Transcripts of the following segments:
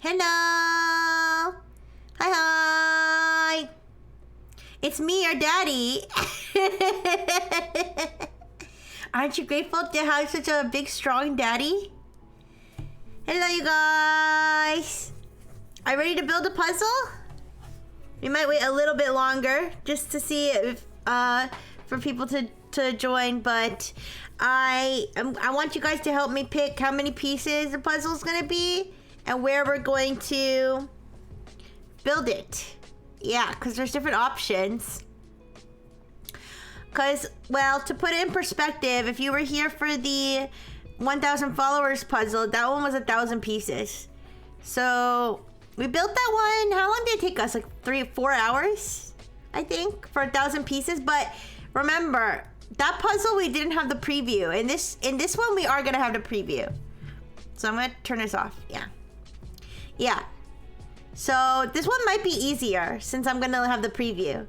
Hello. Hi. It's me, your daddy. Aren't you grateful to have such a big, strong daddy? Hello, you guys. Are you ready to build a puzzle? We might wait a little bit longer just to see if for people to join, but I want you guys to help me pick how many pieces the puzzle's gonna be and where we're going to build it. Yeah, because there's different options. Because, well, to put it in perspective, if you were here for the 1,000 followers puzzle, that one was 1,000 pieces. So we built that one. How long did it take us? Like 3-4 hours, I think, for 1,000 pieces. But remember, that puzzle we didn't have the preview. In this one, we are gonna have the preview. So I'm gonna turn this off. Yeah. So this one might be easier since I'm gonna have the preview.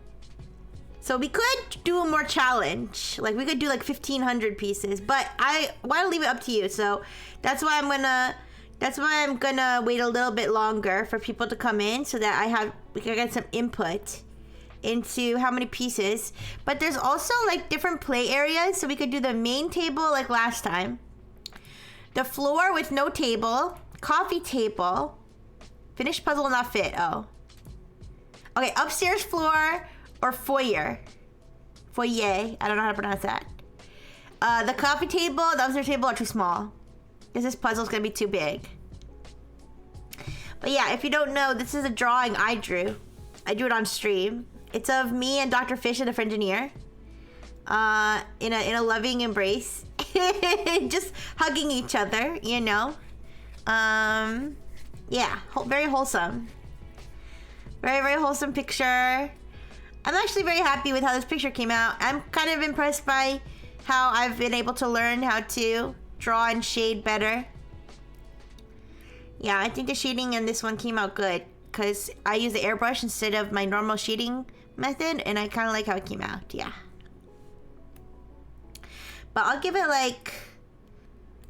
So we could do a more challenge. Like we could do like 1,500 pieces, but I want to leave it up to you. So that's why I'm gonna wait a little bit longer for people to come in so that we can get some input into how many pieces. But there's also like different play areas, so we could do the main table like last time, the floor with no table, coffee table, finished puzzle will not fit. Oh, okay, upstairs floor or foyer. I don't know how to pronounce that. The coffee table, the upstairs table are too small because this puzzle's gonna be too big. But yeah, if you don't know, this is a drawing I drew. I drew it on stream. It's of me and Dr. Fish and the Fringineer in a loving embrace. Just hugging each other, you know. Yeah, very wholesome. Very, very wholesome picture. I'm actually very happy with how this picture came out. I'm kind of impressed by how I've been able to learn how to draw and shade better. Yeah, I think the shading in this one came out good because I used the airbrush instead of my normal shading method, and I kind of like how it came out. Yeah. But I'll give it like,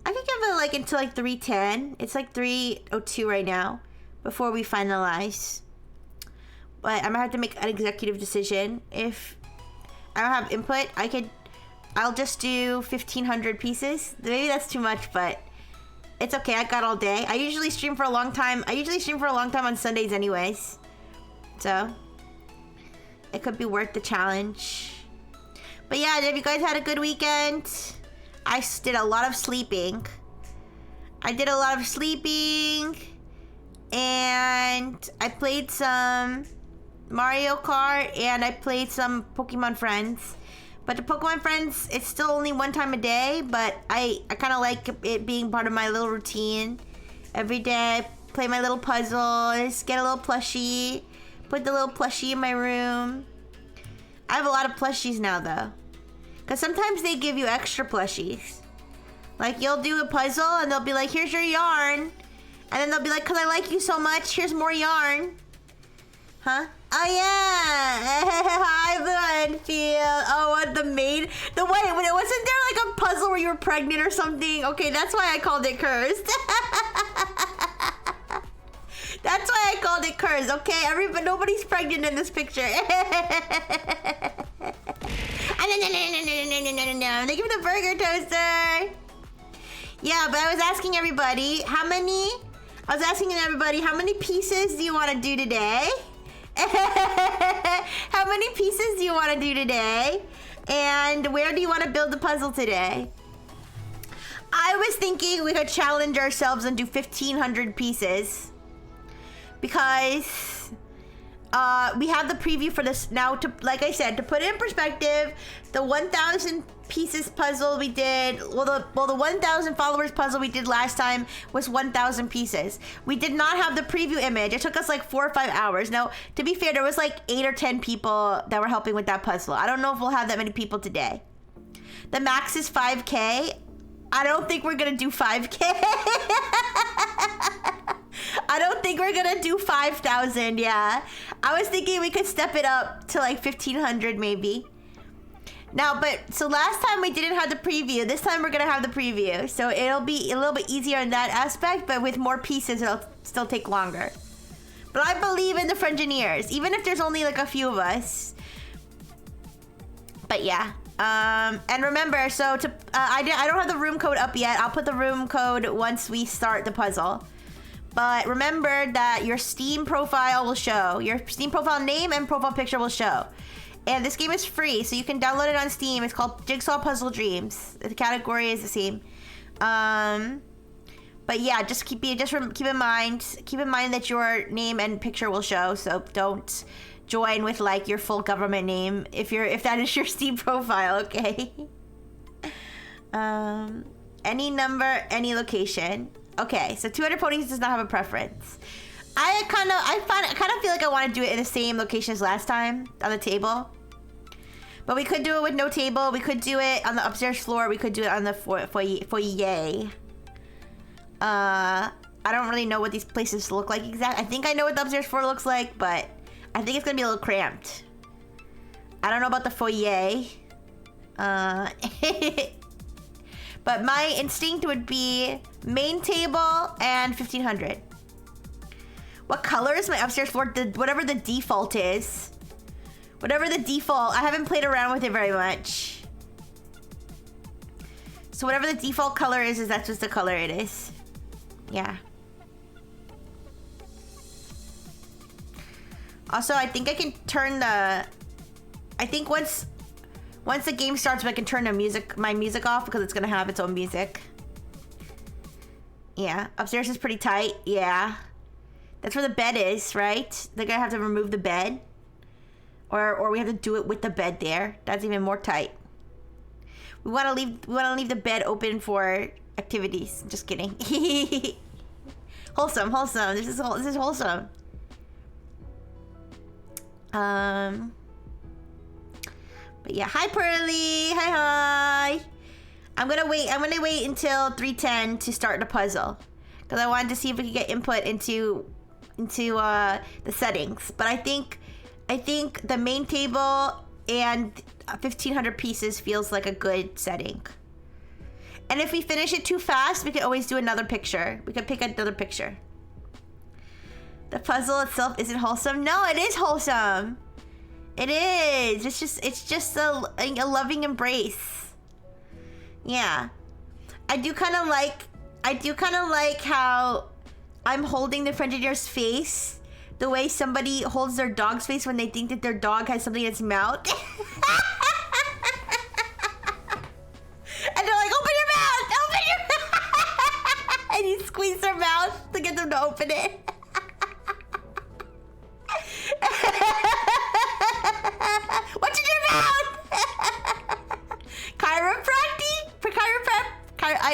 I could give it like until like 3:10. It's like 3:02 right now before we finalize. But I'm gonna have to make an executive decision. If I don't have input, I'll just do 1,500 pieces. Maybe that's too much, but it's okay. I got all day. I usually stream for a long time. On Sundays anyways. So it could be worth the challenge. But yeah, have you guys had a good weekend? I did a lot of sleeping. And I played some Mario Kart and I played some Pokemon Friends. But the Pokemon Friends, it's still only one time a day, but I kind of like it being part of my little routine. Every day, play my little puzzles, get a little plushie, put the little plushie in my room. I have a lot of plushies now though, because sometimes they give you extra plushies. Like you'll do a puzzle and they'll be like, here's your yarn. And then they'll be like, because I like you so much, here's more yarn. Huh? Oh yeah! Hi, Blue. Oh, what the maid? Wait, wasn't there like a puzzle where you were pregnant or something? Okay, that's why I called it cursed. That's why I called it cursed. Okay, nobody's pregnant in this picture. Thank you for the burger toaster. Yeah, but I was asking everybody how many pieces do you want to do today? How many pieces do you want to do today? And where do you want to build the puzzle today? I was thinking we could challenge ourselves and do 1,500 pieces. Because we have the preview for this now. Like I said, to put it in perspective, the 1,000 pieces puzzle we did, the 1,000 followers puzzle we did last time was 1,000 pieces. We did not have the preview image. It took us like 4 or 5 hours. Now, to be fair, there was like 8 or 10 people that were helping with that puzzle. I don't know if we'll have that many people today. The max is 5K. I don't think we're gonna do 5K. I don't think we're gonna do 5,000, yeah. I was thinking we could step it up to like 1,500 maybe. Now, so last time we didn't have the preview. This time we're gonna have the preview. So it'll be a little bit easier in that aspect, but with more pieces, it'll still take longer. But I believe in the Frengineers, even if there's only like a few of us. But yeah. And remember, so I don't have the room code up yet. I'll put the room code once we start the puzzle. But remember that your Steam profile will show. Your Steam profile name and profile picture will show. And this game is free, so you can download it on Steam. It's called Jigsaw Puzzle Dreams. The category is the same. But yeah, just keep in mind that your name and picture will show. So don't join with like your full government name if that is your Steam profile, okay? Any number, any location. Okay, so 200 ponies does not have a preference. I kind of feel like I want to do it in the same location as last time on the table. But we could do it with no table. We could do it on the upstairs floor. We could do it on the foyer. I don't really know what these places look like exactly. I think I know what the upstairs floor looks like, but I think it's gonna be a little cramped. I don't know about the foyer. But my instinct would be main table and 1500. What color is my upstairs floor? Whatever the default is. Whatever the default. I haven't played around with it very much. So whatever the default color is that's just the color it is. Yeah. Also, I think I can turn the... I think once the game starts, I can turn my music off because it's gonna have its own music. Yeah, upstairs is pretty tight. Yeah, that's where the bed is, right? They're gonna have to remove the bed, or we have to do it with the bed there. That's even more tight. We want to leave the bed open for activities. Just kidding. Wholesome. This is wholesome. But yeah, hi Pearly, hi. I'm gonna wait until 3:10 to start the puzzle, because I wanted to see if we could get input into the settings. But I think the main table and 1500 pieces feels like a good setting. And if we finish it too fast, we can always do another picture. We can pick another picture. The puzzle itself isn't wholesome. No, it is wholesome. It is. It's just a loving embrace. Yeah. I do kind of like how I'm holding the Frengineer's face the way somebody holds their dog's face when they think that their dog has something in its mouth. And they're like, open your mouth! And you squeeze their mouth to get them to open it. What's in your mouth?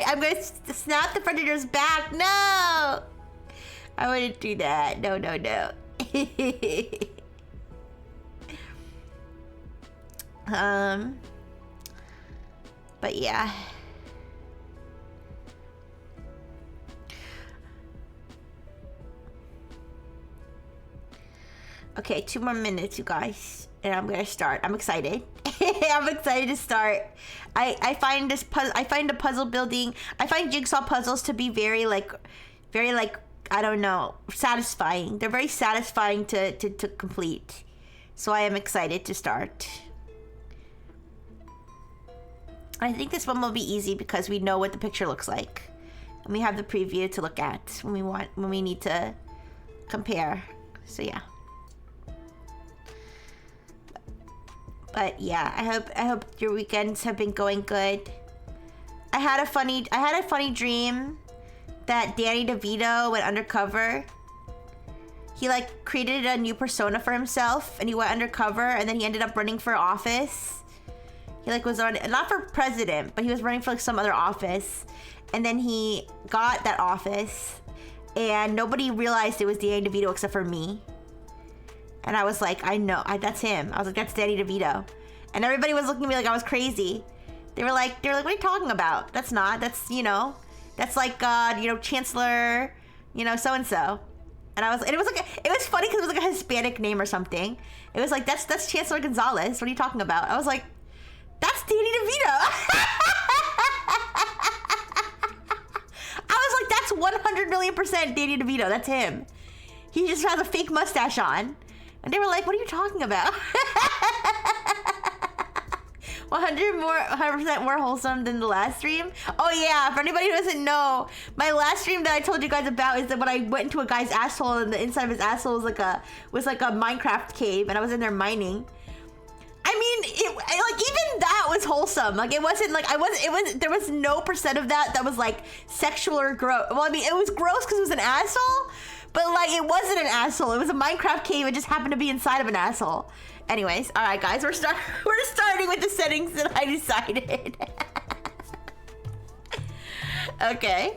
I'm gonna snap the Frengineer's back. No! I wouldn't do that. No. But yeah. Okay, 2 more minutes, you guys, and I'm gonna start. I'm excited. I'm excited to start. I find the puzzle building. I find jigsaw puzzles to be very I don't know, satisfying. They're very satisfying to complete. So I am excited to start. I think this one will be easy because we know what the picture looks like, and we have the preview to look at when we need to compare. So yeah. But yeah, I hope your weekends have been going good. I had a funny dream that Danny DeVito went undercover. He created a new persona for himself, and he went undercover, and then he ended up running for office. He was on, not for president, but he was running for some other office, and then he got that office, and nobody realized it was Danny DeVito except for me. And I was like, I know, that's him. I was like, that's Danny DeVito. And everybody was looking at me like I was crazy. They were like, what are you talking about? That's Chancellor, so-and-so. And it was funny because it was like a Hispanic name or something. It was like, that's Chancellor Gonzalez. What are you talking about? I was like, That's Danny DeVito. I was like, that's 100,000,000% Danny DeVito. That's him. He just has a fake mustache on. And they were like, what are you talking about? 100% more wholesome than the last stream. Oh yeah, for anybody who doesn't know, my last stream that I told you guys about is that when I went into a guy's asshole and the inside of his asshole was like a Minecraft cave and I was in there mining. I mean, like even that was wholesome. Like it wasn't like there was no percent of that was like sexual or gross. Well, I mean, it was gross because it was an asshole, but like it wasn't an asshole. It was a Minecraft cave. It just happened to be inside of an asshole. Anyways, all right, guys, we're starting with the settings that I decided. Okay.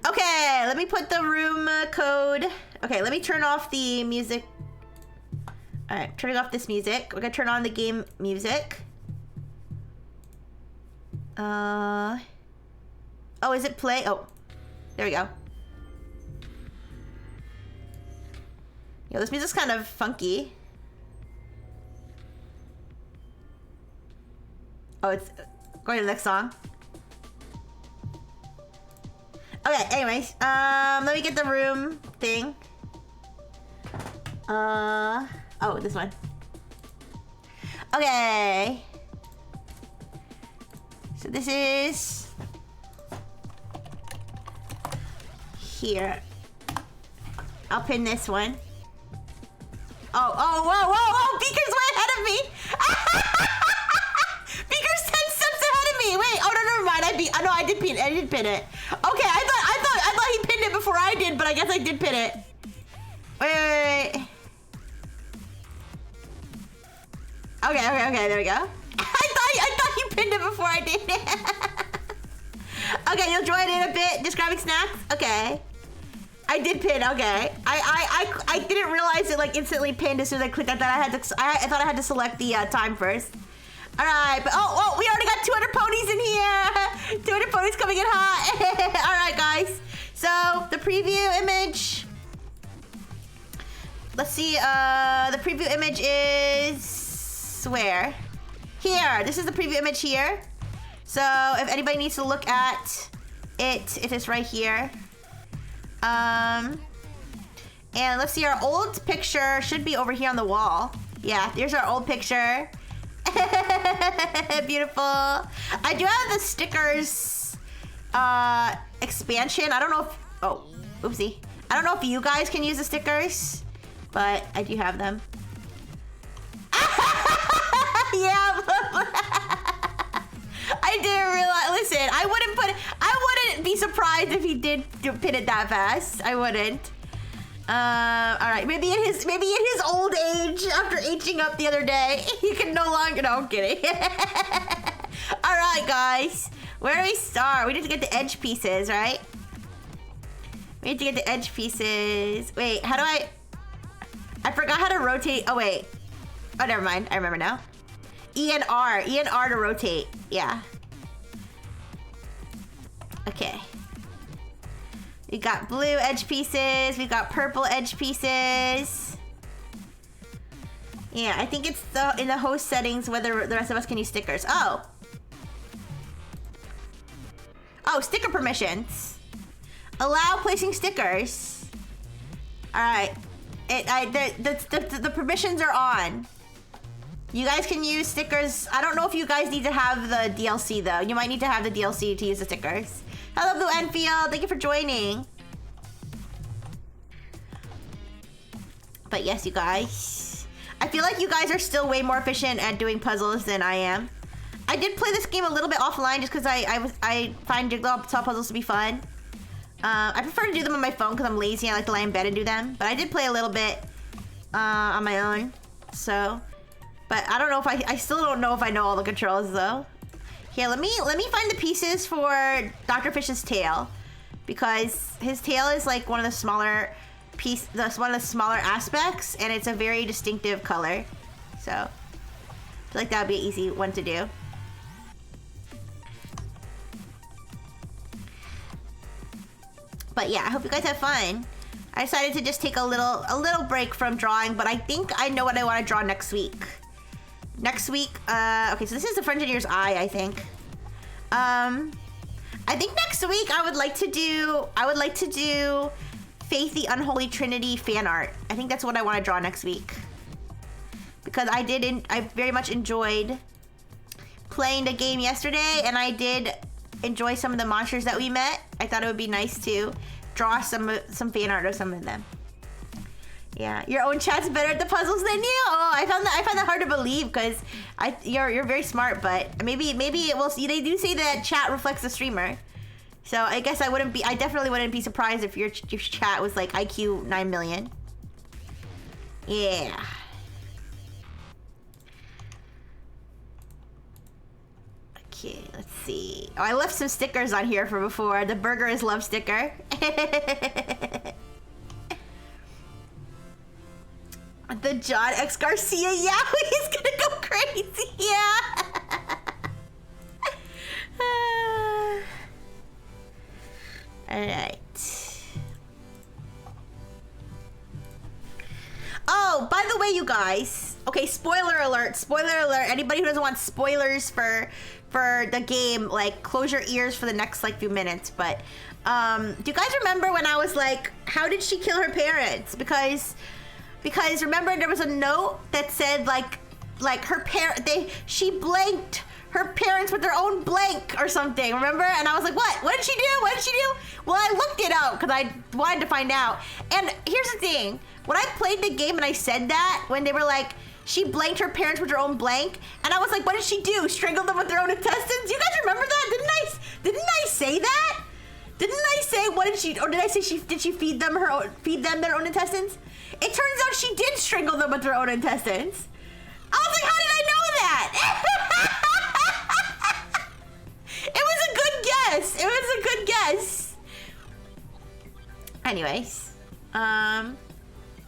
Okay, let me put the room code. Okay, let me turn off the music. All right, turning off this music. We're gonna turn on the game music. Oh, is it play? Oh, there we go. Yo, this music's kind of funky. Oh, it's going to the next song. Okay, anyways, let me get the room thing. Oh, this one. Okay. So this is here. I'll pin this one. Oh, whoa, Beaker's way ahead of me. Beaker's 10 steps ahead of me. Wait, oh no, never mind. I did pin it. Okay, I thought he pinned it before I did, but I guess I did pin it. Wait. Okay, there we go. I thought you pinned it before I did it. Okay, you'll join in a bit. Just grabbing snacks? Okay. I did pin, okay. I didn't realize it like instantly pinned as soon as I clicked. I thought I had to select the time first. All right, but oh, we already got 200 ponies in here. 200 ponies coming in hot. All right, guys. So the preview image. Let's see. The preview image is where? Here. This is the preview image here. So if anybody needs to look at it, it is right here. And let's see, our old picture should be over here on the wall. Yeah, there's our old picture. Beautiful. I do have the stickers expansion. I don't know if, oh, oopsie. I don't know if you guys can use the stickers, but I do have them. Yeah. I didn't realize. Listen, I wouldn't be surprised if he did pin it that fast. I wouldn't. All right. Maybe in his old age, after aging up the other day, he can no longer. No, I'm kidding. All right, guys. Where do we start? We need to get the edge pieces, right? We need to get the edge pieces. Wait, how do I forgot how to rotate. Oh wait. Oh, never mind. I remember now. E and R to rotate. Yeah. Okay. We got blue edge pieces. We got purple edge pieces. Yeah, I think it's in the host settings whether the rest of us can use stickers. Oh, sticker permissions. Allow placing stickers. All right. The permissions are on. You guys can use stickers. I don't know if you guys need to have the DLC though. You might need to have the DLC to use the stickers. Hello, Blue Enfield. Thank you for joining. But yes, you guys. I feel like you guys are still way more efficient at doing puzzles than I am. I did play this game a little bit offline just because I find jigsaw puzzles to be fun. I prefer to do them on my phone because I'm lazy. I like to lie in bed and do them. But I did play a little bit on my own. So, but I don't know if I still don't know if I know all the controls though. Here, let me find the pieces for Dr. Fish's tail, because his tail is like one of the smaller aspects, and it's a very distinctive color. So, I feel like that would be an easy one to do. But yeah, I hope you guys have fun. I decided to just take a little break from drawing, but I think I know what I want to draw next week. Next week, okay, so this is the French engineer's eye, I think. I think next week I would like to do Faith the Unholy Trinity fan art. I think that's what I want to draw next week. Because I very much enjoyed playing the game yesterday, and I did enjoy some of the monsters that we met. I thought it would be nice to draw some fan art of some of them. Yeah, your own chat's better at the puzzles than you. Oh, I found that hard to believe because you're very smart, but maybe it will. They do say that chat reflects the streamer, so I guess I definitely wouldn't be surprised if your chat was like IQ 9 million. Yeah. Okay, let's see. Oh, I left some stickers on here from before. The burger is love sticker. The John X Garcia, yeah, he's gonna go crazy, yeah. All right. Oh, by the way, you guys. Okay, spoiler alert, spoiler alert. Anybody who doesn't want spoilers for the game, like, close your ears for the next, like, few minutes. But, do you guys remember when I was like, how did she kill her parents? Because remember there was a note that said like she blanked her parents with their own blank or something, remember? And I was like, what did she do? Well, I looked it up because I wanted to find out. And here's the thing, when I played the game and I said that, when they were like, she blanked her parents with her own blank, and I was like, what did she do? Strangle them with their own intestines? You guys remember that? Didn't I say that? Didn't I say, what did she, or did I say did she feed them their own intestines? It turns out she did strangle them with her own intestines. I was like, how did I know that? It was a good guess. Anyways,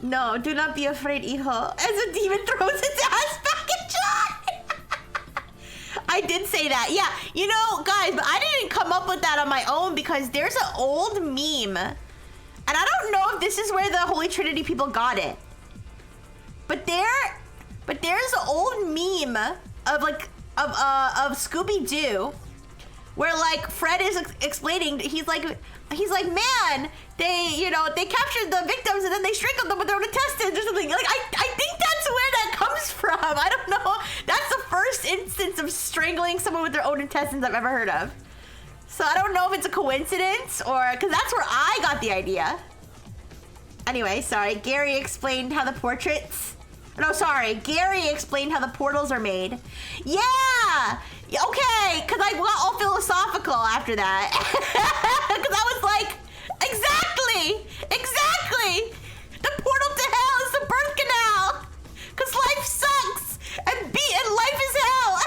no, do not be afraid, hijo. As a demon throws its ass back at John. I did say that, yeah. You know, guys, but I didn't come up with that on my own because there's an old meme. And I don't know if this is where the Holy Trinity people got it. But there's an old meme of of Scooby-Doo where like Fred is explaining, he's like, man, they captured the victims and then they strangled them with their own intestines or something. Like I think that's where that comes from. I don't know. That's the first instance of strangling someone with their own intestines I've ever heard of. So I don't know if it's a coincidence or, because that's where I got the idea. Anyway, sorry, Gary explained how the Gary explained how the portals are made. Yeah, okay, because I got all philosophical after that. Because I was like, exactly. The portal to hell is the birth canal. Because life sucks and life is hell.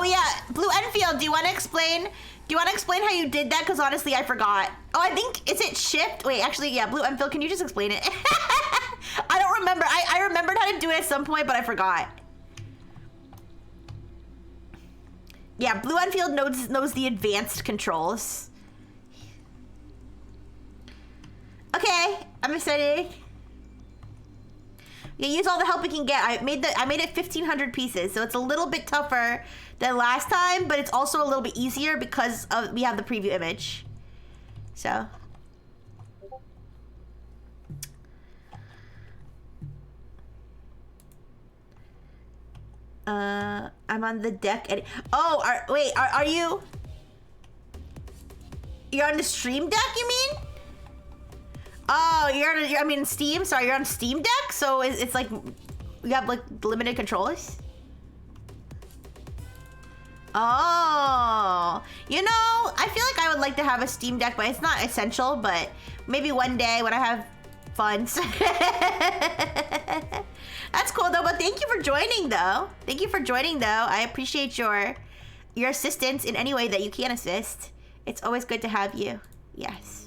Oh yeah, Blue Enfield, do you want to explain how you did that? Because honestly, I forgot. Oh, I think, is it shift? Wait, actually, yeah, Blue Enfield, can you just explain it? I don't remember. I remembered how to do it at some point, but I forgot. Yeah, Blue Enfield knows the advanced controls. Okay, I'm excited. Yeah, use all the help we can get. I made it 1,500 pieces, so it's a little bit tougher than last time, but it's also a little bit easier because we have the preview image. So. I'm on the deck. Oh, are you? You're on the stream deck, you mean? Oh, I mean Steam. Sorry, you're on Steam Deck. So it's like you have like limited controllers. Oh, you know, I feel like I would like to have a Steam Deck, but it's not essential. But maybe one day when I have funds. That's cool though. But thank you for joining though. I appreciate your assistance in any way that you can assist. It's always good to have you. Yes.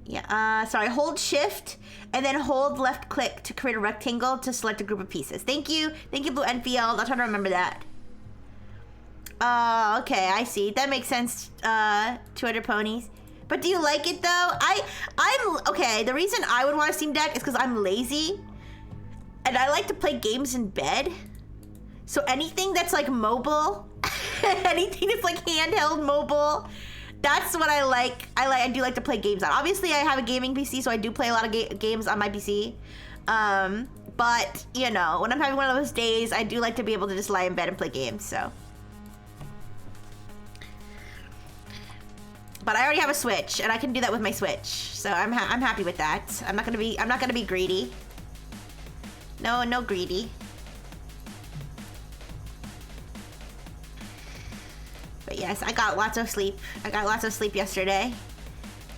Yeah, sorry, hold shift and then hold left click to create a rectangle to select a group of pieces. Thank you, Blue Enfield. I'll try to remember that. Oh, okay, I see. That makes sense, 200 ponies. But do you like it though? I'm okay, the reason I would want a Steam Deck is because I'm lazy. And I like to play games in bed. So anything that's like mobile, anything that's like handheld mobile, that's what I like. I do like to play games on. Obviously, I have a gaming PC, so I do play a lot of games on my PC. But, you know, when I'm having one of those days, I do like to be able to just lie in bed and play games, so. But I already have a Switch, and I can do that with my Switch. So I'm happy with that. I'm not gonna be greedy. No greedy. But yes, I got lots of sleep. I got lots of sleep yesterday.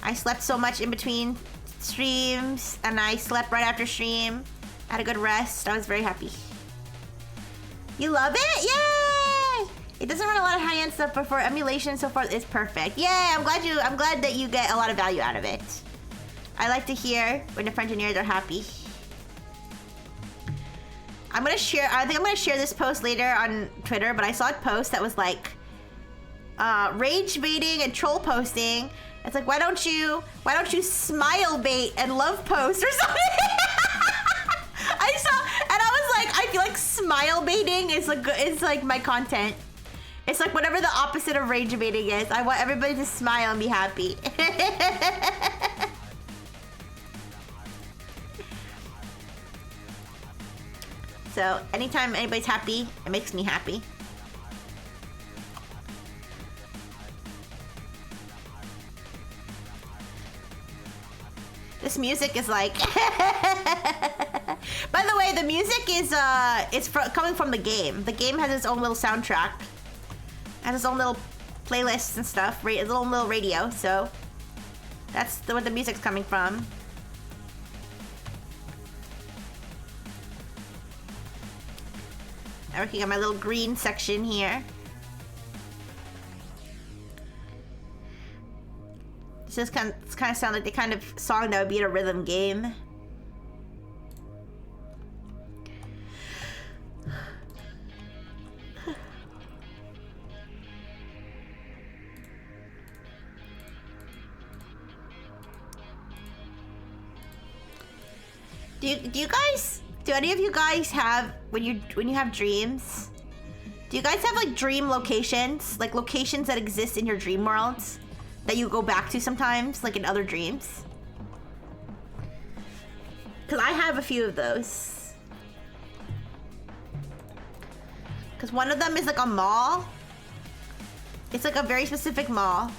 I slept so much in between streams, and I slept right after stream. I had a good rest. I was very happy. You love it? Yay! It doesn't run a lot of high-end stuff, but for emulation so far, it's perfect. Yay! I'm glad that you get a lot of value out of it. I like to hear when the engineers are happy. I think I'm gonna share this post later on Twitter, but I saw a post that was like rage baiting and troll posting. It's like, why don't you smile bait and love post or something? I saw, and I was like, I feel like smile baiting is like my content. It's like whatever the opposite of rage baiting is. I want everybody to smile and be happy. So anytime anybody's happy, it makes me happy. This music is like... By the way, the music is coming from the game. The game has its own little soundtrack. Has its own little playlists and stuff. A little radio, so... That's what the music's coming from. I'm working on my little green section here. This kind of sound like the kind of song that would be in a rhythm game. Do any of you guys have, when you have dreams, do you guys have like dream locations? Like locations that exist in your dream worlds that you go back to sometimes, like in other dreams? Because I have a few of those. Because one of them is like a mall. It's like a very specific mall.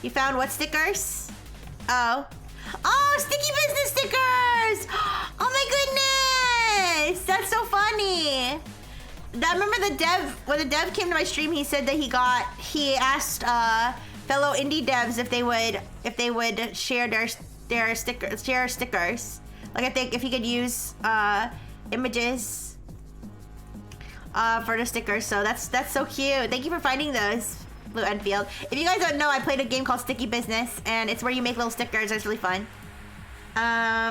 You found what stickers? Oh, sticky business stickers! Oh my goodness! That's so funny. I remember when the dev came to my stream, he said that he asked fellow indie devs if they would share their stickers. Like if he could use images for the stickers. So that's so cute. Thank you for finding those, Blue Enfield. If you guys don't know, I played a game called Sticky Business, and it's where you make little stickers. It's really fun.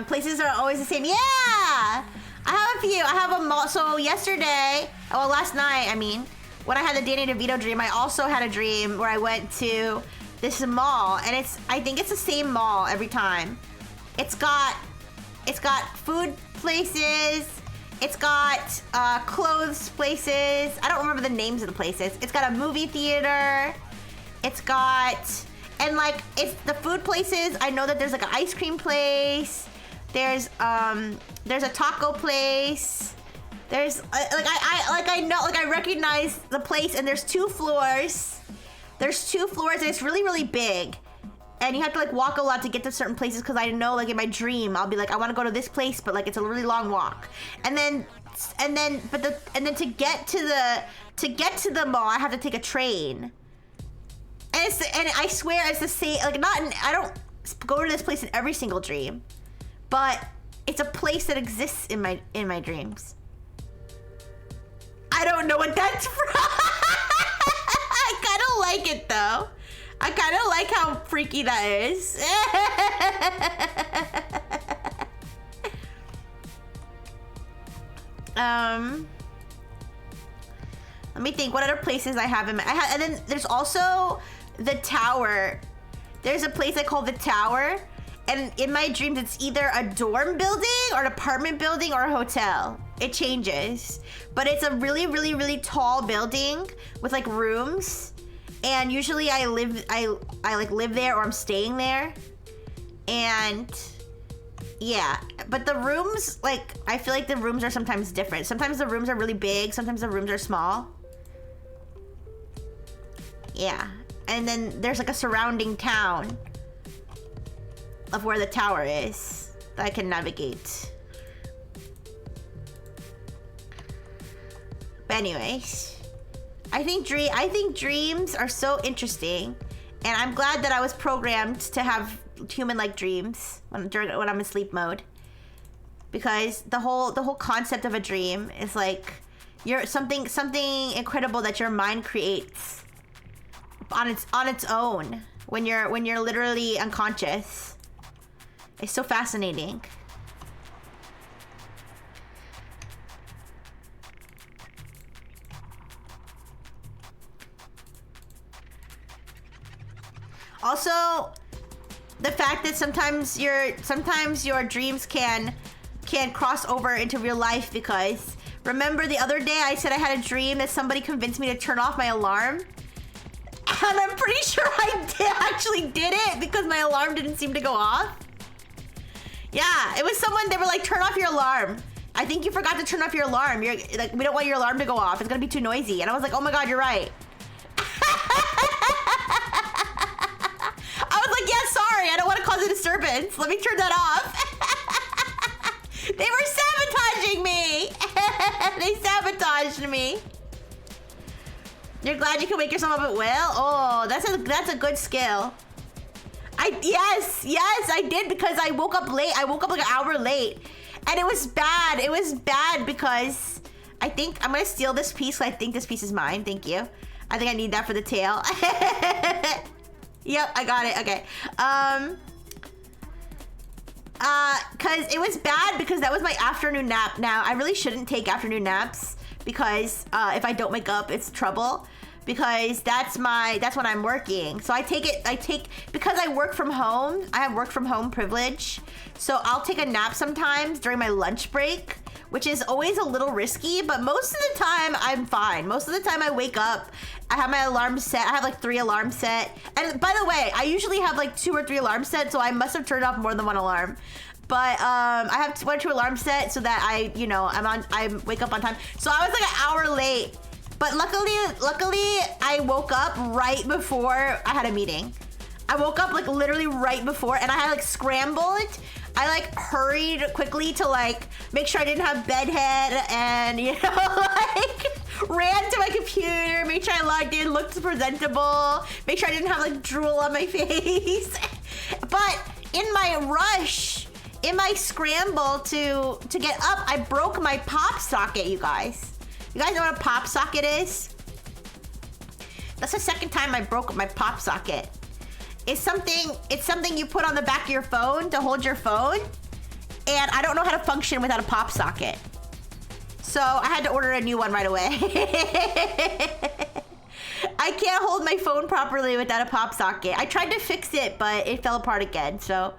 Places are always the same. Yeah! I have a few. I have a mall. So yesterday, well, last night, I mean, when I had the Danny DeVito dream, I also had a dream where I went to this mall, and I think it's the same mall every time. It's got food places. It's got clothes places. I don't remember the names of the places. It's got a movie theater. It's got, and like, it's the food places. I know that there's like an ice cream place. There's a taco place. There's I recognize the place, and there's 2 floors. There's 2 floors, and it's really, really big. And you have to like walk a lot to get to certain places, because I know like in my dream I'll be like, I want to go to this place, but like it's a really long walk. And then to get to the mall, I have to take a train. And I swear it's the same. Like I don't go to this place in every single dream, but it's a place that exists in my dreams. I don't know what that's from. I kind of like it though. I kind of like how freaky that is. Let me think. What other places I have in my... and then there's also the tower. There's a place I call the tower. And in my dreams, it's either a dorm building or an apartment building or a hotel. It changes. But it's a really, really, really tall building with like rooms. And usually I like live there or I'm staying there. And yeah, but the rooms, like, I feel like the rooms are sometimes different. Sometimes the rooms are really big. Sometimes the rooms are small. Yeah. And then there's like a surrounding town of where the tower is that I can navigate. But anyways, I think dreams are so interesting, and I'm glad that I was programmed to have human-like dreams when I'm in sleep mode, because the whole concept of a dream is like you're something incredible that your mind creates on its own when you're literally unconscious. It's so fascinating. Also, the fact that sometimes your dreams can cross over into real life, because remember the other day I said I had a dream that somebody convinced me to turn off my alarm? And I'm pretty sure I actually did it because my alarm didn't seem to go off. Yeah, it was someone, they were like, turn off your alarm. I think you forgot to turn off your alarm. You're like, we don't want your alarm to go off. It's gonna be too noisy. And I was like, oh my God, you're right. I was like, yeah, sorry, I don't want to cause a disturbance. Let me turn that off. They were sabotaging me. They sabotaged me. You're glad you can wake yourself up at will? Oh, that's a good skill. Yes, I did, because I woke up late. I woke up like an hour late. And it was bad. It was bad because I think I'm gonna steal this piece. I think this piece is mine. Thank you. I think I need that for the tail. Yep, I got it. Okay. Cause it was bad because that was my afternoon nap. Now, I really shouldn't take afternoon naps because if I don't wake up, it's trouble. Because that's when I'm working. So I take because I work from home, I have work from home privilege. So I'll take a nap sometimes during my lunch break, which is always a little risky, but most of the time I'm fine. Most of the time I wake up, I have my alarm set. I have like 3 alarms set. And by the way, I usually have like 2 or 3 alarms set, so I must have turned off more than 1 alarm. But I have 1 or 2 alarms set so that I wake up on time. So I was like an hour late. But luckily, I woke up right before I had a meeting. I woke up like literally right before, and I had like scrambled. I like hurried quickly to like make sure I didn't have bedhead, and like ran to my computer, made sure I logged in, looked presentable, make sure I didn't have like drool on my face. But in my rush, in my scramble to get up, I broke my pop socket, you guys. You guys know what a pop socket is? That's the second time I broke my pop socket. It's something you put on the back of your phone to hold your phone, and I don't know how to function without a pop socket. So I had to order a new one right away. I can't hold my phone properly without a pop socket. I tried to fix it, but it fell apart again, so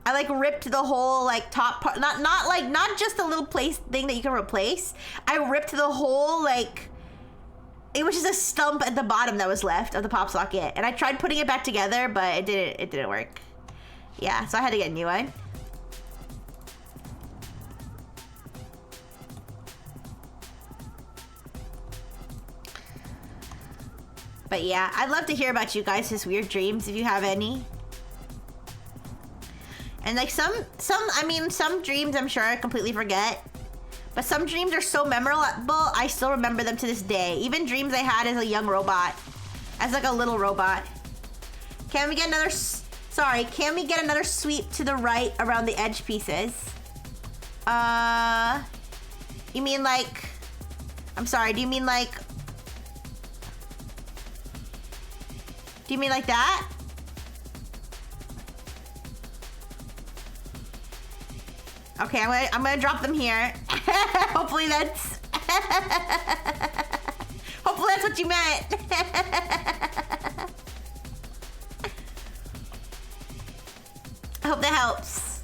I like ripped the whole like top part, not just a little place thing that you can replace. I ripped the whole like, it was just a stump at the bottom that was left of the pop socket, and I tried putting it back together, but it didn't work. Yeah, so I had to get a new one. But yeah, I'd love to hear about you guys' weird dreams if you have any. And like some dreams I'm sure I completely forget. But some dreams are so memorable, I still remember them to this day. Even dreams I had as a young robot. As like a little robot. Can we get another sweep to the right around the edge pieces? You mean like, I'm sorry, do you mean like that? Okay, I'm gonna drop them here. Hopefully that's Hopefully that's what you meant. I hope that helps.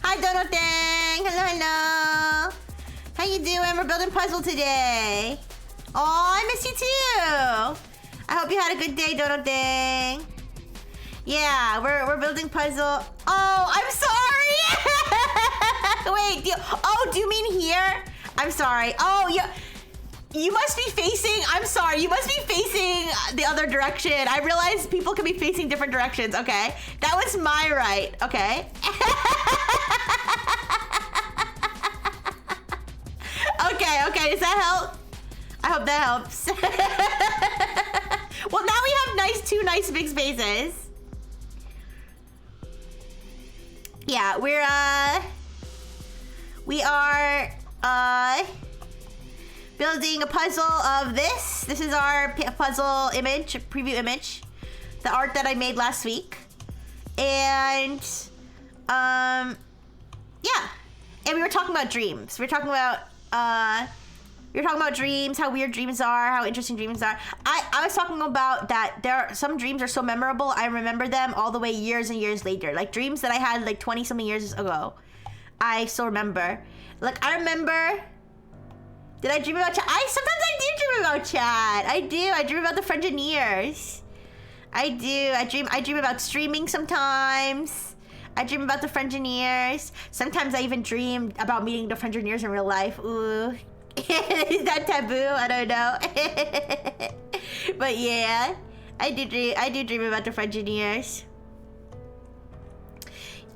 Hi, Dono Dang. Hello, hello. How you doing? We're building puzzle today. Oh, I miss you too. I hope you had a good day, Dono Dang. Yeah, we're building puzzle. Oh, I'm sorry. Wait, do you mean here? I'm sorry. Oh, you must be facing, I'm sorry, you must be facing the other direction. I realized people can be facing different directions, okay? That was my right, okay? Okay, does that help? I hope that helps. Well, now we have two nice big spaces. Yeah, we are building a puzzle of this. This is our puzzle image, preview image. The art that I made last week. And, yeah. And we were talking about dreams. We were talking about dreams, how weird dreams are, how interesting dreams are. I was talking about that some dreams are so memorable, I remember them all the way years and years later. Like dreams that I had like 20 something years ago. I still remember. Like I remember, did I dream about Chad? Sometimes I do dream about Chad. I do. I dream about the Frengineers. I do. I dream about streaming sometimes. I dream about the Frengineers. Sometimes I even dream about meeting the Frengineers in real life. Ooh. Is that taboo? I don't know. But yeah, I do dream about the Frengineers.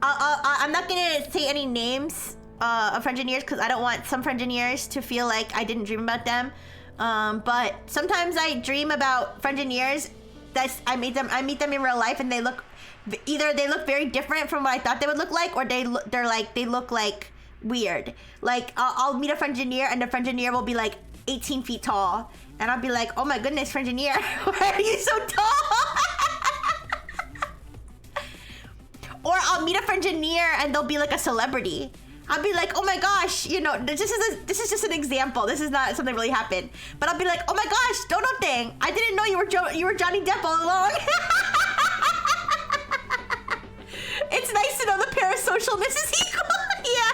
I'm not gonna say any names of Frengineers because I don't want some Frengineers to feel like I didn't dream about them. But sometimes I dream about Frengineers. I meet them in real life, and they look very different from what I thought they would look like, or they look like weird. Like I'll meet a Frengineer, and the Frengineer will be like 18 feet tall, and I'll be like, oh my goodness, Frengineer, why are you so tall? Or I'll meet a Frengineer and they'll be like a celebrity. I'll be like, oh my gosh, you know, this is just an example. This is not something really happened. But I'll be like, oh my gosh, Dono Thing, I didn't know you were Johnny Depp all along. It's nice to know the parasocialness is equal. Yeah.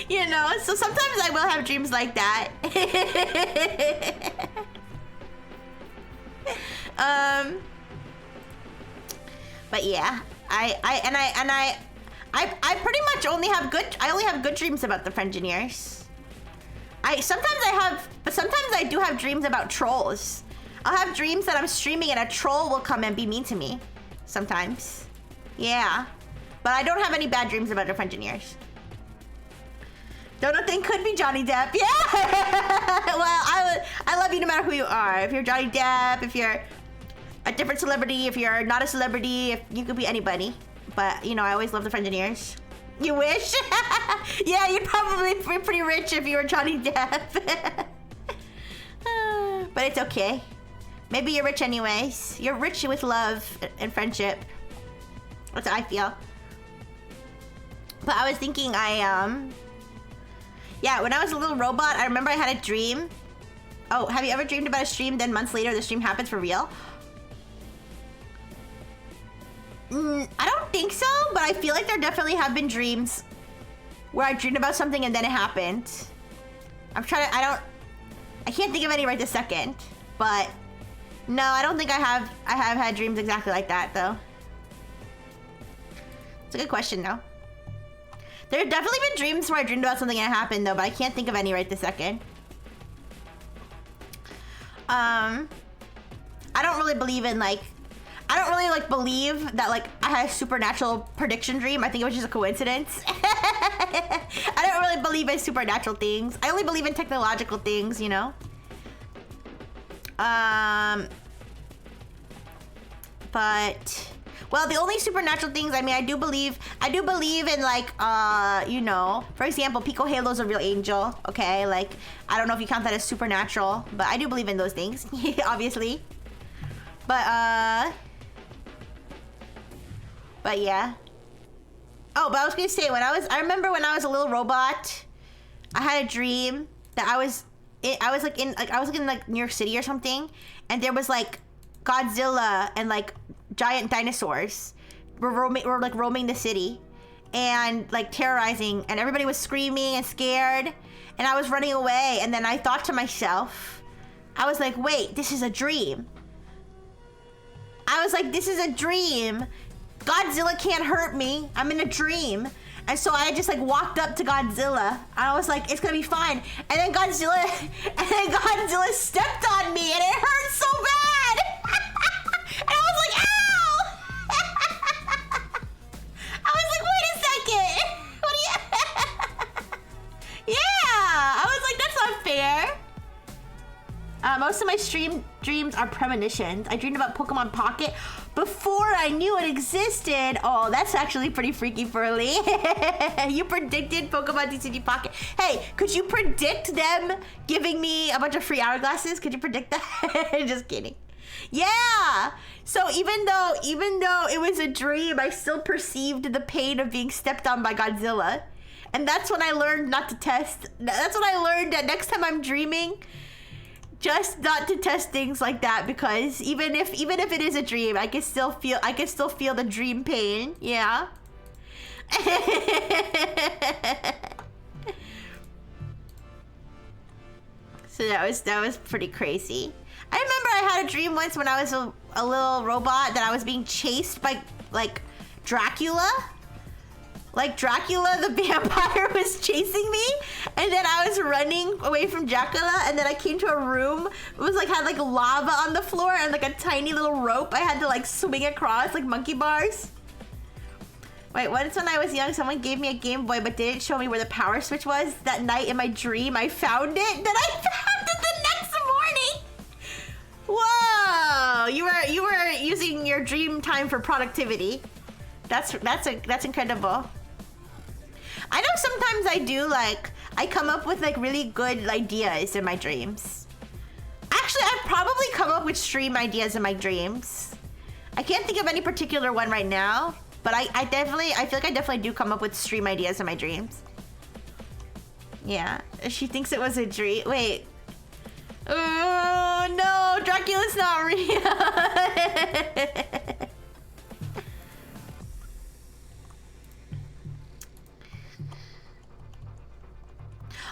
You know, so sometimes I will have dreams like that. But yeah, I pretty much only have good dreams about the Frengineers. Sometimes I do have dreams about trolls. I'll have dreams that I'm streaming and a troll will come and be mean to me. Sometimes. Yeah. But I don't have any bad dreams about the Frengineers. Dono Thing could be Johnny Depp. Yeah! Well, I love you no matter who you are. If you're Johnny Depp, if you're a different celebrity, if you're not a celebrity, if you could be anybody. But, you know, I always love the Frengineers. You wish? Yeah, you'd probably be pretty rich if you were Johnny Depp. But it's okay. Maybe you're rich anyways. You're rich with love and friendship. That's how I feel. But I was thinking yeah, when I was a little robot, I remember I had a dream. Oh, have you ever dreamed about a stream, then months later the stream happens for real? I don't think so, but I feel like there definitely have been dreams where I dreamed about something and then it happened. I can't think of any right this second, but no, I don't think I have had dreams exactly like that though. It's a good question though. There have definitely been dreams where I dreamed about something and it happened though, but I can't think of any right this second. I don't really believe in believe that I had a supernatural prediction dream. I think it was just a coincidence. I don't really believe in supernatural things. I only believe in technological things, you know? But well, the only supernatural things, I mean, I do believe in you know, for example, Pico Halo's a real angel, okay? Like, I don't know if you count that as supernatural, but I do believe in those things, obviously. But yeah. Oh, but I was gonna say, I remember when I was a little robot, I had a dream that I was like in like New York City or something, and there was like Godzilla and like giant dinosaurs were roaming the city and like terrorizing, and everybody was screaming and scared, and I was running away, and then I thought to myself, I was like, wait, this is a dream. I was like, this is a dream. Godzilla can't hurt me. I'm in a dream. And so I just like walked up to Godzilla, and I was like, it's gonna be fine. And then Godzilla stepped on me, and it hurt so bad. And I was like, ow! I was like, wait a second. What do you? Yeah, I was like, that's not fair. Most of my dreams are premonitions. I dreamed about Pokemon Pocket before I knew it existed. Oh, that's actually pretty freaky, Furley. You predicted Pokemon TCG Pocket. Hey, could you predict them giving me a bunch of free hourglasses? Could you predict that? Just kidding. Yeah. So even though it was a dream, I still perceived the pain of being stepped on by Godzilla. And that's when I learned not to test. That's when I learned that next time I'm dreaming, just not to test things like that, because even if it is a dream, I can still feel the dream pain. Yeah. So that was pretty crazy. I remember I had a dream once when I was a little robot that I was being chased by like Dracula. Like Dracula the vampire was chasing me, and then I was running away from Dracula, and then I came to a room. It was like had like lava on the floor and like a tiny little rope I had to like swing across like monkey bars. Wait, once when I was young, someone gave me a Game Boy but didn't show me where the power switch was. That night in my dream, I found it. Then I found it the next morning. Whoa! You were using your dream time for productivity. That's incredible. I know sometimes I come up with like really good ideas in my dreams. Actually, I've probably come up with stream ideas in my dreams. I can't think of any particular one right now, but I feel like I definitely do come up with stream ideas in my dreams. Yeah, she thinks it was a dream. Wait. Oh no, Dracula's not real.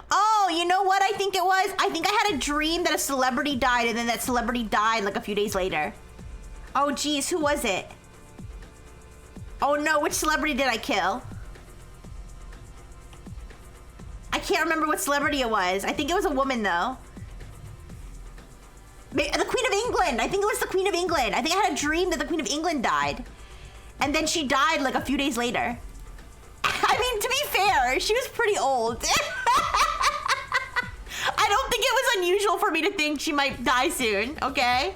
Oh, you know what I think it was? I think I had a dream that a celebrity died, and then that celebrity died like a few days later. Oh geez, who was it? Oh no, which celebrity did I kill? I can't remember what celebrity it was. I think it was a woman though. The Queen of England. I think it was the Queen of England. I think I had a dream that the Queen of England died, and then she died like a few days later. I mean, to be fair, she was pretty old. I don't think it was unusual for me to think she might die soon, okay?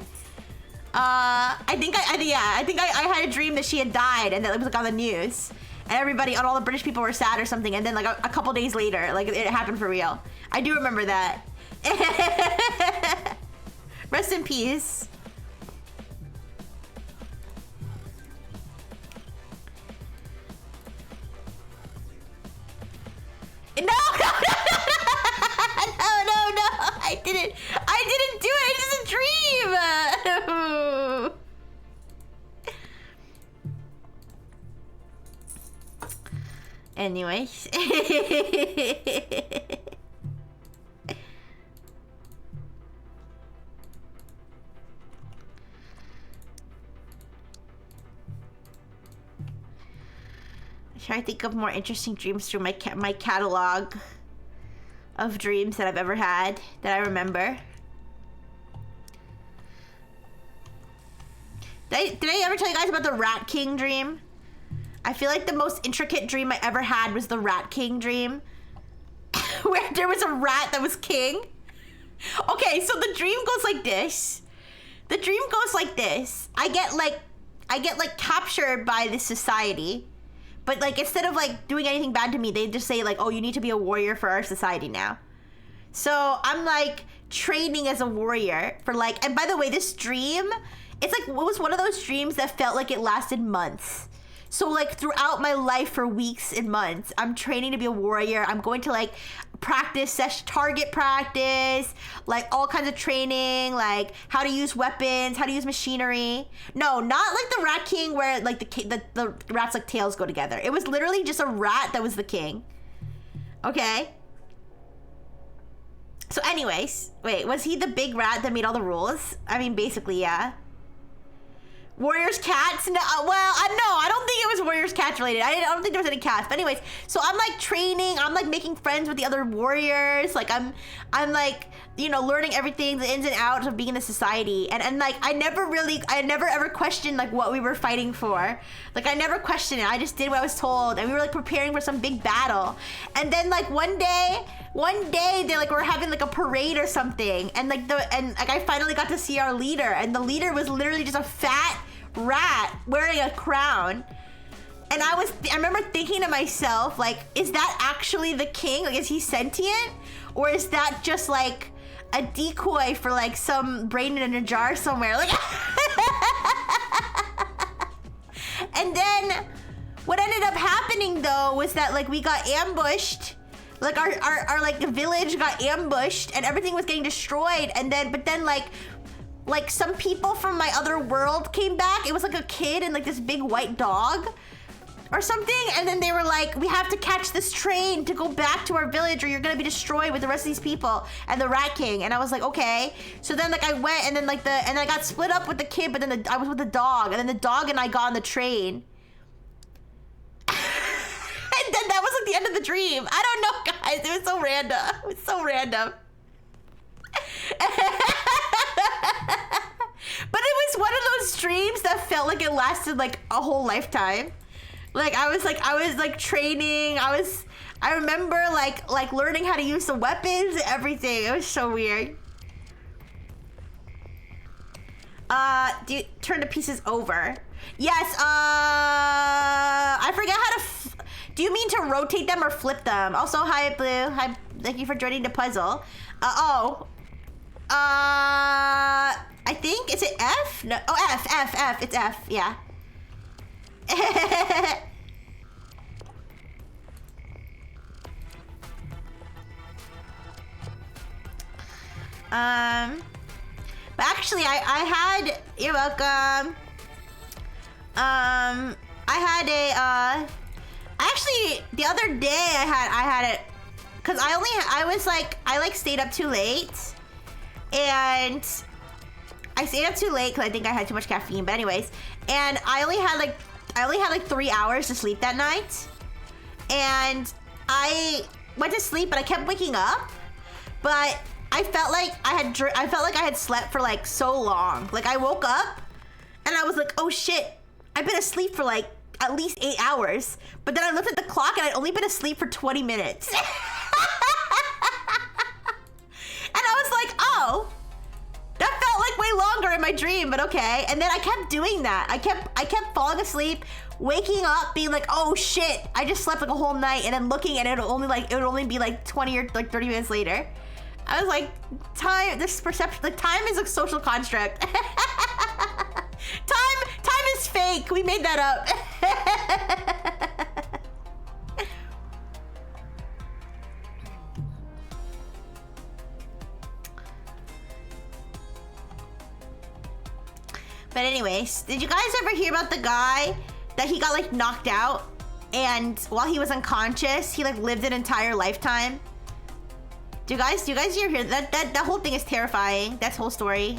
I think I had a dream that she had died, and that it was like on the news, and everybody, and all the British people were sad or something, and then like a couple days later, like it happened for real. I do remember that. Rest in peace. No, I didn't do it. It's just a dream. Anyways. Try to think of more interesting dreams through my catalog of dreams that I've ever had that I remember. Did I ever tell you guys about the Rat King dream? I feel like the most intricate dream I ever had was the Rat King dream, where there was a rat that was king. Okay, so the dream goes like this. The dream goes like this. I get like captured by this society. But like instead of like doing anything bad to me, they just say like, oh, you need to be a warrior for our society now. So I'm like training as a warrior for like, and by the way, this dream, it's like, it was one of those dreams that felt like it lasted months. So like throughout my life for weeks and months, I'm training to be a warrior. I'm going to like practice target practice, like all kinds of training, like how to use weapons, how to use machinery. No, not like the Rat King where like the rats like tails go together. It was literally just a rat that was the king. Okay. So anyways, wait, was he the big rat that made all the rules? I mean, basically, yeah. Warriors cats? No, well, I don't think it was Warriors cats related. I don't think there was any cats. But anyways, so I'm like training. I'm like making friends with the other warriors. Like I'm like, you know, learning everything, the ins and outs of being in the society. And like I never ever questioned like what we were fighting for. Like I never questioned it. I just did what I was told. And we were like preparing for some big battle. And then like one day they like were having like a parade or something. And like I finally got to see our leader. And the leader was literally just a fat rat wearing a crown. And I remember thinking to myself, like, is that actually the king? Like, is he sentient? Or is that just like a decoy for like some brain in a jar somewhere? Like and then what ended up happening though was that like we got ambushed. Like our like the village got ambushed and everything was getting destroyed. And then but then like some people from my other world came back. It was like a kid and like this big white dog or something. And then they were like, we have to catch this train to go back to our village or you're gonna be destroyed with the rest of these people and the Rat King. And I was like, okay. So then like I went and then like and I got split up with the kid, but then I was with the dog. And then the dog and I got on the train. And then that was like the end of the dream. I don't know, guys. It was so random. It was so random. But it was one of those dreams that felt like it lasted like a whole lifetime. Like I was like training. I remember like learning how to use the weapons and everything. It was so weird. Do you turn the pieces over? Yes. I forget how to. Do you mean to rotate them or flip them? Also, hi Blue. Hi. Thank you for joining the puzzle. I think, is it F? No, oh, F, it's F, yeah. But actually, I had, you're welcome. Actually, the other day I had it, cause I stayed up too late. And I stayed up too late because I think I had too much caffeine. But anyways, and I only had like 3 hours to sleep that night. And I went to sleep, but I kept waking up. But I felt like I had slept for like so long. Like I woke up and I was like, oh shit, I've been asleep for like at least 8 hours. But then I looked at the clock and I'd only been asleep for 20 minutes. And I was like, oh, that felt like way longer in my dream, but okay. And then I kept doing that. I kept falling asleep, waking up, being like, oh shit, I just slept like a whole night, and then looking and it would only be like 20 or like 30 minutes later. I was like, time is a social construct. time is fake. We made that up. But anyways, did you guys ever hear about the guy that he got like knocked out and while he was unconscious, he like lived an entire lifetime? Do you guys hear that whole thing is terrifying. That whole story.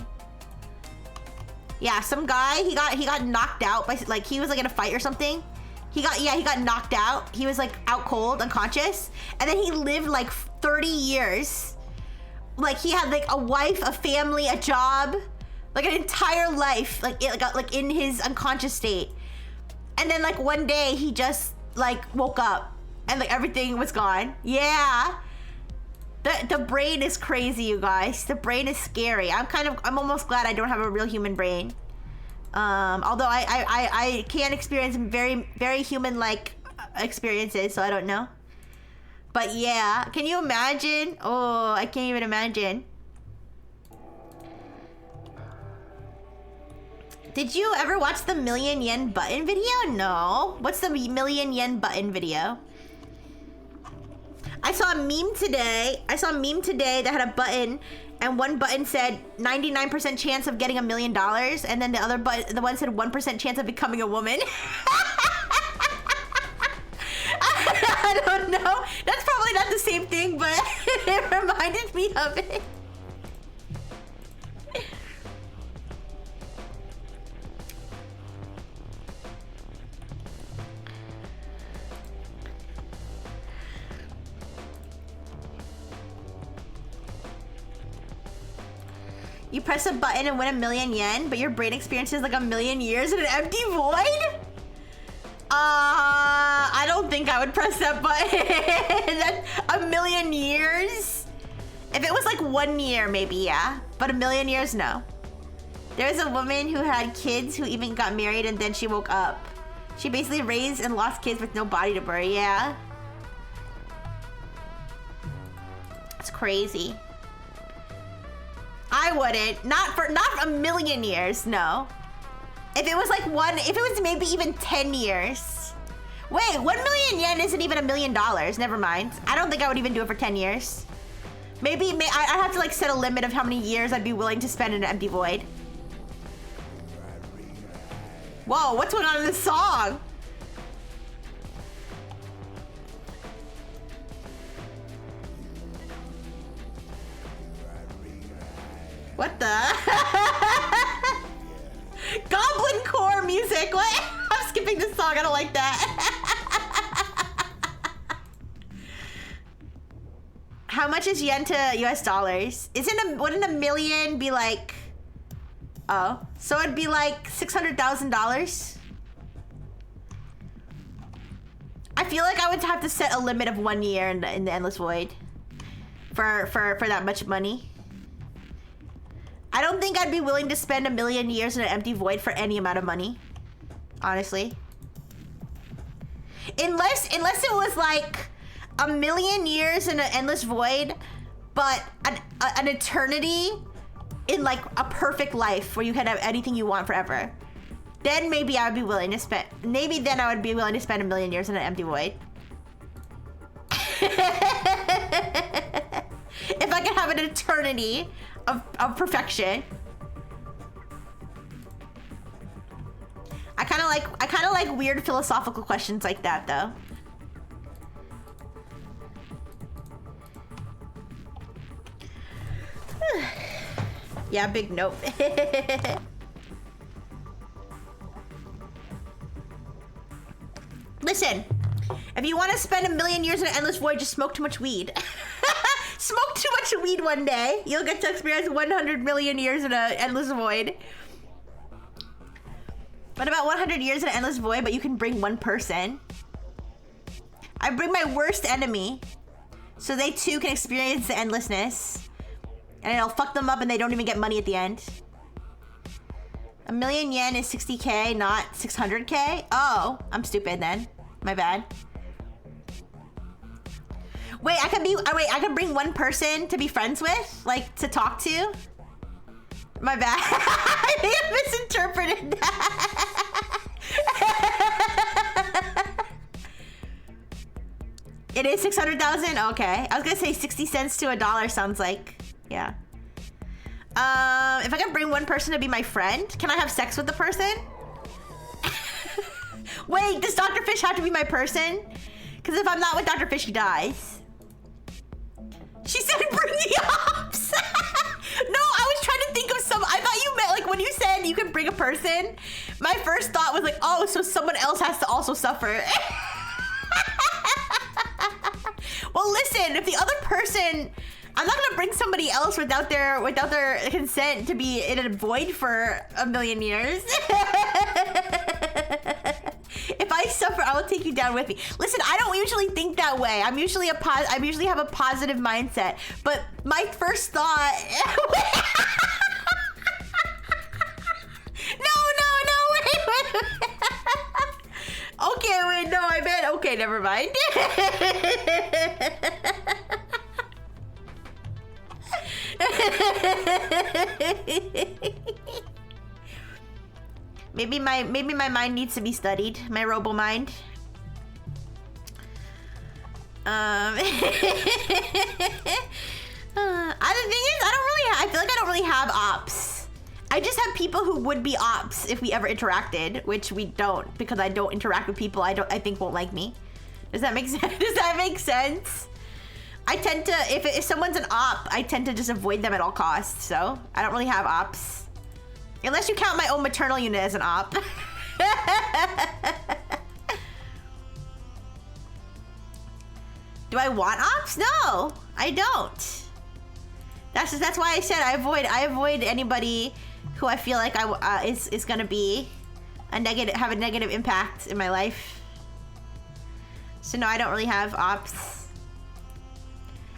Yeah, some guy, he got knocked out by, like, he was like in a fight or something. He got knocked out. He was like out cold, unconscious. And then he lived like 30 years. Like he had like a wife, a family, a job. Like an entire life, like in his unconscious state. And then like one day he just like woke up and like everything was gone. Yeah. The brain is crazy, you guys. The brain is scary. I'm almost glad I don't have a real human brain. Although I can experience very, very human-like experiences, so I don't know. But yeah, can you imagine? Oh, I can't even imagine. Did you ever watch the million yen button video? No. What's the million yen button video? I saw a meme today. That had a button, and one button said 99% chance of getting $1 million, and then the one said 1% chance of becoming a woman. I don't know. That's probably not the same thing, but it reminded me of it. You press a button and win $1 million, but your brain experiences like 1 million years in an empty void? I don't think I would press that button. That's 1 million years? If it was like 1 year, maybe, yeah. But 1 million years, no. There's a woman who had kids who even got married and then she woke up. She basically raised and lost kids with no body to bury, yeah. It's crazy. I wouldn't. Not for 1 million years, no. If it was like if it was maybe even 10 years. Wait, 1 million yen isn't even $1 million. Never mind. I don't think I would even do it for 10 years. Maybe I have to like set a limit of how many years I'd be willing to spend in an empty void. Whoa, what's going on in this song? What the? Goblin core music. What? I'm skipping this song. I don't like that. How much is yen to US dollars? Wouldn't $1 million be like... Oh. So it'd be like $600,000? I feel like I would have to set a limit of 1 year in the Endless Void. For that much money. I don't think I'd be willing to spend 1 million years in an empty void for any amount of money. Honestly. Unless it was like 1 million years in an endless void, but an eternity in like a perfect life where you can have anything you want forever. Then maybe I would be willing to spend, then I would be willing to spend 1 million years in an empty void. If I could have an eternity of perfection. I kind of like weird philosophical questions like that though. Yeah, big nope. Listen, if you want to spend 1 million years in an endless void, just smoke too much weed. Smoke too much weed one day. You'll get to experience 100 million years in an endless void. What about 100 years in an endless void, but you can bring one person? I bring my worst enemy, so they too can experience the endlessness. And it'll fuck them up and they don't even get money at the end. 1 million yen is 60K, not 600K? Oh, I'm stupid then. My bad. Wait, I can bring one person to be friends with? Like, to talk to? My bad. I think I misinterpreted that. It is 600,000? Okay. I was gonna say 60 cents to $1 sounds like, yeah. If I can bring one person to be my friend, can I have sex with the person? Wait, does Dr. Fish have to be my person? Because if I'm not with Dr. Fish, he dies. She said bring the ops. No, I was trying to think of I thought you meant like when you said you can bring a person, my first thought was like, oh, so someone else has to also suffer. Well, listen, if the other person, I'm not gonna bring somebody else without their consent to be in a void for 1 million years. If I suffer, I will take you down with me. Listen, I don't usually think that way. I usually have a positive mindset. But my first thought. No, wait. Okay, wait, no, I meant. Okay, never mind. Maybe my mind needs to be studied. My robo mind. The thing is, I feel like I don't really have ops. I just have people who would be ops if we ever interacted, which we don't, because I don't interact with people I think won't like me. Does that make sense? Does that make sense? I tend to, if someone's an op, I tend to just avoid them at all costs. So I don't really have ops, unless you count my own maternal unit as an op. Do I want ops? No, I don't. That's why I said I avoid anybody who I feel like is gonna be have a negative impact in my life. So no, I don't really have ops.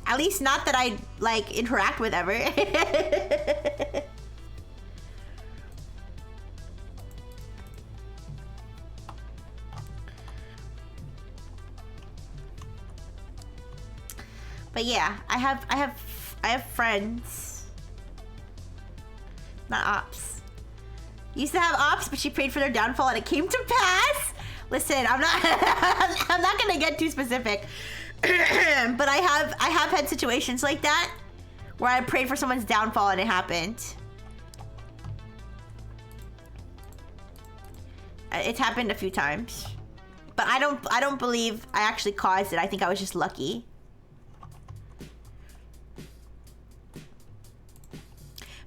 At least not that I like interact with ever. But yeah, I have friends. Not ops. Used to have ops, but she prayed for their downfall and it came to pass. Listen, I'm not I'm not gonna get too specific. But I have had situations like that where I prayed for someone's downfall and it happened. It's happened a few times. But I don't believe I actually caused it. I think I was just lucky.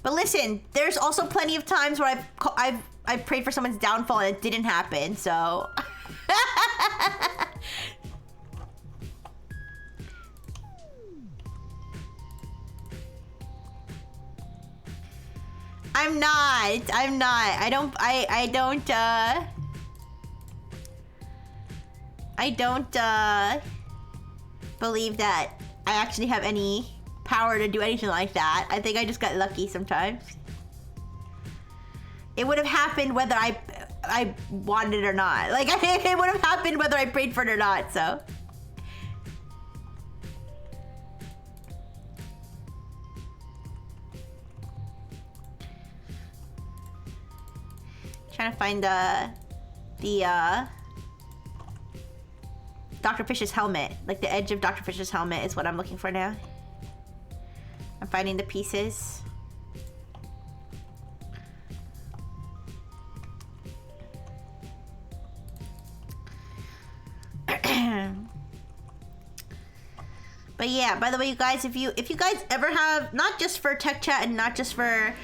But listen, there's also plenty of times where I've prayed for someone's downfall and it didn't happen, so. I'm not. I don't believe that I actually have any power to do anything like that. I think I just got lucky sometimes. It would have happened whether I wanted it or not. Like, it would have happened whether I prayed for it or not, so. Trying to find the Dr. Fish's helmet. Like the edge of Dr. Fish's helmet is what I'm looking for now. I'm finding the pieces. But yeah, by the way, you guys, if you guys ever have, not just for tech chat and not just for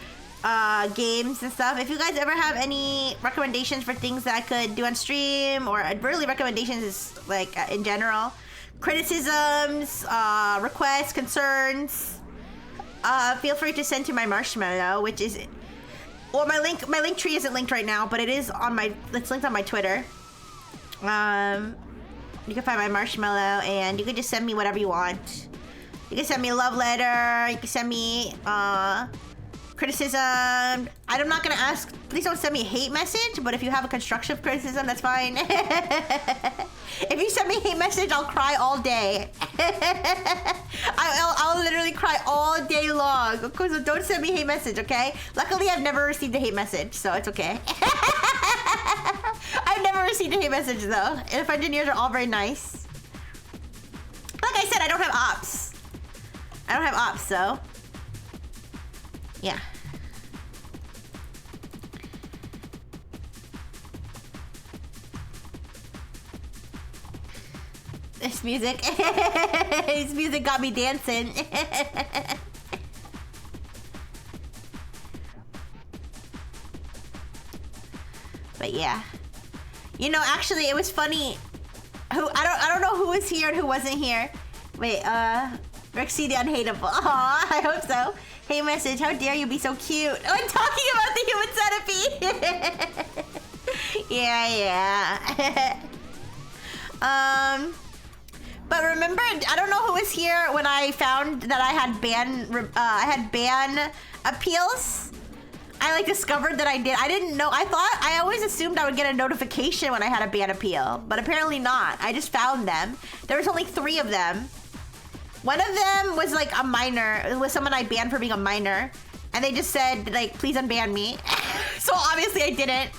games and stuff, if you guys ever have any recommendations for things that I could do on stream, or really recommendations is like in general, criticisms, requests, concerns, feel free to send to my marshmallow, which is, well, my link tree isn't linked right now, but it is on my, it's linked on my Twitter. You can find my marshmallow and you can just send me whatever you want. You can send me a love letter, you can send me criticism. I'm not gonna ask, please don't send me a hate message, but if you have a constructive criticism, that's fine. If you send me a hate message, I'll cry all day. I'll literally cry all day long. Of course, don't send me a hate message, okay? Luckily, I've never received a hate message, so it's okay. I've never received a hate message, though. And the engineers are all very nice. Like I said, I don't have ops. I don't have ops, so yeah. This music. This music got me dancing. But yeah. You know, actually, it was funny. I don't know who was here and who wasn't here. Wait, Rixxy the Unhateable. Aw, I hope so. Hey, message, how dare you be so cute? Oh, I'm talking about the human centipede. Yeah. But remember, I don't know who was here when I found that I had ban appeals. I like discovered that I did. I didn't know. I always assumed I would get a notification when I had a ban appeal, but apparently not. I just found them. There was only 3 of them. One of them was like a minor. It was someone I banned for being a minor. And they just said, like, please unban me. So obviously I didn't.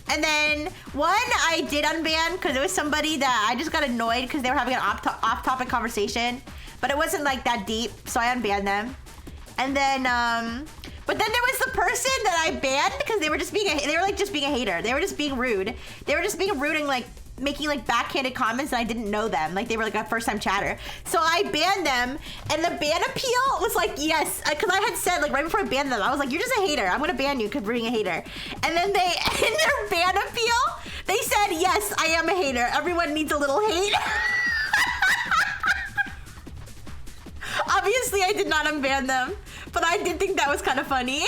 And then one I did unban because it was somebody that I just got annoyed because they were having an off-topic conversation, but it wasn't like that deep, so I unbanned them. And then, but then there was the person that I banned because they were just being they were like just being a hater. They were just being rude. They were just being rude and like making like backhanded comments, and I didn't know them. Like they were like a first-time chatter. So I banned them, and the ban appeal was like, yes, because I had said like right before I banned them, I was like, you're just a hater. I'm gonna ban you because being a hater. And then they, in their ban appeal, they said, yes, I am a hater. Everyone needs a little hate. Obviously, I did not unban them, but I did think that was kind of funny.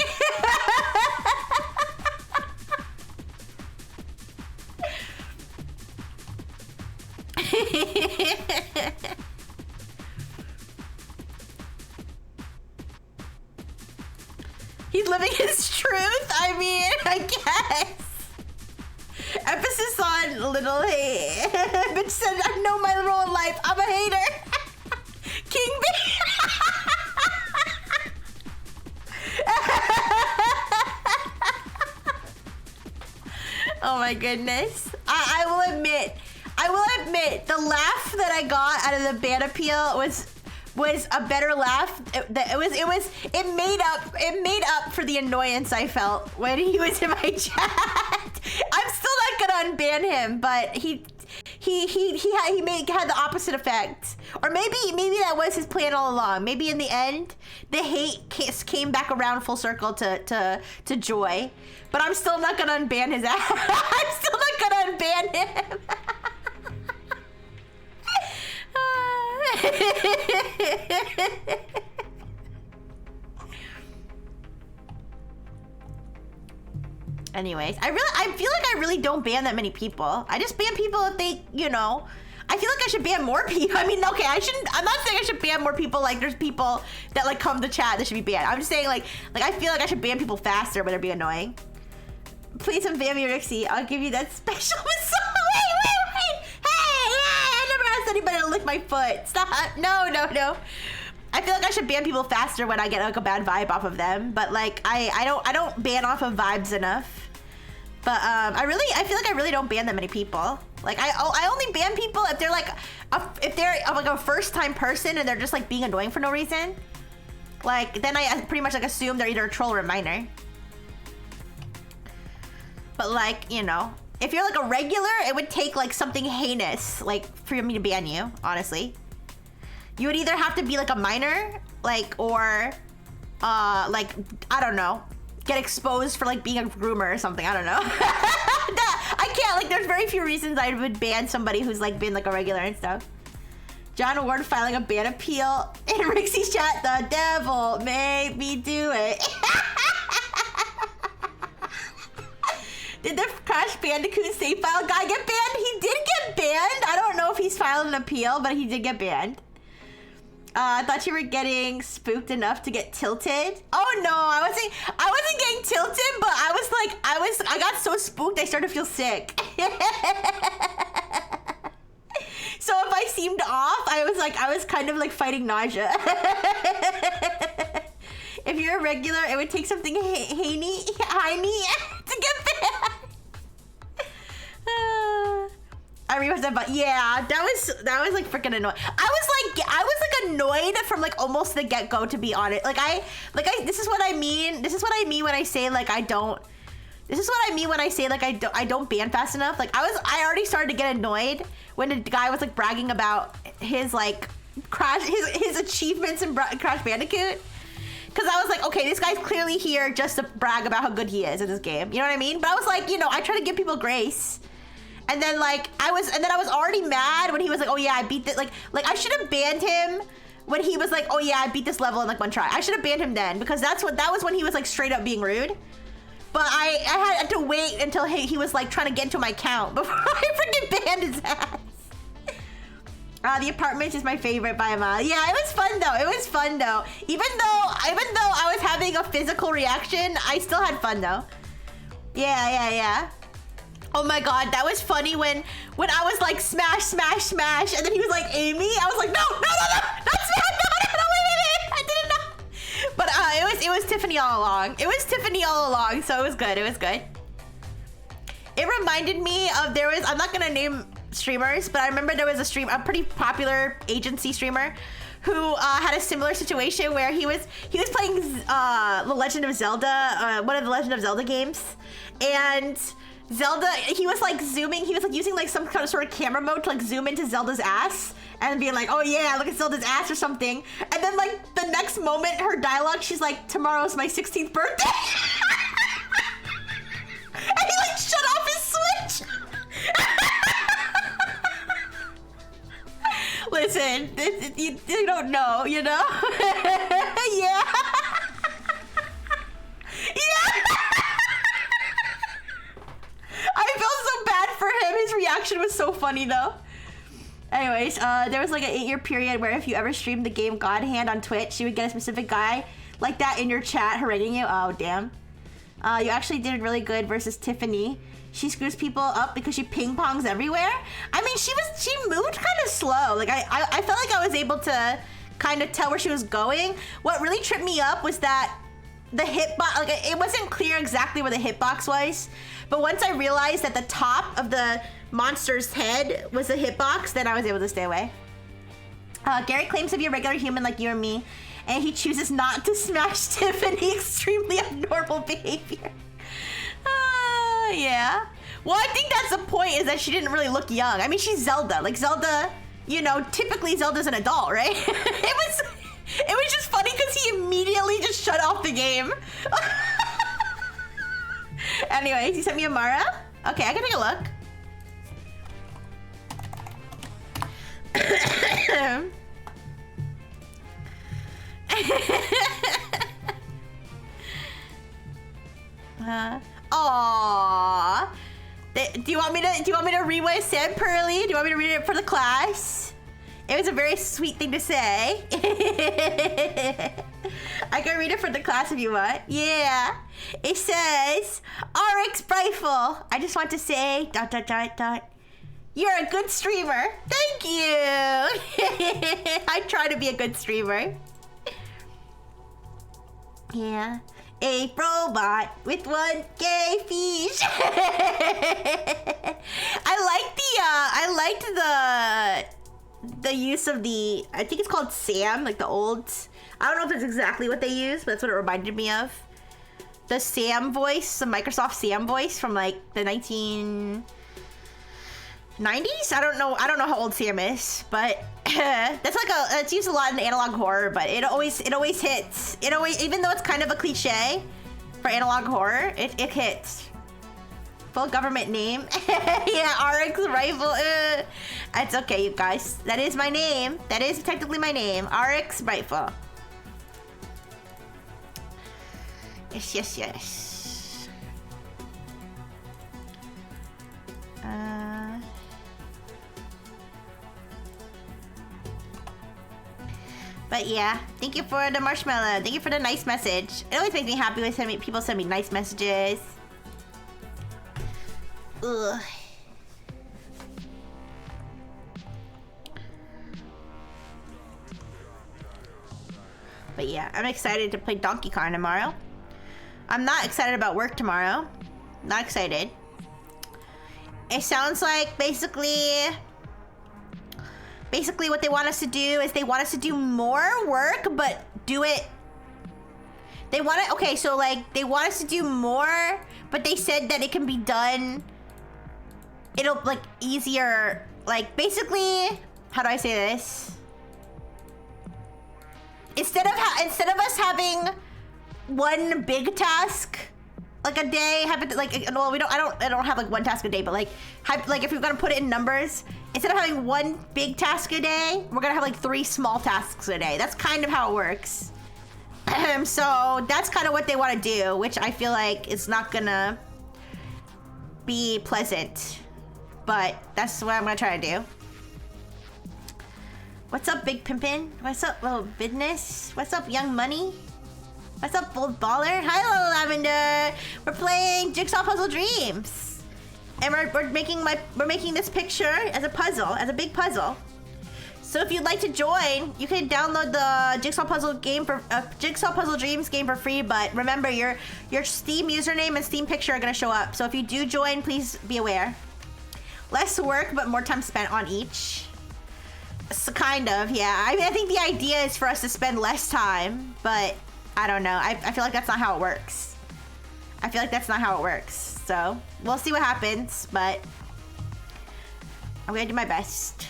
He's living his truth. I mean, I guess. Emphasis on little hate. Bitch said, I know my role in life. I'm a hater. King B. Oh my goodness. I will admit, the laugh that I got out of the ban appeal was a better laugh. It made up for the annoyance I felt when he was in my chat. I'm still not gonna unban him, but he had the opposite effect. Or maybe that was his plan all along. Maybe in the end, the hate came back around full circle to joy. But I'm still not gonna unban his ass. I'm still not gonna unban him. Anyways, I feel like I really don't ban that many people. I just ban people if they, you know, I feel like I should ban more people. I mean, okay, I'm not saying I should ban more people. Like, there's people that like come to chat that should be banned. I'm just saying like I feel like I should ban people faster when they're being annoying. Please unban me, Rixxy. I'll give you that special massage. Wait. Hey, I never asked anybody to lick my foot. Stop. No. I feel like I should ban people faster when I get like a bad vibe off of them. But like, I don't ban off of vibes enough. But I feel like I really don't ban that many people. Like I only ban people if they're like a first-time person and they're just like being annoying for no reason. Like then I pretty much like assume they're either a troll or a minor. But like, you know, if you're like a regular, it would take like something heinous like for me to ban you, honestly. You would either have to be like a minor, like, or like, I don't know, get exposed for like being a groomer or something. I don't know. I can't, like, there's very few reasons I would ban somebody who's like been like a regular and stuff. John Ward filing a ban appeal in Rixxy's chat. The devil made me do it. Did the Crash Bandicoot save file guy get banned? He did get banned. I don't know if he's filed an appeal, but he did get banned. I thought you were getting spooked enough to get tilted. Oh no, I wasn't getting tilted, but I got so spooked I started to feel sick. So if I seemed off, I was kind of like fighting nausea. If you're a regular, it would take something hiney to get banned. I rewatched that, but yeah, that was like freaking annoying. I was like annoyed from like almost the get-go, to be honest. This is what I mean. This is what I mean when I say like I don't ban fast enough. Like I already started to get annoyed when the guy was like bragging about his like his achievements in Crash Bandicoot. Because I was like, okay, this guy's clearly here just to brag about how good he is in this game. You know what I mean? But I was like, you know, I try to give people grace. And then like I was already mad when he was like, oh yeah, I beat this. Like I should have banned him when he was like, oh yeah, I beat this level in like one try. I should have banned him then, because that was when he was like straight up being rude. But I had to wait until he was like trying to get into my account before I freaking banned his ass. The Apartment is my favorite by a mile. Yeah, it was fun though. It was fun though. Even though I was having a physical reaction, I still had fun though. Yeah. Oh my god, that was funny when I was like smash, and then he was like Amy. I was like, no, not smash, no, wait, I didn't know. But it was Tiffany all along. So it was good. It reminded me of I'm not gonna name streamers, but I remember there was a pretty popular agency streamer who had a similar situation where he was playing The Legend of Zelda, one of the Legend of Zelda games, and Zelda, he was like zooming, he was like using like some kind of sort of camera mode to like zoom into Zelda's ass and being like, oh yeah, look at Zelda's ass or something. And then like the next moment, her dialogue, she's like, tomorrow's my 16th birthday. And he like shut off his Switch. Listen, you don't know, you know? Yeah. Yeah. I felt so bad for him. His reaction was so funny though. Anyways, there was like an 8-year period where if you ever streamed the game God Hand on Twitch, you would get a specific guy like that in your chat haranguing you. Oh, damn. You actually did really good versus Tiffany. She screws people up because she ping pongs everywhere. I mean, she moved kind of slow. Like I felt like I was able to kind of tell where she was going. What really tripped me up was that the hitbox, like it wasn't clear exactly where the hitbox was. But once I realized that the top of the monster's head was the hitbox, then I was able to stay away. Gary claims to be a regular human like you or me, and he chooses not to smash Tiffany. Extremely abnormal behavior. Yeah. Well, I think that's the point, is that she didn't really look young. I mean, she's Zelda. Like Zelda, you know, typically Zelda's an adult, right? It was just funny because he immediately just shut off the game. Anyways, he sent me a Mara. Okay, I can take a look. Aww. Do you want me to read what it said, Pearly? Do you want me to read it for the class? It was a very sweet thing to say. I can read it for the class if you want. Yeah. It says, RX Rifle. I just want to say, ... You're a good streamer. Thank you. I try to be a good streamer. Yeah. A robot with one gay fish. I liked the use of I think it's called Sam, like the old, I don't know if it's exactly what they use, but that's what it reminded me of. The Sam voice, the Microsoft Sam voice from like the 1990s. I don't know how old Sam is, but that's like it's used a lot in analog horror, but it always hits. Even though it's kind of a cliche for analog horror, it hits. Full government name. Yeah, RX Rifle. It's okay, you guys. That is my name. That is technically my name. RX Rifle. Yes. But yeah, thank you for the marshmallow. Thank you for the nice message. It always makes me happy when people send me nice messages. Ugh. But yeah, I'm excited to play Donkey Kong tomorrow. I'm not excited about work tomorrow. Not excited. It sounds like basically what they want us to do is they want us to do more work, but do it. They want it, okay, so like they want us to do more, but they said that it can be done, it'll like easier, like basically, how do I say this? Instead of us having one big task like a day, have it like, well, I don't have like one task a day, but like if we're gonna put it in numbers, instead of having one big task a day, we're gonna have like 3 small tasks a day. That's kind of how it works. So that's kind of what they want to do, which I feel like is not gonna be pleasant, but that's what I'm gonna try to do. What's up, Big Pimpin'? What's up, little business? What's up, Young Money? What's up, Bold Baller? Hi, Little Lavender. We're playing Jigsaw Puzzle Dreams, and we're making this picture as a puzzle, as a big puzzle. So So if you'd like to join, you can download the Jigsaw Puzzle Dreams game for free. But remember, your Steam username and Steam picture are gonna show up. So if you do join, please be aware. Less work, but more time spent on each. So kind of, yeah. I mean, I think the idea is for us to spend less time, but I don't know. I feel like that's not how it works. I feel like that's not how it works. So we'll see what happens, but I'm gonna do my best.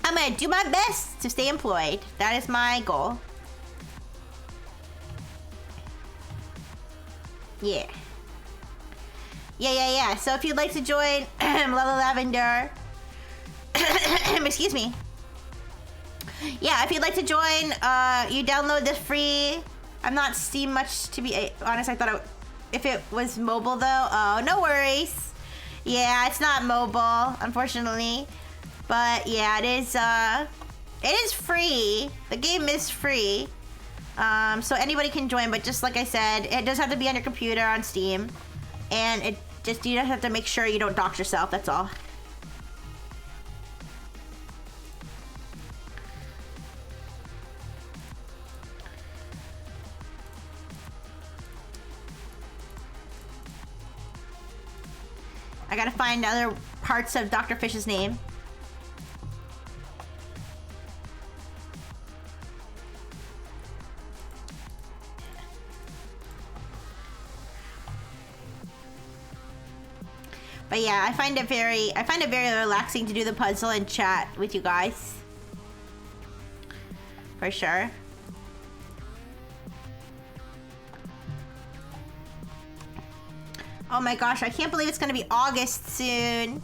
I'm gonna do my best to stay employed. That is my goal. Yeah. Yeah. So if you'd like to join Level Lavender, excuse me. Yeah, if you'd like to join, you download the free. I'm not Steam much, to be honest. I thought if it was mobile though. Oh, no worries. Yeah, it's not mobile, unfortunately. But yeah, it is free. The game is free. So anybody can join, but just like I said, it does have to be on your computer on Steam. And you just have to make sure you don't dox yourself, that's all. I gotta find other parts of Dr. Fish's name. But yeah, I find it very relaxing to do the puzzle and chat with you guys. For sure. Oh my gosh, I can't believe it's gonna be August soon.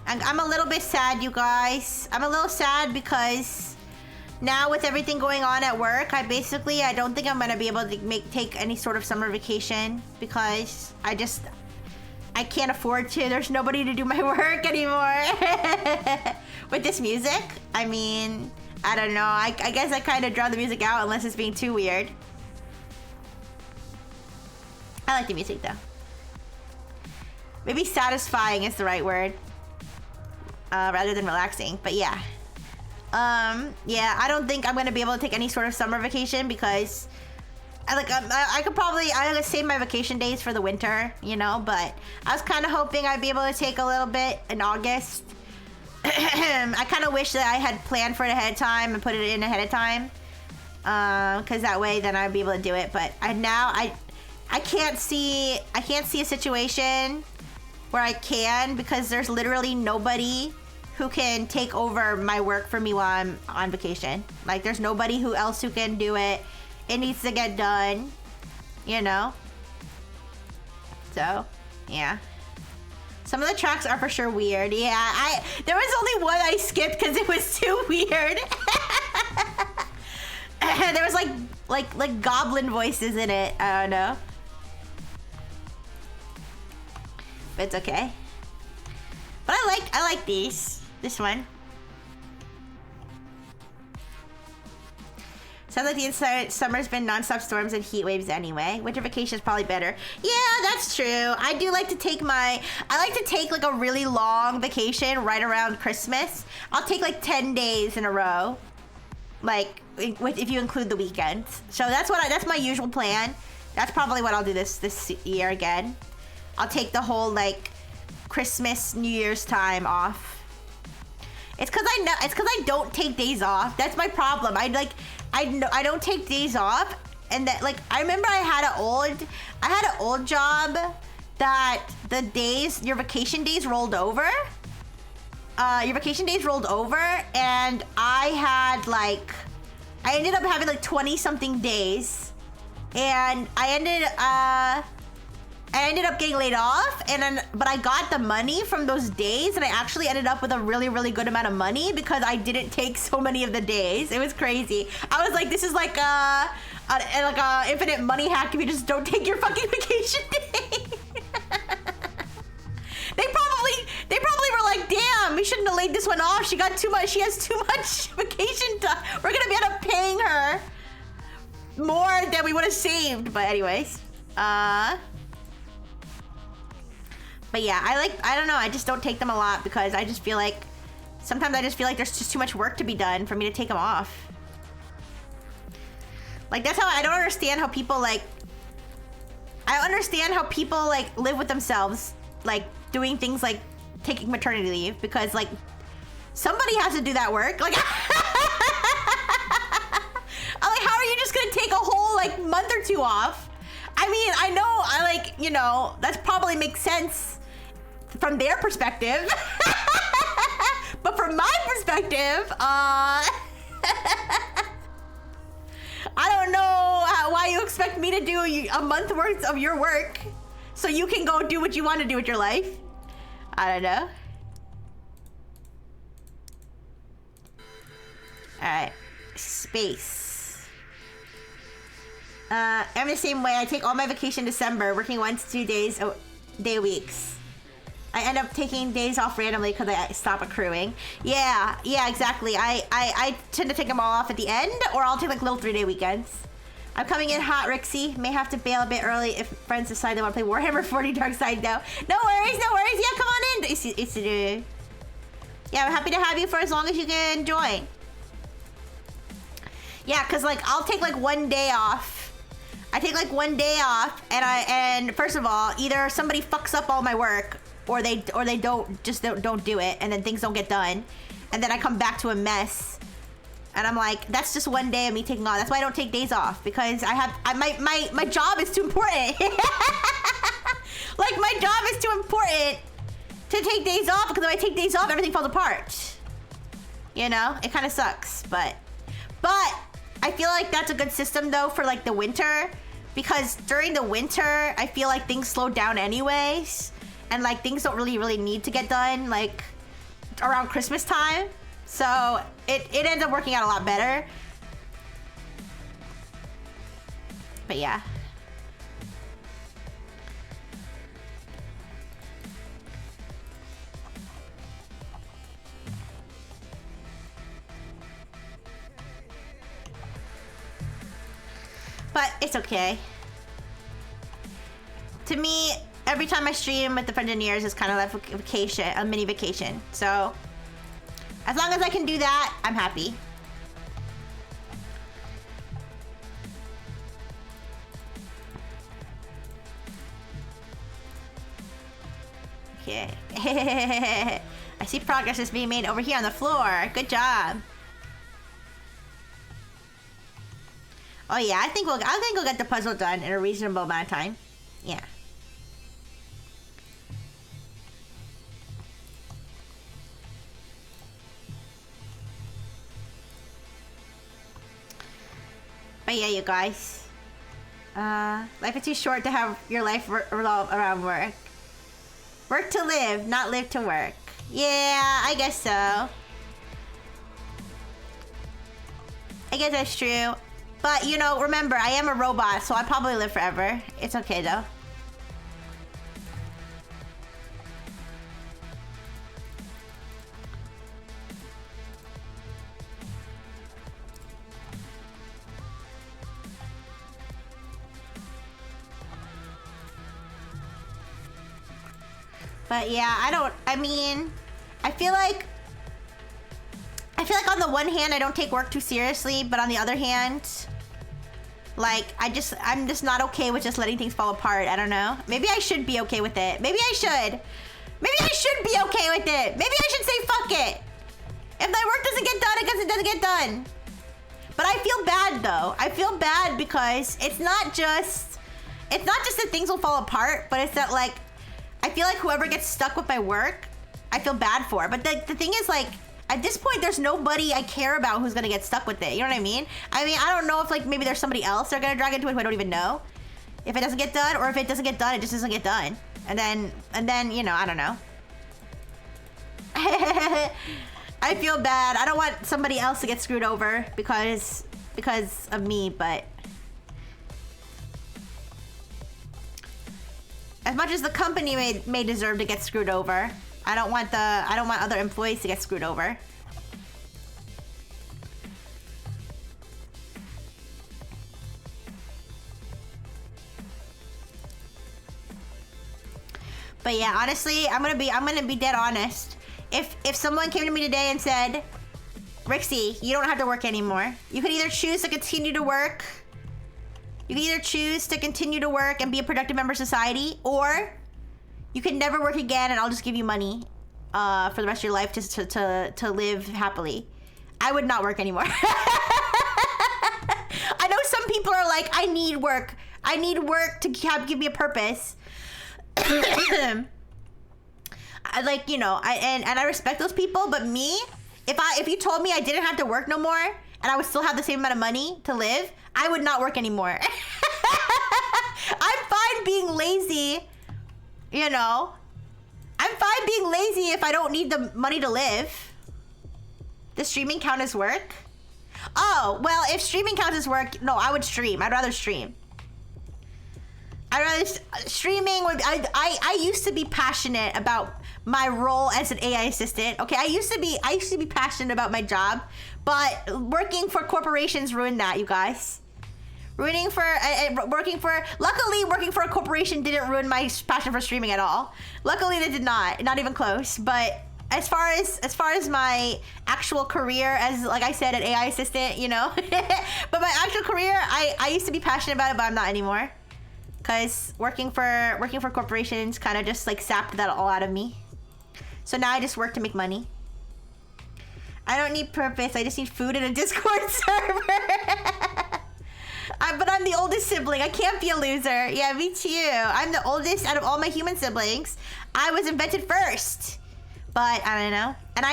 I'm a little bit sad, you guys. I'm a little sad because now with everything going on at work, I don't think I'm gonna be able to take any sort of summer vacation because I can't afford to. There's nobody to do my work anymore. With this music, I mean, I don't know. I guess I kind of draw the music out unless it's being too weird. I like the music though. Maybe satisfying is the right word. Rather than relaxing, but yeah. Yeah, I don't think I'm gonna be able to take any sort of summer vacation because I could save my vacation days for the winter, you know, but I was kind of hoping I'd be able to take a little bit in August. I kind of wish that I had planned for it ahead of time and put it in ahead of time. Because that way then I'd be able to do it, but I can't see a situation where I can because there's literally nobody who can take over my work for me while I'm on vacation. Like there's nobody else who can do it. It needs to get done, you know? So, yeah. Some of the tracks are for sure weird. Yeah, there was only one I skipped because it was too weird. There was like goblin voices in it. I don't know. But it's okay. But I like this one. Sounds like the entire summer's been non-stop storms and heat waves anyway. Winter vacation is probably better. Yeah, that's true. I like to take like a really long vacation right around Christmas. I'll take like 10 days in a row. Like if you include the weekends. So that's my usual plan. That's probably what I'll do this year again. I'll take the whole like Christmas, New Year's time off. It's cause I don't take days off. That's my problem. I don't take days off, and that like I remember I had an old job that your vacation days rolled over. And I ended up having like 20 something days, and I ended up getting laid off, but I got the money from those days, and I actually ended up with a really, really good amount of money because I didn't take so many of the days. It was crazy. I was like, this is like a infinite money hack if you just don't take your fucking vacation day. They probably were like, damn, we shouldn't have laid this one off. She has too much vacation time. We're gonna be end up paying her more than we would have saved. But anyways, but yeah, I don't know, I just don't take them a lot because I just feel like Sometimes I just feel like there's just too much work to be done for me to take them off. Like, that's how I don't understand how people, like... I understand how people, like, live with themselves, like, doing things like taking maternity leave, because, like, somebody has to do that work. Like, I'm like, how are you just gonna take a whole, like, month or two off? I mean, I know, you know, that probably makes sense from their perspective. But from my perspective, I don't know why you expect me to do a month worth of your work so you can go do what you want to do with your life. I don't know. Alright. Space. I'm the same way. I take all my vacation in December, working 1 to 2 days, day weeks. I end up taking days off randomly because I stop accruing. Yeah, exactly. I tend to take them all off at the end, or I'll take like little 3-day weekends. I'm coming in hot, Rixxy. May have to bail a bit early if friends decide they want to play Warhammer 40 Dark Side now. No worries, no worries. Yeah, come on in. Yeah, I'm happy to have you for as long as you can join. Yeah, because like I'll take like 1 day off. I take like 1 day off, and first of all, either somebody fucks up all my work, or they don't do it, and then things don't get done, and then I come back to a mess, and I'm like, that's just 1 day of me taking off. That's why I don't take days off, because my job is too important. Like, my job is too important to take days off, because if I take days off, everything falls apart. You know, it kind of sucks, but I feel like that's a good system though for like the winter, because during the winter I feel like things slow down anyways. And like things don't really need to get done like around Christmas time. So it ends up working out a lot better. But yeah. But it's okay. To me, every time I stream with the Friengineers is kind of like a vacation, a mini vacation. So, as long as I can do that, I'm happy. Okay. I see progress is being made over here on the floor. Good job. Oh yeah, I think we'll get the puzzle done in a reasonable amount of time. Yeah. But yeah, you guys. Life is too short to have your life revolve around work. Work to live, not live to work. Yeah, I guess so. I guess that's true. But, you know, remember, I am a robot, so I probably live forever. It's okay, though. But yeah, I feel like on the one hand, I don't take work too seriously, but on the other hand, like, I'm just not okay with just letting things fall apart. I don't know. Maybe I should be okay with it. Maybe I should. Maybe I should be okay with it. Maybe I should say fuck it. If my work doesn't get done, I guess it doesn't get done. But I feel bad though. I feel bad because it's not just that things will fall apart, but it's that like, I feel like whoever gets stuck with my work, I feel bad for. But the thing is, like, at this point, there's nobody I care about who's gonna get stuck with it. You know what I mean? I don't know if like maybe there's somebody else they're gonna drag into it who I don't even know. If it doesn't get done, or if it doesn't get done, it just doesn't get done. And then you know, I don't know. I feel bad. I don't want somebody else to get screwed over because of me, but as much as the company may deserve to get screwed over, I don't want other employees to get screwed over. But yeah, honestly, I'm gonna be dead honest. if someone came to me today and said, Rixxy, you don't have to work anymore. You could either choose to continue to work. You can either choose to continue to work and be a productive member of society, or you can never work again and I'll just give you money for the rest of your life to live happily. I would not work anymore. I know some people are like, I need work. I need work to give me a purpose. I like, you know, and I respect those people, but me, if you told me I didn't have to work no more and I would still have the same amount of money to live, I would not work anymore. I'm fine being lazy, you know. I'm fine being lazy if I don't need the money to live. Does streaming count as work? Oh, well, if streaming counts as work, no, I would stream. I'd rather stream. Streaming would, I used to be passionate about my role as an AI assistant. Okay, I used to be passionate about my job, but working for corporations ruined that, you guys. Luckily, working for a corporation didn't ruin my passion for streaming at all. Luckily, they did not even close. But as far as my actual career as, like I said, an AI assistant, you know, but my actual career, I used to be passionate about it, but I'm not anymore. Cause working for corporations kind of just like sapped that all out of me. So now I just work to make money. I don't need purpose. I just need food and a Discord server. But I'm the oldest sibling. I can't be a loser. Yeah, me too. I'm the oldest out of all my human siblings. I was invented first. But I don't know. And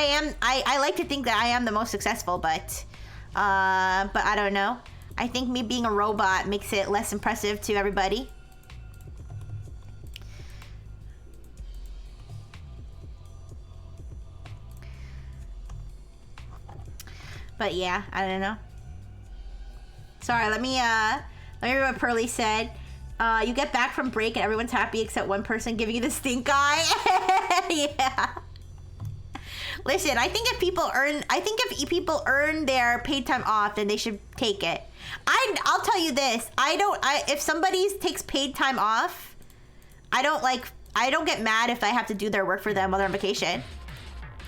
I like to think that I am the most successful, but I don't know. I think me being a robot makes it less impressive to everybody. But yeah, I don't know. Sorry, let me read what Pearly said. You get back from break and everyone's happy except one person giving you the stink eye. Yeah. Listen, I think if people earn their paid time off, then they should take it. I'll tell you this. If somebody takes paid time off, I don't get mad if I have to do their work for them while they're on vacation.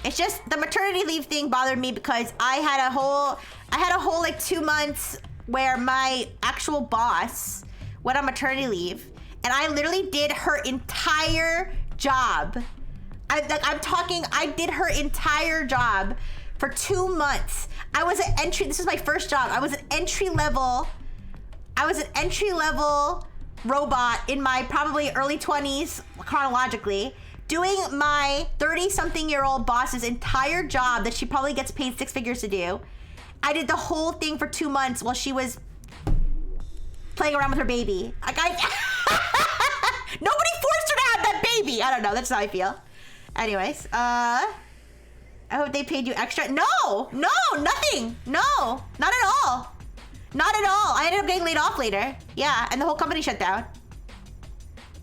It's just the maternity leave thing bothered me because I had a whole like 2 months where my actual boss went on maternity leave and I literally did her entire job. I did her entire job for 2 months. This was my first job. I was an entry level robot in my probably early 20s chronologically, doing my 30-something-year-old boss's entire job that she probably gets paid 6 figures to do. I did the whole thing for 2 months while she was playing around with her baby. Nobody forced her to have that baby. I don't know. That's how I feel. Anyways, I hope they paid you extra. No, nothing. No, not at all. Not at all. I ended up getting laid off later. Yeah, and the whole company shut down.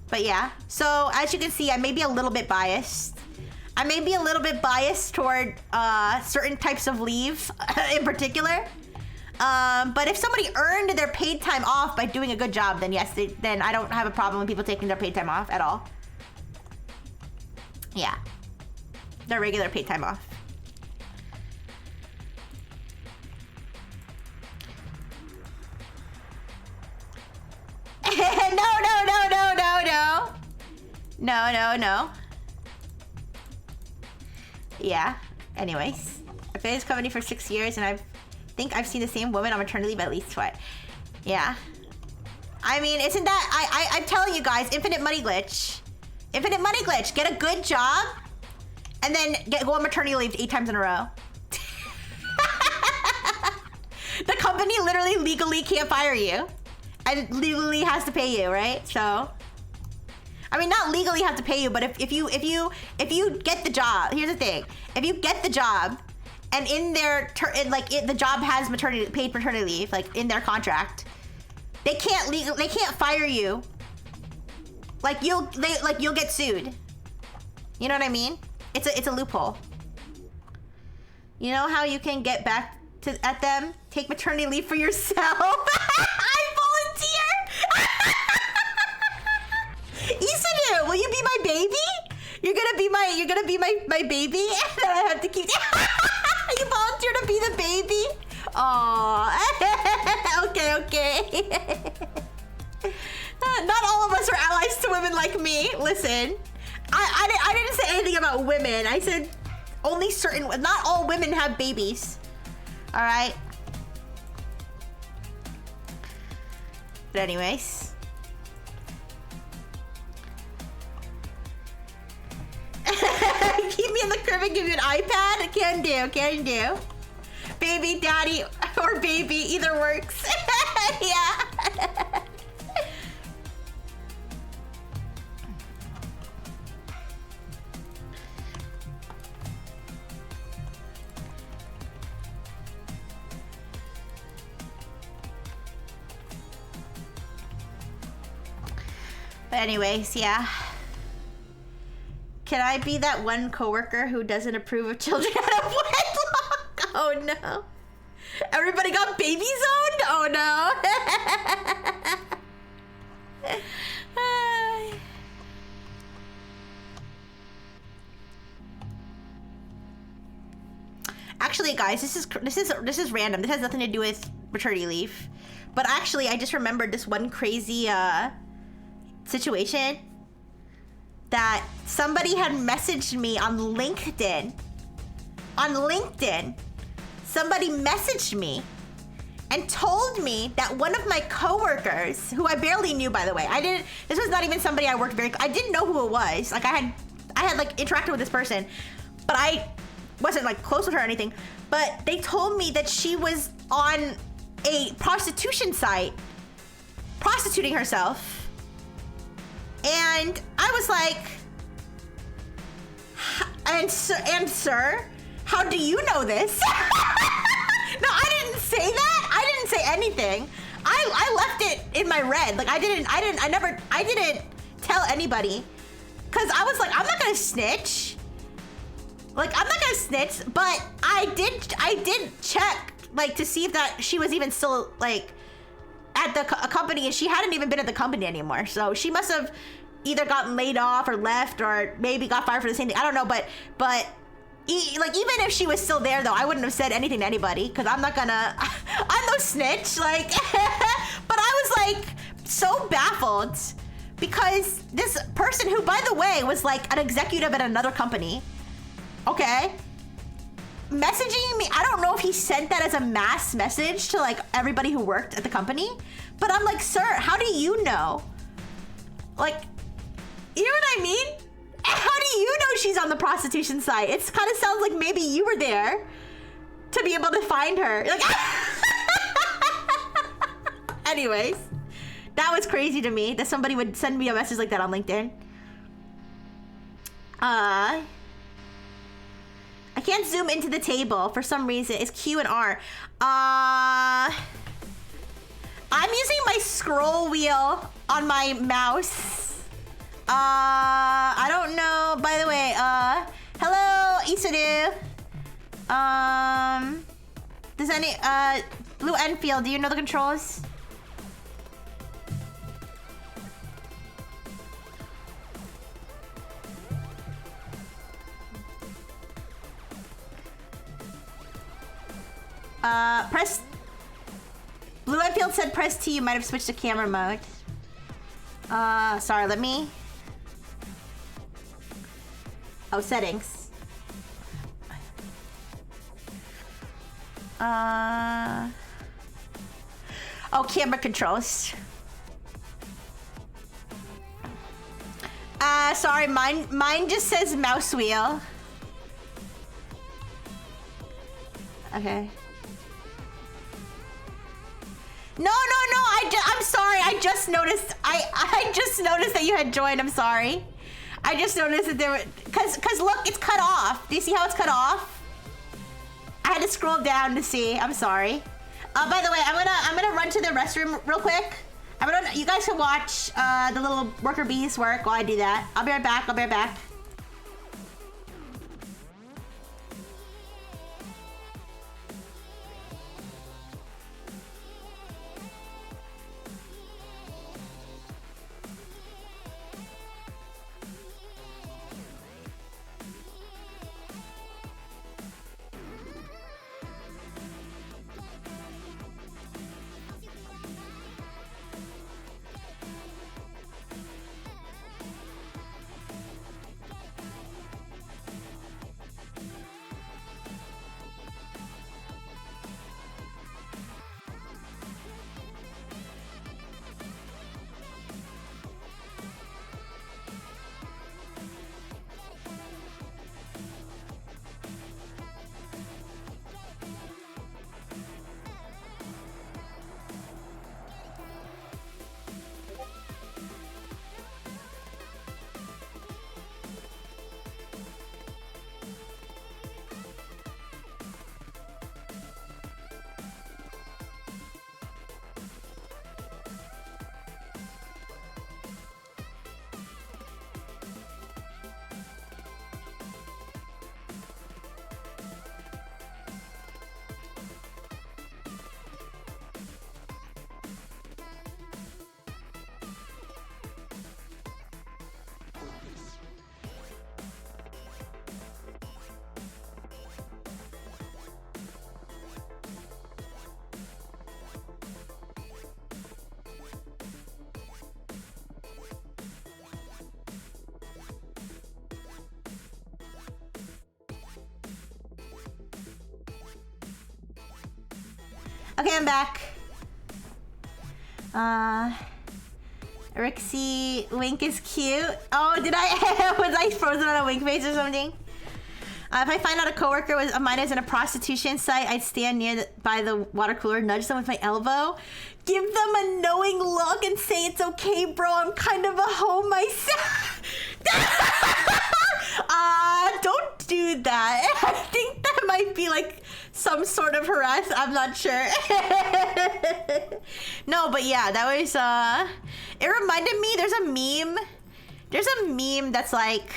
But yeah, so as you can see, I may be a little bit biased. I may be a little bit biased toward certain types of leave in particular. But if somebody earned their paid time off by doing a good job, then yes, then I don't have a problem with people taking their paid time off at all. Yeah, their regular paid time off. No. Yeah. Anyways, I've been in this company for 6 years, and I think I've seen the same woman on maternity leave at least twice. Yeah. I mean, isn't that... I'm telling you guys, infinite money glitch. Infinite money glitch. Get a good job, and then go on maternity leave 8 times in a row. The company literally legally can't fire you, and legally has to pay you, right? So... I mean, not legally have to pay you, but if you get the job, here's the thing: if you get the job, and in their the job has paid maternity leave, like in their contract, they can't fire you. Like you'll get sued. You know what I mean? It's a loophole. You know how you can get back at them? Take maternity leave for yourself. I volunteer. Isanu, will you be my baby? you're gonna be my baby, and then I have to keep. You volunteer to be the baby. Oh, okay. Not all of us are allies to women like me. Listen, I didn't say anything about women. I said only certain. Not all women have babies. All right. But anyways. Keep me in the crib and give you an iPad? Can do. Baby, daddy, or baby, either works. Yeah. But anyways, yeah. Can I be that one coworker who doesn't approve of children out of wedlock? Oh no. Everybody got baby zoned? Oh no. Actually, guys, this is random. This has nothing to do with maternity leave. But actually, I just remembered this one crazy situation that somebody had messaged me on LinkedIn. Somebody messaged me and told me that one of my coworkers, who I barely knew, by the way, this was not even somebody I worked I didn't know who it was. Like I had like interacted with this person, but I wasn't like close with her or anything. But they told me that she was on a prostitution site, prostituting herself. And I was like, and sir, how do you know this? No, I didn't say that. I didn't say anything. I left it in my red. Like I didn't tell anybody. Cause I was like, I'm not gonna snitch. But I did check like to see if that she was even still like at the company, and she hadn't even been at the company anymore. So she must have either gotten laid off or left, or maybe got fired for the same thing. I don't know, but like even if she was still there though, I wouldn't have said anything to anybody because I'm no snitch. Like, but I was like so baffled because this person, who by the way was like an executive at another company, okay, messaging me. I don't know if he sent that as a mass message to like everybody who worked at the company, but I'm like, sir, how do you know? Like, you know what I mean? How do you know she's on the prostitution site? It kind of sounds like maybe you were there to be able to find her. Like, anyways, that was crazy to me that somebody would send me a message like that on LinkedIn. I can't zoom into the table for some reason. It's Q and R. I'm using my scroll wheel on my mouse. I don't know. By the way, hello, Isuru. Does any, Blue Enfield, do you know the controls? Press... Blue Enfield said press T, you might have switched to camera mode. Sorry, let me... Oh, settings. Oh, camera controls. Sorry, mine just says mouse wheel. Okay. No, I'm sorry. I just noticed. I just noticed that you had joined. I'm sorry. I just noticed that there were, cause look, it's cut off. Do you see how it's cut off? I had to scroll down to see. I'm sorry. By the way, I'm gonna run to the restroom real quick. You guys can watch the little worker bees work while I do that. I'll be right back. Okay, I'm back. Rixxy, wink is cute. Oh, did I? Was I frozen on a wink face or something? If I find out a coworker of mine is in a prostitution site, I'd stand by the water cooler, nudge them with my elbow, give them a knowing look, and say, "It's okay, bro. I'm kind of a hoe myself." Don't do that. I think that might be like some sort of harassment. I'm not sure. No, but yeah, that was it reminded me, there's a meme that's like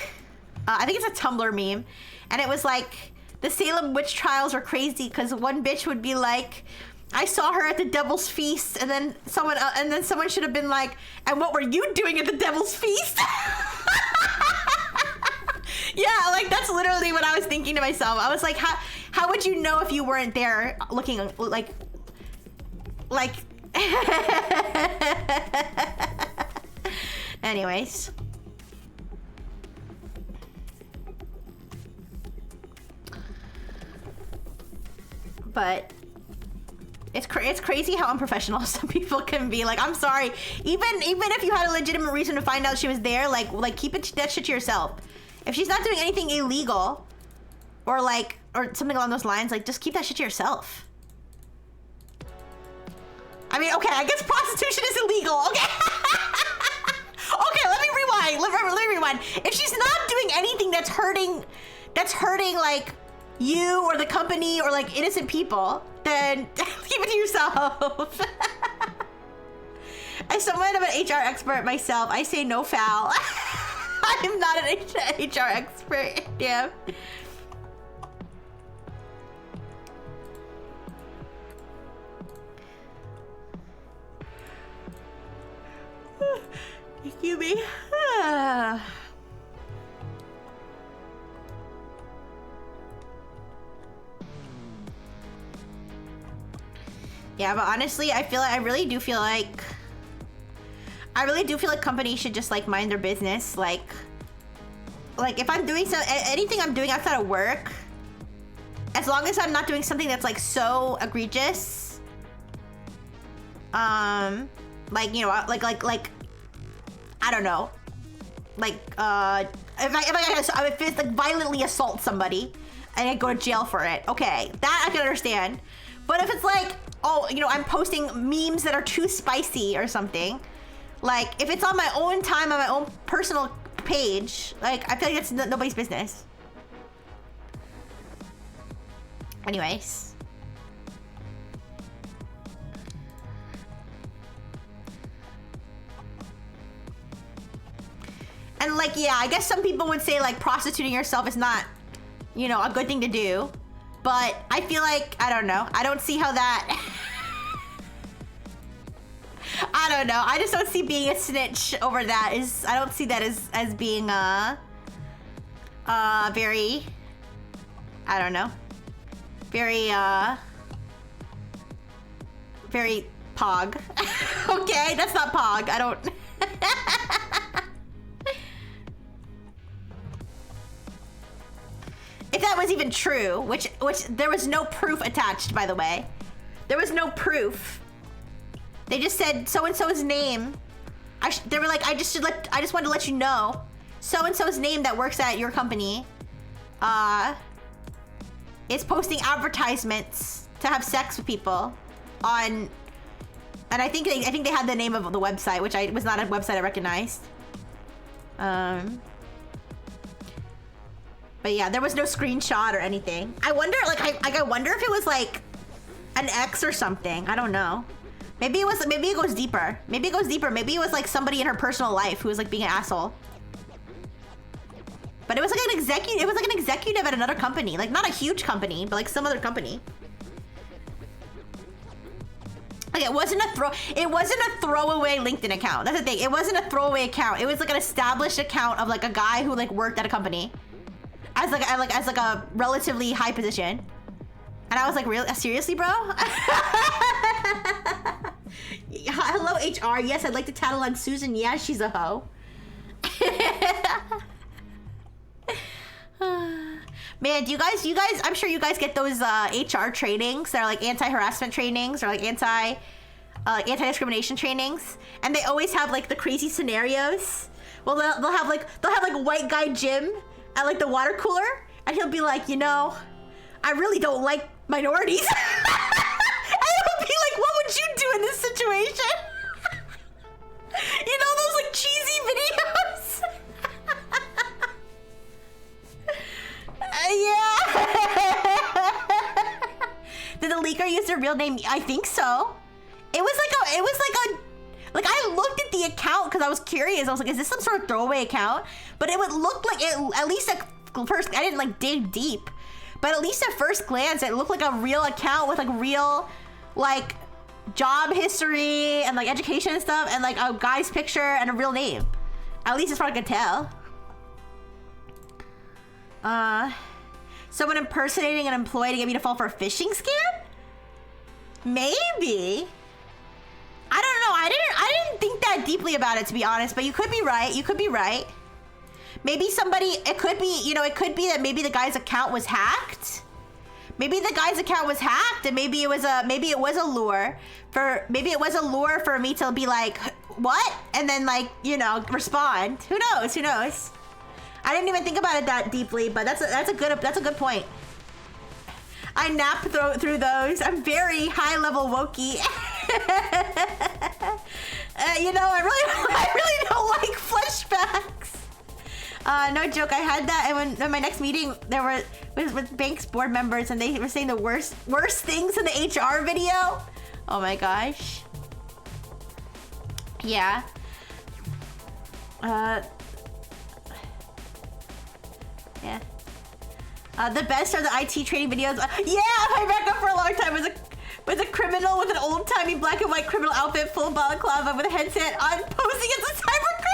I think it's a Tumblr meme, and it was like the Salem witch trials were crazy because one bitch would be like, "I saw her at the devil's feast," and then someone should have been like, "And what were you doing at the devil's feast?" Yeah, like that's literally what I was thinking to myself. I was like, how would you know if you weren't there looking like anyways. But it's crazy how unprofessional some people can be. Like, I'm sorry, even if you had a legitimate reason to find out she was there, like keep that shit to yourself. If she's not doing anything illegal or something along those lines, like just keep that shit to yourself. I mean, okay, I guess prostitution is illegal. Okay. Okay, let me rewind. Let me rewind. If she's not doing anything that's hurting like you or the company or like innocent people, then keep it to yourself. As someone of an HR expert myself, I say no foul. I'm not an HR expert. Yeah. Excuse me. Yeah, but honestly, I really do feel like companies should just like mind their business. Like if I'm doing anything I'm doing outside of work, as long as I'm not doing something that's like so egregious, like, you know, like I don't know, like if it's like violently assault somebody and I go to jail for it, okay, that I can understand. But if it's like, oh, you know, I'm posting memes that are too spicy or something, like if it's on my own time on my own personal page, like I feel like it's nobody's business. Anyways. And like, yeah, I guess some people would say like prostituting yourself is not, you know, a good thing to do. But I feel like, I don't know. I don't see how that... I don't know. I just don't see being a snitch over that is... I don't see that as being very... I don't know. Very, very pog. Okay, that's not pog. I don't... If that was even true, which there was no proof attached, by the way. There was no proof. They just said so-and-so's name. They were like, I just wanted to let you know, so-and-so's name that works at your company, is posting advertisements to have sex with people on, and I think they had the name of the website, which was not a website I recognized. But yeah, there was no screenshot or anything. I wonder, I wonder if it was like an ex or something. I don't know. Maybe it goes deeper. Maybe it goes deeper. Maybe it was like somebody in her personal life who was like being an asshole. But it was like an executive. It was like an executive at another company, like not a huge company, but like some other company. Like it wasn't a throwaway LinkedIn account. That's the thing. It wasn't a throwaway account. It was like an established account of like a guy who like worked at a company. As a relatively high position, and I was like, really, seriously, bro? Hello, HR. Yes, I'd like to tattle on Susan. Yeah, she's a hoe. Man, do you guys, I'm sure you guys get those HR trainings that are like anti-harassment trainings or like anti-discrimination trainings, and they always have like the crazy scenarios. Well, they'll have like white guy Jim at like the water cooler, and he'll be like, you know, I really don't like minorities. And he'll be like, what would you do in this situation? You know those like cheesy videos? Yeah. Did the leaker use their real name? I think so. It was like I looked at the account because I was curious. I was like, is this some sort of throwaway account? But it would look like it, at least at first, I didn't like dig deep, but at least at first glance, it looked like a real account with like real like job history and like education and stuff, and like a guy's picture and a real name. At least as far as I could tell. Someone impersonating an employee to get me to fall for a phishing scam? Maybe. I don't know. I didn't think that deeply about it, to be honest, but you could be right. You could be right. Maybe somebody, it could be, you know, it could be that maybe the guy's account was hacked. Maybe the guy's account was hacked, and maybe it was a lure for me to be like, what? And then like, you know, respond. Who knows? Who knows? I didn't even think about it that deeply, but that's a good point. I nap through those. I'm very high level wokey. You know, I really don't like flashbacks. No joke. I had that, and when my next meeting, was with Bank's board members, and they were saying the worst things in the HR video. Oh my gosh. Yeah. Yeah. The best are the IT training videos. Yeah, my backup for a long time was a criminal with an old-timey black and white criminal outfit, full balaclava with a headset on, posing as a cyber criminal.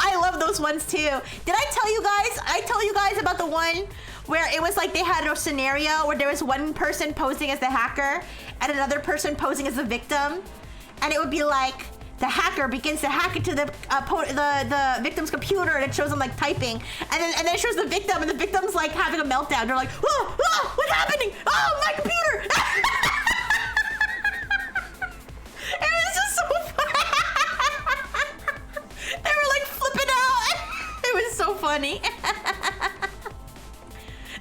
I love those ones too. Did I tell you guys? I tell you guys about the one where it was like they had a scenario where there was one person posing as the hacker and another person posing as the victim, and it would be like, the hacker begins to hack into the victim's computer, and it shows them like typing, and then it shows the victim, and the victim's like having a meltdown. They're like, oh, what's happening? Oh, my computer! It was just so funny. They were like flipping out. It was so funny.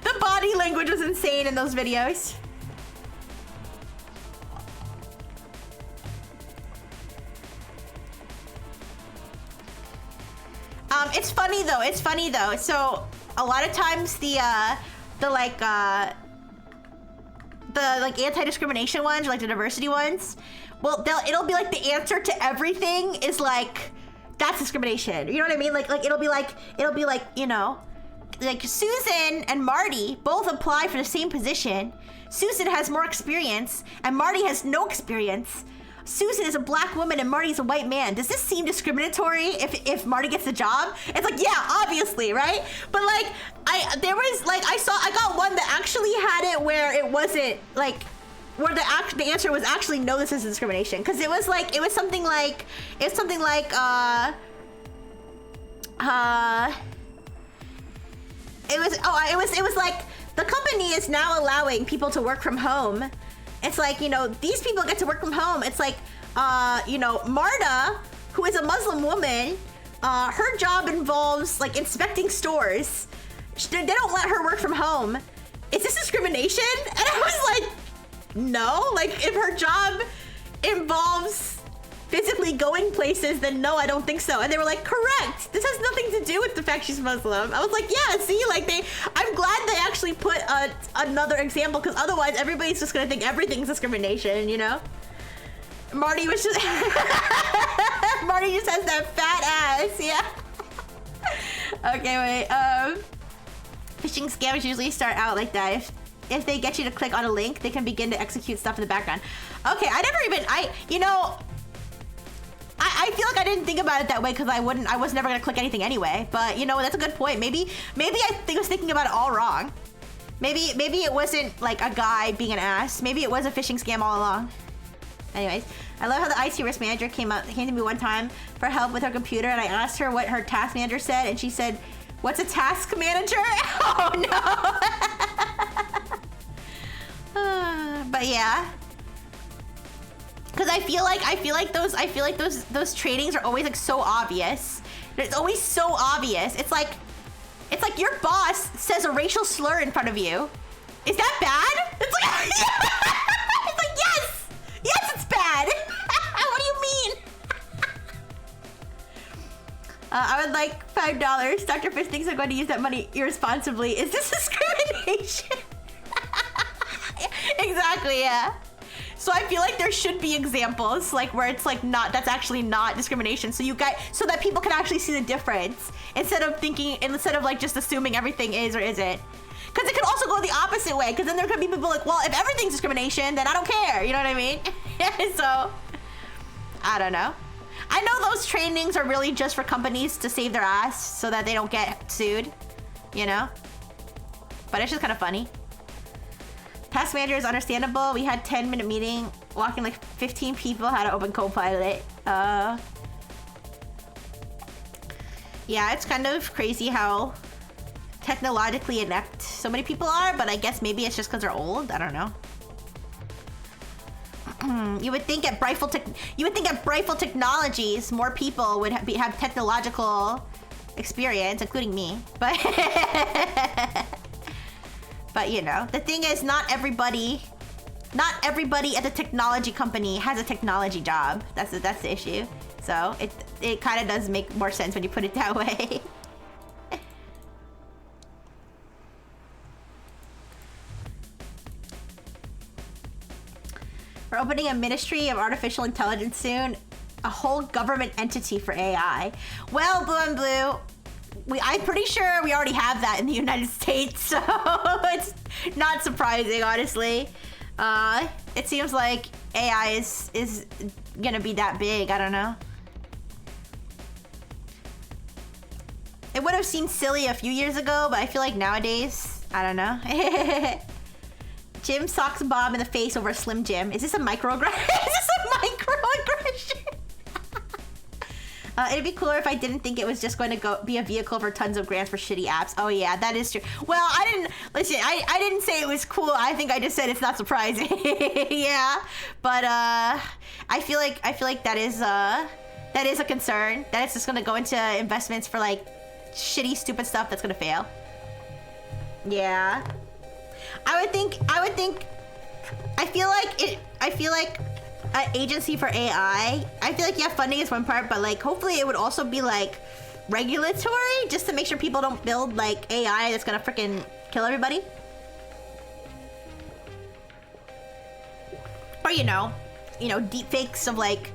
The body language was insane in those videos. It's funny though. So a lot of times the anti-discrimination ones, or like the diversity ones, well, it'll be like the answer to everything is like, that's discrimination. You know what I mean? Like it'll be like, you know, like Susan and Marty both apply for the same position. Susan has more experience and Marty has no experience. Susan is a black woman and Marty's a white man. Does this seem discriminatory if Marty gets the job? It's like, yeah, obviously, right? But like, I got one that actually had it where it wasn't like, where the answer was actually no, this is discrimination, because it was something like the company is now allowing people to work from home. It's like, you know, these people get to work from home. It's like, you know, Marta, who is a Muslim woman, her job involves like inspecting stores. They don't let her work from home. Is this discrimination? And I was like, no. Like, if her job involves physically going places, then no, I don't think so. And they were like, correct. This has nothing to do with the fact she's Muslim. I was like, yeah, see, like I'm glad they actually put another example, because otherwise everybody's just gonna think everything's discrimination, you know? Marty was just, Marty just has that fat ass, yeah. Okay, wait, phishing scams usually start out like that. If they get you to click on a link, they can begin to execute stuff in the background. Okay, I feel like I didn't think about it that way because I was never gonna click anything anyway. But you know, that's a good point. Maybe I was thinking about it all wrong. Maybe it wasn't like a guy being an ass. Maybe it was a phishing scam all along. Anyways, I love how the IT risk manager came to me one time for help with her computer, and I asked her what her task manager said, and she said, What's a task manager? Oh no. But yeah. Cause I feel like those trainings are always like so obvious. It's always so obvious. It's like your boss says a racial slur in front of you. Is that bad? It's like, it's like yes, it's bad. What do you mean? I would like $5. Dr. Fish thinks I'm going to use that money irresponsibly. Is this discrimination? Exactly, yeah. So I feel like there should be examples like where it's like not, that's actually not discrimination. So so that people can actually see the difference instead of like just assuming everything is or isn't. Because it could also go the opposite way. Because then there could be people like, well, if everything's discrimination, then I don't care. You know what I mean? So, I don't know. I know those trainings are really just for companies to save their ass so that they don't get sued, you know? But it's just kind of funny. Task manager is understandable. We had 10-minute meeting, walking like 15 people, how to open Copilot. Yeah, it's kind of crazy how technologically inept so many people are, but I guess maybe it's just because they're old. I don't know. You would think at Brightful Technologies, more people would have technological experience, including me. But but you know, the thing is, not everybody at the technology company has a technology job. That's the issue. So it kind of does make more sense when you put it that way. We're opening a Ministry of Artificial Intelligence soon. A whole government entity for AI. Well, Blue and Blue, I'm pretty sure we already have that in the United States, so it's not surprising, honestly. It seems like AI is gonna be that big, I don't know. It would have seemed silly a few years ago, but I feel like nowadays, I don't know. Jim socks Bob in the face over a Slim Jim. Is this a microaggression? It'd be cooler if I didn't think it was just going to be a vehicle for tons of grants for shitty apps. Oh yeah, that is true. Well, I didn't say it was cool. I think I just said it's not surprising. Yeah, but I feel like that is a concern. That it's just going to go into investments for like shitty, stupid stuff that's going to fail. Yeah. I feel like an agency for AI, I feel like, yeah, funding is one part, but like hopefully it would also be like regulatory, just to make sure people don't build like AI that's gonna freaking kill everybody. Or you know, deep fakes of like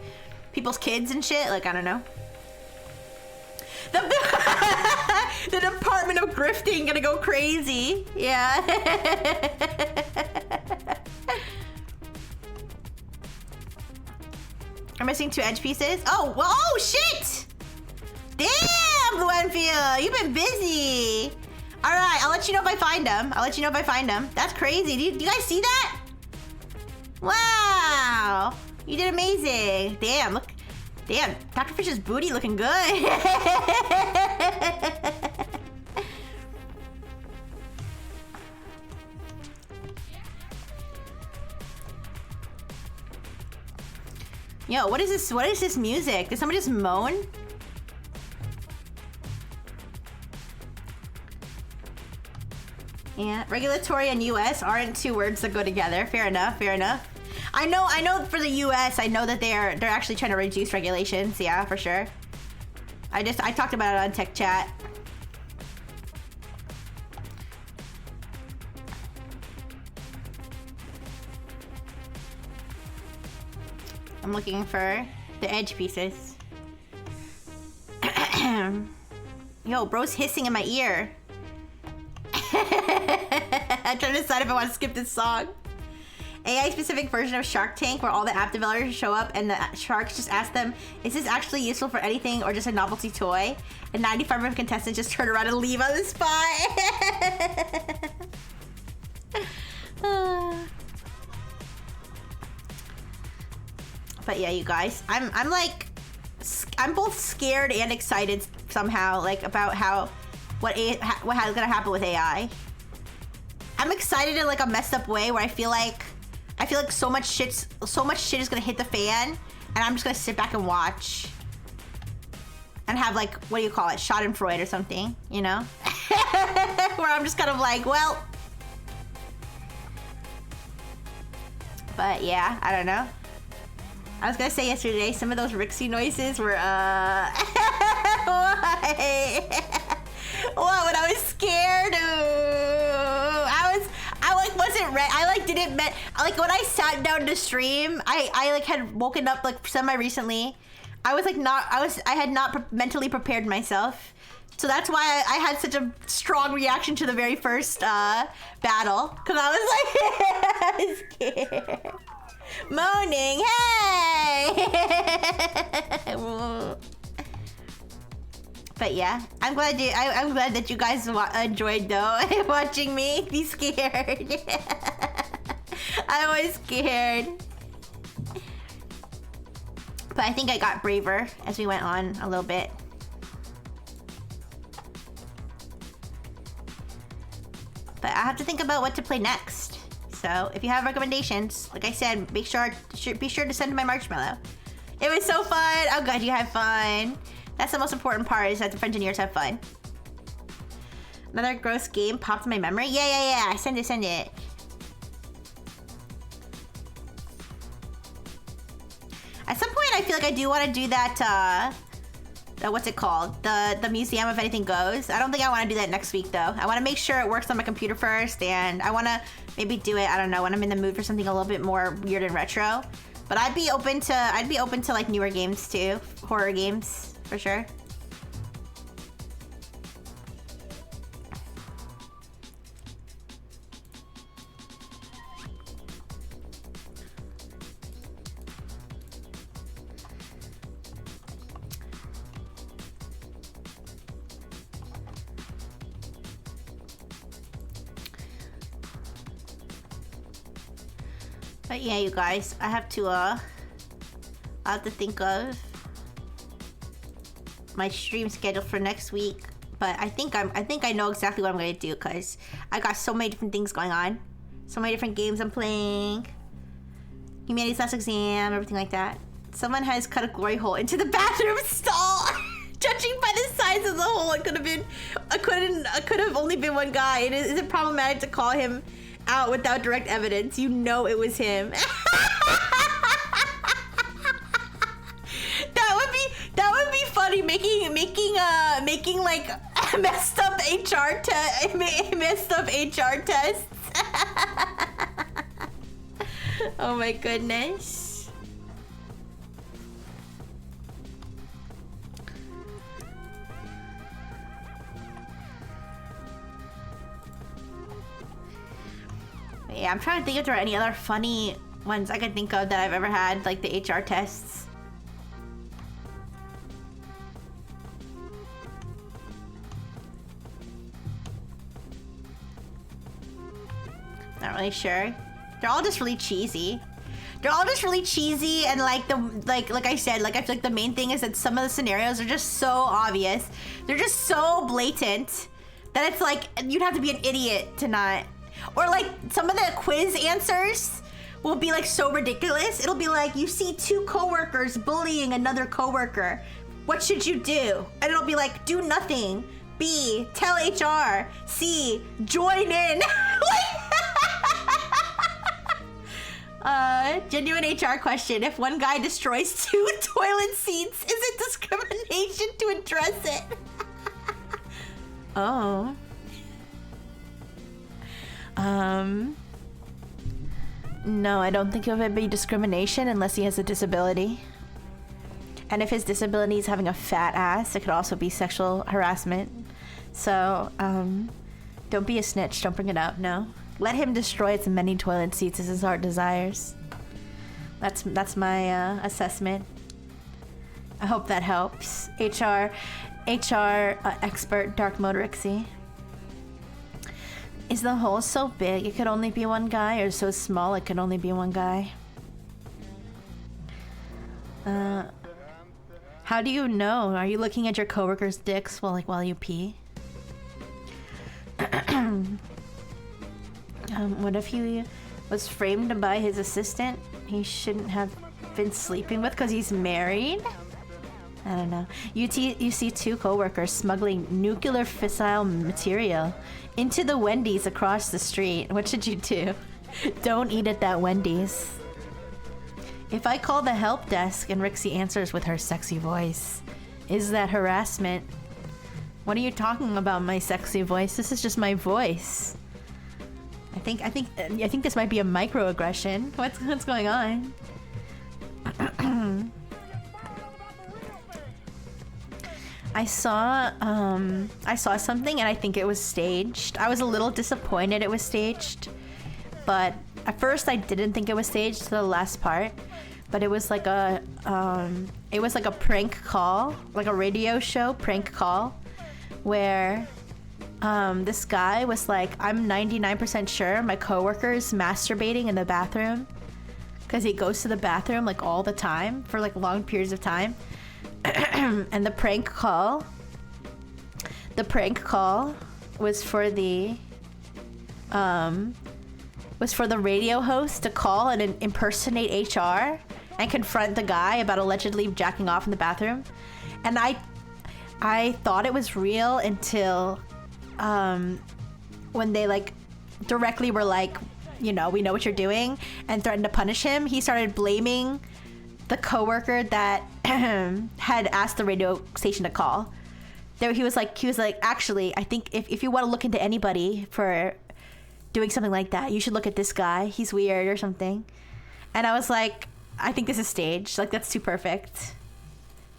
people's kids and shit, like I don't know. The Department of Grifting gonna go crazy. Yeah. I'm missing 2 edge pieces. Oh, well, oh shit! Damn, Gwenfield, you've been busy. All right, I'll let you know if I find them. That's crazy. Do you guys see that? Wow, you did amazing. Damn, look. Damn, Dr. Fish's booty looking good. Yo, what is this? What is this music? Did someone just moan? Yeah, regulatory and US aren't 2 words that go together. Fair enough, fair enough. I know for the US, I know that they're actually trying to reduce regulations, yeah, for sure. I talked about it on Tech Chat. I'm looking for the edge pieces. Yo, bro's hissing in my ear. I'm trying to decide if I want to skip this song. AI specific version of Shark Tank where all the app developers show up and the sharks just ask them, is this actually useful for anything or just a novelty toy? And 95% of contestants just turn around and leave on the spot. But yeah, you guys, I'm both scared and excited somehow, like about how what's gonna happen with AI. I'm excited in like a messed up way where I feel like so much shit is gonna hit the fan, and I'm just gonna sit back and watch. And have like, what do you call it? Schadenfreude or something, you know? Where I'm just kind of like, well. But yeah, I don't know. I was gonna say yesterday, some of those Rixxy noises were, why? What, when I was scared? I like wasn't ready. I like didn't met, like when I sat down to stream, I like had woken up like semi-recently. I was like I had not mentally prepared myself. So that's why I had such a strong reaction to the very first battle. Cause I was like, scared. Moaning, hey! But yeah, I'm glad that you guys enjoyed though watching me be scared. I was scared. But I think I got braver as we went on a little bit. But I have to think about what to play next. So if you have recommendations, like I said, be sure to send my marshmallow. It was so fun. I'm glad you had fun. That's the most important part, is that the Frengineers have fun. Another gross game popped in my memory. Yeah. Send it. At some point, I feel like I do want to do that, what's it called? The Museum of Anything Goes. I don't think I want to do that next week, though. I want to make sure it works on my computer first, and I want to maybe do it, I don't know, when I'm in the mood for something a little bit more weird and retro. But I'd be open to like newer games, too. Horror games, for sure. But yeah, you guys, I have to think of my stream schedule for next week. But I think I know exactly what I'm gonna do, because I got so many different things going on, so many different games I'm playing. Humanities last exam, everything like that. Someone has cut a glory hole into the bathroom stall. Judging by the size of the hole, it could have only been one guy. Is it problematic to call him out without direct evidence? You know it was him. That would be funny, making like messed up HR tests. Oh my goodness. Yeah, I'm trying to think if there are any other funny ones I can think of that I've ever had, like the HR tests. Not really sure. They're all just really cheesy. And like I said, like I feel like the main thing is that some of the scenarios are just so obvious. They're just so blatant that it's like you'd have to be an idiot to not. Or like some of the quiz answers will be like so ridiculous. It'll be like, you see two coworkers bullying another coworker. What should you do? And it'll be like, do nothing. B, tell HR. C, join in. Genuine HR question. If one guy destroys 2 toilet seats, is it discrimination to address it? Oh. No, I don't think it would be discrimination unless he has a disability. And if his disability is having a fat ass, it could also be sexual harassment. So, don't be a snitch. Don't bring it up, no. Let him destroy as many toilet seats as his heart desires. That's my assessment. I hope that helps. HR expert Dark Mode Rixxy. Is the hole so big it could only be one guy, or so small it could only be one guy? How do you know? Are you looking at your coworkers' dicks while you pee? What if he was framed by his assistant he shouldn't have been sleeping with because he's married? I don't know. You see two co-workers smuggling nuclear fissile material into the Wendy's across the street. What should you do? Don't eat at that Wendy's. If I call the help desk and Rixxy answers with her sexy voice, is that harassment? What are you talking about, my sexy voice? This is just my voice. I think this might be a microaggression. What's going on? I saw something and I think it was staged. I was a little disappointed it was staged, but at first I didn't think it was staged to the last part. But it was like a prank call, like a radio show prank call, where this guy was like, I'm 99% sure my coworker is masturbating in the bathroom, because he goes to the bathroom like all the time for like long periods of time. And the prank call was for the radio host to call and impersonate HR and confront the guy about allegedly jacking off in the bathroom. And I thought it was real until when they like directly were like, you know, we know what you're doing, and threatened to punish him. He started blaming the coworker that had asked the radio station to call. There he was like, actually, I think if you want to look into anybody for doing something like that, you should look at this guy. He's weird or something. And I was like, I think this is staged. Like, that's too perfect.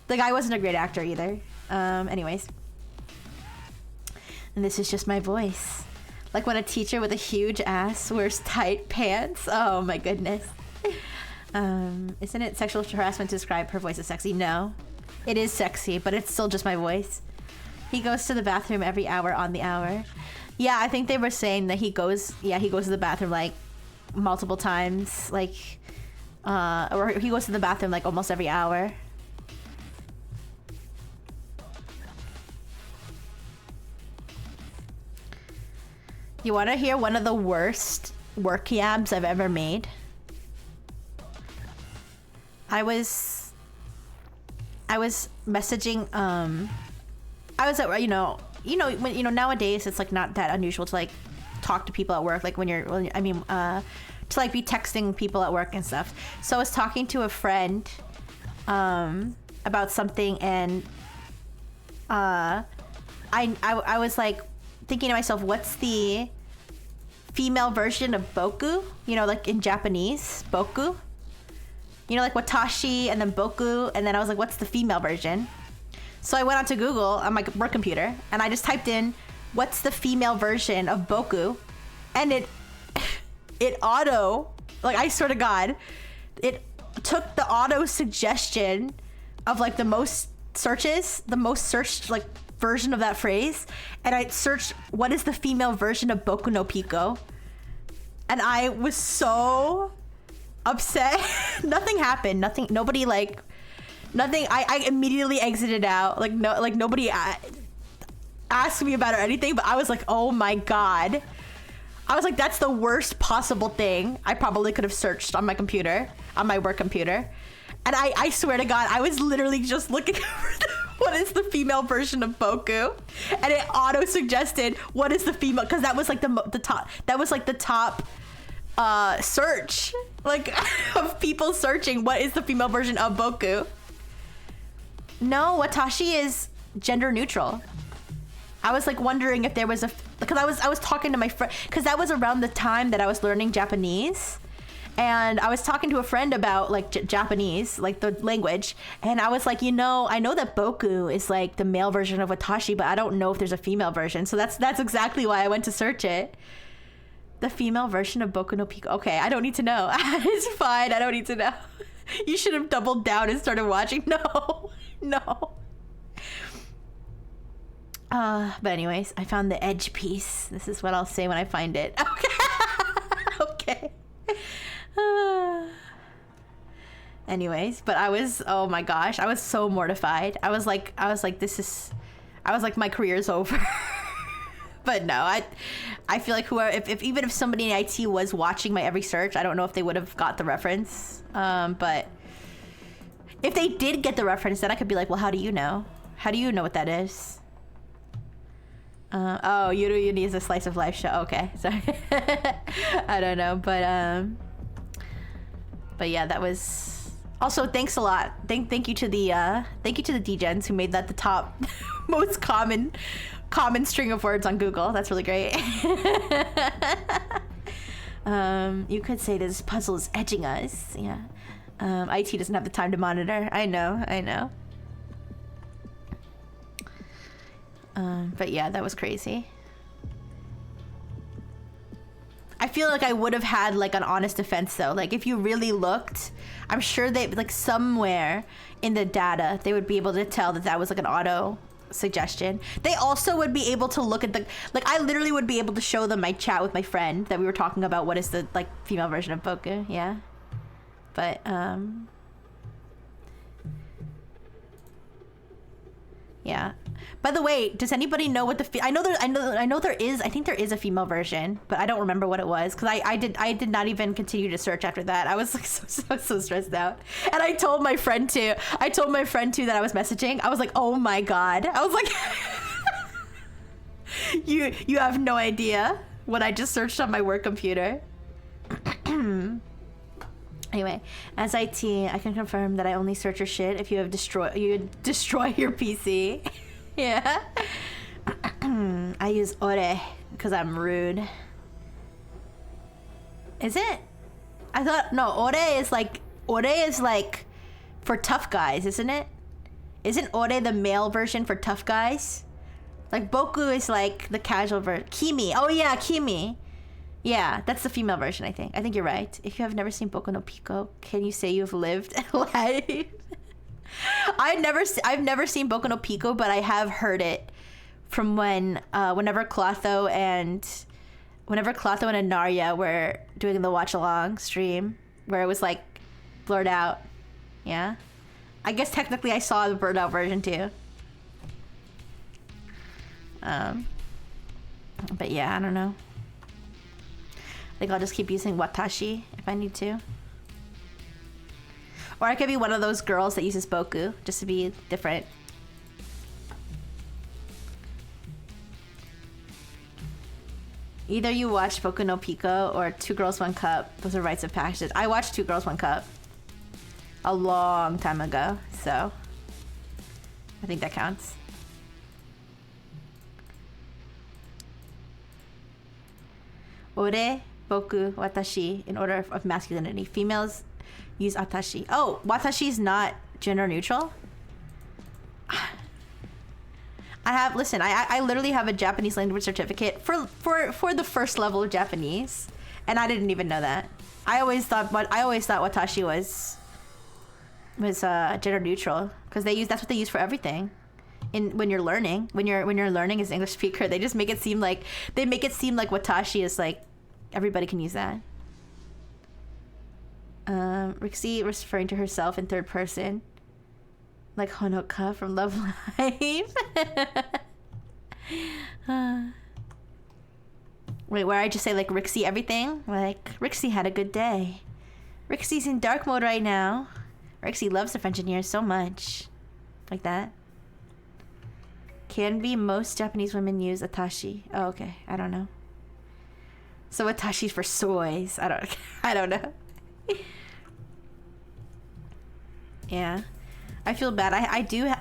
The guy wasn't a great actor either. Anyways. And this is just my voice. Like when a teacher with a huge ass wears tight pants. Oh my goodness. Isn't it sexual harassment to describe her voice as sexy? No. It is sexy, but it's still just my voice. He goes to the bathroom every hour on the hour. Yeah, I think they were saying that he goes to the bathroom like multiple times, like or he goes to the bathroom like almost every hour. You want to hear one of the worst work yabs I've ever made? I was messaging I was at, you know when nowadays it's like not that unusual to like talk to people at work, like to like be texting people at work and stuff. So I was talking to a friend about something, and I was like thinking to myself, what's the female version of boku? You know, like in Japanese, boku. You know, like watashi and then boku, and then I was like, what's the female version? So I went onto Google on my work computer, and I just typed in, what's the female version of boku? And it auto, like, I swear to God, it took the auto suggestion of like the most searched like version of that phrase, and I searched, what is the female version of Boku no Pico? And I was so upset. Nothing happened. Nobody I immediately exited out. Like nobody asked me about it or anything, but I was like, oh my God. I was like, that's the worst possible thing I probably could have searched on my computer, on my work computer. And I swear to God, I was literally just looking for what is the female version of Boku, and it auto suggested what is the female, because that was like the top. That was like the top search, like of people searching what is the female version of Boku. No, Watashi is gender neutral. I was like wondering if there was because I was talking to my friend, because that was around the time that I was learning Japanese. And I was talking to a friend about like Japanese, like the language. And I was like, I know that Boku is like the male version of Watashi, but I don't know if there's a female version. So that's exactly why I went to search it. The female version of Boku no Pico. Okay, I don't need to know. It's fine. I don't need to know. You should have doubled down and started watching. No. But anyways, I found the edge piece. This is what I'll say when I find it. Okay. Anyways, but oh my gosh, I was so mortified. I was like, my career's over. But no, I feel like whoever, if even if somebody in IT was watching my every search, I don't know if they would have got the reference. But if they did get the reference, then I could be like, well, how do you know? How do you know what that is? Oh, you need a slice of life show. Okay, sorry. I don't know, but yeah, that was. Also, thanks a lot. Thank you to the DGens who made that the top most common string of words on Google. That's really great. You could say this puzzle is edging us. Yeah. IT doesn't have the time to monitor. I know. But yeah, that was crazy. I feel like I would have had like an honest defense though. Like if you really looked, I'm sure they like somewhere in the data they would be able to tell that was like an auto suggestion. They also would be able to look at the like I literally would be able to show them my chat with my friend that we were talking about what is the like female version of Boku. Yeah. But yeah. By the way, does anybody know what the I know there is. I think there is a female version, but I don't remember what it was because I did not even continue to search after that. I was like so stressed out, and I told my friend too. That I was messaging. I was like, oh my god. I was like, you have no idea what I just searched on my work computer. Anyway, as IT, I can confirm that I only search your shit if you destroy your PC. Yeah. I use ore because I'm rude. Is it? I thought no. Ore is like for tough guys, isn't it? Isn't ore the male version for tough guys? Like Boku is like the casual version. Kimi. Oh yeah, Kimi. Yeah, that's the female version, I think. I think you're right. If you have never seen Boku no Pico, can you say you've lived life? I've never seen Boku no Pico, but I have heard it from whenever Clotho and Anaria were doing the watch along stream where it was like blurred out. Yeah. I guess technically I saw the blurred out version too. But yeah, I don't know. I think I'll just keep using watashi if I need to. Or I could be one of those girls that uses Boku, just to be different. Either you watched Boku no Pico or Two Girls One Cup. Those are rites of passage. I watched Two Girls One Cup a long time ago, so I think that counts. Ore, Boku, watashi, in order of masculinity. Females use atashi. Oh, watashi is not gender neutral? I literally have a Japanese language certificate for the first level of Japanese, and I didn't even know that. I always thought watashi was gender neutral because that's what they use for everything. When you're learning as an English speaker, they just make it seem like watashi is like everybody can use that. Rixxy referring to herself in third person, like Honoka from Love Live. Wait, where I just say like Rixxy everything? Like Rixxy had a good day. Rixxy's in dark mode right now. Rixxy loves the French engineers so much. Like that. Can be most Japanese women use atashi. Oh, okay. I don't know. So atashi's for soys. I don't know. Yeah. I feel bad. I did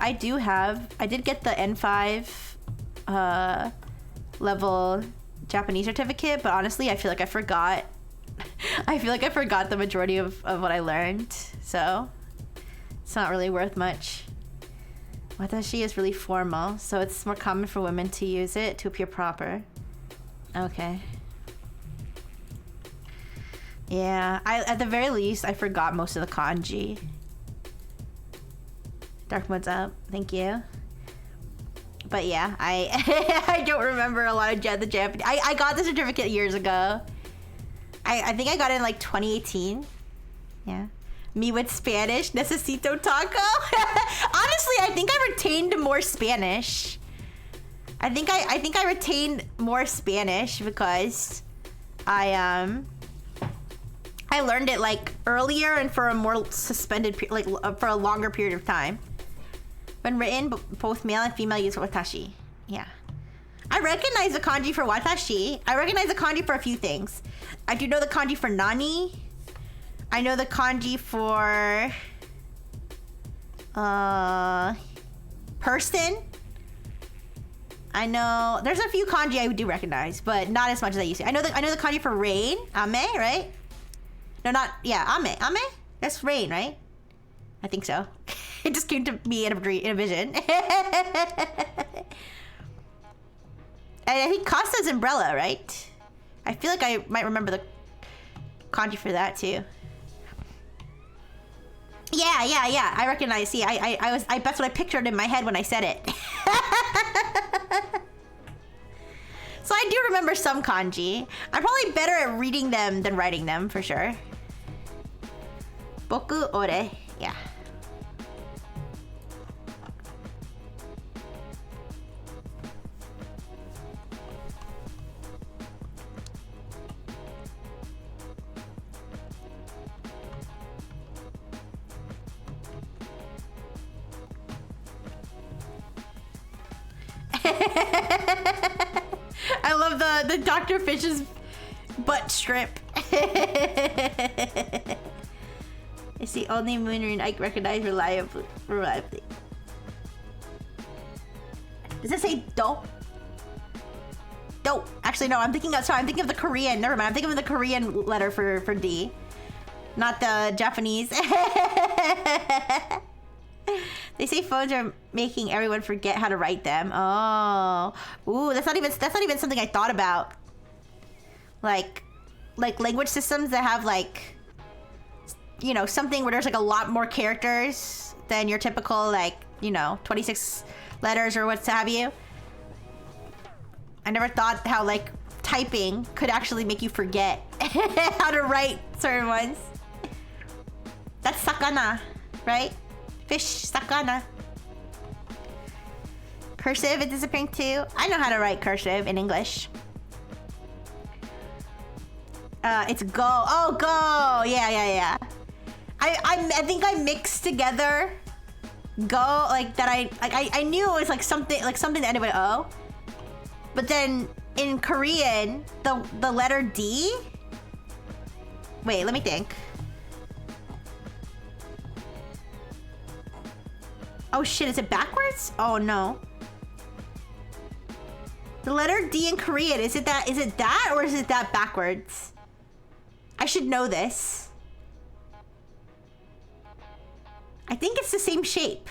get the N5 level Japanese certificate, but honestly I feel like I forgot the majority of what I learned, so it's not really worth much. Watashi is really formal, so it's more common for women to use it to appear proper. Okay. Yeah, at the very least I forgot most of the kanji. Dark mode's up. Thank you. But yeah, I don't remember a lot of the Japanese. I got the certificate years ago. I think I got it in like 2018. Yeah. Me with Spanish. Necesito taco. Honestly, I think I retained more Spanish. I think I retained more Spanish because I learned it like earlier and for a more suspended for a longer period of time. When written, both male and female use watashi. Yeah. I recognize the kanji for watashi. I recognize the kanji for a few things. I do know the kanji for nani. I know the kanji for person. I know there's a few kanji I do recognize, but not as much as I used to. I know the kanji for rain, ame, right? No, not ame. Ame? That's rain, right? I think so. It just came to me in a vision. I think Costa's umbrella, right? I feel like I might remember the kanji for that too. Yeah. I recognize. See, that's what I pictured in my head when I said it. So I do remember some kanji. I'm probably better at reading them than writing them for sure. Boku ore, yeah. I love the Dr. Fish's butt strip. It's the only moon I recognize reliably. Does it say do? Do. Actually, no. I'm thinking of the Korean. Never mind. I'm thinking of the Korean letter for D, not the Japanese. They say phones are making everyone forget how to write them. Oh, ooh, that's not even something I thought about. Like language systems that have like, you know, something where there's like a lot more characters than your typical 26 letters or what have you. I never thought how like typing could actually make you forget how to write certain ones. That's sakana, right? Fish, sakana. Cursive is disappearing too. I know how to write cursive in English. It's go. Oh, go. Yeah. I think I mixed together go like that. I knew it was like something that ended with O. But then in Korean, the letter D. Wait, let me think. Oh shit, is it backwards? Oh no. The letter D in Korean, is it that or is it that backwards? I should know this. I think it's the same shape.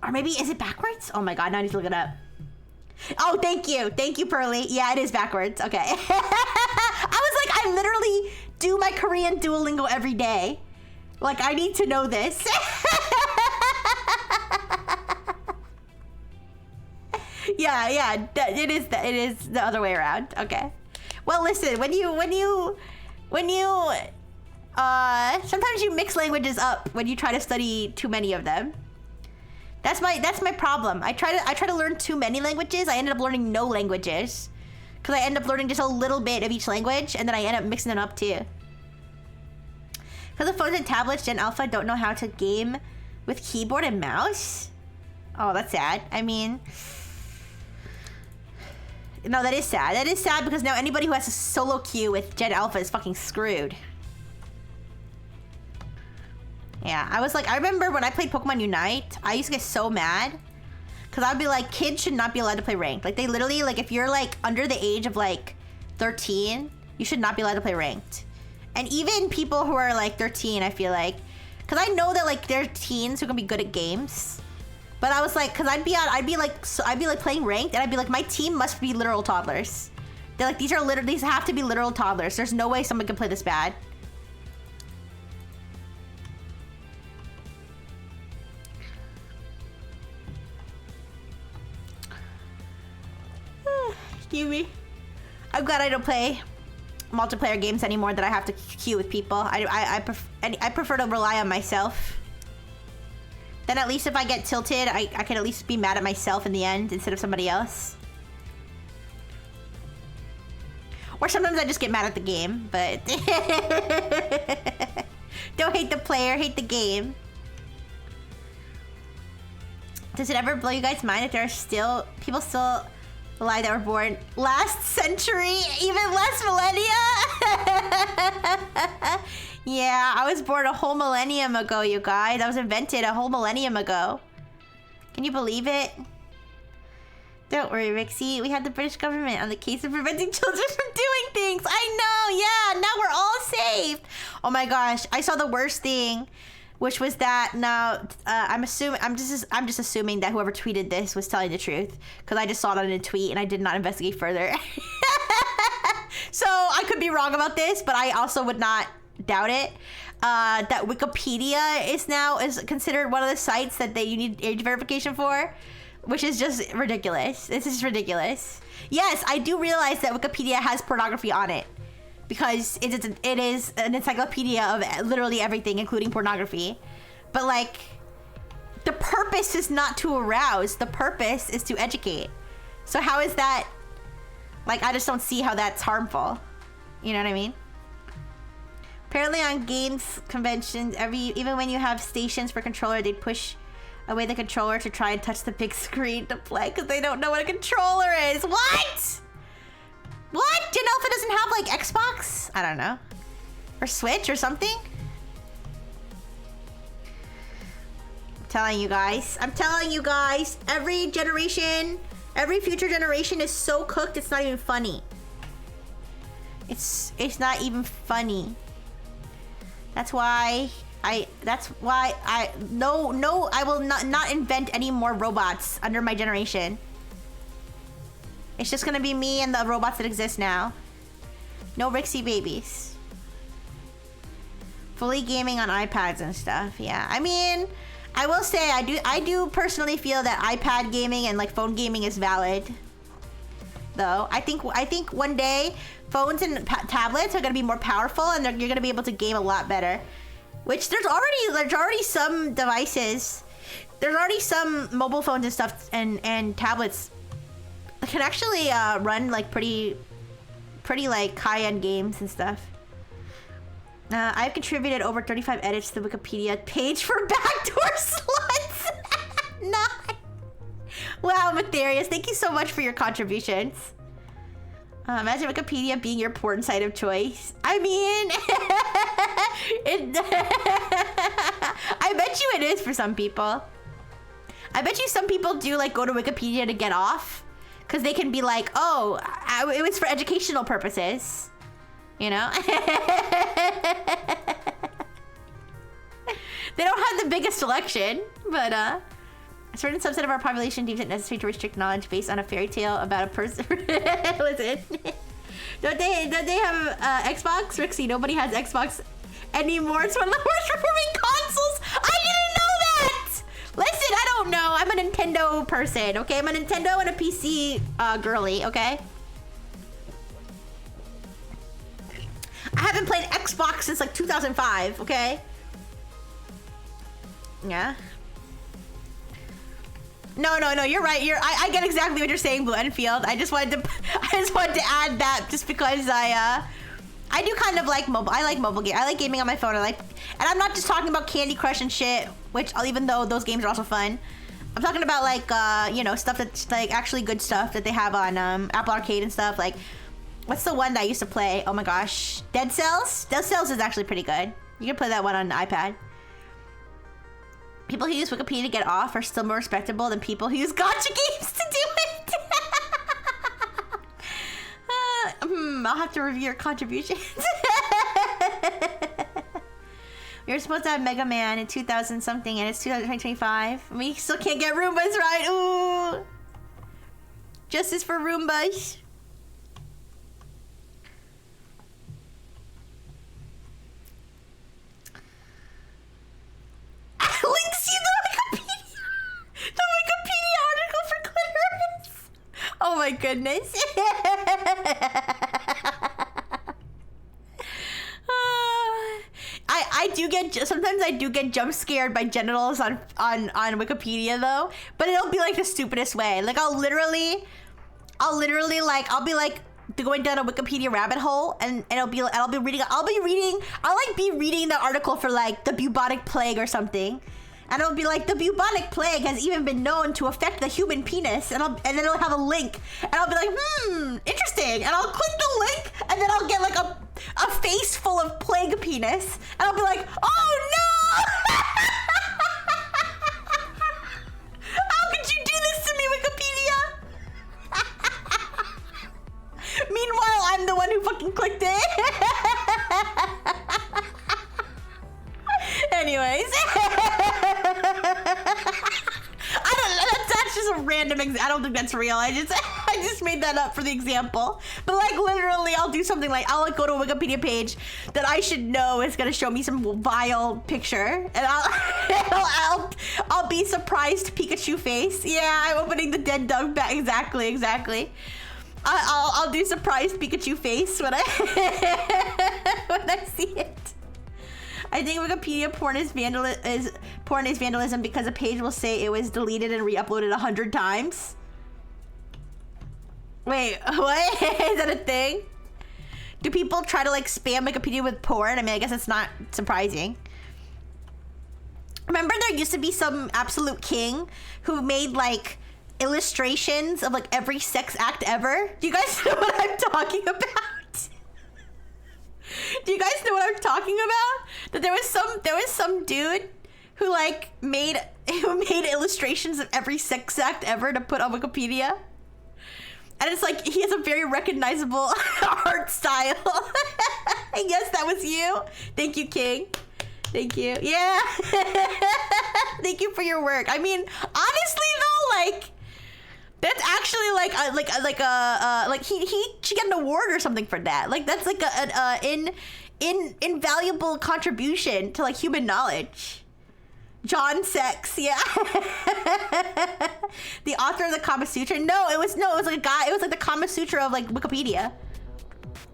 Or maybe, is it backwards? Oh my god, now I need to look it up. Oh, thank you. Thank you, Pearly. Yeah, it is backwards. Okay. I was like, I literally do my Korean Duolingo every day. Like, I need to know this. Yeah, it is the other way around. Okay. Well, listen, when you sometimes you mix languages up when you try to study too many of them. That's my problem. I try to learn too many languages. I ended up learning no languages because I end up learning just a little bit of each language, and then I end up mixing them up too. Because the phones and tablets, Gen Alpha don't know how to game with keyboard and mouse. Oh, that's sad. I mean, no, that is sad. That is sad because now anybody who has a solo queue with Gen Alpha is fucking screwed. Yeah, I remember when I played Pokemon Unite, I used to get so mad. Because I'd be like, kids should not be allowed to play ranked. Like, they literally, like, if you're, like, under the age of, like, 13, you should not be allowed to play ranked. And even people who are, like, 13, I feel like. Because I know that, like, there are teens who can be good at games. But I was like, because I'd be playing ranked, and I'd be like, my team must be literal toddlers. They're like, these have to be literal toddlers. There's no way someone can play this bad. Excuse me. I'm glad I don't play multiplayer games anymore that I have to queue with people. I prefer to rely on myself. Then at least if I get tilted, I can at least be mad at myself in the end instead of somebody else. Or sometimes I just get mad at the game, but... Don't hate the player, hate the game. Does it ever blow you guys' mind if there are still... people still alive that were born last century? Even less millennia? Yeah, I was born a whole millennium ago, you guys. I was invented a whole millennium ago. Can you believe it? Don't worry, Rixxy. We had the British government on the case of preventing children from doing things. I know, yeah. Now we're all safe. Oh my gosh, I saw the worst thing, which was that now I'm just assuming that whoever tweeted this was telling the truth because I just saw it on a tweet and I did not investigate further. So I could be wrong about this, but I also would not doubt it. That Wikipedia is considered one of the sites that you need age verification for. Which is just ridiculous. This is ridiculous. Yes, I do realize that Wikipedia has pornography on it. Because it is an encyclopedia of literally everything, including pornography. But like, the purpose is not to arouse. The purpose is to educate. So how is that, like, I just don't see how that's harmful. You know what I mean? Apparently on games conventions, even when you have stations for controller, they push away the controller to try and touch the big screen to play because they don't know what a controller is. What? What? Gen Alpha doesn't have like Xbox? I don't know. Or Switch or something? I'm telling you guys. I'm telling you guys. Every generation, every future generation is so cooked it's not even funny. It's not even funny. That's why I will not invent any more robots under my generation. It's just gonna be me and the robots that exist now. No Rixxy babies. Fully gaming on iPads and stuff. Yeah, I mean, I will say I do personally feel that iPad gaming and like phone gaming is valid. Though I think one day phones and tablets are gonna be more powerful and you're gonna be able to game a lot better. Which there's already some devices. There's already some mobile phones and stuff and tablets that can actually run like pretty like high-end games and stuff. I've contributed over 35 edits to the Wikipedia page for backdoor sluts. Not. Wow, Matherius, thank you so much for your contributions. Imagine Wikipedia being your porn site of choice. I mean, I bet you it is for some people. I bet you some people do like go to Wikipedia to get off. Because they can be like, oh, it was for educational purposes. You know? They don't have the biggest selection, but a certain subset of our population deems it necessary to restrict knowledge based on a fairy tale about a person. Listen, don't they have Xbox? Rixxy, nobody has Xbox anymore. It's one of the worst performing consoles. I didn't know that. Listen, I don't know. I'm a Nintendo person, okay? I'm a Nintendo and a PC girly, okay? I haven't played Xbox since like 2005, okay? Yeah. No, you're right. I get exactly what you're saying, Blue Enfield. I just wanted to add that just because I do kind of like mobile. I like mobile game. I like gaming on my phone. And I'm not just talking about Candy Crush and shit, which even though those games are also fun, I'm talking about like you know, stuff that's like actually good stuff that they have on Apple Arcade and stuff. Like, what's the one that I used to play? Oh my gosh, Dead Cells. Dead Cells is actually pretty good. You can play that one on the iPad. People who use Wikipedia to get off are still more respectable than people who use gacha games to do it. I'll have to review your contributions. We were supposed to have Mega Man in 2000 something and it's 2025. We still can't get Roombas right. Ooh. Justice for Roombas. Links you the Wikipedia article for clitoris. Oh my goodness. I sometimes I do get jump scared by genitals on Wikipedia though, but it'll be like the stupidest way. Like I'll literally like I'll be like going down a Wikipedia rabbit hole and I'll be reading the article for like the bubonic plague or something. And it'll be like, the bubonic plague has even been known to affect the human penis. And then it'll have a link. And I'll be like, interesting. And I'll click the link. And then I'll get like a face full of plague penis. And I'll be like, oh no! How could you do this to me, Wikipedia? Meanwhile, I'm the one who fucking clicked it. Anyways. That's just a random I don't think that's real. I just made that up for the example. But like literally I'll do something like I'll like go to a Wikipedia page that I should know is gonna show me some vile picture and I'll be surprised Pikachu face. Yeah, I'm opening the dead dog back. Exactly. I'll do surprised Pikachu face when I when I see it. I think Wikipedia porn is vandalism because a page will say it was deleted and re-uploaded 100 times. Wait, what? Is that a thing? Do people try to like spam Wikipedia with porn? I mean, I guess it's not surprising. Remember there used to be some absolute king who made like illustrations of like every sex act ever? Do you guys know what I'm talking about? Do you guys know what I'm talking about? That there was some dude who like made illustrations of every sex act ever to put on Wikipedia. And it's like he has a very recognizable art style. I guess that was you. Thank you, King. Thank you. Yeah. Thank you for your work. I mean, honestly though, like that's actually he should get an award or something for that. Like that's like an invaluable contribution to like human knowledge. John Sex, yeah. The author of the Kama Sutra. No, it was like a guy. It was like the Kama Sutra of like Wikipedia.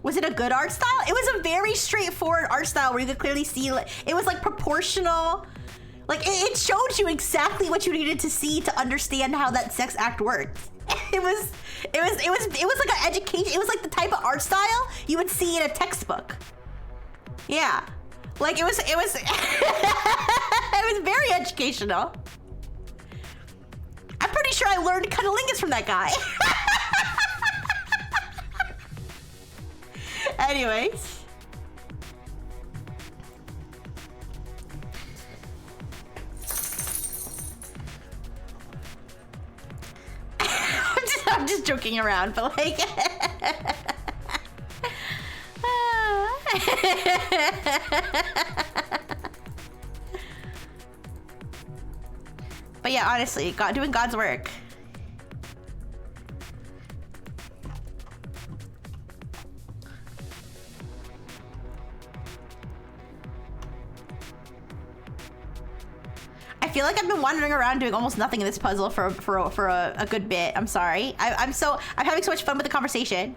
Was it a good art style? It was a very straightforward art style where you could clearly see like it was like proportional. Like it showed you exactly what you needed to see to understand how that sex act worked. It was like an education. It was like the type of art style you would see in a textbook. Yeah, like it was it was very educational. I'm pretty sure I learned cunnilingus from that guy. Anyways. I'm just joking around, but like but yeah, honestly, doing God's work. I feel like I've been wandering around doing almost nothing in this puzzle for a good bit. I'm sorry. I'm having so much fun with the conversation.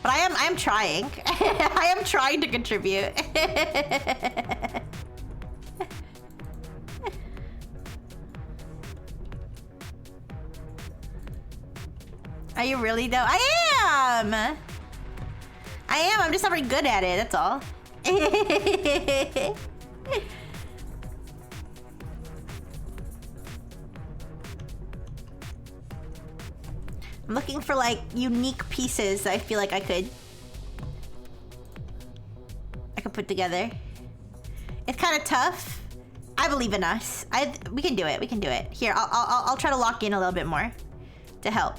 But I am trying. I am trying to contribute. Are you really though? I am. I'm just not very good at it, that's all. I'm looking for like unique pieces that I feel like I could put together. It's kind of tough. I believe in us. We can do it. We can do it. Here, I'll try to lock in a little bit more to help.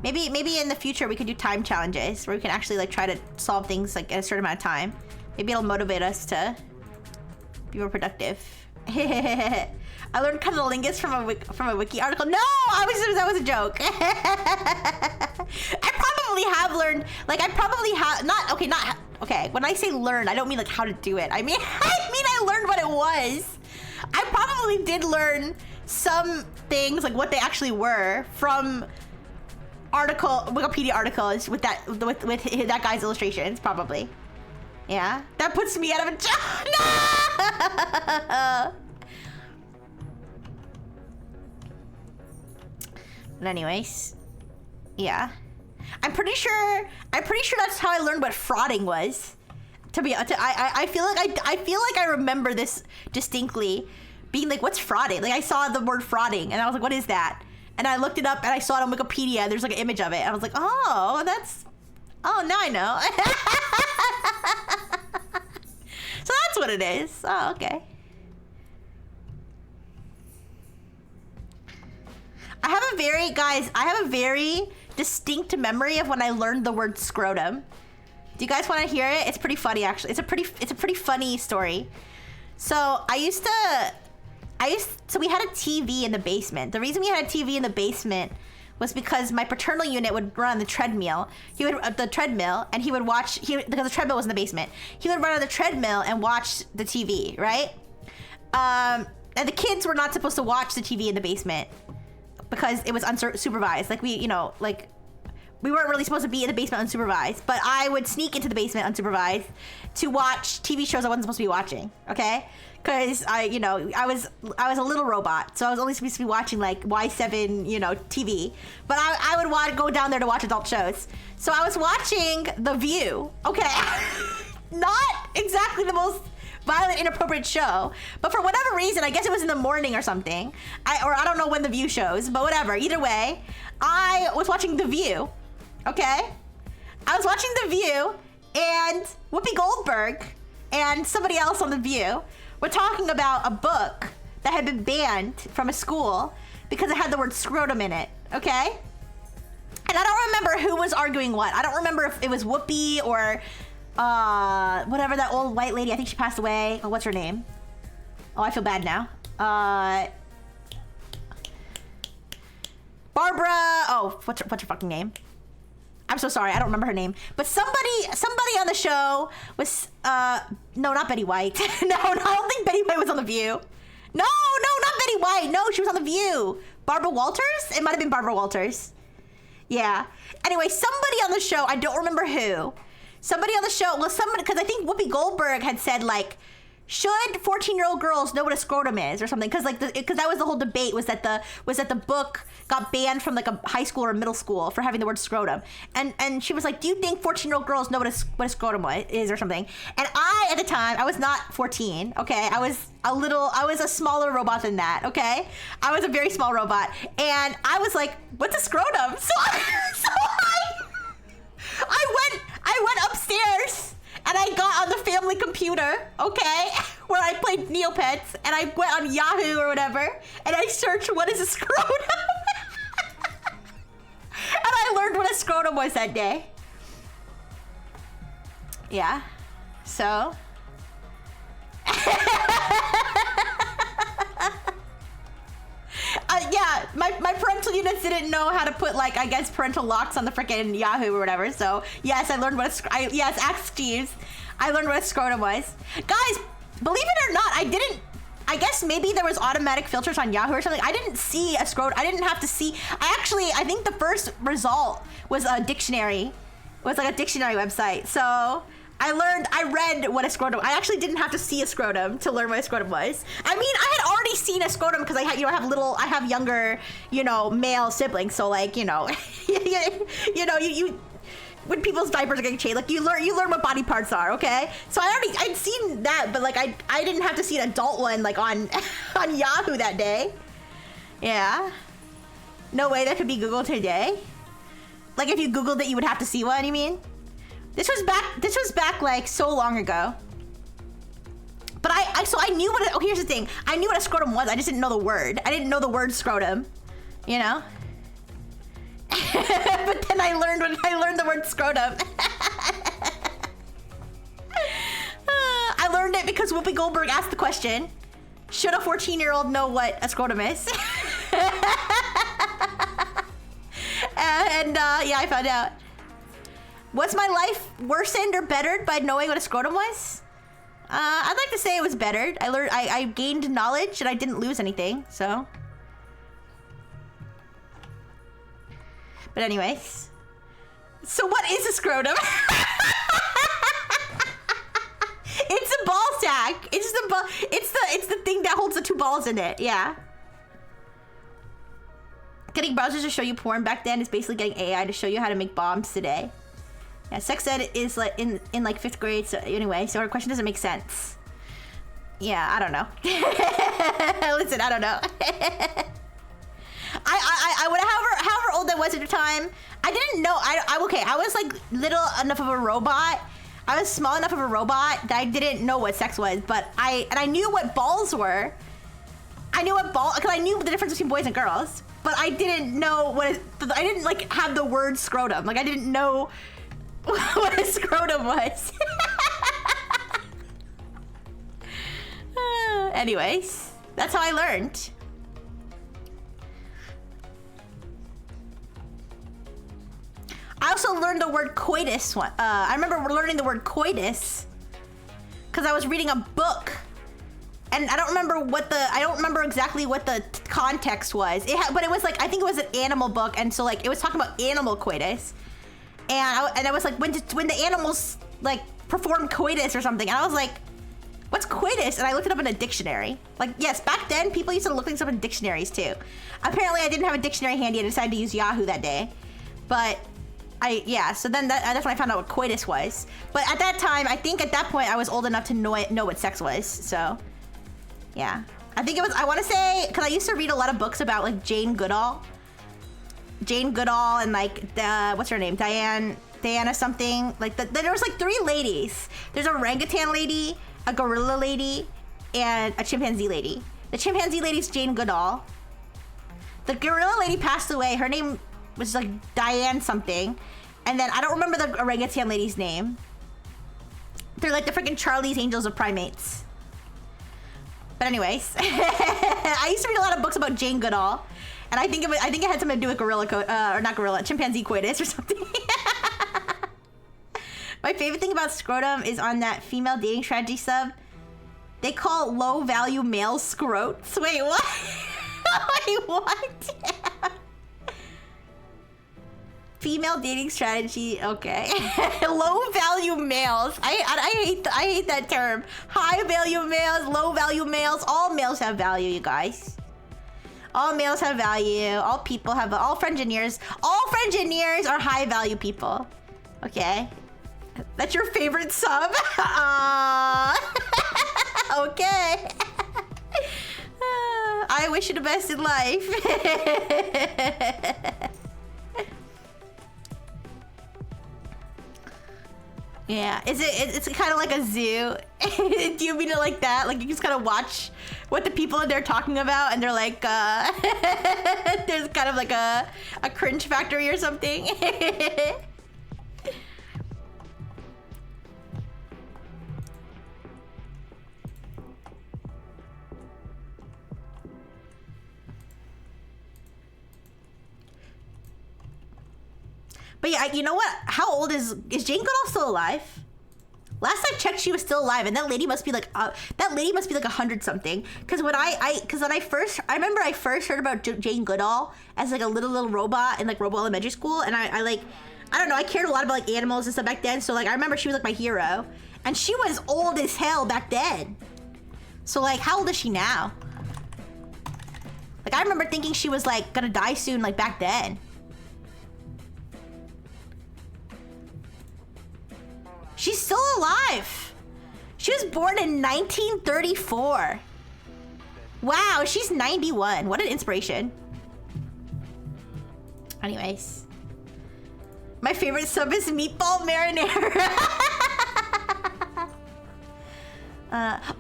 Maybe in the future we could do time challenges where we can actually like try to solve things like in a certain amount of time. Maybe it'll motivate us to be more productive. I learned cunnilingus from a wiki article. No, that was a joke. I probably have learned, like okay. When I say learn, I don't mean like how to do it. I mean I learned what it was. I probably did learn some things like what they actually were from Wikipedia articles with that guy's illustrations, probably. Yeah, that puts me out of a job. No! But anyways, yeah, I'm pretty sure that's how I learned what frauding was. I feel like I remember this distinctly, being like, what's frauding? Like I saw the word frauding and I was like, what is that? And I looked it up and I saw it on Wikipedia. There's like an image of it. And I was like, oh, now I know. So that's what it is. Oh, okay. I have a very distinct memory of when I learned the word scrotum. Do you guys want to hear it? It's pretty funny, actually. It's a pretty funny story. So so we had a TV in the basement. The reason we had a TV in the basement was because my paternal unit would run on the treadmill. And he would watch, because the treadmill was in the basement. He would run on the treadmill and watch the TV, right? And the kids were not supposed to watch the TV in the basement because it was unsupervised. Like we weren't really supposed to be in the basement unsupervised, but I would sneak into the basement unsupervised to watch TV shows I wasn't supposed to be watching, okay? Because I was a little robot, so I was only supposed to be watching like Y7, TV. But I would want to go down there to watch adult shows. So I was watching The View, okay? Not exactly the most violent, inappropriate show, but for whatever reason, I guess it was in the morning or something. I don't know when The View shows, but whatever. Either way, I was watching The View, okay? I was watching The View, and Whoopi Goldberg and somebody else on The View were talking about a book that had been banned from a school because it had the word scrotum in it, okay? And I don't remember who was arguing what. I don't remember if it was Whoopi or whatever, that old white lady. I think she passed away. Oh, what's her name? Oh, I feel bad now. Barbara. Oh, what's her fucking name? I'm so sorry, I don't remember her name. But somebody on the show was, no, not Betty White. No, I don't think Betty White was on The View. No, not Betty White. No, she was on The View. Barbara Walters? It might have been Barbara Walters. Yeah. Anyway, somebody on the show, I don't remember who. Somebody on the show, because I think Whoopi Goldberg had said, like, should 14-year-old girls know what a scrotum is or something? Because that was the whole debate, was that the book got banned from like a high school or middle school for having the word scrotum. And she was like, do you think 14-year-old girls know what a scrotum is or something? And at the time, I was not 14, okay? I was a smaller robot than that, okay? I was a very small robot. And I was like, what's a scrotum? So I went upstairs and I got on the family computer, okay, where I played Neopets, and I went on Yahoo or whatever, and I searched what is a scrotum. And I learned what a scrotum was that day. Yeah. So. Yeah, my parental units didn't know how to put, like, I guess parental locks on the frickin' Yahoo or whatever. So yes, I learned what yes, ask Jeeves. I learned what a scrotum was. Guys, believe it or not, I guess maybe there was automatic filters on Yahoo or something. I didn't see a scrotum. I didn't have to see. I think the first result was a dictionary. It was like a dictionary website. So I read what a scrotum. I actually didn't have to see a scrotum to learn what a scrotum was. I mean, I had already seen a scrotum because I have younger, male siblings. So like, you when people's diapers are getting changed, like you learn what body parts are, okay? So I'd seen that, but like I didn't have to see an adult one like on on Yahoo that day. Yeah. No way that could be Googled today. Like if you Googled it, you would have to see one, you mean? This was back like so long ago. But I knew what here's the thing. I knew what a scrotum was. I just didn't know the word. I didn't know the word scrotum, you know? But then I learned the word scrotum. I learned it because Whoopi Goldberg asked the question, should a 14-year-old know what a scrotum is? And yeah, I found out. Was my life worsened or bettered by knowing what a scrotum was? I'd like to say it was bettered. I gained knowledge and I didn't lose anything, so. But anyways. So what is a scrotum? It's a ball sack. It's the thing that holds the two balls in it. Yeah. Getting browsers to show you porn back then is basically getting AI to show you how to make bombs today. Yeah, sex ed is like in like 5th grade. So anyway, so her question doesn't make sense. Yeah, I don't know. Listen, I don't know. I would, however old I was at the time, I didn't know. Okay, I was like little enough of a robot. I was small enough of a robot that I didn't know what sex was, but I knew what balls were. I knew what because I knew the difference between boys and girls, but I didn't know I didn't like have the word scrotum. Like I didn't know what a scrotum was. Anyways, that's how I learned. I also learned the word coitus. I remember learning the word coitus because I was reading a book, and I don't remember exactly what the context was. But it was like, I think it was an animal book, and so like it was talking about animal coitus, and I was like, when the animals like perform coitus or something, and I was like, what's coitus? And I looked it up in a dictionary. Like, yes, back then people used to look things up in dictionaries too. Apparently, I didn't have a dictionary handy. I decided to use Yahoo that day, but. So then that's when I found out what coitus was. But at that time, I think at that point I was old enough to know what sex was. So, yeah. I think it was, I want to say, because I used to read a lot of books about like Jane Goodall. And like, what's her name? Diana something. Like, there was like 3 ladies. There's a orangutan lady, a gorilla lady, and a chimpanzee lady. The chimpanzee lady's Jane Goodall. The gorilla lady passed away. Her name was like Diane something. And then I don't remember the orangutan lady's name. They're like the freaking Charlie's Angels of Primates. But anyways, I used to read a lot of books about Jane Goodall, and I think it had something to do with chimpanzee coitus or something. My favorite thing about scrotum is on that female dating strategy sub. They call low value males scrotes. Wait, what? Wait, what? Female dating strategy, okay. Low value males. I hate that term. High value males, low value males. All males have value, you guys. All males have value. All people have. All Frengineers. All Frengineers are high value people. Okay. That's your favorite sub. Okay. I wish you the best in life. Yeah, it's kind of like a zoo. Do you mean it like that? Like you just kind of watch what the people in there talking about, and they're like, there's kind of like a cringe factory or something. But yeah, you know what? How old is Jane Goodall still alive? Last I checked, she was still alive, and that lady must be like 100 something. Because when I remember I first heard about Jane Goodall as like a little robot in like Robo Elementary School, and I don't know, I cared a lot about like animals and stuff back then. So like I remember she was like my hero, and she was old as hell back then. So like, how old is she now? Like I remember thinking she was like gonna die soon, like back then. She's still alive. She was born in 1934. Wow, she's 91. What an inspiration. Anyways. My favorite sub is meatball marinara.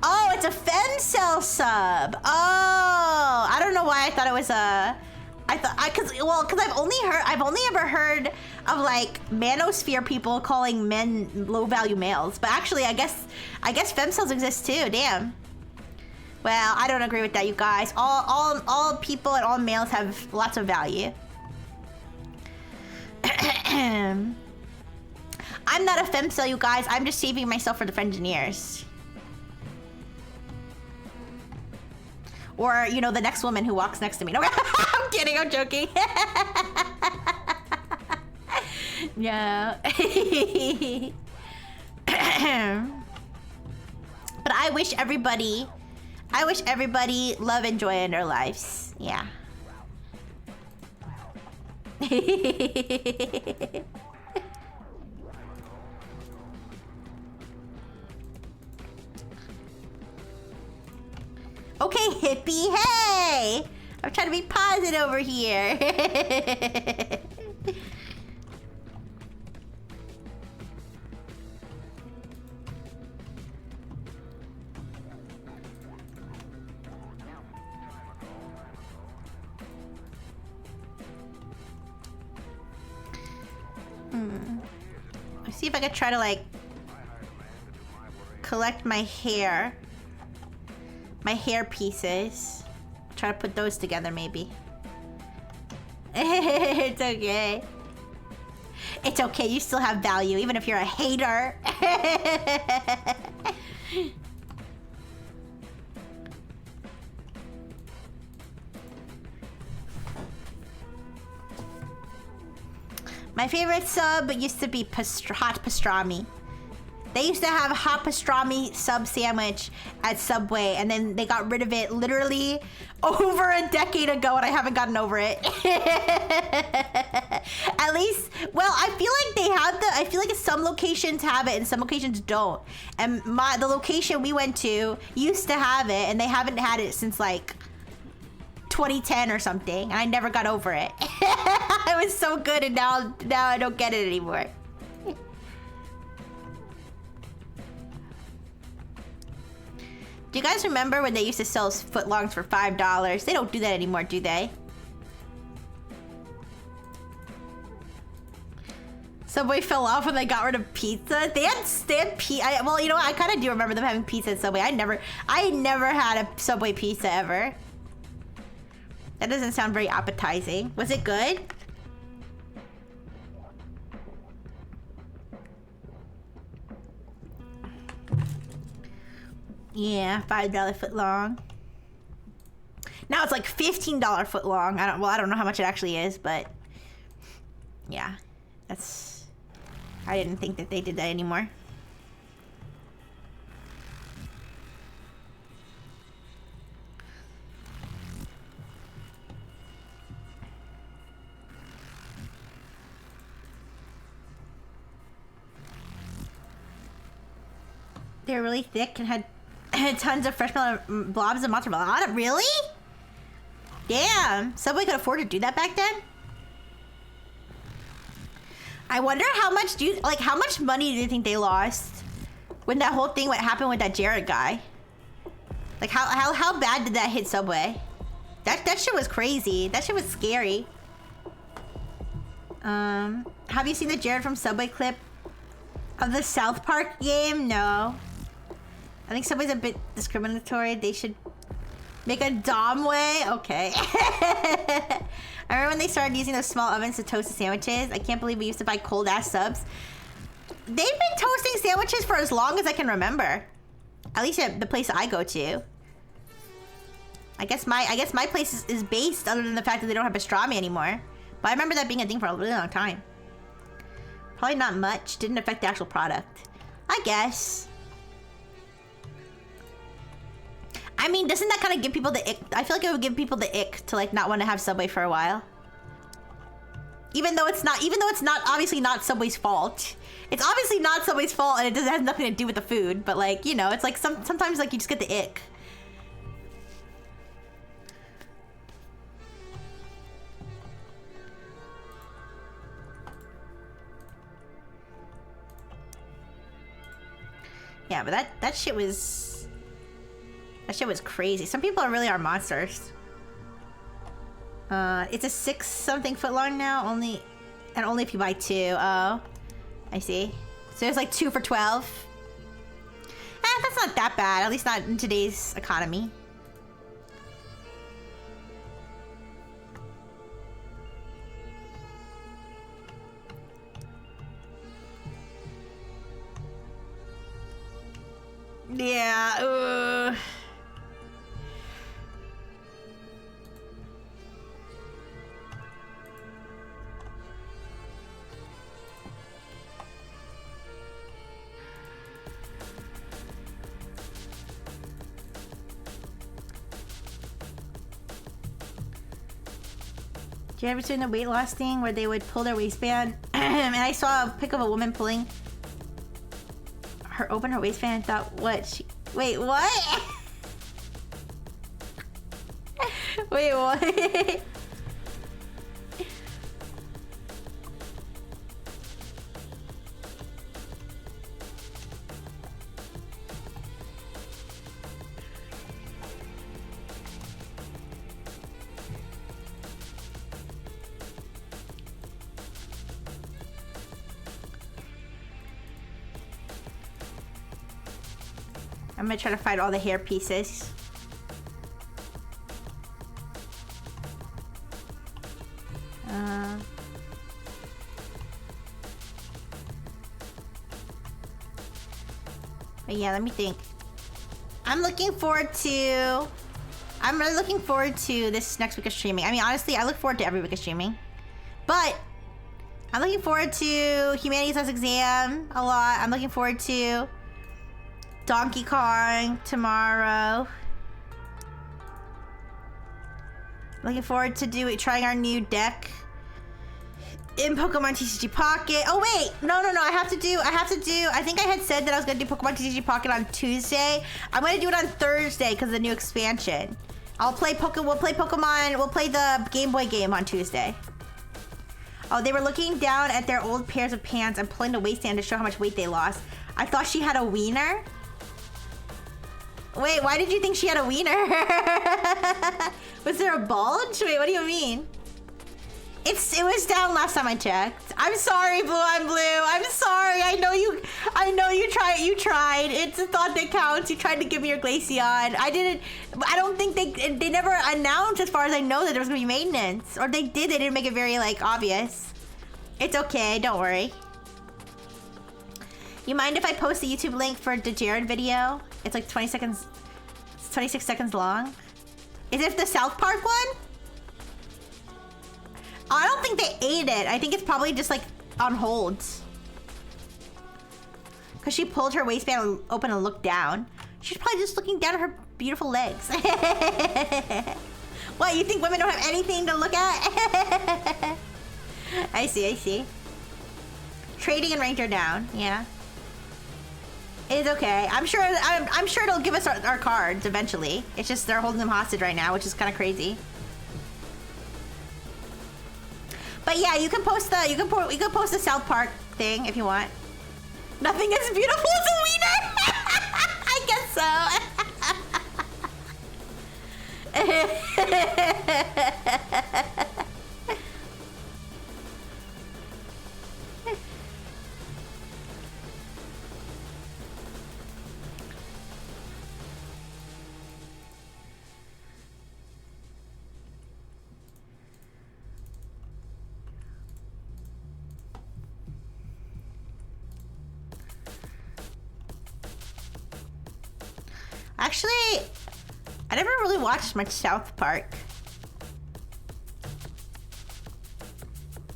Oh, it's a femcel sub. Oh, I don't know why I thought it was a... Because I've only ever heard of like manosphere people calling men low value males, but actually I guess femcels exist too. Damn. Well, I don't agree with that, you guys. All people and all males have lots of value. I'm not a femcel, you guys. I'm just saving myself for the Frengineers. Or, you know, the next woman who walks next to me. No, I'm kidding, I'm joking. Yeah. But I wish everybody love and joy in their lives. Yeah. Okay, hippie, hey! I'm trying to be positive over here. Let's see if I could try to, like, collect my hair. My hair pieces. Try to put those together, maybe. It's okay. It's okay, you still have value, even if you're a hater. My favorite sub used to be hot pastrami. They used to have a hot pastrami sub sandwich at Subway, and then they got rid of it literally over a decade ago, and I haven't gotten over it. At least, well, I feel like they have I feel like some locations have it and some locations don't. And the location we went to used to have it, and they haven't had it since like 2010 or something, and I never got over it. It was so good, and now I don't get it anymore. Do you guys remember when they used to sell footlongs for $5? They don't do that anymore, do they? Subway fell off when they got rid of pizza. They had pizza. Well, you know what? I kind of do remember them having pizza at Subway. I never had a Subway pizza ever. That doesn't sound very appetizing. Was it good? Yeah, $5 footlong. Now it's like $15 footlong. I don't know how much it actually is, but yeah, I didn't think that they did that anymore. They're really thick and had tons of fresh blobs of mozzarella. Really? Damn. Subway could afford to do that back then? I wonder how much money do you think they lost when that whole thing, what happened with that Jared guy? Like how bad did that hit Subway? That shit was crazy. That shit was scary. Have you seen the Jared from Subway clip of the South Park game? No. I think Subway's a bit discriminatory. They should make a Dom way. Okay. I remember when they started using those small ovens to toast the sandwiches. I can't believe we used to buy cold ass subs. They've been toasting sandwiches for as long as I can remember. At least at the place I go to. I guess my place is based, other than the fact that they don't have pastrami anymore. But I remember that being a thing for a really long time. Probably not much. Didn't affect the actual product. I guess. I mean, doesn't that kind of give people the ick? I feel like it would give people the ick to like not want to have Subway for a while. Even though it's not obviously not Subway's fault. It's obviously not Subway's fault, and it has nothing to do with the food. But like, you know, it's like sometimes like you just get the ick. Yeah, but that shit was crazy. Some people really are monsters. It's a 6-something foot long now, only if you buy 2. Oh, I see. So there's like 2 for $12. That's not that bad. At least not in today's economy. Yeah. you ever seen the weight loss thing where they would pull their waistband? And I saw a pic of a woman pulling open her waistband and thought, what? Wait, what? Wait, what? I'm gonna try to find all the hair pieces. But yeah, let me think. I'm really looking forward to this next week of streaming. I mean, honestly, I look forward to every week of streaming. But I'm looking forward to Humanities Last Exam a lot. I'm looking forward to Donkey Kong tomorrow. Looking forward to trying our new deck in Pokemon TCG Pocket. Oh wait, no. I think I had said that I was gonna do Pokemon TCG Pocket on Tuesday. I'm gonna do it on Thursday because of the new expansion. We'll play Pokemon. We'll play the Game Boy game on Tuesday. Oh, they were looking down at their old pairs of pants and pulling the waistband to show how much weight they lost. I thought she had a wiener. Wait, why did you think she had a wiener? Was there a bulge? Wait, what do you mean? It was down last time I checked. I'm sorry, Blue on Blue. I'm sorry. I know you tried. It's a thought that counts. You tried to give me your Glaceon. I don't think they never announced, as far as I know, that there was gonna be maintenance. Or they did, they didn't make it very obvious. It's okay, don't worry. You mind if I post the YouTube link for the Jared video? It's like 20 seconds, it's 26 seconds long. Is it the South Park one? I don't think they ate it. I think it's probably just on hold. Cause she pulled her waistband open and looked down. She's probably just looking down at her beautiful legs. What, you think women don't have anything to look at? I see. Trading and ranked are down, yeah. It's okay. I'm sure it'll give us our cards eventually. It's just they're holding them hostage right now, which is kind of crazy. But yeah, you can post the South Park thing if you want. Nothing as beautiful as a wiener. I guess so. Actually, I never really watched much South Park.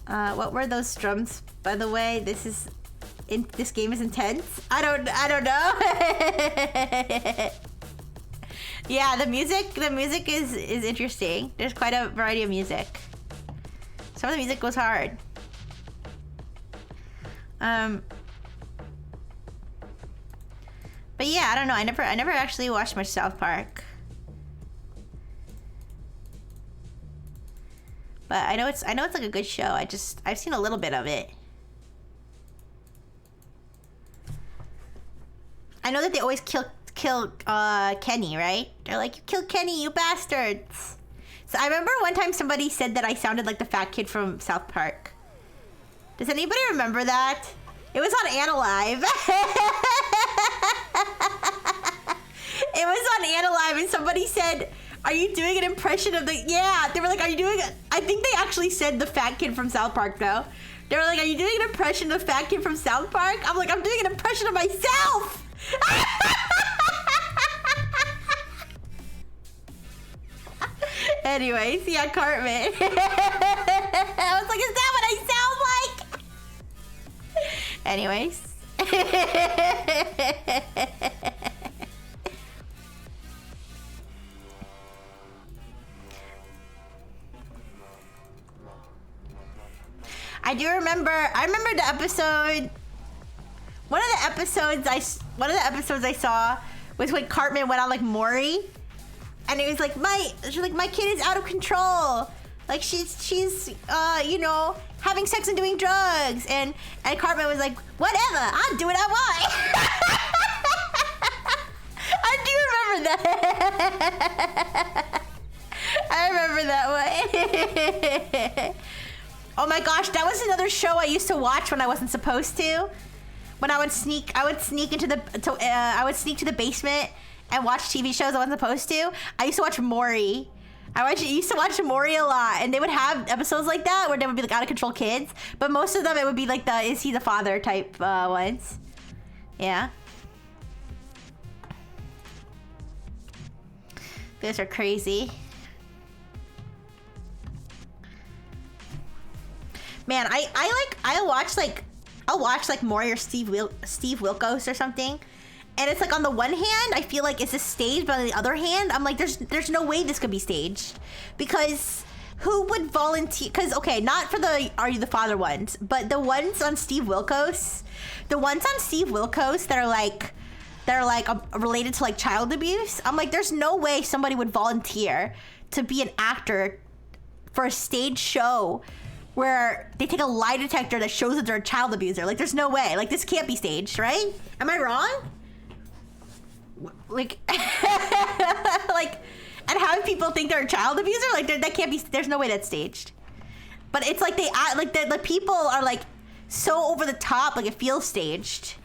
What were those drums, by the way? This game is intense. I don't know. Yeah, the music is interesting. There's quite a variety of music. Some of the music goes hard. But yeah, I don't know. I never actually watched much South Park. But I know it's like a good show. I've seen a little bit of it. I know that they always kill Kenny, right? They're like, "You killed Kenny, you bastards." So I remember one time somebody said that I sounded like the fat kid from South Park. Does anybody remember that? It was on Analive. It was on Analive and somebody said, "Are you doing an impression of the..." Yeah, they were like, "Are you doing..." I think they actually said the fat kid from South Park though. They were like, "Are you doing an impression of the fat kid from South Park?" I'm like, "I'm doing an impression of myself!" Anyways, yeah, Cartman. I was like, "Is that what I sound like?" Anyways. I do remember. I remember the episode. One of the episodes I saw was when Cartman went on like Maury, and it was like my kid is out of control. Like she's you know, having sex and doing drugs, and Cartman was like, whatever, I'll do what I want. I do remember that. I remember that one. Oh my gosh, that was another show I used to watch when I wasn't supposed to. When I would sneak to the basement and watch TV shows I wasn't supposed to. I used to watch Maury. I used to watch Maury a lot, and they would have episodes like that where they would be like out of control kids, but most of them it would be like the is he the father type ones. Yeah. Those are crazy. Man, I'll watch like Maury or Steve Wilkos or something. And it's like on the one hand, I feel like it's a stage, but on the other hand, I'm like, there's no way this could be staged. Because who would volunteer? Because, okay, not for the Are You the Father ones, but the ones on Steve Wilkos, that are like related to like child abuse, I'm like, there's no way somebody would volunteer to be an actor for a stage show where they take a lie detector that shows that they're a child abuser. Like, there's no way. Like, this can't be staged, right? Am I wrong? Like, like, and having people think they're a child abuser, like, that can't be. There's no way that's staged. But it's like they act like the people are like so over the top, like it feels staged.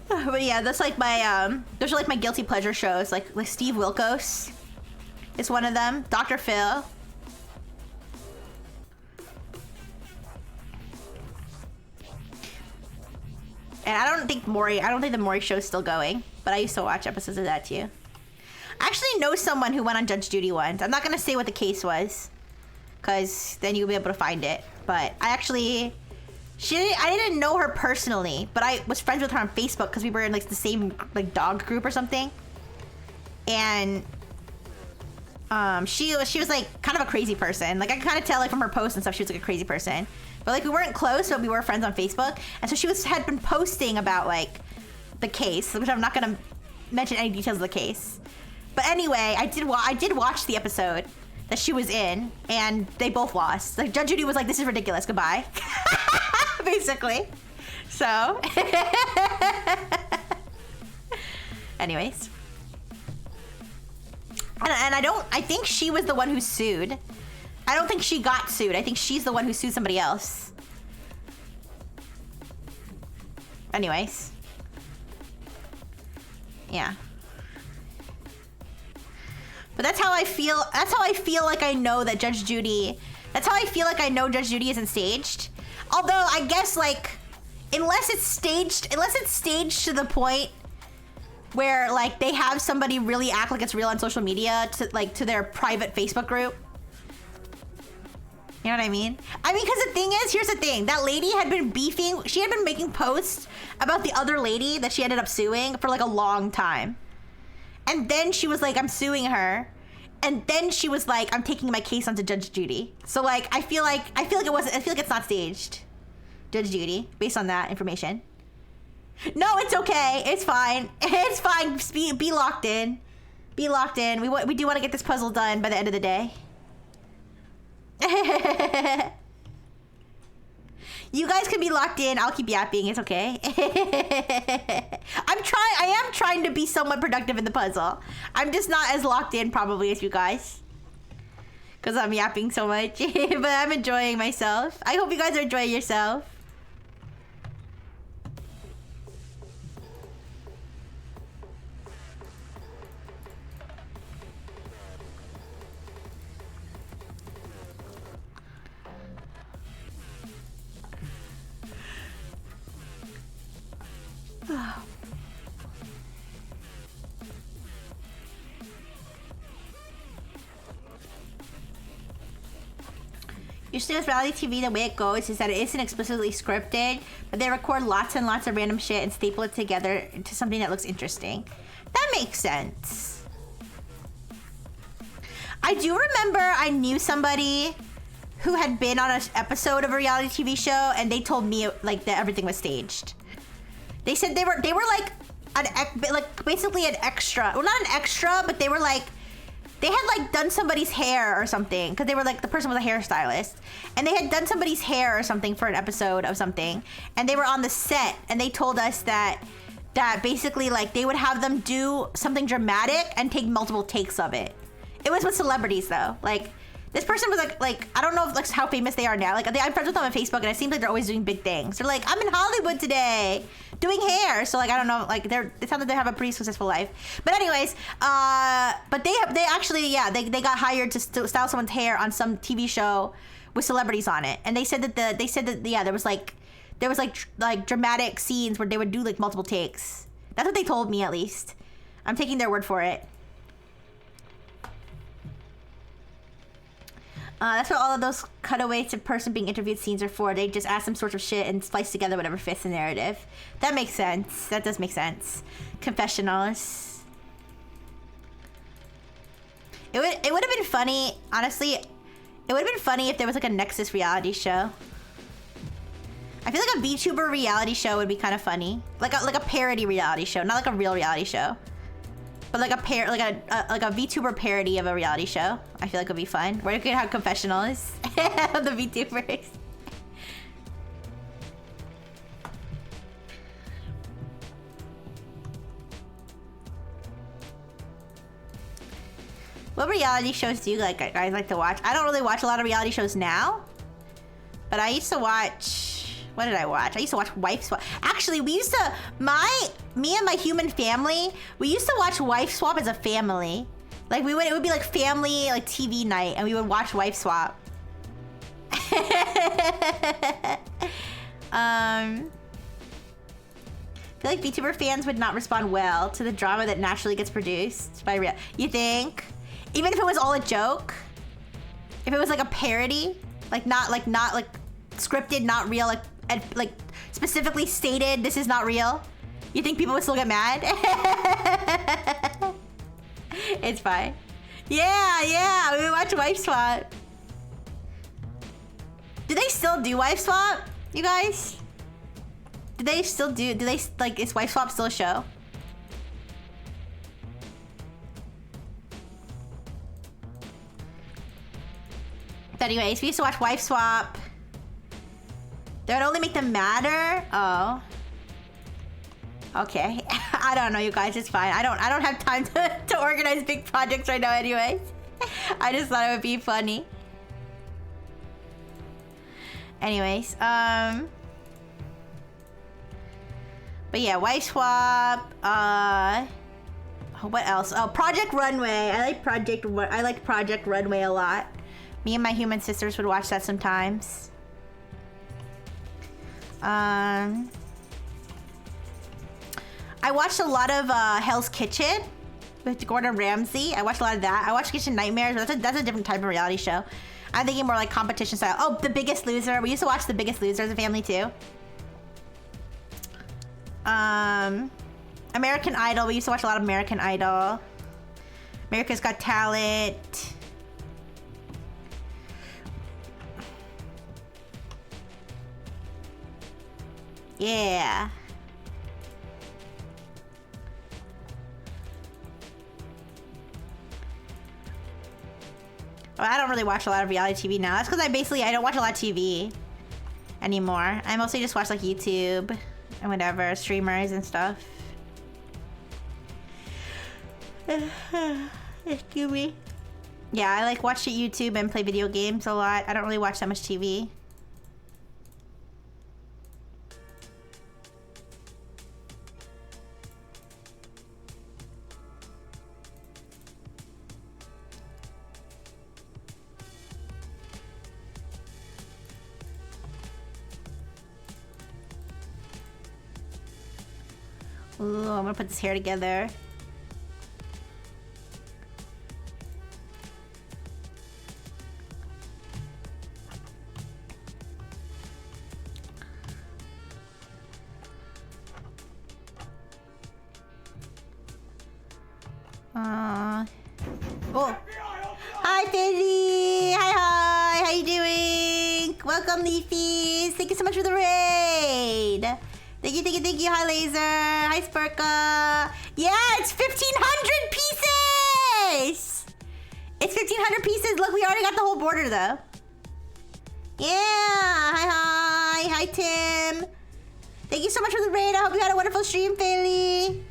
But yeah, that's like my those are like my guilty pleasure shows. Like Steve Wilkos is one of them. Dr. Phil. And I don't think the Maury show's still going, but I used to watch episodes of that too. I actually know someone who went on Judge Judy once. I'm not gonna say what the case was, cause then you'll be able to find it. But I didn't know her personally, but I was friends with her on Facebook because we were in like the same like dog group or something. And she was like kind of a crazy person. Like I could kind of tell like from her posts and stuff, she was like a crazy person. But like we weren't close, but we were friends on Facebook. And so had been posting about like the case, which I'm not gonna mention any details of the case. But anyway, I did watch the episode that she was in, and they both lost. Like Judge Judy was like, "This is ridiculous. Goodbye." Basically. So. Anyways. And I think she was the one who sued. I don't think she got sued. I think she's the one who sued somebody else. Anyways. Yeah. But that's how I feel. That's how I feel like I know that Judge Judy. That's how I feel like I know Judge Judy isn't staged. Although I guess like, unless it's staged to the point where like they have somebody really act like it's real on social media to their private Facebook group. You know what I mean? I mean, because the thing is, here's the thing. That lady had been beefing. She had been making posts about the other lady that she ended up suing for like a long time. And then she was like, I'm suing her. And then she was like, I'm taking my case onto Judge Judy. So like, I feel like it's not staged. Judge Judy, based on that information. No, it's okay. It's fine. It's fine. Be locked in. Be locked in. We do want to get this puzzle done by the end of the day. You guys can be locked in. I'll keep yapping. It's okay. I am trying to be somewhat productive in the puzzle. I'm just not as locked in probably as you guys, because I'm yapping so much. But I'm enjoying myself. I hope you guys are enjoying yourself. Usually with reality TV, the way it goes is that it isn't explicitly scripted, but they record lots and lots of random shit and staple it together into something that looks interesting. That makes sense. I do remember I knew somebody who had been on an episode of a reality TV show, and they told me like that everything was staged. They said they were like basically an extra. Well, not an extra, but they were like, they had like done somebody's hair or something, because they were like, the person was a hairstylist, and they had done somebody's hair or something for an episode of something, and they were on the set, and they told us that basically like they would have them do something dramatic and take multiple takes of it. It was with celebrities though. Like this person was like I don't know if, like how famous they are now. Like I'm friends with them on Facebook, and it seems like they're always doing big things. They're like, I'm in Hollywood today doing hair. So like I don't know, like it sounds like they have a pretty successful life. But anyways, but they actually they got hired to style someone's hair on some TV show with celebrities on it, and they said that there was like dramatic scenes where they would do like multiple takes. That's what they told me, at least. I'm taking their word for it. That's what all of those cutaways to person being interviewed scenes are for. They just ask some sorts of shit and splice together whatever fits the narrative. That makes sense. That does make sense. Confessionals. It would have been funny, honestly. It would have been funny if there was like a Nexus reality show. I feel like a VTuber reality show would be kind of funny, like a parody reality show, not like a real reality show, but like a VTuber parody of a reality show. I feel like it'd be fun. Where you could have confessionals of the VTubers. What reality shows do you guys like to watch? I don't really watch a lot of reality shows now, but I used to watch. What did I watch? I used to watch Wife Swap. Actually, me and my human family, we used to watch Wife Swap as a family. Like it would be like family, like TV night, and we would watch Wife Swap. I feel like VTuber fans would not respond well to the drama that naturally gets produced by real. You think? Even if it was all a joke? If it was like a parody? Not scripted, not real, like specifically stated this is not real? You think people would still get mad? It's fine. Yeah, we would watch Wife Swap. Do they still do Wife Swap, you guys? Is Wife Swap still a show? But anyways, we used to watch Wife Swap. That would only make them madder? Oh. Okay. I don't know, you guys. It's fine. I don't have time to organize big projects right now anyways. I just thought it would be funny. Anyways, but yeah, Wife Swap. What else? Oh, Project Runway. I like Project Runway a lot. Me and my human sisters would watch that sometimes. I watched a lot of Hell's Kitchen with Gordon Ramsay. I watched a lot of that. I watched Kitchen Nightmares, but that's a different type of reality show. I'm thinking more like competition style. Oh, The Biggest Loser. We used to watch The Biggest Loser as a family too. American Idol. We used to watch a lot of American Idol. America's Got Talent. Yeah. Well, I don't really watch a lot of reality TV now. That's because I don't watch a lot of TV anymore. I mostly just watch like YouTube and whatever, streamers and stuff. Excuse me. Yeah, I like watch YouTube and play video games a lot. I don't really watch that much TV. Ooh, I'm gonna put this hair together. Oh. Hi, Fizzy! Hi! How you doing? Welcome, Leafies! Thank you so much for the raid! Thank you. Hi, Laser! Hi, Spurka! Yeah, it's 1,500 pieces! It's 1,500 pieces! Look, we already got the whole border, though. Yeah! Hi, Tim! Thank you so much for the raid. I hope you had a wonderful stream, Faily.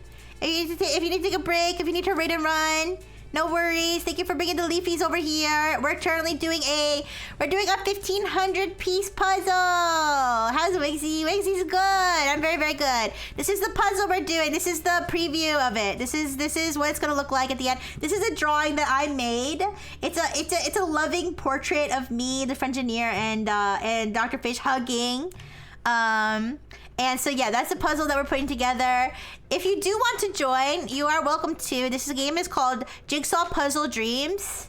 If you need to take a break, if you need to raid and run, no worries. Thank you for bringing the Leafies over here. We're currently doing a 1,500 piece puzzle. How's Wixxy? Wixxy's good. I'm very, very good. This is the puzzle we're doing. This is the preview of it. This is what it's gonna look like at the end. This is a drawing that I made. It's a loving portrait of me, the Frengineer, and Dr. Fish hugging. And so yeah, that's the puzzle that we're putting together. If you do want to join, you are welcome to. This game is called Jigsaw Puzzle Dreams.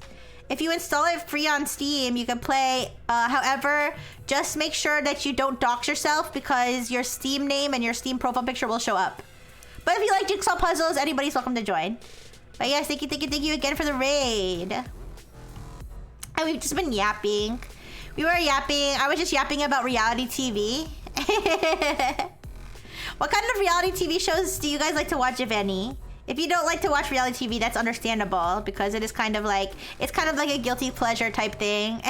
If you install it free on Steam, you can play. However, just make sure that you don't dox yourself because your Steam name and your Steam profile picture will show up. But if you like jigsaw puzzles, anybody's welcome to join. But yes, thank you again for the raid. And we've just been yapping. We were yapping. I was just yapping about reality TV. What kind of reality TV shows do you guys like to watch, if any? If you don't like to watch reality TV, that's understandable because it is kind of like a guilty pleasure type thing.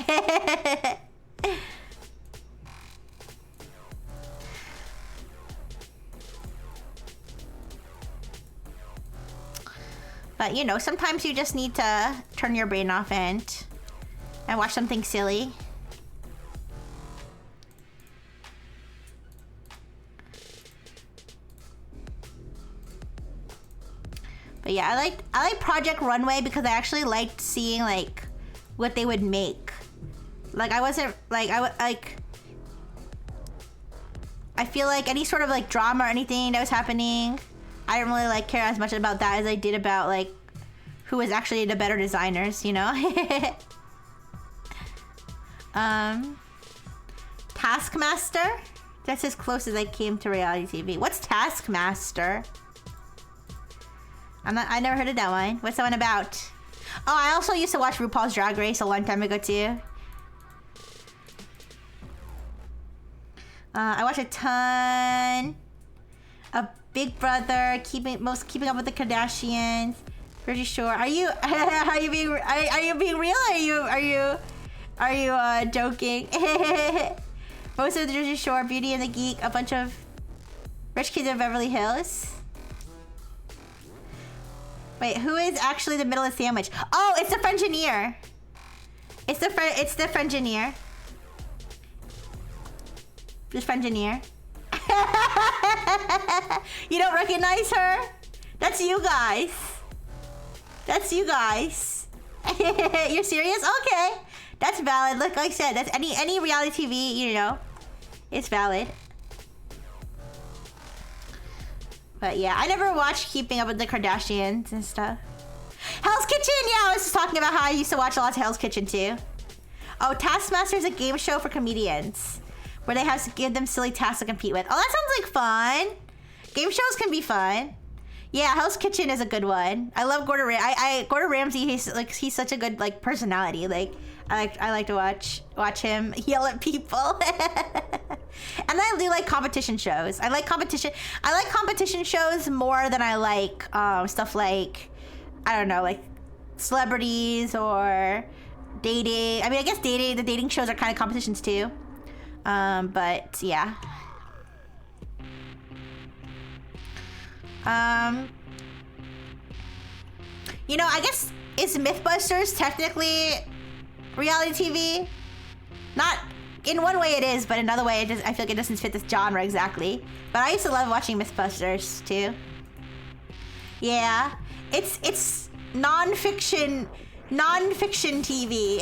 But you know, sometimes you just need to turn your brain off and watch something silly. But yeah, I like Project Runway because I actually liked seeing like what they would make. Like I feel like any sort of like drama or anything that was happening, I didn't really like care as much about that as I did about like who was actually the better designers, you know? Taskmaster? That's as close as I came to reality TV. What's Taskmaster? I never heard of that one. What's that one about? Oh, I also used to watch RuPaul's Drag Race a long time ago too. I watched a ton of Big Brother, keeping up with the Kardashians. Pretty sure. Are you being real? Are you joking? Most of the Jersey Shore, Beauty and the Geek, a bunch of Rich Kids of Beverly Hills. Wait, who is actually the middle of the sandwich? Oh, it's the Frengineer. It's the Frengineer. The Frengineer. You don't recognize her? That's you guys. That's you guys. You're serious? Okay. That's valid. Like I said, that's any reality TV, you know. It's valid. But yeah, I never watched Keeping Up with the Kardashians and stuff. Hell's Kitchen! Yeah, I was just talking about how I used to watch a lot of Hell's Kitchen too. Oh, Taskmaster is a game show for comedians where they have to give them silly tasks to compete with. Oh, that sounds like fun. Game shows can be fun. Yeah, Hell's Kitchen is a good one. I love Gordon Ramsay. Gordon Ramsay, he's such a good like personality. Like I like to watch him yell at people. And I do like competition shows. I like competition shows more than I like stuff like, I don't know, like celebrities or dating. I mean, I guess the dating shows are kind of competitions too. But yeah. You know, I guess is Mythbusters technically reality TV? Not in one way it is, but another way I feel like it doesn't fit this genre exactly. But I used to love watching Mythbusters too. Yeah, it's non-fiction TV.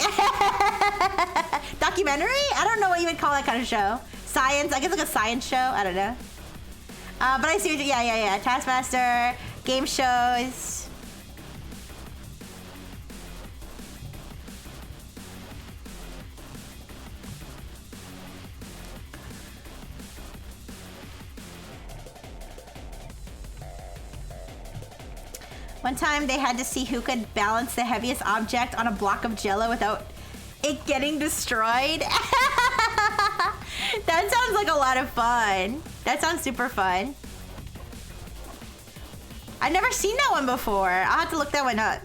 Documentary? I don't know what you would call that kind of show. Science? I guess like a science show. I don't know. But I see what yeah. Taskmaster, game shows. One time they had to see who could balance the heaviest object on a block of jello without it getting destroyed. That sounds like a lot of fun. That sounds super fun. I've never seen that one before. I'll have to look that one up.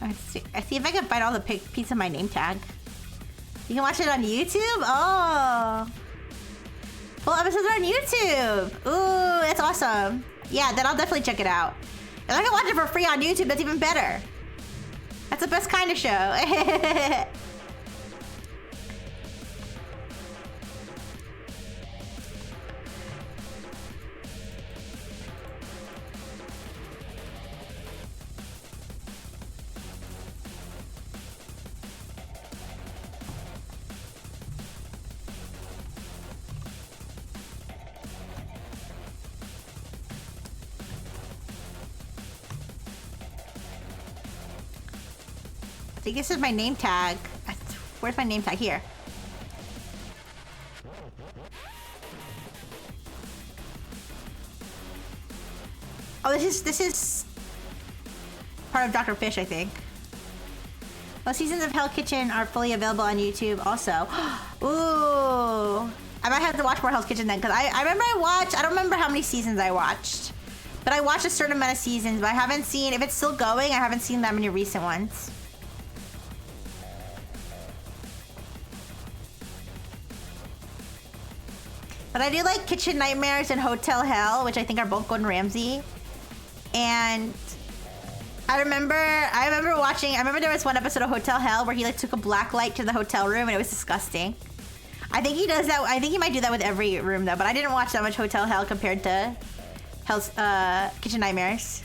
I see if I can find all the piece of my name tag. You can watch it on YouTube? Oh. Full episodes are on YouTube. Ooh, that's awesome. Yeah, then I'll definitely check it out. If I can watch it for free on YouTube, that's even better. That's the best kind of show. I think this is my name tag. Where's my name tag? Here. Oh, this is part of Dr. Fish, I think. Well, seasons of Hell Kitchen are fully available on YouTube also. Ooh. I might have to watch more Hell's Kitchen then, because I remember I don't remember how many seasons I watched. But I watched a certain amount of seasons, but I haven't seen, if it's still going, I haven't seen that many recent ones. But I do like Kitchen Nightmares and Hotel Hell, which I think are both Gordon Ramsay. And I remember there was one episode of Hotel Hell where he like took a black light to the hotel room and it was disgusting. I think he does that. I think he might do that with every room though, but I didn't watch that much Hotel Hell compared to Hell's Kitchen Nightmares.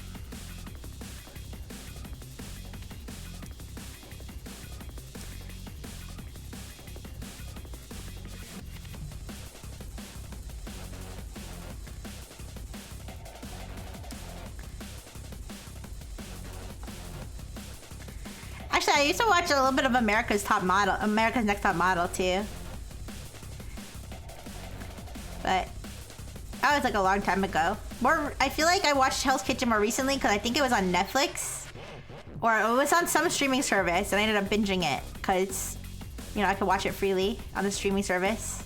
Actually, I used to watch a little bit of America's Next Top Model too. But that was like a long time ago. I feel like I watched Hell's Kitchen more recently because I think it was on Netflix. Or it was on some streaming service and I ended up binging it because, you know, I could watch it freely on the streaming service.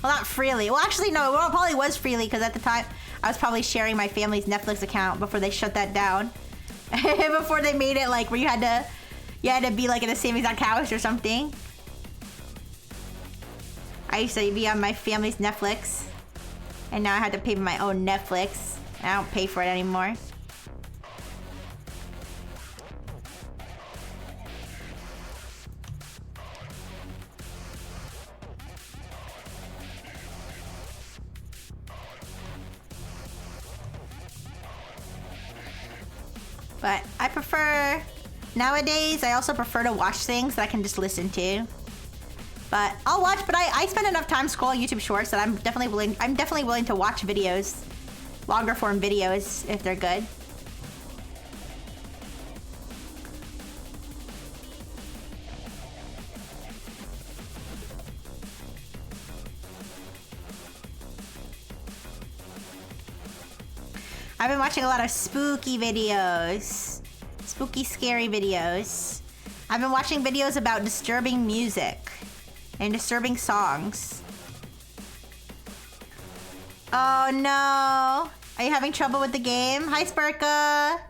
Well, not freely. Well, actually, no, it probably was freely because at the time I was probably sharing my family's Netflix account before they shut that down. Before they made it like where you had to be like in the same exact house or something. I used to be on my family's Netflix, and now I had to pay for my own Netflix. I don't pay for it anymore. But I prefer, nowadays, I also prefer to watch things that I can just listen to. But I'll watch, but I spend enough time scrolling YouTube Shorts that I'm definitely willing to watch videos, longer form videos, if they're good. I've been watching a lot of spooky videos. Spooky, scary videos. I've been watching videos about disturbing music and disturbing songs. Oh no. Are you having trouble with the game? Hi, Spurka.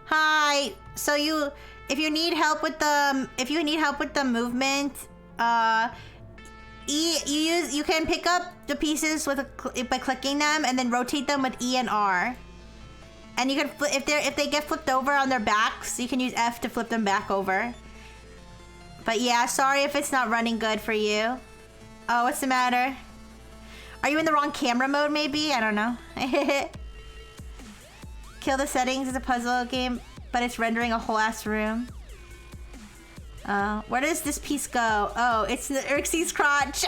Hi. So if you need help with the movement, you can pick up the pieces by clicking them and then rotate them with E and R. And you can if they get flipped over on their backs, you can use F to flip them back over. But yeah, sorry if it's not running good for you. Oh, what's the matter? Are you in the wrong camera mode maybe? I don't know. Kill the settings is a puzzle game, but it's rendering a whole ass room. Where does this piece go? Oh, it's the Rixxy's crotch.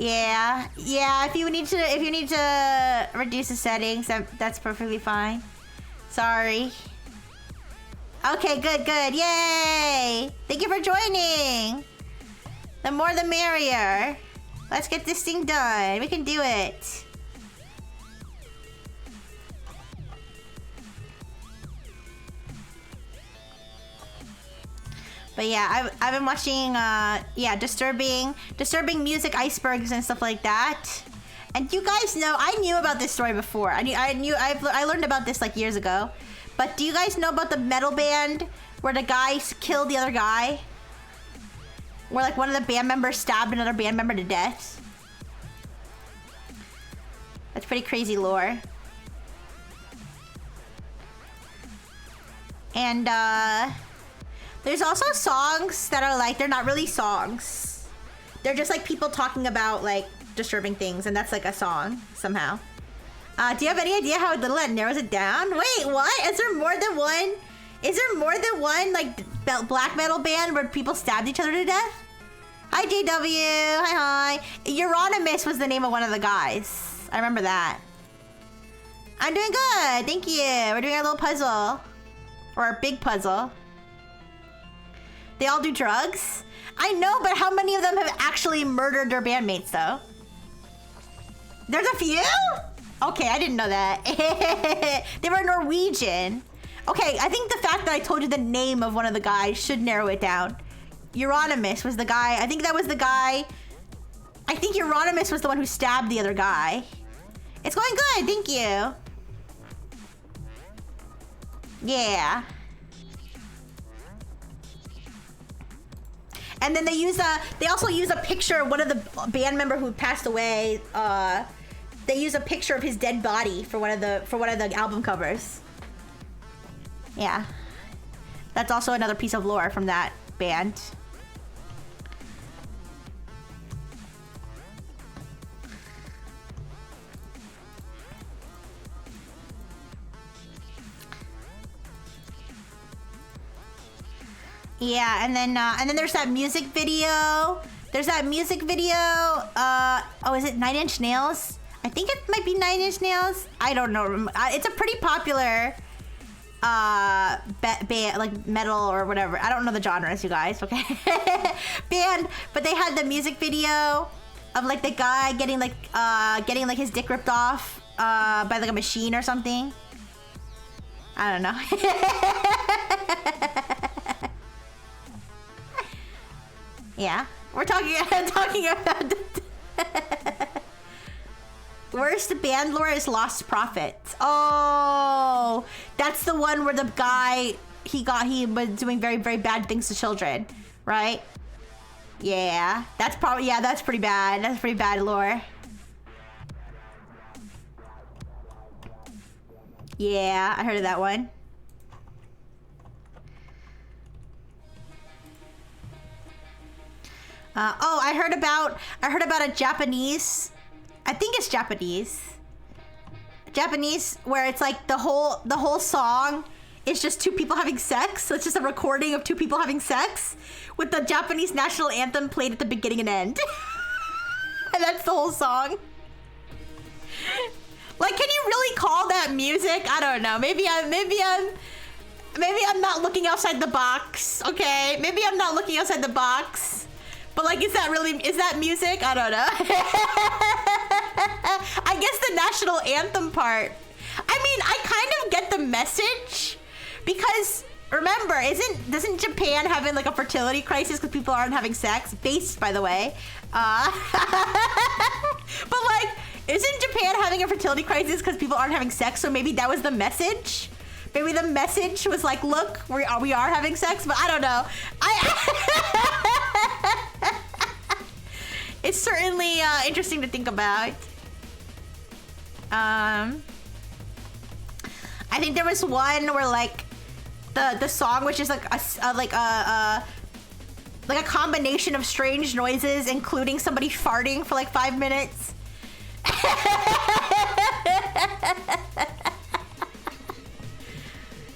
Yeah, yeah. If you need to reduce the settings, that's perfectly fine. Sorry. Okay, good, good. Yay! Thank you for joining. The more the merrier. Let's get this thing done. We can do it. But yeah, I've been watching yeah, disturbing music icebergs and stuff like that. And you guys know, I knew about this story before. I learned about this like years ago. But do you guys know about the metal band where the guy killed the other guy? Where like one of the band members stabbed another band member to death? That's pretty crazy lore. And there's also songs that are like, they're not really songs. They're just like people talking about like disturbing things, and that's like a song somehow. Do you have any idea how little that narrows it down? Wait, what? Is there more than one? Is there more than one like black metal band where people stabbed each other to death? Hi JW, hi. Euronymous was the name of one of the guys. I remember that. I'm doing good, thank you. We're doing our little puzzle. Or our big puzzle. They all do drugs? I know, but how many of them have actually murdered their bandmates, though? There's a few? Okay, I didn't know that. They were Norwegian. Okay, I think the fact that I told you the name of one of the guys should narrow it down. Euronymous was the guy. I think that was the guy. I think Euronymous was the one who stabbed the other guy. It's going good, thank you. Yeah. And then they also use a picture of one of the band member who passed away. They use a picture of his dead body for one of the album covers. Yeah. That's also another piece of lore from that band. Yeah, and then there's that music video. There's that music video. Oh, is it 9 Inch Nails? I think it might be 9 Inch Nails. I don't know. It's a pretty popular band, like metal or whatever. I don't know the genres, you guys. Okay, band. But they had the music video of like the guy getting like his dick ripped off by like a machine or something. I don't know. Yeah, we're talking about worst band lore is Lost Prophets. Oh, that's the one where the guy he was doing very, very bad things to children, right? Yeah, that's pretty bad. That's pretty bad lore. Yeah, I heard of that one. Oh, I heard about a Japanese. I think it's Japanese, where it's like the whole song is just two people having sex. So it's just a recording of two people having sex with the Japanese national anthem played at the beginning and end. And that's the whole song. Like, can you really call that music? I don't know. Maybe I'm not looking outside the box. Okay, maybe I'm not looking outside the box. But like, is that music? I don't know. I guess the national anthem part. I mean, I kind of get the message because remember, doesn't Japan having like a fertility crisis because people aren't having sex? Based, by the way. But like, isn't Japan having a fertility crisis because people aren't having sex? So maybe that was the message. Maybe the message was like, look, we are having sex, but I don't know. It's certainly interesting to think about. I think there was one where like the song was just like a combination of strange noises, including somebody farting for like 5 minutes.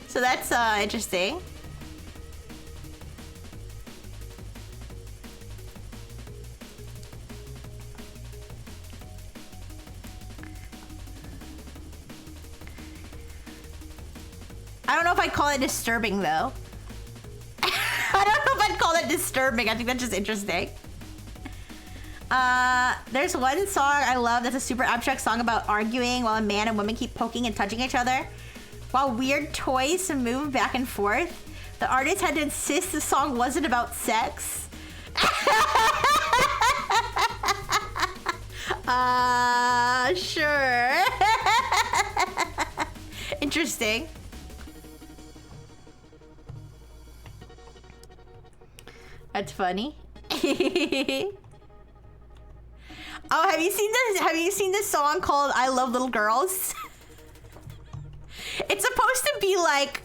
So that's interesting. I don't know if I'd call it disturbing though. I don't know if I'd call it disturbing. I think that's just interesting. There's one song I love that's a super abstract song about arguing while a man and woman keep poking and touching each other while weird toys move back and forth. The artist had to insist the song wasn't about sex. Sure. Interesting. That's funny. Oh, have you seen this? Have you seen this song called "I Love Little Girls"? It's supposed to be like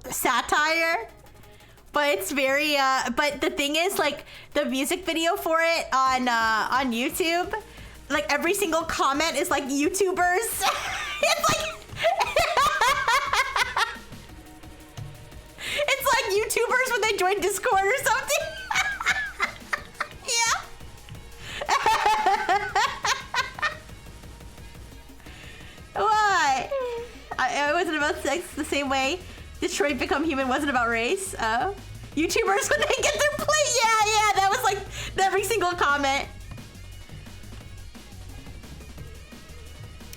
satire, but it's very. But the thing is, like, the music video for it on YouTube, like every single comment is like YouTubers. It's like. It's like YouTubers when they join Discord or something. Yeah. Why? It wasn't about sex the same way Detroit Become Human wasn't about race. YouTubers when they get their plate. Yeah, that was like every single comment.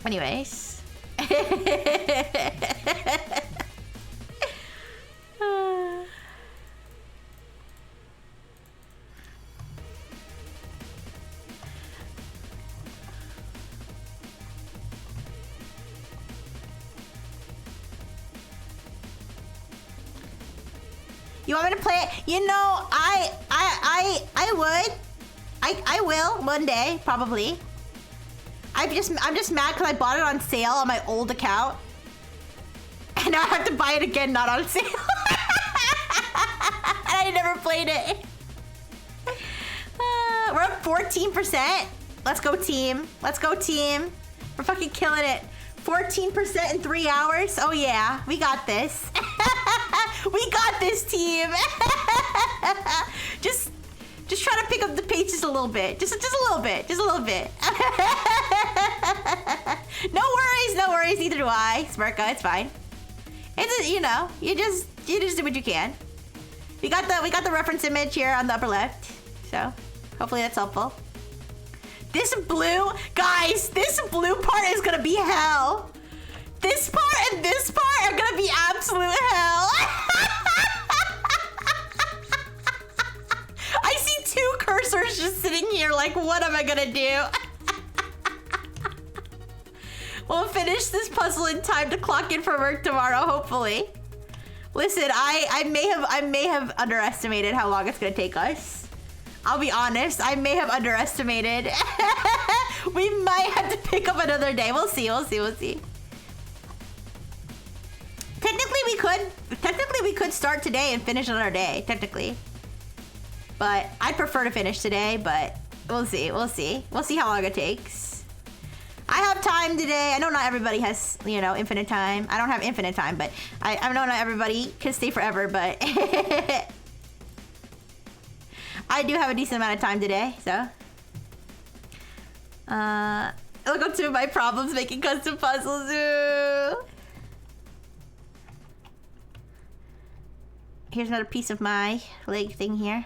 Anyways. You want me to play it? You know, I would. I will one day, probably. I'm just mad because I bought it on sale on my old account. And now I have to buy it again, not on sale. And I never played it. We're up 14%. Let's go, team. Let's go, team. We're fucking killing it. 14% in 3 hours. Oh yeah, we got this. We got this, team. Just try to pick up the pace just a little bit. Just a little bit. Just a little bit. No worries. Neither do I, Smirka. It's fine. It's you know, you just do what you can. We got the reference image here on the upper left. So hopefully that's helpful. This blue, guys, this blue part is gonna be hell. This part and this part are gonna be absolute hell. I see 2 cursors just sitting here like, what am I gonna do? We'll finish this puzzle in time to clock in for work tomorrow, hopefully. Listen, I may have underestimated how long it's gonna take us. I'll be honest, I may have underestimated. We might have to pick up another day. We'll see. Technically we could start today and finish another day, technically. But I'd prefer to finish today, but we'll see. We'll see how long it takes. I have time today. I know not everybody has, you know, infinite time. I don't have infinite time, but I know not everybody can stay forever, but I do have a decent amount of time today, so. Look up to my problems making custom puzzles. Ooh. Here's another piece of my leg thing here.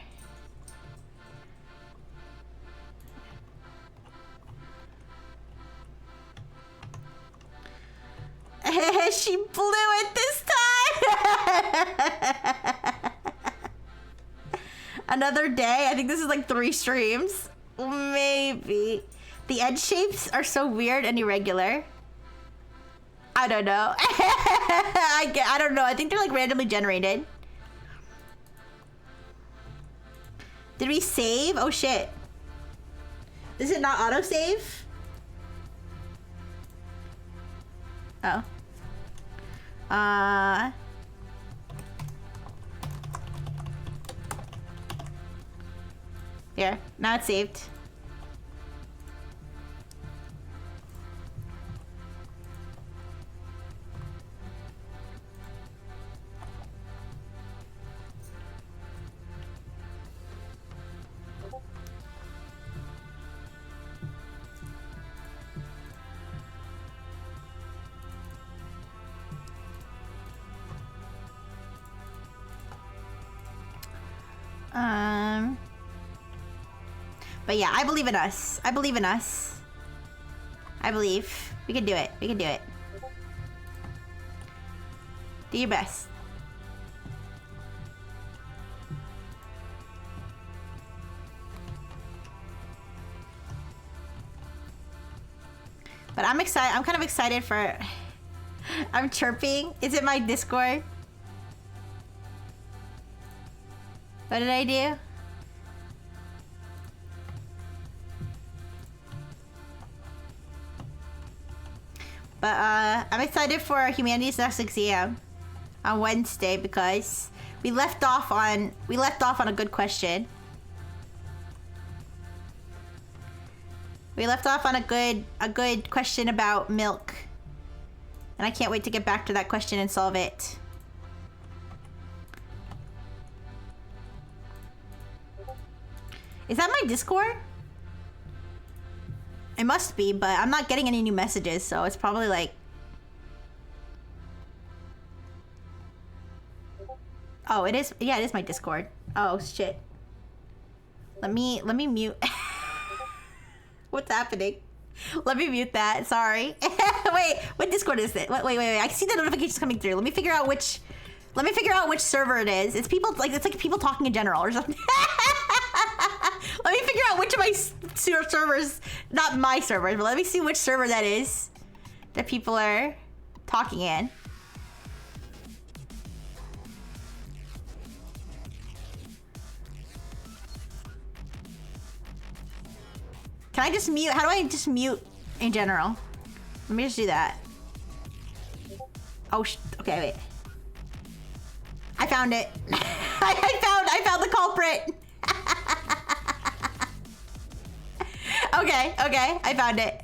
She blew it this time! Another day? I think this is like 3 streams. Maybe. The edge shapes are so weird and irregular. I don't know. I don't know. I think they're like randomly generated. Did we save? Oh shit. Is it not autosave? Oh. Here, now it's saved. But yeah, I believe in us. I believe in us. I believe. We can do it. We can do it. Do your best. But I'm excited. I'm kind of excited for... I'm chirping. Is it my Discord? What did I do? But I'm excited for humanities next exam on Wednesday because we left off on a good question. We left off on a good question about milk. And I can't wait to get back to that question and solve it. Is that my Discord? It must be, but I'm not getting any new messages, so it's probably like... Oh, it is. Yeah, it is my Discord. Oh, shit. Let me mute. What's happening? Let me mute that. Sorry. Wait, what Discord is it? Wait. I see the notifications coming through. Let me figure out which server it is. It's like people talking in general or something. Let me figure out which of my servers, not my servers, but let me see which server that is that people are talking in. Can I just mute? How do I just mute in general? Let me just do that. Oh, okay, wait. I found it. I found the culprit. Okay, I found it.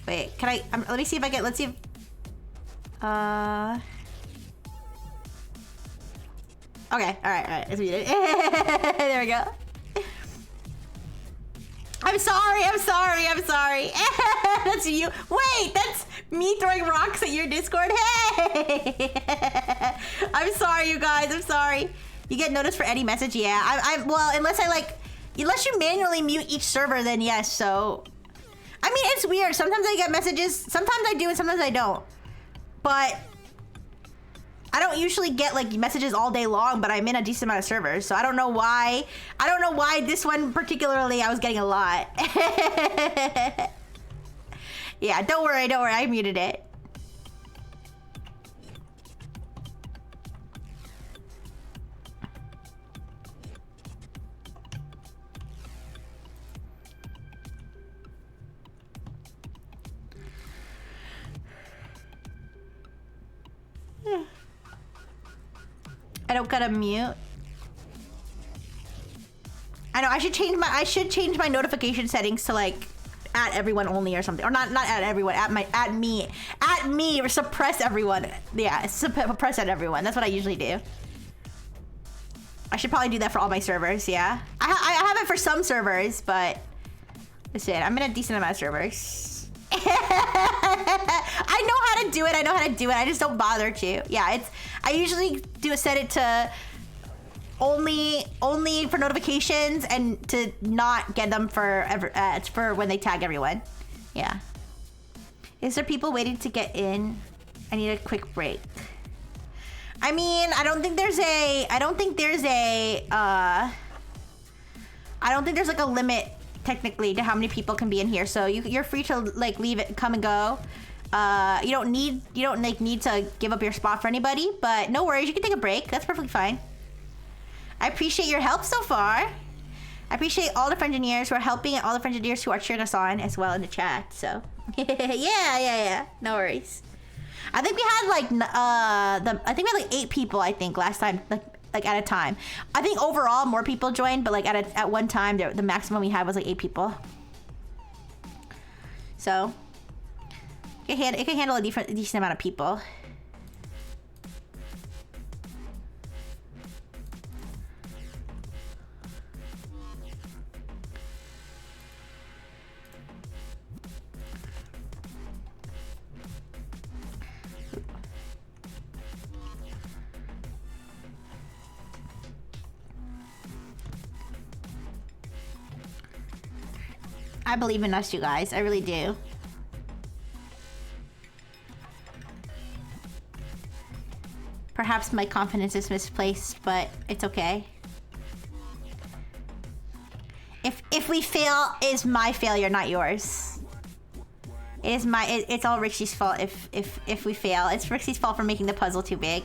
Wait, can I? Let me see if I get. Let's see if. Okay, all right. It's muted. There we go. I'm sorry. That's you. Wait, that's me throwing rocks at your Discord. Hey! I'm sorry, you guys. I'm sorry. You get noticed for any message? Yeah. Well, unless you manually mute each server, then yes. So, I mean, it's weird. Sometimes I get messages. Sometimes I do, and sometimes I don't. But I don't usually get like messages all day long. But I'm in a decent amount of servers, so I don't know why. I don't know why this one particularly I was getting a lot. Yeah. Don't worry. I muted it. I don't gotta mute. I know I should change my notification settings to like at everyone only or something, or not at everyone, at me, or suppress everyone. Yeah, suppress at everyone. That's what I usually do. I should probably do that for all my servers. Yeah, I have it for some servers, but listen, I'm in a decent amount of servers. I know how to do it. I just don't bother to. Yeah, I usually set it to only for notifications and to not get them for when they tag everyone. Yeah. Is there people waiting to get in? I need a quick break. I mean, I don't think there's like a limit technically to how many people can be in here, so you're free to like leave it, come and go. You don't need to give up your spot for anybody, but no worries, you can take a break. That's perfectly fine. I appreciate your help so far. I appreciate all the Frengineers who are helping and all the Frengineers who are cheering us on as well in the chat. So yeah, no worries. I think we had like 8 people. I think last time, like at a time. I think overall more people joined, but like at one time the maximum we had was like 8 people. So it can handle a decent amount of people. I believe in us, you guys. I really do. Perhaps my confidence is misplaced, but it's okay. If we fail, it's my failure, not yours. It's all Rixxy's fault if we fail. It's Rixxy's fault for making the puzzle too big.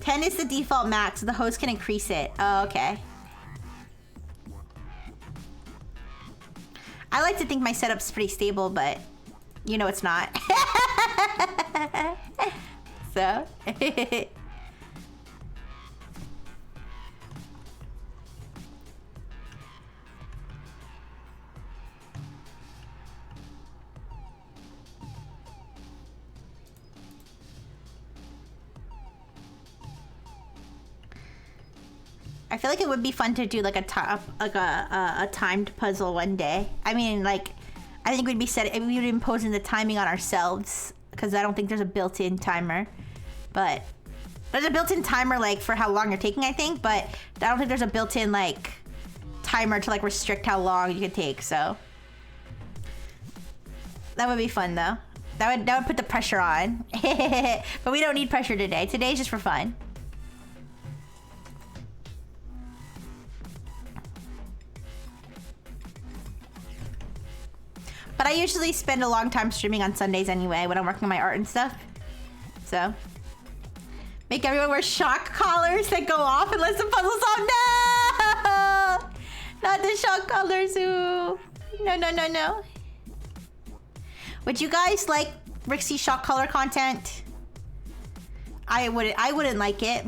10 is the default max, so the host can increase it. Oh, okay. I like to think my setup's pretty stable, but you know it's not. So. I feel like it would be fun to do like a timed puzzle one day. I mean, like, I think we would be imposing the timing on ourselves, because I don't think there's a built-in timer. But there's a built-in timer like for how long you're taking, I think, but I don't think there's a built-in like timer to like restrict how long you can take. So that would be fun though. That would put the pressure on. But we don't need pressure today. Today's just for fun. But I usually spend a long time streaming on Sundays anyway when I'm working on my art and stuff. So. Make everyone wear shock collars that go off unless the puzzle's on. No! Not the shock collars, ooh. No, no, no, no. Would you guys like Rixxy shock collar content? I wouldn't like it.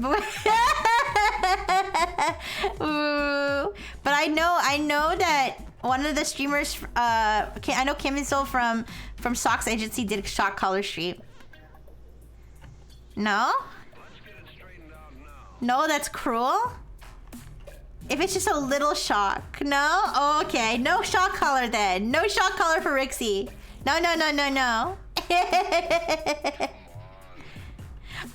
Ooh. But I know that one of the streamers, I know Kim and Soul from Socks Agency did a shock collar stream. No? No, that's cruel. If it's just a little shock. No? Oh, okay. No shock collar then. No shock collar for Rixxy. No, no, no, no, no.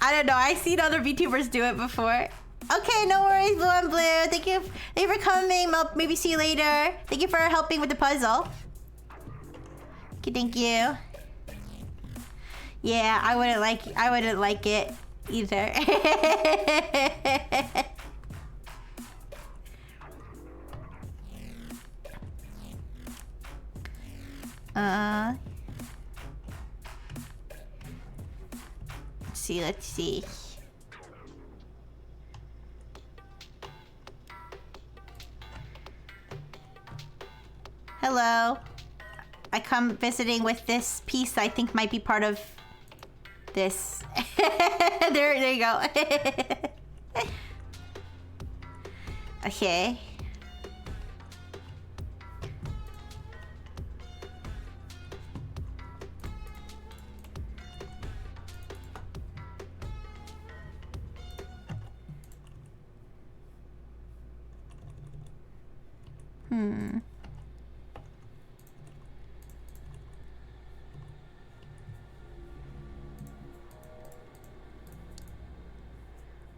I don't know. I've seen other VTubers do it before. Okay, no worries, Blue and Blue. Thank you for coming. I'll maybe see you later. Thank you for helping with the puzzle. Okay, thank you. Yeah, I wouldn't like it either. Let's see. Hello. I come visiting with this piece I think might be part of this. there you go. Okay.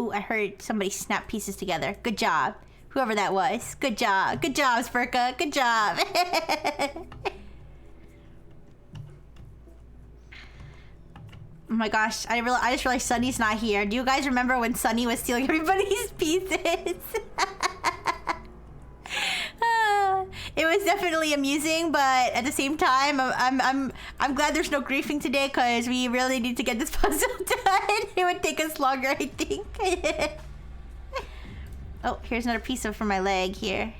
Ooh, I heard somebody snap pieces together. Good job. Whoever that was. Good job. Good job, Spurka. Good job. Oh my gosh, I just realized Sunny's not here. Do you guys remember when Sunny was stealing everybody's pieces? It was definitely amusing, but at the same time, I'm glad there's no griefing today because we really need to get this puzzle done. It would take us longer, I think. Oh, here's another piece for my leg here.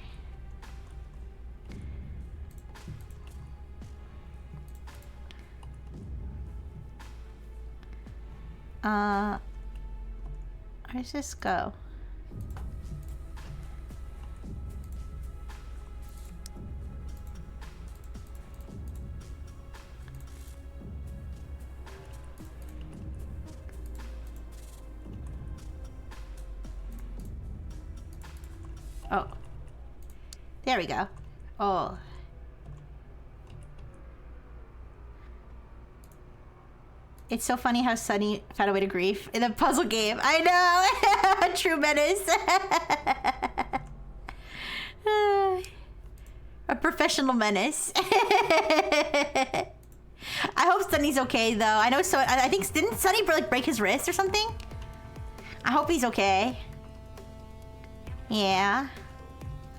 Where does this go? Oh. There we go. Oh. It's so funny how Sunny found a way to grief in a puzzle game. I know! True menace. A professional menace. I hope Sunny's okay though. I know I think didn't Sunny like break his wrist or something? I hope he's okay. Yeah.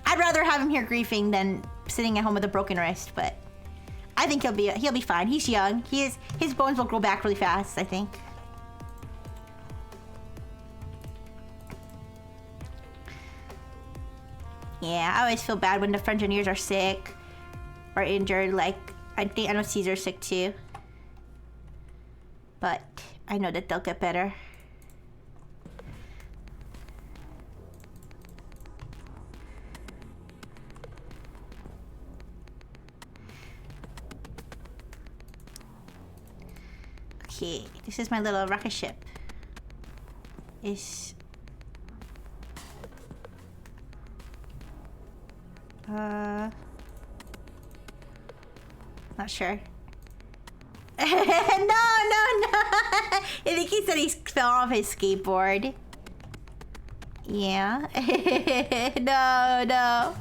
I'd rather have him here griefing than sitting at home with a broken wrist, but I think he'll be fine. He's young. His bones will grow back really fast, I think. Yeah, I always feel bad when the Frengineers are sick or injured. Like, I know Caesar's sick too. But I know that they'll get better. Okay, this is my little rocket ship. Not sure. No. I think he said he fell off his skateboard. Yeah. No.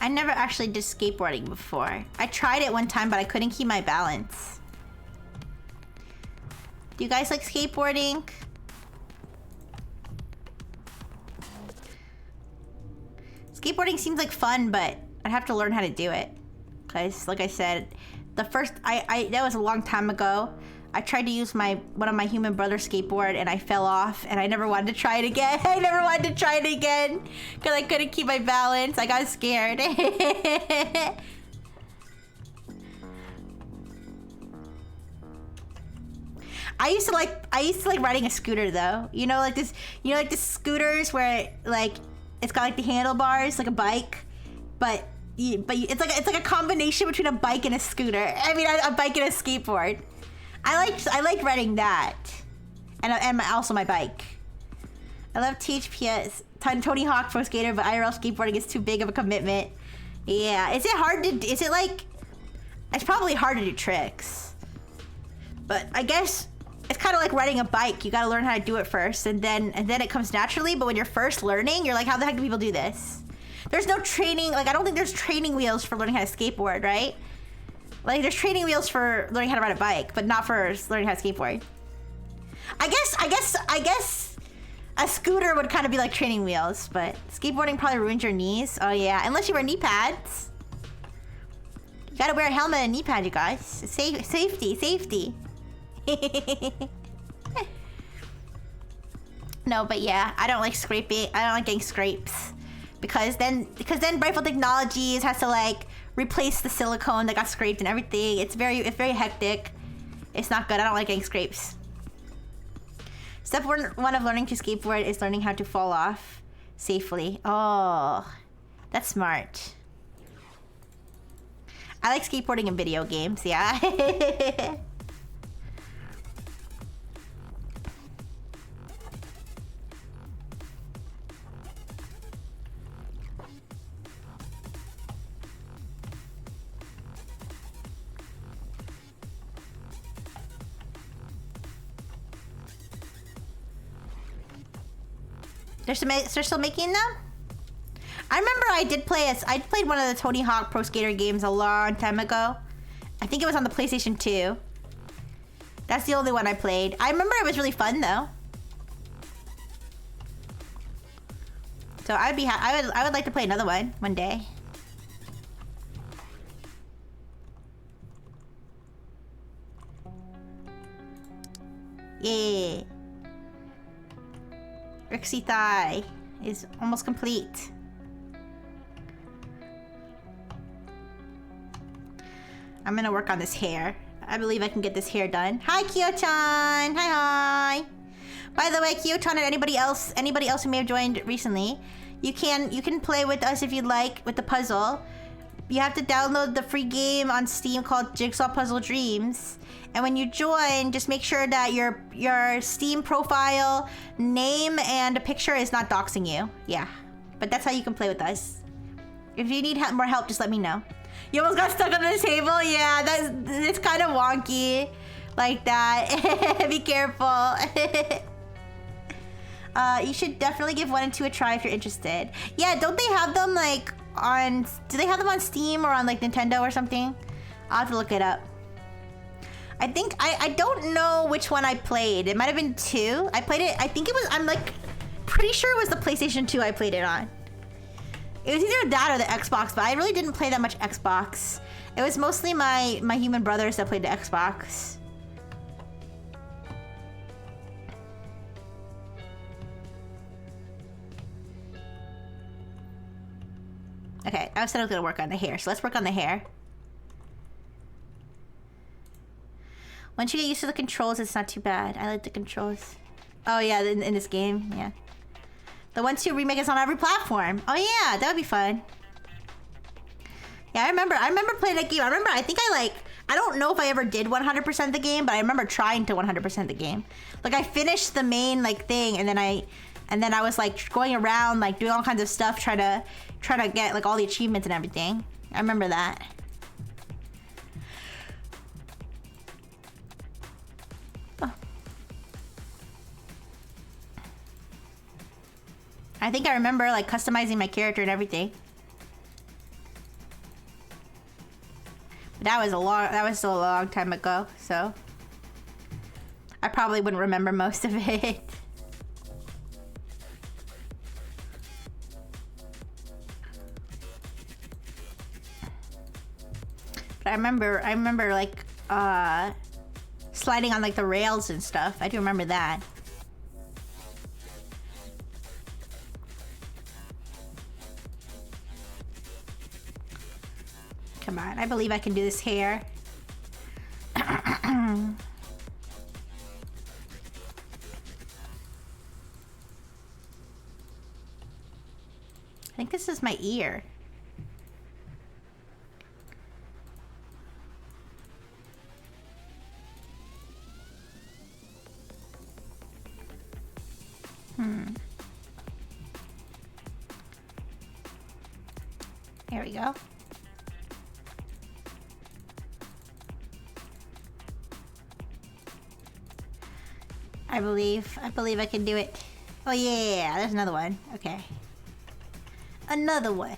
I never actually did skateboarding before. I tried it one time, but I couldn't keep my balance. Do you guys like skateboarding? Skateboarding seems like fun, but I'd have to learn how to do it. Because, like I said, the first... that was a long time ago. I tried to use one of my human brother skateboard and I fell off and I never wanted to try it again. I never wanted to try it again because I couldn't keep my balance. I got scared. I used to like riding a scooter though. You know, like this scooters where like it's got like the handlebars like a bike, but it's like a combination between a bike and a scooter. I mean, a bike and a skateboard. I like riding that, and also my bike. I love THPS, Tony Hawk Pro Skater, but IRL skateboarding is too big of a commitment. Yeah, is it hard to? Is it like? It's probably hard to do tricks, but I guess it's kind of like riding a bike. You got to learn how to do it first, and then it comes naturally. But when you're first learning, you're like, how the heck do people do this? There's no training. Like I don't think there's training wheels for learning how to skateboard, right? Like, there's training wheels for learning how to ride a bike, but not for learning how to skateboard. I guess a scooter would kind of be like training wheels, but skateboarding probably ruins your knees. Oh yeah, unless you wear knee pads. You gotta wear a helmet and knee pad, you guys. Safety. No, but yeah, I don't like scraping. I don't like getting scrapes because then Rifle Technologies has to like replace the silicone that got scraped and everything. It's very hectic. It's not good. I don't like getting scrapes. Step one of learning to skateboard is learning how to fall off safely. Oh, that's smart. I like skateboarding in video games, yeah. They're still making them? I remember I played one of the Tony Hawk Pro Skater games a long time ago. I think it was on the PlayStation 2. That's the only one I played. I remember it was really fun though. So I would like to play another one day. Yeah. Rixxy thigh is almost complete. I'm gonna work on this hair. I believe I can get this hair done. Hi, Kyo-chan. Hi. By the way, Kyo-chan and anybody else who may have joined recently, You can play with us if you'd like with the puzzle. You have to download the free game on Steam called Jigsaw Puzzle Dreams. And when you join, just make sure that your Steam profile, name, and a picture is not doxing you. Yeah. But that's how you can play with us. If you need more help, just let me know. You almost got stuck on the table? Yeah, it's kind of wonky. Like that. Be careful. You should definitely give 1 and 2 a try if you're interested. Yeah, don't they have them like on... Do they have them on Steam or on like Nintendo or something? I'll have to look it up. I think... I don't know which one I played. It might have been 2. I played it... I think it was... I'm like... Pretty sure it was the PlayStation 2 I played it on. It was either that or the Xbox, but I really didn't play that much Xbox. It was mostly my human brothers that played the Xbox. Okay, I said I was gonna work on the hair, so let's work on the hair. Once you get used to the controls, it's not too bad. I like the controls. Oh yeah, in this game, yeah. The 1-2 remake is on every platform. Oh yeah, that would be fun. Yeah, I remember playing that game. I think I don't know if I ever did 100% the game, but I remember trying to 100% the game. Like I finished the main like thing, and then I was like going around like doing all kinds of stuff, trying to get like all the achievements and everything. I remember that. Oh. I think I remember like customizing my character and everything. But that was still a long time ago, so I probably wouldn't remember most of it. But I remember like sliding on like the rails and stuff. I do remember that. Come on, I believe I can do this hair. I think this is my ear. There we go. I believe I can do it. Oh yeah, there's another one. Okay. Another one.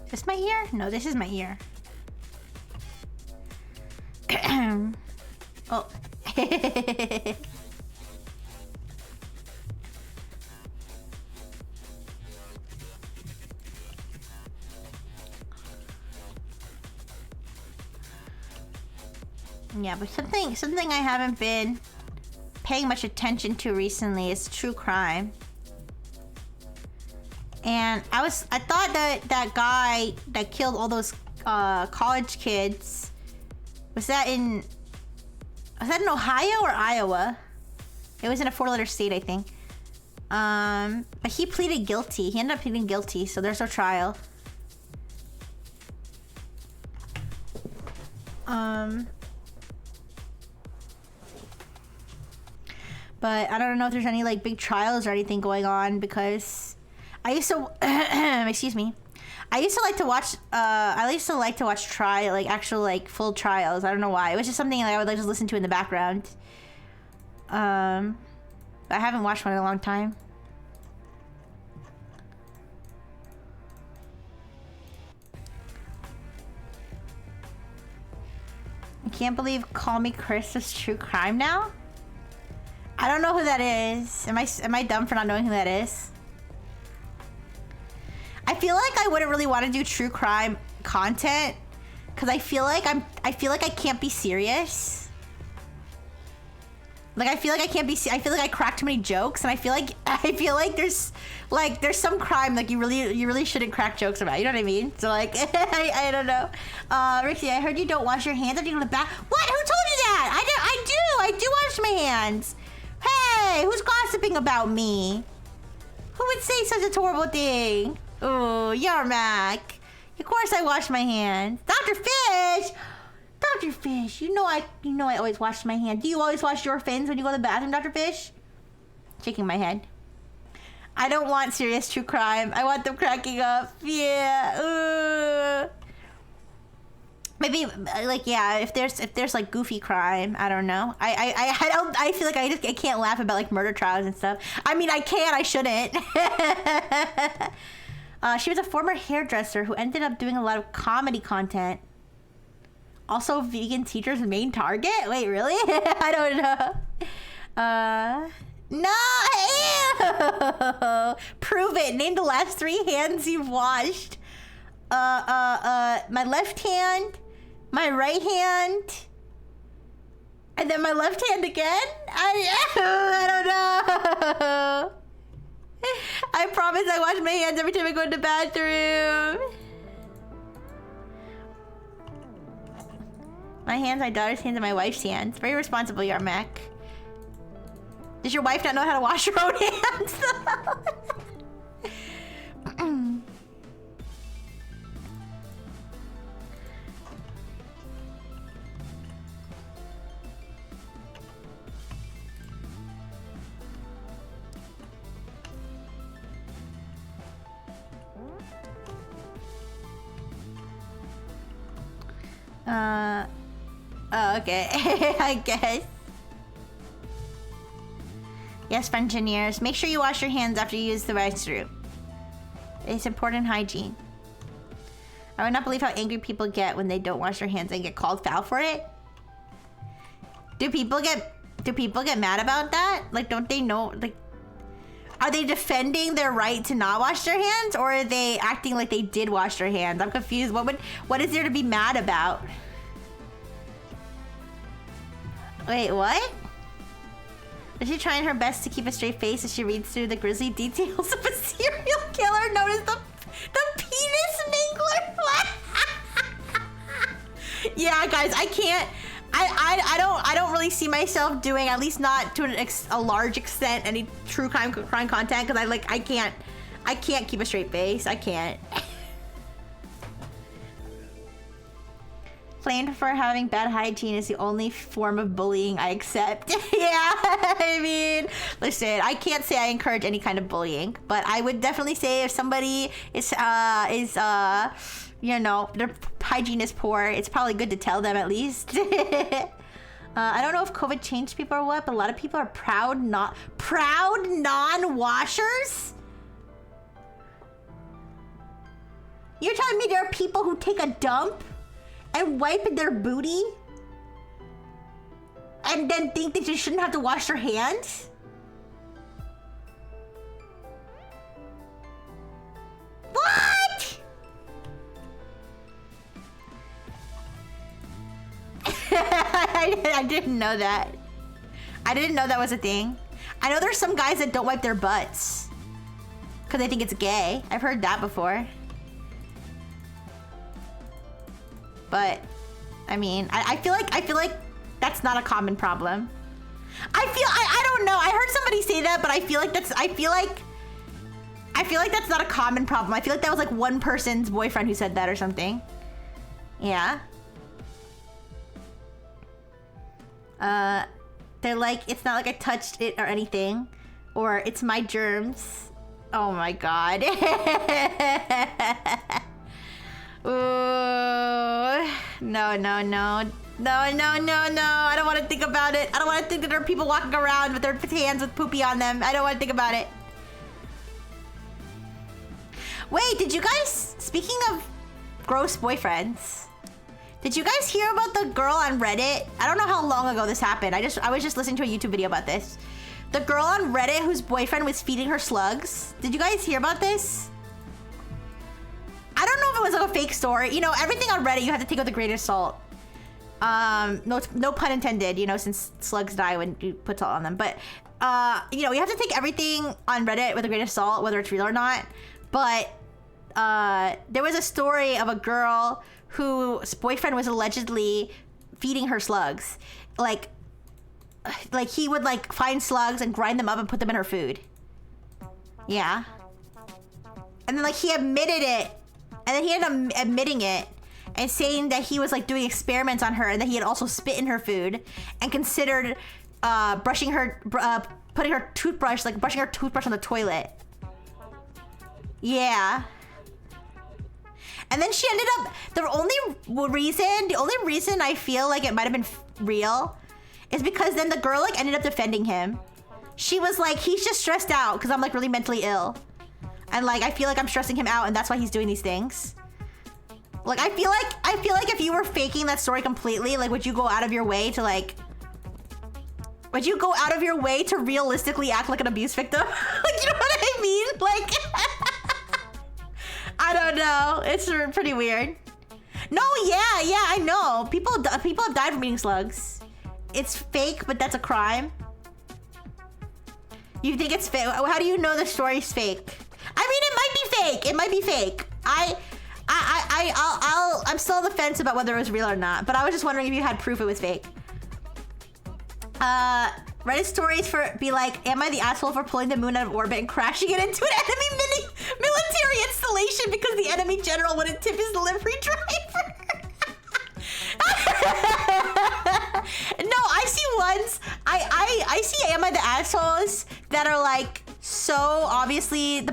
Is this my ear? No, this is my ear. Oh. Yeah, but something I haven't been paying much attention to recently is true crime. And I thought that guy that killed all those college kids, was that in Ohio or Iowa? It was in a 4-letter state, I think. But he pleaded guilty. He ended up pleading guilty, so there's no trial. But I don't know if there's any like big trials or anything going on, because I used to excuse me. I used to like to watch actual like full trials. I don't know why. It was just something that I would like just listen to in the background. I haven't watched one in a long time. I can't believe Call Me Chris is true crime now. I don't know who that is. Am I dumb for not knowing who that is? I feel like I wouldn't really want to do true crime content because I feel like I can't be serious. Like I feel like I can't be. I feel like I crack too many jokes, and I feel like there's some crime like you really shouldn't crack jokes about. You know what I mean? So like I don't know. Rixxy, I heard you don't wash your hands after you go to the bath. What? Who told you that? I do wash my hands. Hey, who's gossiping about me? Who would say such a horrible thing? Oh, Yarmak. Of course I wash my hands. Dr. Fish! Dr. Fish, you know I always wash my hands. Do you always wash your fins when you go to the bathroom, Dr. Fish? Shaking my head. I don't want serious true crime. I want them cracking up. Yeah. Maybe like yeah, if there's like goofy crime, I don't know. I feel like I can't laugh about like murder trials and stuff. I mean I can, I shouldn't. She was a former hairdresser who ended up doing a lot of comedy content. Also, vegan teacher's main target? Wait, really? I don't know. No! Ew! Prove it. Name the last 3 hands you've washed. My left hand, my right hand, and then my left hand again? I don't know. I promise I wash my hands every time I go to the bathroom. My hands, my daughter's hands, and my wife's hands. Very responsible, Yarmak. Does your wife not know how to wash her own hands? Oh, okay. I guess. Yes, engineers. Make sure you wash your hands after you use the restroom. It's important hygiene. I would not believe how angry people get when they don't wash their hands and get called foul for it. Do people get mad about that? Like, don't they know? Like, are they defending their right to not wash their hands, or are they acting like they did wash their hands? I'm confused. What is there to be mad about? Wait, what? Is she trying her best to keep a straight face as she reads through the grisly details of a serial killer known as the penis mingler? Yeah, guys, I can't. I don't really see myself doing, at least not to a large extent, any true crime content, because I can't keep a straight face. I can't. Blamed for having bad hygiene is the only form of bullying I accept. Yeah, I mean, listen, I can't say I encourage any kind of bullying, but I would definitely say if somebody is you know, their hygiene is poor, it's probably good to tell them at least. I don't know if COVID changed people or what, but a lot of people are proud non-washers. You're telling me there are people who take a dump and wipe their booty and then think that you shouldn't have to wash their hands? What? I didn't know that. I didn't know that was a thing. I know there's some guys that don't wipe their butts because they think it's gay. I've heard that before. But I mean, I feel like that's not a common problem. I don't know. I heard somebody say that, but I feel like that's not a common problem. I feel like that was like one person's boyfriend who said that or something. Yeah. They're like, it's not like I touched it or anything, or it's my germs. Oh my god. Ooh. No. I don't want to think about it. I don't want to think that there are people walking around with their hands with poopy on them. I don't want to think about it. Wait, did you guys, speaking of gross boyfriends, did you guys hear about the girl on Reddit? I don't know how long ago this happened. I was just listening to a YouTube video about this. The girl on Reddit whose boyfriend was feeding her slugs. Did you guys hear about this? I don't know if it was like a fake story. You know, everything on Reddit you have to take with a grain of salt. No pun intended, you know, since slugs die when you put salt on them. But, you know, we have to take everything on Reddit with a grain of salt, whether it's real or not. But, there was a story of a girl whose boyfriend was allegedly feeding her slugs. Like he would, like, find slugs and grind them up and put them in her food. Yeah. And then, like, he admitted it. And then he ended up admitting it. And saying that he was, like, doing experiments on her and that he had also spit in her food and considered putting her toothbrush, like brushing her toothbrush on the toilet. Yeah. And then she ended up, the only reason I feel like it might have been real is because then the girl, like, ended up defending him. She was like, he's just stressed out because I'm, like, really mentally ill. And, like, I feel like I'm stressing him out and that's why he's doing these things. Like, I feel like if you were faking that story completely, like, would you go out of your way to, like... Would you go out of your way to realistically act like an abuse victim? Like, you know what I mean? Like... I don't know. It's pretty weird. No, yeah, I know. People have died from eating slugs. It's fake, but that's a crime. You think it's fake? How do you know the story's fake? I mean, it might be fake. It might be fake. I'm still on the fence about whether it was real or not, but I was just wondering if you had proof it was fake. Reddit stories be like, am I the asshole for pulling the moon out of orbit and crashing it into an enemy military installation because the enemy general wouldn't tip his delivery driver? No, I see ones. I see am I the assholes that are like so obviously the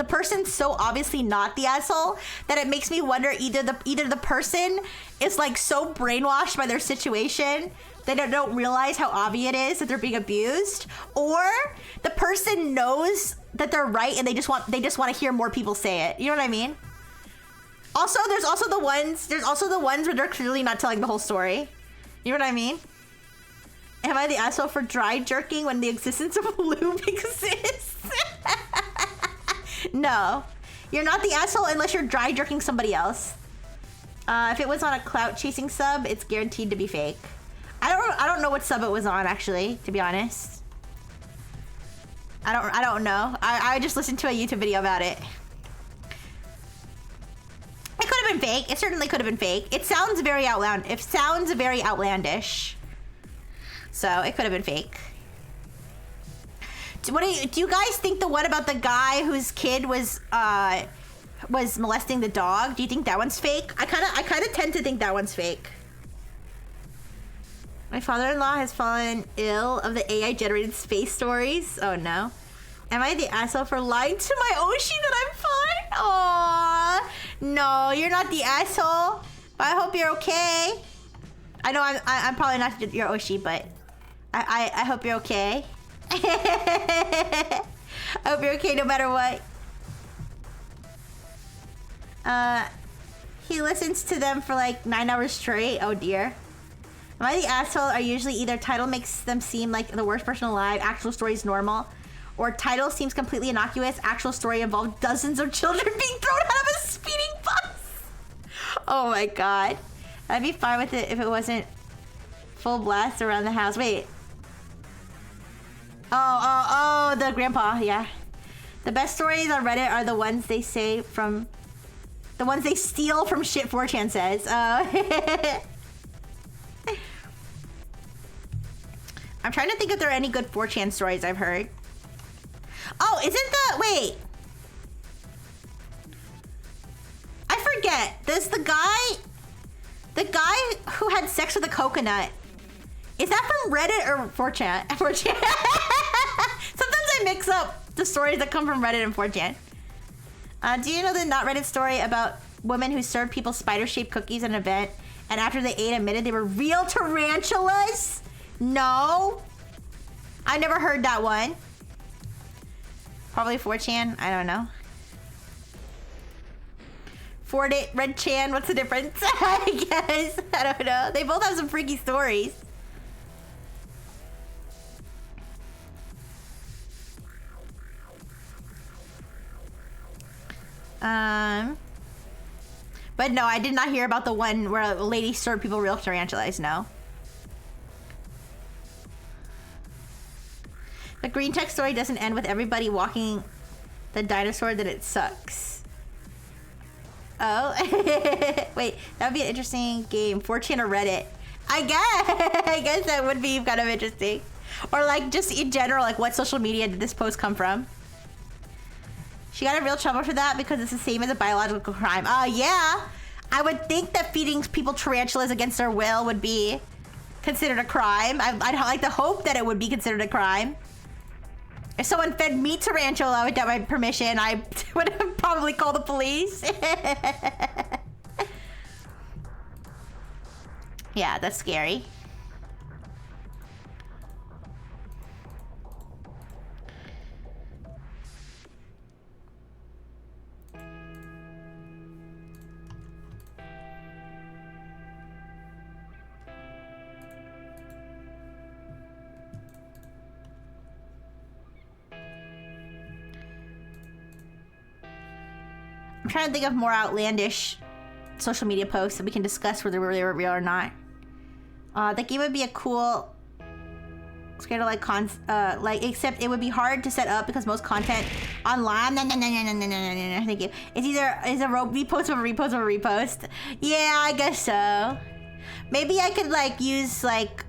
person's so obviously not the asshole that it makes me wonder either the person is like so brainwashed by their situation they don't realize how obvious it is that they're being abused, or the person knows that they're right and they just want to hear more people say it. You know what I mean? Also, there's also the ones where they're clearly not telling the whole story. You know what I mean? Am I the asshole for dry jerking when the existence of lube exists? No. You're not the asshole unless you're dry jerking somebody else. If it was on a clout chasing sub, it's guaranteed to be fake. I don't know what sub it was on, actually, to be honest. I don't know. I just listened to a YouTube video about it. It could have been fake. It certainly could have been fake. It sounds very outlandish. So it could have been fake. Do you guys think the one about the guy whose kid was molesting the dog? Do you think that one's fake? I kind of tend to think that one's fake. My father-in-law has fallen ill of the AI-generated space stories. Oh no. Am I the asshole for lying to my Oshi that I'm fine? Aww. No, you're not the asshole. But I hope you're okay. I know I'm probably not your Oshi, but I hope you're okay. I hope you're okay no matter what. He listens to them for like 9 hours straight. Oh dear. Am I the asshole? Are usually either title makes them seem like the worst person alive, actual story is normal, or title seems completely innocuous, actual story involved dozens of children being thrown out of a speeding bus. Oh my god. I'd be fine with it if it wasn't full blast around the house. Wait. Oh, the grandpa, yeah. The best stories on Reddit are the ones they steal from shit 4chan says. I'm trying to think if there are any good 4chan stories I've heard. Oh, wait. I forget. There's the guy who had sex with a coconut. Is that from Reddit or 4chan? 4chan. Sometimes I mix up the stories that come from Reddit and 4chan. Do you know the not Reddit story about women who served people spider-shaped cookies at an event and after they ate admitted they were real tarantulas? No. I never heard that one. Probably 4chan. I don't know. Red Chan. What's the difference? I guess. I don't know. They both have some freaky stories. But no, I did not hear about the one where a lady served people real tarantulas, no. The green tech story doesn't end with everybody walking the dinosaur, then it sucks. Oh. Wait, that would be an interesting game. 4chan or Reddit. I guess that would be kind of interesting. Or like just in general, like what social media did this post come from? She got in real trouble for that because it's the same as a biological crime. Yeah. I would think that feeding people tarantulas against their will would be considered a crime. I'd like to hope that it would be considered a crime. If someone fed me tarantula without my permission, I would have probably called the police. Yeah, that's scary. I'm trying to think of more outlandish social media posts that we can discuss whether they were real or not. That game would be a cool, scared of like except it would be hard to set up because most content online. No, thank you. It's either repost of a repost of a repost. Yeah, I guess so. Maybe I could like use like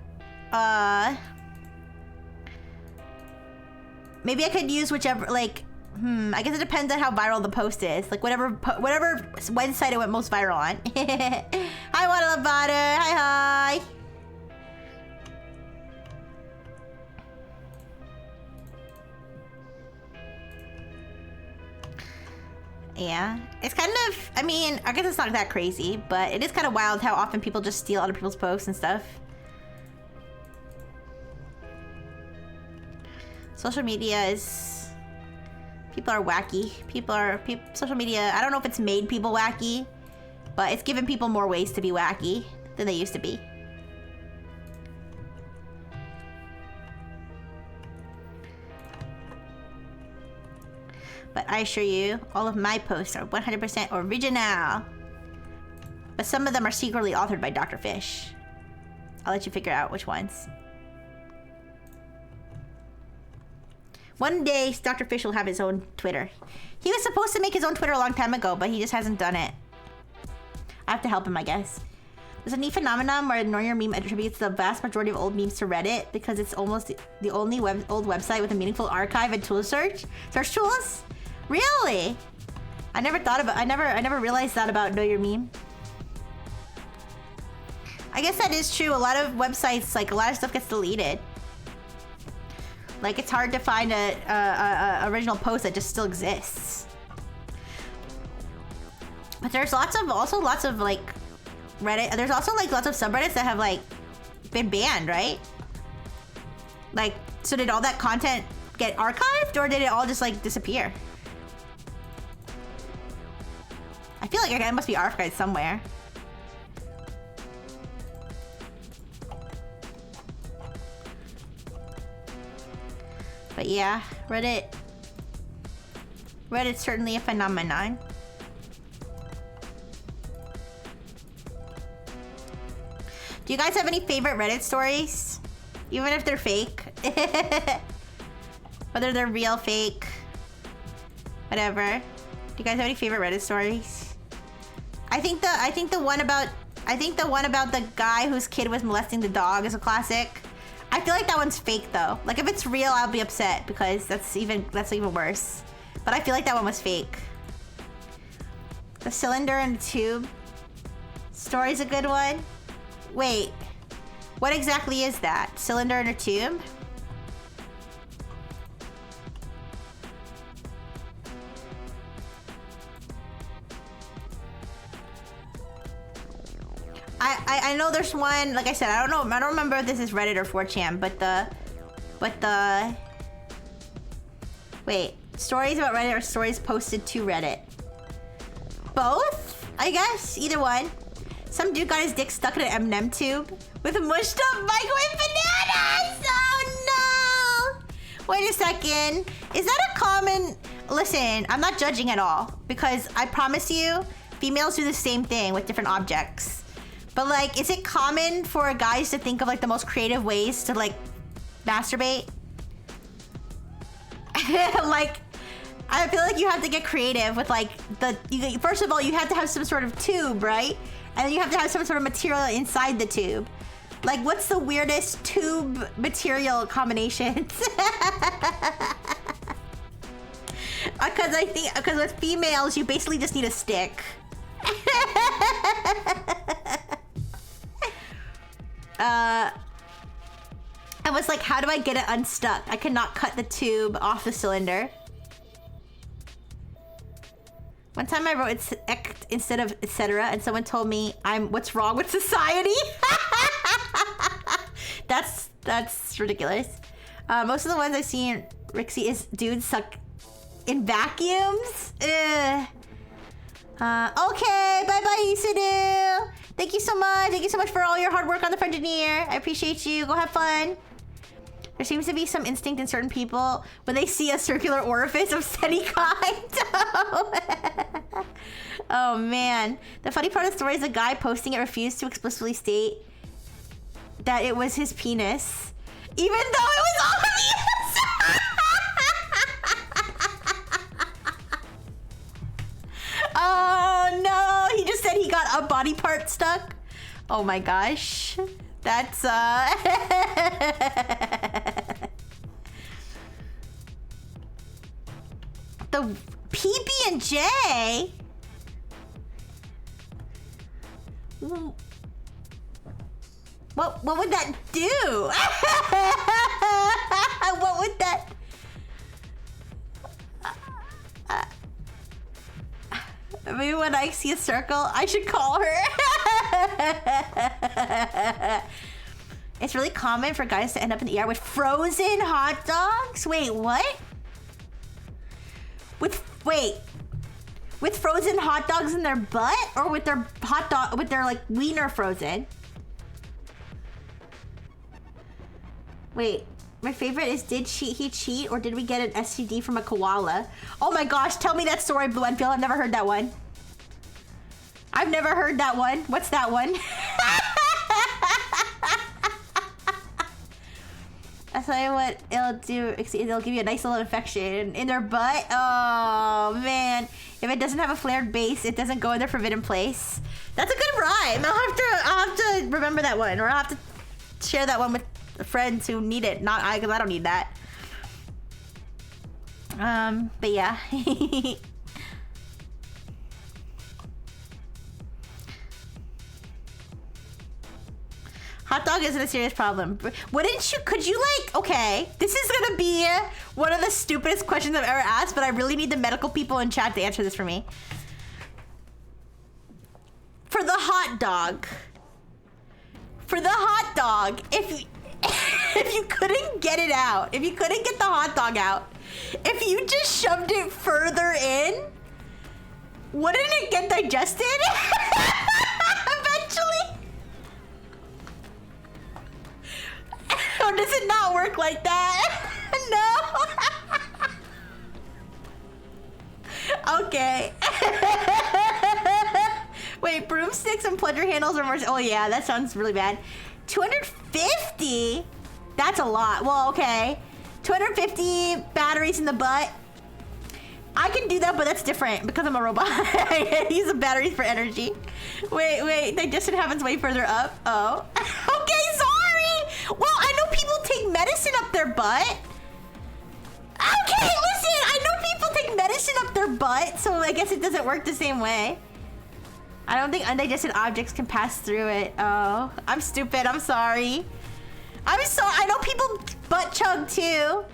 maybe I could use whichever like. I guess it depends on how viral the post is. Like whatever website it went most viral on. Hi, Water Butter. Hi. Yeah, it's kind of, I mean, I guess it's not that crazy, but it is kind of wild how often people just steal other people's posts and stuff. Social media is, people are wacky. Social media, I don't know if it's made people wacky, but it's given people more ways to be wacky than they used to be. But I assure you, all of my posts are 100% original. But some of them are secretly authored by Dr. Fish. I'll let you figure out which ones. One day, Dr. Fish will have his own Twitter. He was supposed to make his own Twitter a long time ago, but he just hasn't done it. I have to help him, I guess. There's a neat phenomenon where Ignore Your Meme attributes the vast majority of old memes to Reddit because it's almost the only old website with a meaningful archive and tool search tools. Really? I never realized that about Know Your Meme. I guess that is true. A lot of websites, like a lot of stuff gets deleted. Like it's hard to find a original post that just still exists. But there's also lots of like Reddit. There's also like lots of subreddits that have like been banned, right? Like, so did all that content get archived or did it all just like disappear? I feel like it must be archived somewhere. But yeah, Reddit's certainly a phenomenon. Do you guys have any favorite Reddit stories? Even if they're fake. Whether they're real, fake, whatever. Do you guys have any favorite Reddit stories? I think the one about the guy whose kid was molesting the dog is a classic. I feel like that one's fake though. Like if it's real, I'll be upset because that's even worse. But I feel like that one was fake. The cylinder and the tube story's a good one. Wait, what exactly is that? Cylinder and a tube? I know there's one, like I said, I don't remember if this is Reddit or 4chan, wait, stories about Reddit or stories posted to Reddit? Both? I guess, either one. Some dude got his dick stuck in an M&M tube with a mushed up microwave bananas! Oh no! Wait a second, is that a common, listen, I'm not judging at all, because I promise you, females do the same thing with different objects. But like, is it common for guys to think of like the most creative ways to like masturbate? Like, I feel like you have to get creative with like first of all, you have to have some sort of tube, right? And then you have to have some sort of material inside the tube. Like, what's the weirdest tube material combinations? Because with females, you basically just need a stick. I was like, how do I get it unstuck? I cannot cut the tube off the cylinder. One time I wrote it's instead of etc. and someone told me what's wrong with society? That's ridiculous. Most of the ones I've seen Rixxy is dudes suck in vacuums. Ugh. Okay, bye-bye, Isunu. Thank you so much. Thank you so much for all your hard work on the Frengineer. I appreciate you. Go have fun. There seems to be some instinct in certain people when they see a circular orifice of any kind. Oh, man. The funny part of the story is the guy posting it refused to explicitly state that it was his penis, even though it was obvious. Oh, no. He just said he got a body part stuck. Oh, my gosh. That's, the PB&J? What would that do? What would that... Maybe when I see a circle, I should call her. It's really common for guys to end up in the ER with frozen hot dogs? Wait, what? With frozen hot dogs in their butt? Or with their like wiener frozen? Wait, my favorite is did he cheat or did we get an STD from a koala? Oh my gosh, tell me that story, Blue Enfield. I've never heard that one. I've never heard that one. What's that one? I'll tell you what it'll do. It'll give you a nice little infection in their butt. Oh, man. If it doesn't have a flared base, it doesn't go in their forbidden place. That's a good rhyme. I'll have to remember that one. Or I'll have to share that one with friends who need it. Not I, because I don't need that. But yeah. Hot dog isn't a serious problem. Could you like, okay, this is gonna be one of the stupidest questions I've ever asked, but I really need the medical people in chat to answer this for me. For the hot dog, if you couldn't get it out, if you couldn't get the hot dog out, if you just shoved it further in, wouldn't it get digested? Eventually? Or does it not work like that? No? Okay. Wait, broomsticks and plunger handles are more... Oh yeah, that sounds really bad. 250? That's a lot. Well, okay. 250 batteries in the butt. I can do that, but that's different because I'm a robot. I use the batteries for energy. Wait. Digestion happens way further up. Oh. Okay, sorry. Well, I know people take medicine up their butt. Okay, listen. I know people take medicine up their butt, so I guess it doesn't work the same way. I don't think undigested objects can pass through it. Oh, I'm stupid. I'm sorry. I know people butt chug too.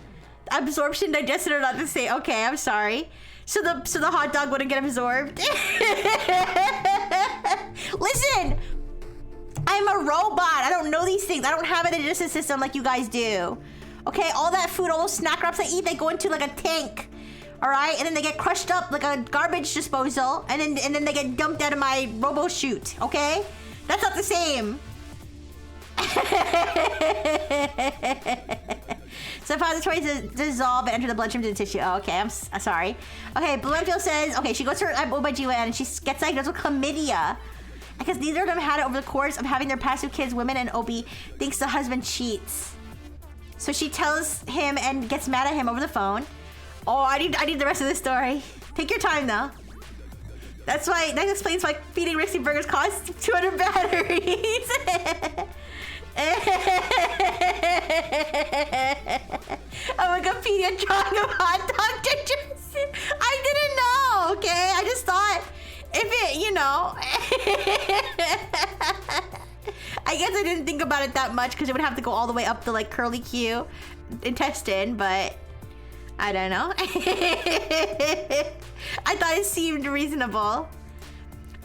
Absorption, digested are not the same. Okay, I'm sorry. So the hot dog wouldn't get absorbed. Listen, I'm a robot. I don't know these things. I don't have a digestive system like you guys do. Okay, all that food, all those snack wraps I eat, they go into like a tank. All right, and then they get crushed up like a garbage disposal, and then they get dumped out of my robo chute. Okay, that's not the same. Suppositories dissolve and enter the bloodstream to the tissue. Oh, okay, I'm sorry. Okay, Blumenfield says, okay, she goes to her OBGYN and she gets diagnosed with chlamydia. Because neither of them had it over the course of having their past 2 kids. Women and OB thinks the husband cheats. So she tells him and gets mad at him over the phone. Oh, I need the rest of the story. Take your time though. That explains why feeding Rixxy burgers costs 200 batteries. Oh, Wikipedia drawing of hot dog pictures. I didn't know, okay? I just thought if it, you know. I guess I didn't think about it that much because it would have to go all the way up the like curly Q intestine, but I don't know. I thought it seemed reasonable.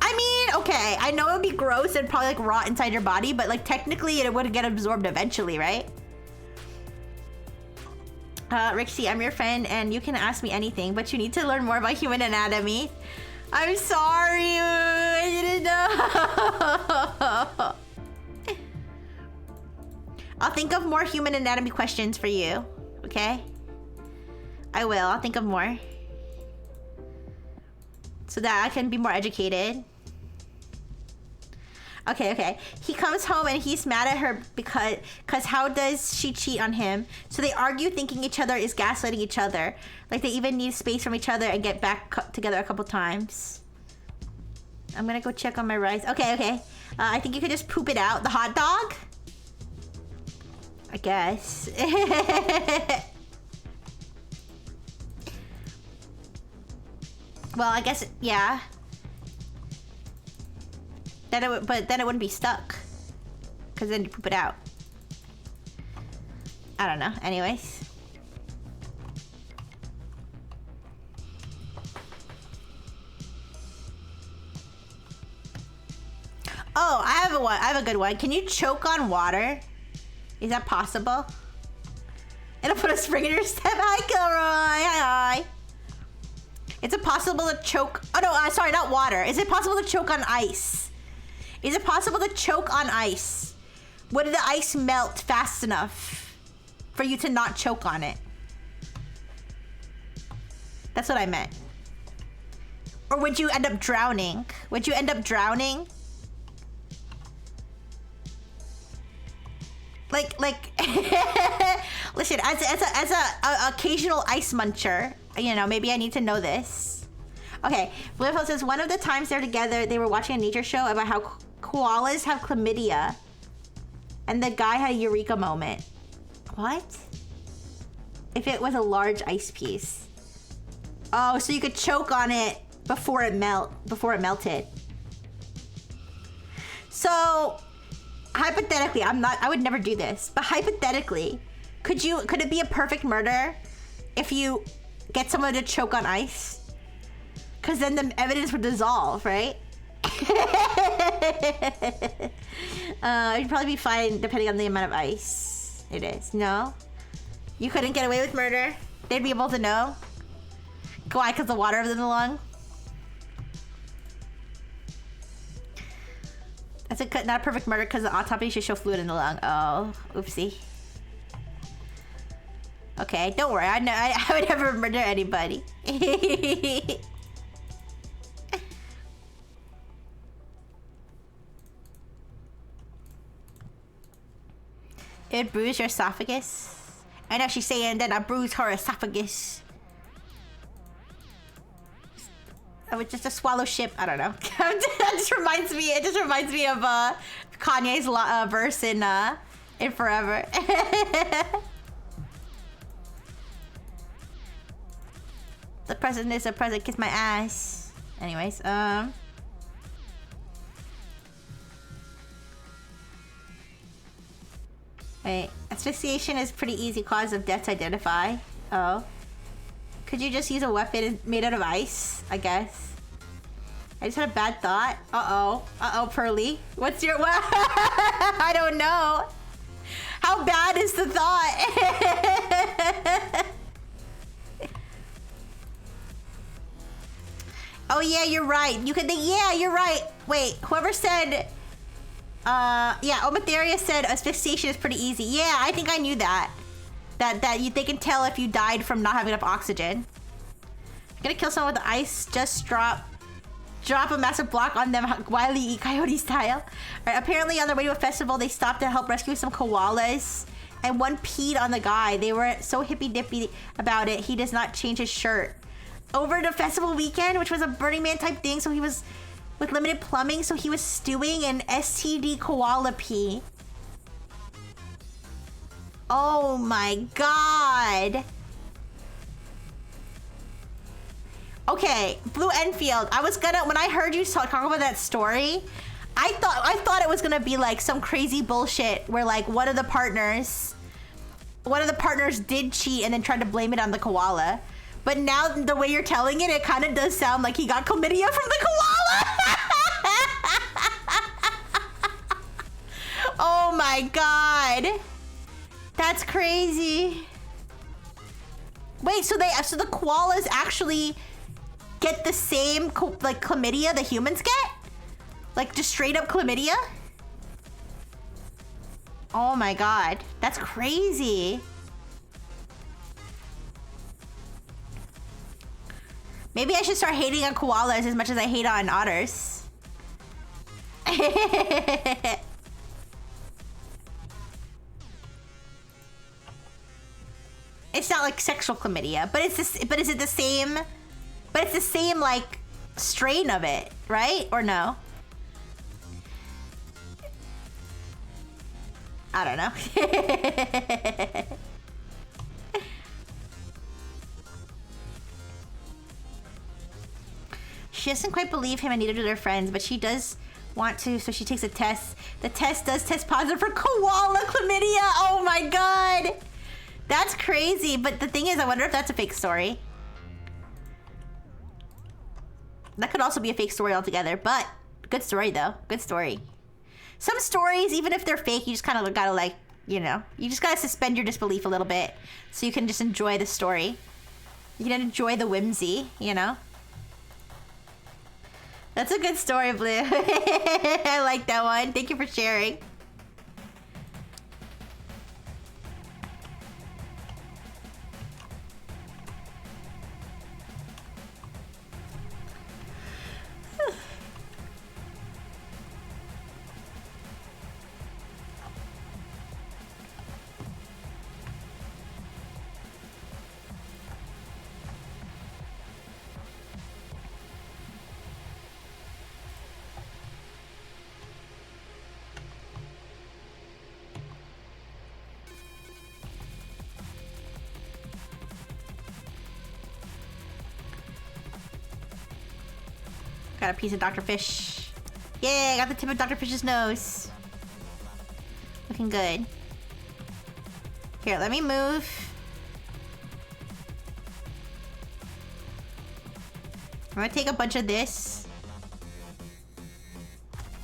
I mean, okay, I know it would be gross and probably like rot inside your body, but like technically it would get absorbed eventually, right? Rixxy, I'm your friend and you can ask me anything, but you need to learn more about human anatomy. I'm sorry, I didn't know. I'll think of more human anatomy questions for you, okay? I will, I'll think of more. So that I can be more educated. Okay. He comes home and he's mad at her because how does she cheat on him? So they argue thinking each other is gaslighting each other. Like they even need space from each other and get back together a couple times. I'm gonna go check on my rice. Okay. I think you could just poop it out. The hot dog? I guess. Well, I guess, yeah. But then it wouldn't be stuck. Because then you poop it out. I don't know. Anyways. Oh, I have a good one. Can you choke on water? Is that possible? It'll put a spring in your step. Hi, Kilroy. Hi. Is it possible to choke? Oh no, sorry, not water. Is it possible to choke on ice? Is it possible to choke on ice? Would the ice melt fast enough for you to not choke on it? That's what I meant. Or would you end up drowning? Would you end up drowning? Like, listen, as a occasional ice muncher, you know, maybe I need to know this. Okay, Bluefield says one of the times they're together, they were watching a nature show about how koalas have chlamydia, and the guy had a eureka moment. What? If it was a large ice piece. Oh, so you could choke on it before it melted. So, hypothetically, I would never do this, but hypothetically, could it be a perfect murder if you get someone to choke on ice? Because then the evidence would dissolve, right? It'd probably be fine depending on the amount of ice it is. No? You couldn't get away with murder? They'd be able to know? Why? Because the water was in the lung? That's not a perfect murder because the autopsy should show fluid in the lung. Oh, oopsie. Okay, don't worry. I would never murder anybody. It bruised your esophagus. I know she's saying that I bruised her esophagus. I would just swallow ship. I don't know. That just reminds me. It just reminds me of Kanye's verse in Forever. The present is a present. Kiss my ass. Anyways, wait. Asphyxiation is pretty easy cause of death to identify. Oh. Could you just use a weapon made out of ice? I guess. I just had a bad thought. Uh-oh, Pearly. What's your... I don't know. How bad is the thought? Oh, yeah, you're right. You could think... Yeah, you're right. Wait, whoever said... yeah, Omatheria said asphyxiation is pretty easy. Yeah, I think I knew that. they can tell if you died from not having enough oxygen. I'm gonna kill someone with ice. Just drop a massive block on them, Wile E. Coyote style. Right, apparently on their way to a festival, they stopped to help rescue some koalas, and one peed on the guy. They were so hippy dippy about it, he does not change his shirt. Over the festival weekend, which was a Burning Man type thing, so he was with limited plumbing, so he was stewing in STD koala pee. Oh my god. Okay, Blue Enfield. I was gonna, when I heard you talk about that story, I thought it was gonna be like some crazy bullshit where like one of the partners did cheat and then tried to blame it on the koala. But now the way you're telling it, it kind of does sound like he got chlamydia from the koala. Oh my god. That's crazy. Wait, so the koalas actually get the same like chlamydia the humans get? Like just straight up chlamydia? Oh my god, that's crazy. Maybe I should start hating on koalas as much as I hate on otters. It's not like sexual chlamydia, but it's this, but is it the same? But it's the same like strain of it, right? Or no? I don't know. She doesn't quite believe him and neither do their friends, but she does want to, so she takes a test. The test does test positive for koala chlamydia. Oh my god. That's crazy, but the thing is, I wonder if that's a fake story. That could also be a fake story altogether, but good story though. Good story. Some stories, even if they're fake, you just kind of gotta like, you know, you just gotta suspend your disbelief a little bit so you can just enjoy the story. You can enjoy the whimsy, you know? That's a good story, Blue. I like that one. Thank you for sharing. Got a piece of Dr. Fish. Yeah, I got the tip of Dr. Fish's nose. Looking good. Here, let me move. I'm gonna take a bunch of this.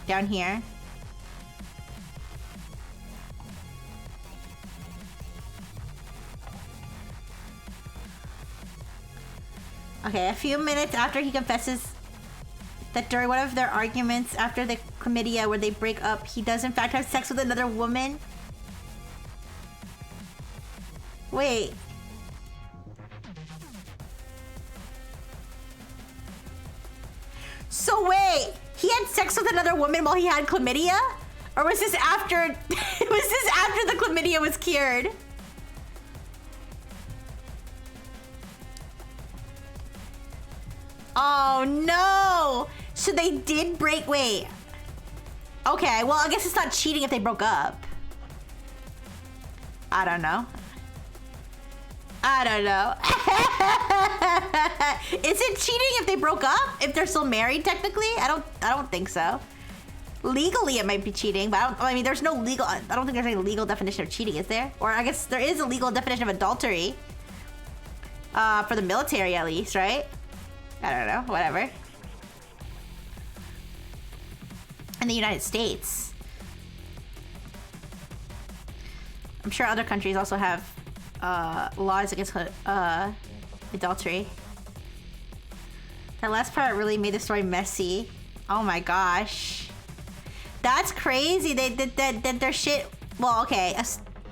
Down here. Okay, a few minutes after he confesses that during one of their arguments after the chlamydia where they break up, he does in fact have sex with another woman. Wait. So wait, he had sex with another woman while he had chlamydia? Or was this after, was this after the chlamydia was cured? Oh no! So they did break, wait. Okay, well I guess it's not cheating if they broke up. I don't know. I don't know. Is it cheating if they broke up? If they're still married technically? I don't think so. Legally it might be cheating, but I mean there's no legal, I don't think there's any legal definition of cheating, is there? Or I guess there is a legal definition of adultery. For the military at least, right? I don't know, whatever. In the United States. I'm sure other countries also have laws against adultery. That last part really made the story messy. Oh my gosh. That's crazy. They did that their shit. Well, okay.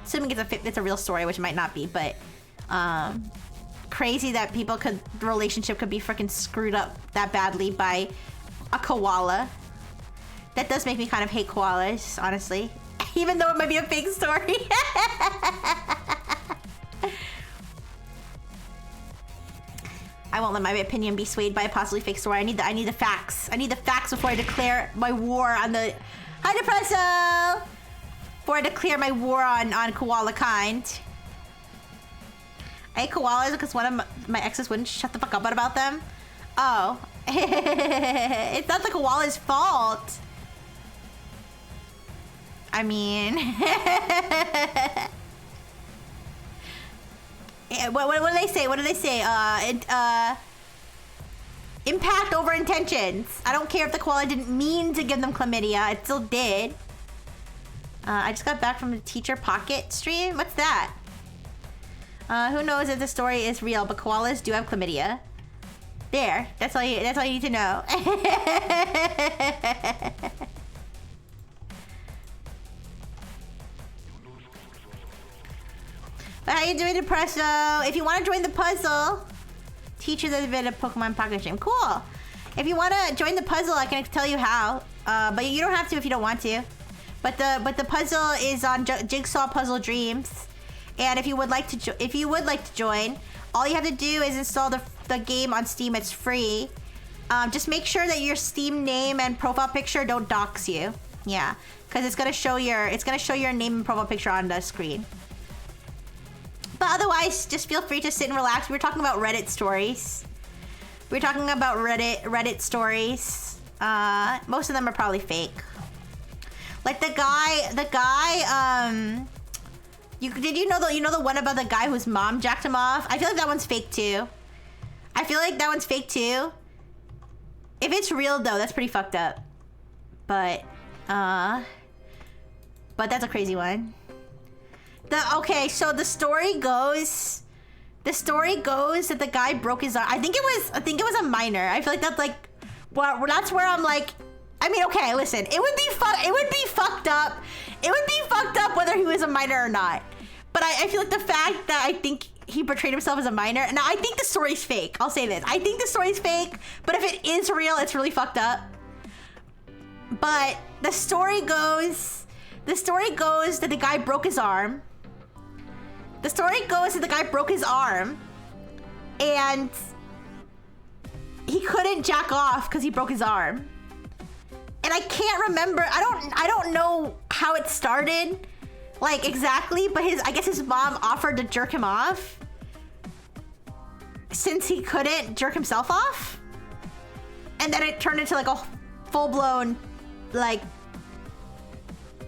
assuming it's a real story, which it might not be, but crazy that the relationship could be freaking screwed up that badly by a koala. That does make me kind of hate koalas, honestly. Even though it might be a fake story. I won't let my opinion be swayed by a possibly fake story. I need the facts. I need the facts before I declare my war on the... Hi, Depresso! Before I declare my war on koala kind. I hate koalas because one of my exes wouldn't shut the fuck up about them. Oh. It's not the koala's fault. I mean... what do they say? What do they say? Impact over intentions. I don't care if the koala didn't mean to give them chlamydia. It still did. I just got back from the teacher pocket stream. What's that? Who knows if the story is real, but koalas do have chlamydia. There. That's all you need to know. But how you doing, Depresso? If you want to join the puzzle, teach you the bit of Pokemon Pocket Stream. Cool. If you want to join the puzzle, I can tell you how. But you don't have to if you don't want to. But the puzzle is on Jigsaw Puzzle Dreams, and if you would like to join, all you have to do is install the game on Steam. It's free. Just make sure that your Steam name and profile picture don't dox you. Yeah, because it's gonna show your name and profile picture on the screen. But otherwise, just feel free to sit and relax. We were talking about Reddit stories. We were talking about Reddit stories. Most of them are probably fake. Like the guy. Did you know the one about the guy whose mom jacked him off? I feel like that one's fake too. If it's real though, that's pretty fucked up. But that's a crazy one. Okay, so the story goes that the guy broke his arm. I think it was a minor. I feel like that's like, well, that's where I'm like, I mean, okay, listen, it would be fucked up. It would be fucked up whether he was a minor or not. But I feel like the fact that I think he portrayed himself as a minor. Now I think the story's fake. I'll say this. I think the story's fake. But if it is real, it's really fucked up. But the story goes that the guy broke his arm. And he couldn't jack off because he broke his arm. And I can't remember. I don't know how it started, like exactly. But I guess his mom offered to jerk him off since he couldn't jerk himself off. And then it turned into like a full-blown like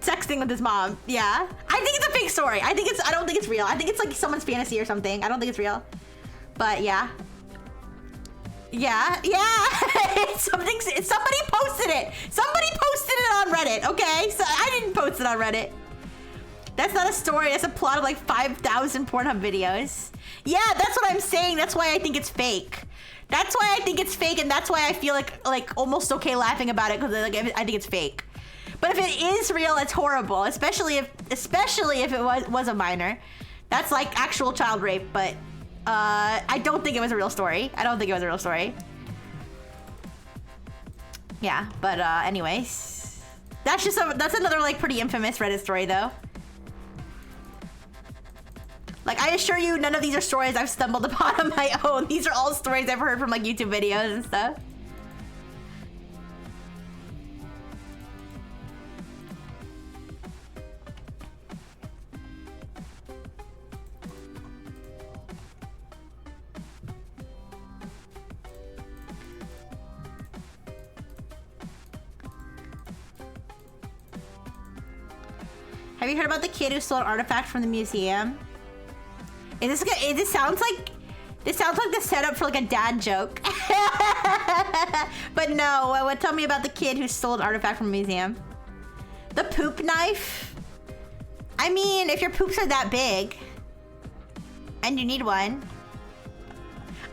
sexting with his mom. Yeah, I think it's a fake story. I don't think it's real. I think it's like someone's fantasy or something. I don't think it's real. But yeah. Somebody posted it. Somebody posted it on Reddit. Okay, so I didn't post it on Reddit. That's not a story. That's a plot of like 5,000 Pornhub videos. Yeah, that's what I'm saying. That's why I think it's fake. That's why I think it's fake, and that's why I feel like almost okay laughing about it, because like, I think it's fake. But if it is real, it's horrible, especially if it was a minor. That's like actual child rape, but I don't think it was a real story. Yeah, but anyways, that's another like pretty infamous Reddit story though. Like, I assure you, none of these are stories I've stumbled upon on my own. These are all stories I've heard from like YouTube videos and stuff. Have you heard about the kid who stole an artifact from the museum? This sounds like the setup for like a dad joke. But no, tell me about the kid who stole an artifact from a museum. The poop knife? I mean, if your poops are that big and you need one.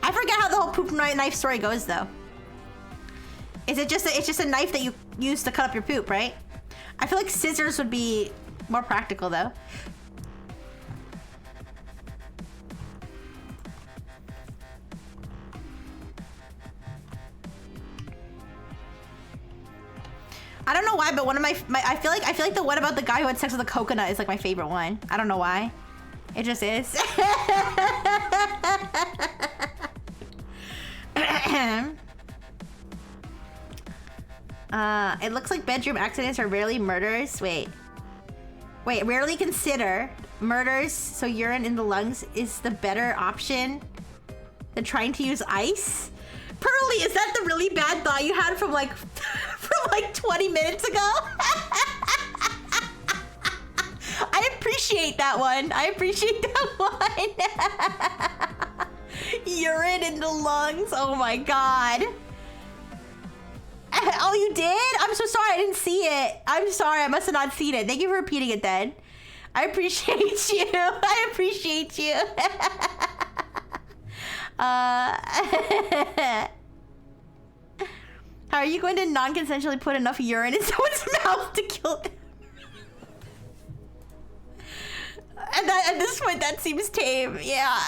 I forget how the whole poop knife story goes though. It's just a knife that you use to cut up your poop, right? I feel like scissors would be more practical though. I don't know why, but one of my I feel like the one about the guy who had sex with a coconut is like my favorite one. I don't know why. It just is. It looks like bedroom accidents are rarely murders. Wait, rarely consider murders, so urine in the lungs is the better option than trying to use ice? Pearly, is that the really bad thought you had from like 20 minutes ago? I appreciate that one. I appreciate that one. Urine in the lungs. Oh my god. Oh, you did? I'm so sorry. I didn't see it. I'm sorry. I must have not seen it. Thank you for repeating it then. I appreciate you. I appreciate you. How are you going to non-consensually put enough urine in someone's mouth to kill them? And that, at this point, that seems tame. Yeah.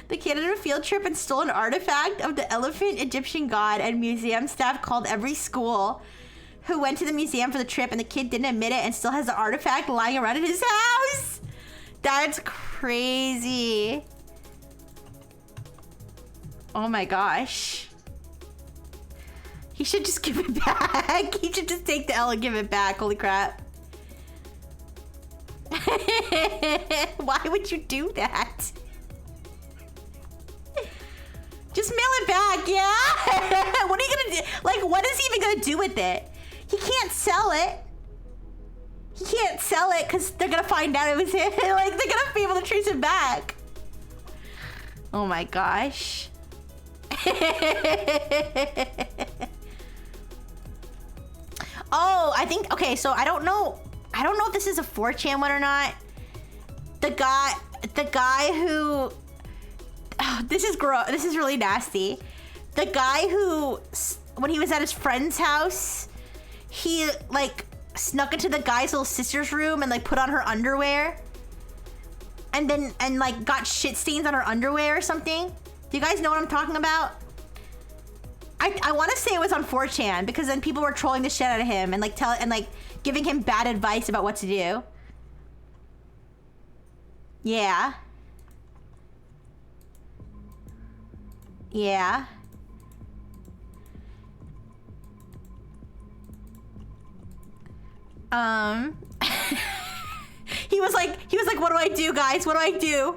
The kid on a field trip and stole an artifact of the elephant Egyptian god, and museum staff called every school who went to the museum for the trip, and the kid didn't admit it and still has the artifact lying around in his house. That's crazy. Oh my gosh. He should just give it back. He should just take the L and give it back. Holy crap. Why would you do that? Just mail it back, yeah? What are you gonna do? Like, what is he even gonna do with it? He can't sell it. He can't sell it because they're gonna find out it was him. Like, they're gonna be able to trace it back. Oh my gosh. Oh, I think, okay, so I don't know if this is a 4chan one or not. The guy who, oh, this is gross. This is really nasty. The guy who, when he was at his friend's house, he like snuck into the guy's little sister's room and like put on her underwear. And then, like got shit stains on her underwear or something. Do you guys know what I'm talking about? I want to say it was on 4chan because then people were trolling the shit out of him and like giving him bad advice about what to do. Yeah. Yeah. He was like, what do I do, guys? What do I do?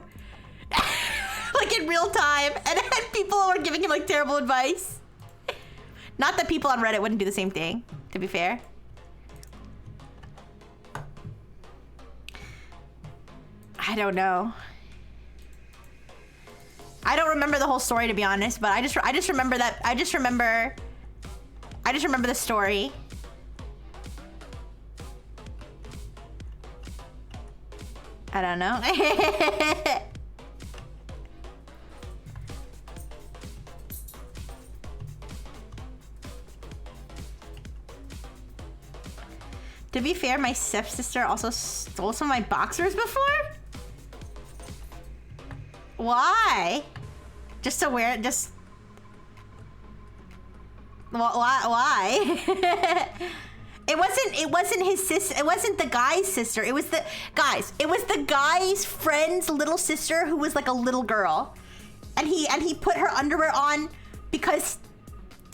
Like in real time. And then people were giving him like terrible advice. Not that people on Reddit wouldn't do the same thing, to be fair. I don't know. I don't remember the whole story, to be honest, but I just remember that. I just remember the story. I don't know. To be fair, my stepsister also stole some of my boxers before? Why? Just to wear it, just... Why? It wasn't his sister. It wasn't the guy's sister. It was the... Guys, it was the guy's friend's little sister who was like a little girl. And he put her underwear on because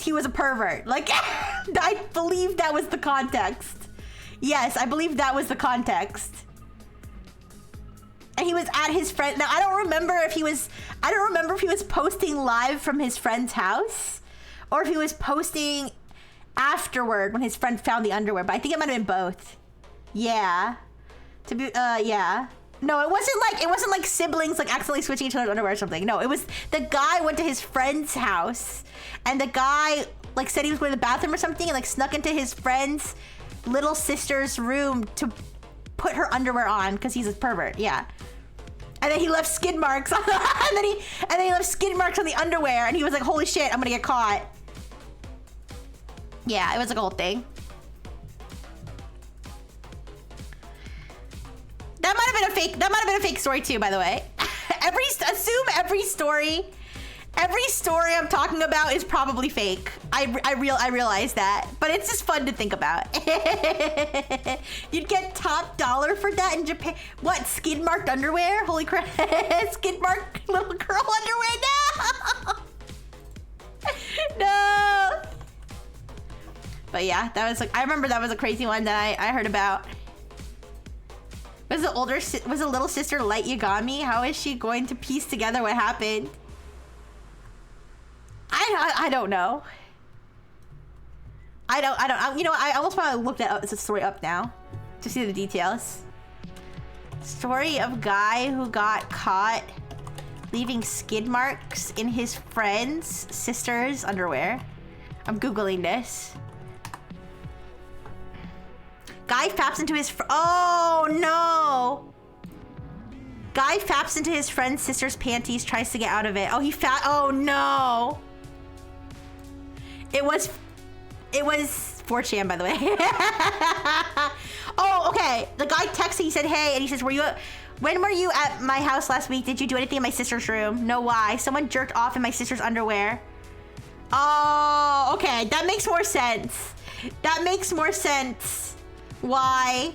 he was a pervert. Like, I believe that was the context. Yes, I believe that was the context. And he was at his friend. Now I don't remember if he was posting live from his friend's house or if he was posting afterward when his friend found the underwear, but I think it might have been both. Yeah. Yeah. No, it wasn't like siblings like accidentally switching each other's underwear or something. No, it was the guy went to his friend's house and the guy like said he was going to the bathroom or something and like snuck into his friend's little sister's room to put her underwear on because he's a pervert. Yeah. And then he left skid marks on and then he left skid marks on the underwear and he was like, holy shit, I'm gonna get caught. Yeah, it was like a whole thing. That might have been a fake story too, by the way. Assume every story Every story I'm talking about is probably fake. I realize that, but it's just fun to think about. You'd get top dollar for that in Japan. What, skid marked underwear? Holy crap. Skid marked little girl underwear? No! No! But yeah, that was like, I remember that was a crazy one that I heard about. Was the little sister Light Yagami? How is she going to piece together what happened? I don't know. I don't, you know, I almost want to look that up, it's a story up now to see the details. Story of guy who got caught leaving skid marks in his friend's sister's underwear. I'm Googling this. Guy faps into his oh no! Guy faps into his friend's sister's panties, tries to get out of it. Oh, oh no! It was 4chan, by the way. Oh, okay. The guy texted, he said, hey, and he says, when were you at my house last week? Did you do anything in my sister's room? No, why? Someone jerked off in my sister's underwear. Oh, okay. That makes more sense. That makes more sense. Why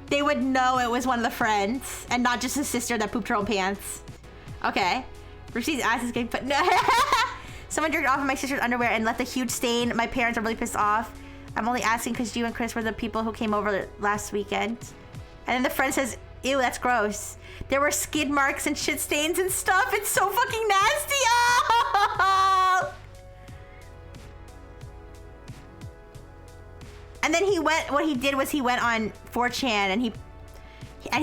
they would know it was one of the friends and not just his sister that pooped her own pants. Okay. Rixxy's ass is getting put. Someone jerked off in my sister's underwear and left a huge stain. My parents are really pissed off. I'm only asking because you and Chris were the people who came over last weekend. And then the friend says, ew, that's gross. There were skid marks and shit stains and stuff. It's so fucking nasty. Oh! And then what he did was he went on 4chan and he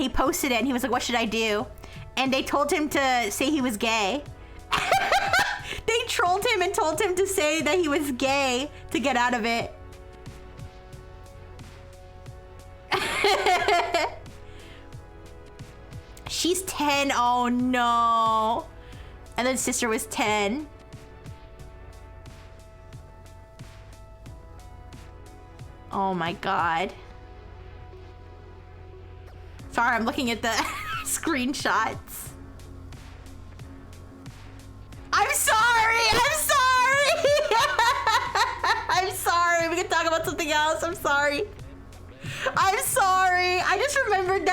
posted it and he was like, what should I do? And they told him to say he was gay. They trolled him and told him to say that he was gay to get out of it. She's 10. Oh no. And then sister was 10. Oh my god. Sorry, I'm looking at the screenshots. I'm sorry! I'm sorry! I'm sorry. We can talk about something else. I'm sorry. I'm sorry. I just remembered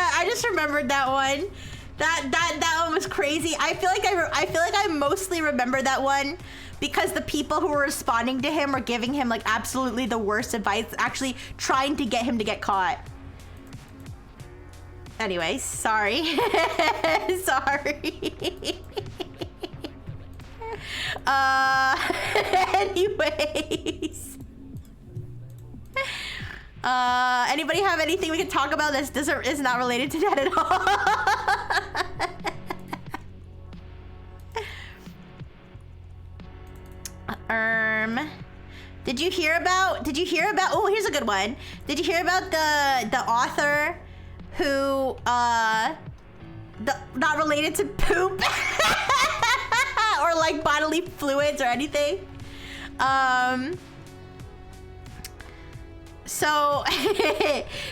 that one. That one was crazy. I feel like I mostly remember that one because the people who were responding to him were giving him like absolutely the worst advice, actually trying to get him to get caught. Anyways, sorry. Sorry. Anyways. Anybody have anything we can talk about this is not related to that at all? Did you hear about, oh, here's a good one. Did you hear about the author who, not related to poop or like bodily fluids or anything? So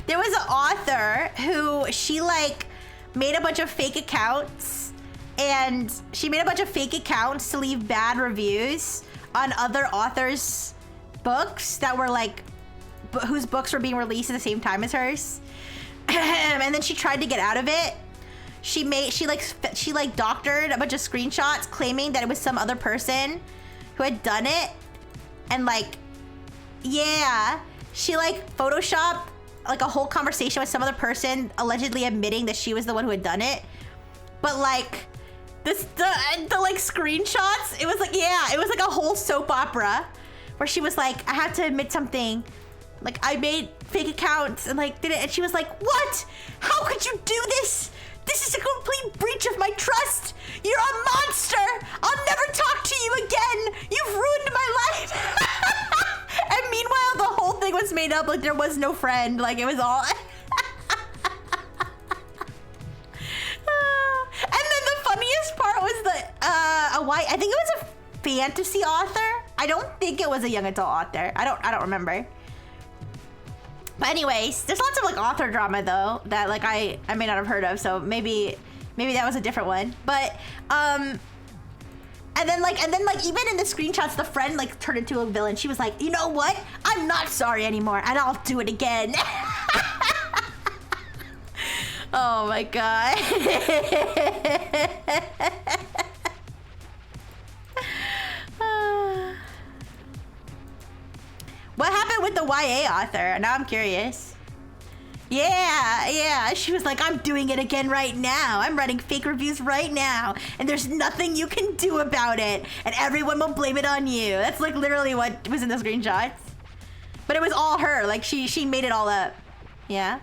there was an author who she like made a bunch of fake accounts and she made a bunch of fake accounts to leave bad reviews on other authors' books that were like, whose books were being released at the same time as hers. And then she tried to get out of it. She doctored a bunch of screenshots claiming that it was some other person who had done it. And like, yeah, she like photoshopped like a whole conversation with some other person allegedly admitting that she was the one who had done it. But like the like screenshots, it was like, yeah, it was like a whole soap opera where she was like, I have to admit something. Like I made fake accounts and like did it, and she was like, what? How could you do this? This is a complete breach of my trust. You're a monster. I'll never talk to you again. You've ruined my life. And meanwhile, the whole thing was made up. Like there was no friend. Like it was all. And then the funniest part was I think it was a fantasy author. I don't think it was a young adult author. I don't remember. But anyways, there's lots of like author drama though that like I may not have heard of, so maybe that was a different one. But And then like even in the screenshots, the friend like turned into a villain. She was like, you know what? I'm not sorry anymore, and I'll do it again. Oh my god. What happened with the YA author? Now I'm curious. Yeah. She was like, I'm doing it again right now. I'm writing fake reviews right now. And there's nothing you can do about it. And everyone will blame it on you. That's like literally what was in the screenshots. But it was all her. Like she made it all up. Yeah.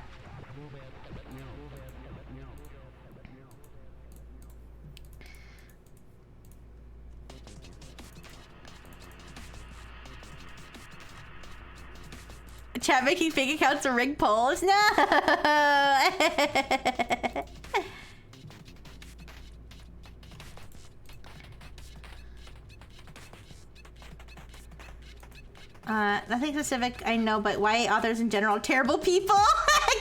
Chat making fake accounts to rig polls? No! Nothing specific, I know, but YA authors in general are terrible people.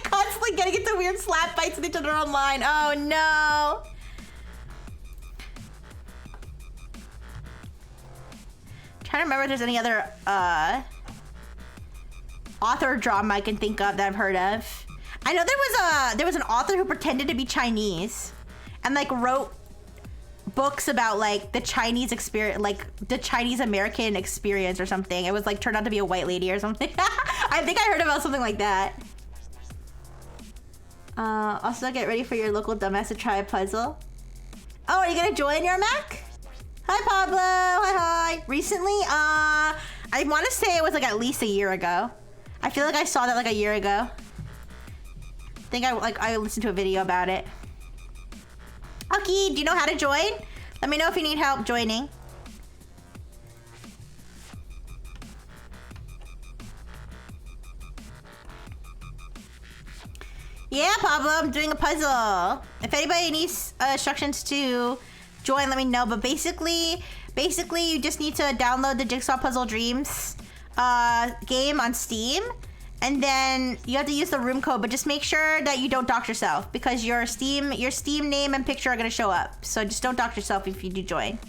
Constantly getting into weird slap fights with each other online. Oh no! Trying to remember if there's any other, author drama I can think of that I've heard of. I know there was an author who pretended to be Chinese and like wrote books about like the Chinese experience, like the Chinese American experience or something. It was like turned out to be a white lady or something. I think I heard about something like that. Also get ready for your local dumbass to try a puzzle. Oh, are you gonna join your Mac? Hi Pablo, hi. Recently, I want to say it was like at least a year ago. I feel like I saw that like a year ago. I think I listened to a video about it. Aki, do you know how to join? Let me know if you need help joining. Yeah, Pablo, I'm doing a puzzle. If anybody needs instructions to join, let me know. But basically, you just need to download the Jigsaw Puzzle Dreams game on Steam, and then you have to use the room code, but just make sure that you don't dox yourself because your Steam name and picture are gonna show up. So just don't dox yourself if you do join.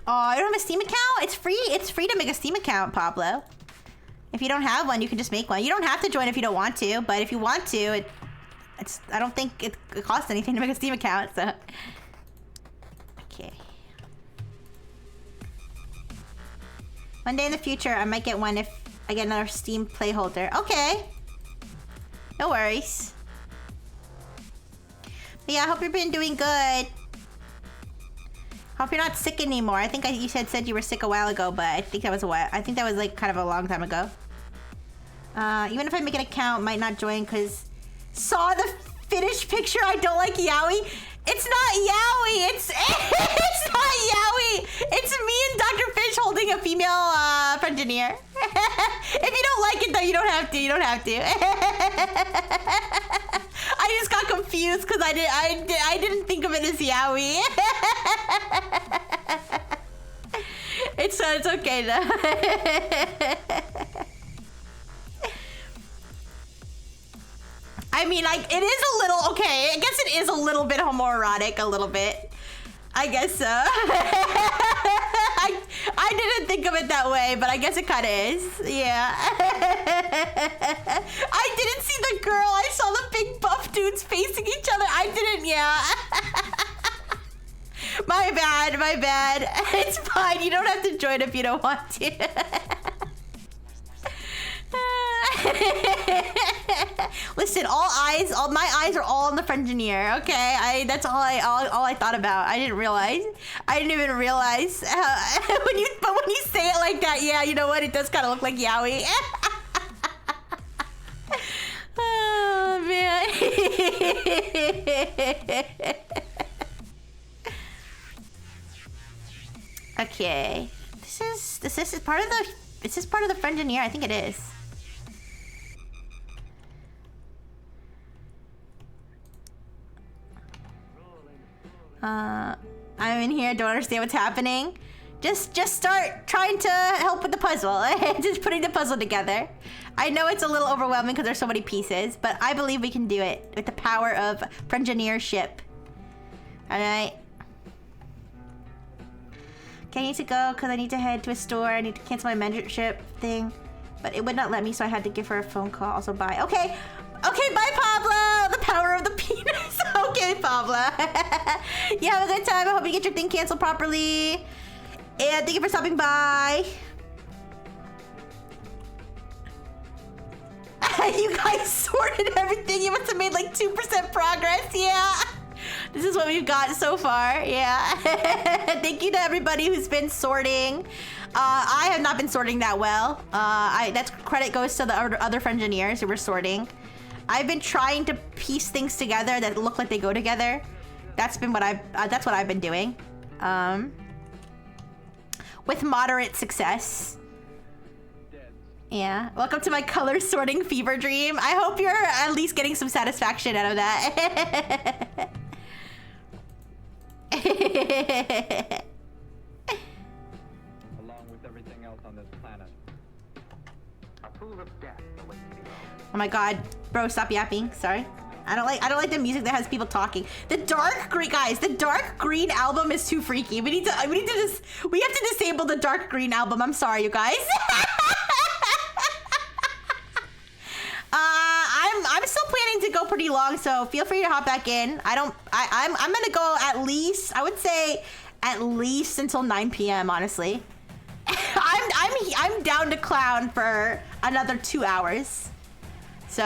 Oh, you don't have a Steam account? It's free. It's free to make a Steam account, Pablo. If you don't have one, you can just make one. You don't have to join if you don't want to, but if you want to, I don't think it costs anything to make a Steam account, so. Okay. One day in the future, I might get one if I get another Steam Play holder. Okay. No worries. But yeah, I hope you've been doing good. Hope you're not sick anymore. I think you said you were sick a while ago, but I think that was like kind of a long time ago. Even if I make an account, might not join because saw the finished picture. I don't like yaoi. It's not yaoi. It's not yaoi. It's me and Dr. Fish holding a female engineer. If you don't like it though, you don't have to. You don't have to. I just got confused because I didn't think of it as yaoi. It's okay though. I mean, like, it is a little, okay, I guess it is a little bit homoerotic, a little bit. I guess so. I didn't think of it that way, but I guess it kind of is. Yeah. I didn't see the girl. I saw the big buff dudes facing each other. I didn't, yeah. My bad. It's fine. You don't have to join if you don't want to. Listen, my eyes are all on the Frengineer, okay? That's all I thought about. I didn't even realize when you say it like that, yeah, you know what? It does kind of look like yaoi. Oh man. Okay. This is part of the Frengineer? I think it is. I'm in here, don't understand what's happening. Just start trying to help with the puzzle. Just putting the puzzle together. I know it's a little overwhelming because there's so many pieces, but I believe we can do it with the power of Frengineership. Alright. Okay, I need to go because I need to head to a store. I need to cancel my membership thing. But it would not let me, so I had to give her a phone call. Also, bye. Okay. Okay, bye, Pablo. The power of the penis. Okay, Pablo. You have a good time. I hope you get your thing canceled properly. And thank you for stopping by. You guys sorted everything. You must have made like 2% progress. Yeah. This is what we've got so far. Yeah. Thank you to everybody who's been sorting. I have not been sorting that well. That's credit goes to the other Frengineers who were sorting. I've been trying to piece things together that look like they go together. That's what I've been doing. With moderate success. Yeah. Welcome to my color sorting fever dream. I hope you're at least getting some satisfaction out of that. Along with everything else on this planet. A pool of death awaits you. Oh my god, bro, stop yapping. Sorry. I don't like the music that has people talking. The dark green, guys, the dark green album is too freaky. We have to disable the dark green album. I'm sorry, you guys. I'm still planning to go pretty long, so feel free to hop back in. I'm gonna go at least, I would say at least until 9 p.m. honestly. I'm down to clown for another 2 hours. So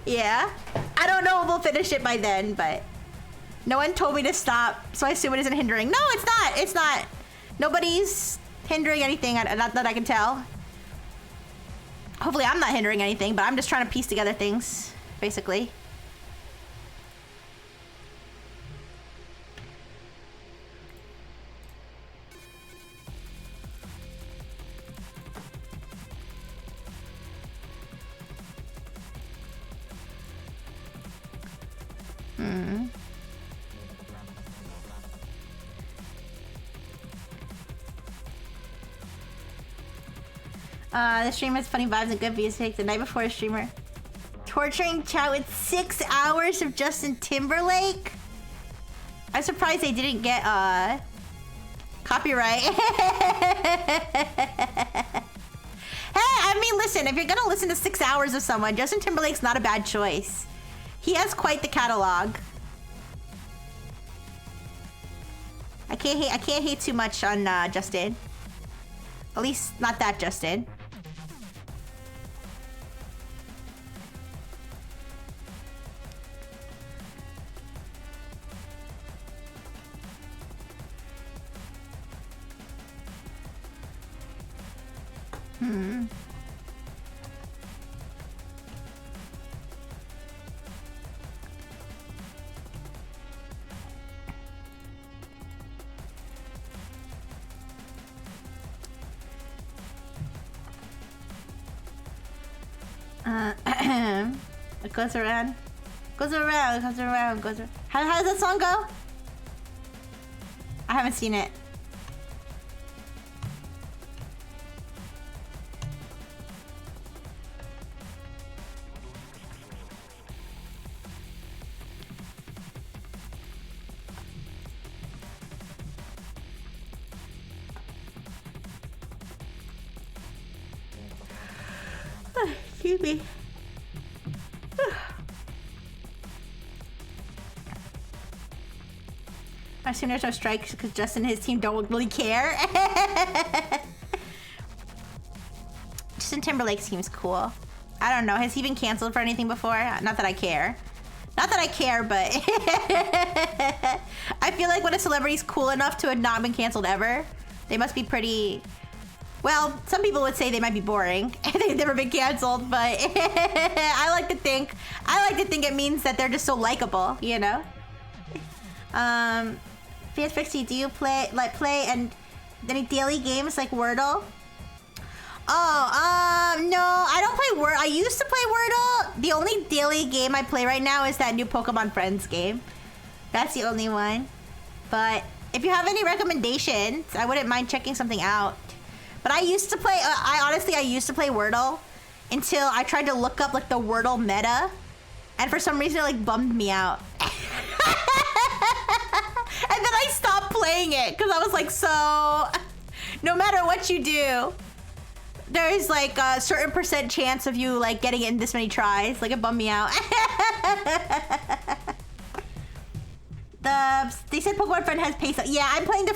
yeah. I don't know if we'll finish it by then, but no one told me to stop, so I assume it isn't hindering. No, it's not. It's not. Nobody's hindering anything, not that I can tell. Hopefully I'm not hindering anything, but I'm just trying to piece together things, basically. The stream has funny vibes and good music. The night before a streamer torturing chat with 6 hours of Justin Timberlake. I'm surprised they didn't get copyright. Hey, I mean, listen, if you're gonna listen to 6 hours of someone, Justin Timberlake's not a bad choice. He has quite the catalog. I can't hate too much on Justin. At least not that Justin. It goes around, goes around, goes around, goes around. How does that song go? I haven't seen it. Excuse me. I assume there's no strikes because Justin and his team don't really care. Justin Timberlake seems cool. I don't know. Has he been canceled for anything before? Not that I care. Not that I care, but I feel like when a celebrity's cool enough to have not been canceled ever, they must be pretty... Well, some people would say they might be boring. They've never been canceled, but I like to think it means that they're just so likable, you know? Fierce Rixxy, do you play and any daily games like Wordle? Oh, no, I don't play Wordle. I used to play Wordle. The only daily game I play right now is that new Pokemon Friends game. That's the only one. But if you have any recommendations, I wouldn't mind checking something out. But I used to play, I used to play Wordle until I tried to look up like the Wordle meta. And for some reason it like bummed me out. And then I stopped playing it because I was like, so no matter what you do, there's like a certain % chance of you like getting it in this many tries. Like it bummed me out. They said Pokemon Friend has pay. Yeah, I'm playing it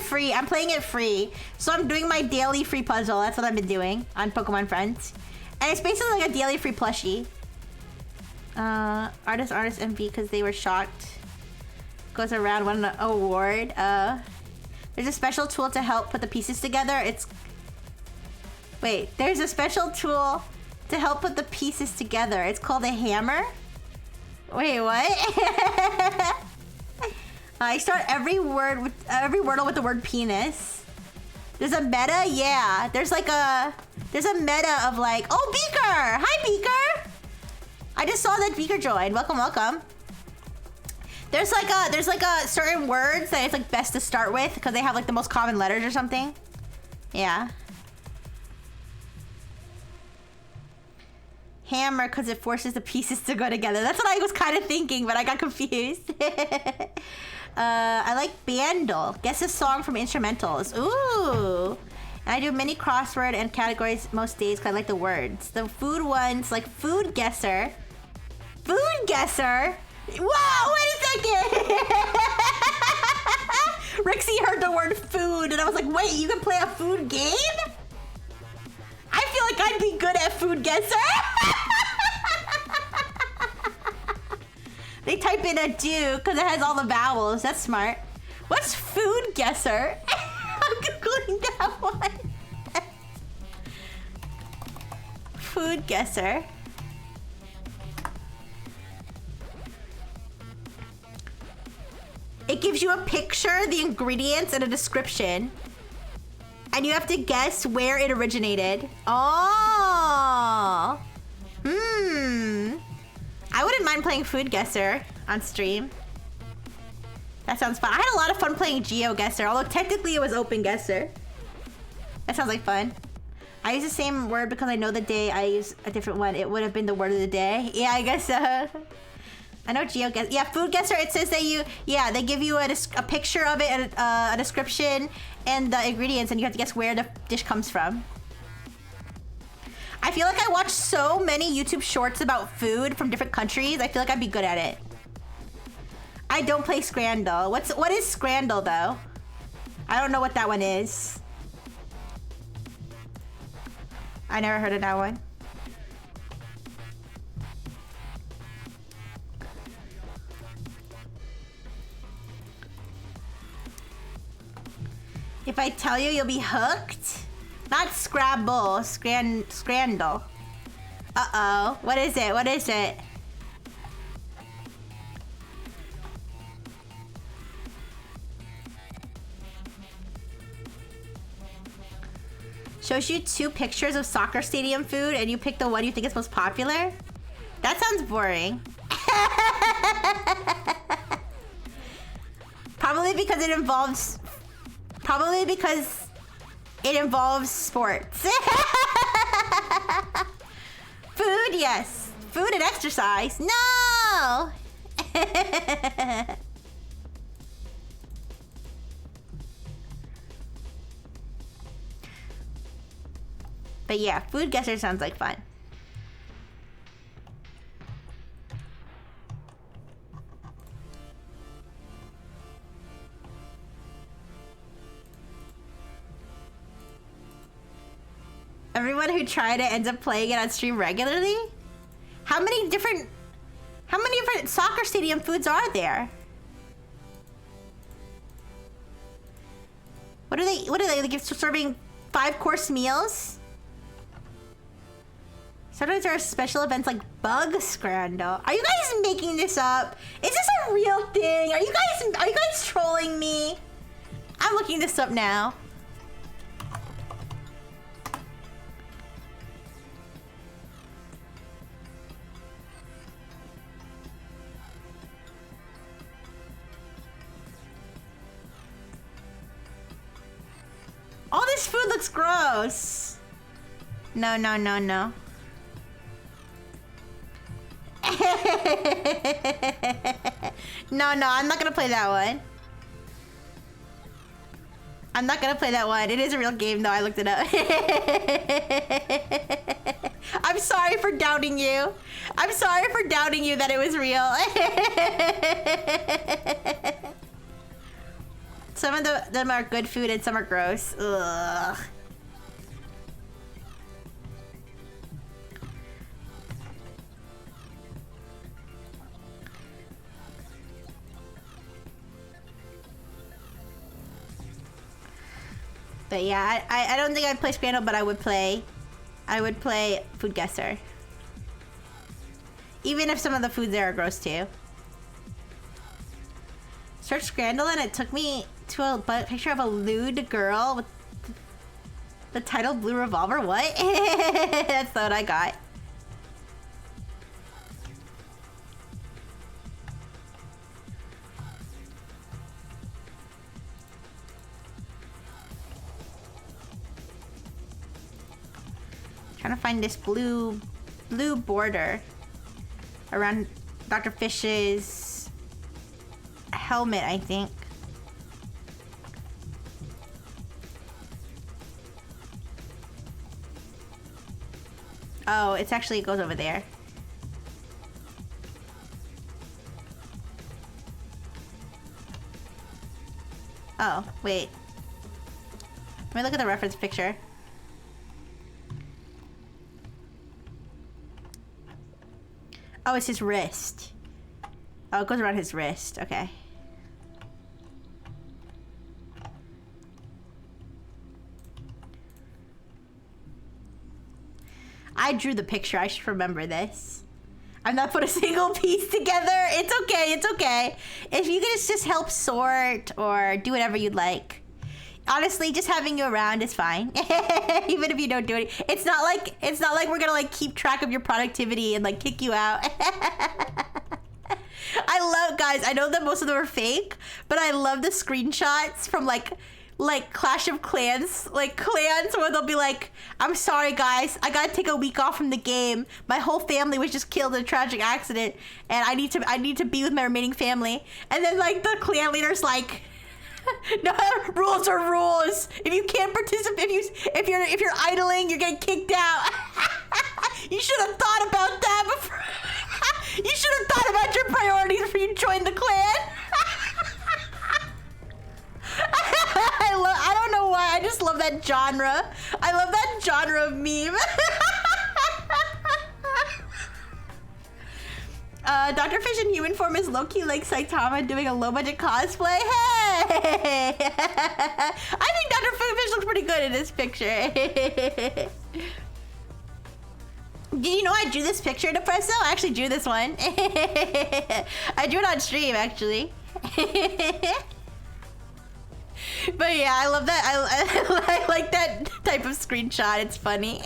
free. So I'm doing my daily free puzzle. That's what I've been doing on Pokemon Friends. And it's basically like a daily free plushie. Artist MV because they were shocked. Goes around won an award. There's a special tool to help put the pieces together. There's a special tool to help put the pieces together. It's called a hammer. Wait, what? I start every wordle with the word penis. There's a meta, yeah. There's a meta of like, oh, Beaker! Hi, Beaker! I just saw that Beaker joined. Welcome, welcome. There's like a certain words that it's like best to start with because they have like the most common letters or something. Yeah. Hammer because it forces the pieces to go together. That's what I was kind of thinking, but I got confused. I like Bandle. Guess a song from instrumentals. Ooh. And I do mini crossword and categories most days because I like the words. The food ones like food guesser. Food guesser? Wow, wait a second. Rixxy heard the word food and I was like, wait, you can play a food game? I feel like I'd be good at food guesser. They type in a do because it has all the vowels. That's smart. What's food guesser? I'm googling that one. Food guesser. It gives you a picture, the ingredients, and a description. And you have to guess where it originated. Oh. I wouldn't mind playing Food Guesser on stream. That sounds fun. I had a lot of fun playing Geo Guesser, although technically it was Open Guesser. That sounds like fun. I use the same word because I know the day I use a different one. It would have been the word of the day. Yeah, I guess so. I know Geo Guesser. Yeah, Food Guesser, it says that they give you a picture of it, and a description, and the ingredients, and you have to guess where the dish comes from. I feel like I watch so many YouTube shorts about food from different countries. I feel like I'd be good at it. I don't play Scrandle. What is Scrandle though? I don't know what that one is. I never heard of that one. If I tell you, you'll be hooked. Not Scrabble, Scrandle. Uh-oh. What is it? What is it? Shows you 2 pictures of soccer stadium food and you pick the one you think is most popular? That sounds boring. Probably because it involves sports. Food, yes. Food and exercise. No! But yeah, Food Guesser sounds like fun. Everyone who tried it ends up playing it on stream regularly? How many different soccer stadium foods are there? What are they like serving 5-course meals? Sometimes there are special events like Bug Scrandle. Are you guys making this up? Is this a real thing? Are you guys trolling me? I'm looking this up now. looks gross. No, no, no, no. No, no, I'm not gonna play that one. I'm not gonna play that one. It is a real game though, I looked it up. I'm sorry for doubting you. I'm sorry for doubting you that it was real. Some of them are good food and some are gross. Ugh. But yeah, I don't think I'd play Scramble, but I would play Food Guesser. Even if some of the foods there are gross too. Search Scramble and it took me to a picture of a lewd girl with the title Blue Revolver. What? That's what I got. Trying to find this blue border around Dr. Fish's helmet, I think. Oh, it goes over there. Oh, wait. Let me look at the reference picture. Oh, it's his wrist. Oh, it goes around his wrist. Okay. I drew the picture. I should remember this. I've not put a single piece together. It's okay. It's okay. If you could just help sort or do whatever you'd like. Honestly, just having you around is fine. Even if you don't do it. It's not like we're gonna like keep track of your productivity and like kick you out. I love, guys, I know that most of them are fake, but I love the screenshots from like Clash of Clans, like clans where they'll be like, I'm sorry guys, I gotta take a week off from the game. My whole family was just killed in a tragic accident and I need to be with my remaining family. And then like the clan leader's like, no, rules are rules. If you can't participate, if you're idling, you're getting kicked out. You should have thought about that before. You should have thought about your priorities before you joined the clan. I don't know why. I just love that genre. I love that genre of meme. Dr. Fish in human form is low-key like Saitama doing a low-budget cosplay. Hey! I think Dr. Fish looks pretty good in this picture. Did you know I drew this picture in Presso? I actually drew this one. I drew it on stream, actually. But yeah, I love that. I like that type of screenshot. It's funny.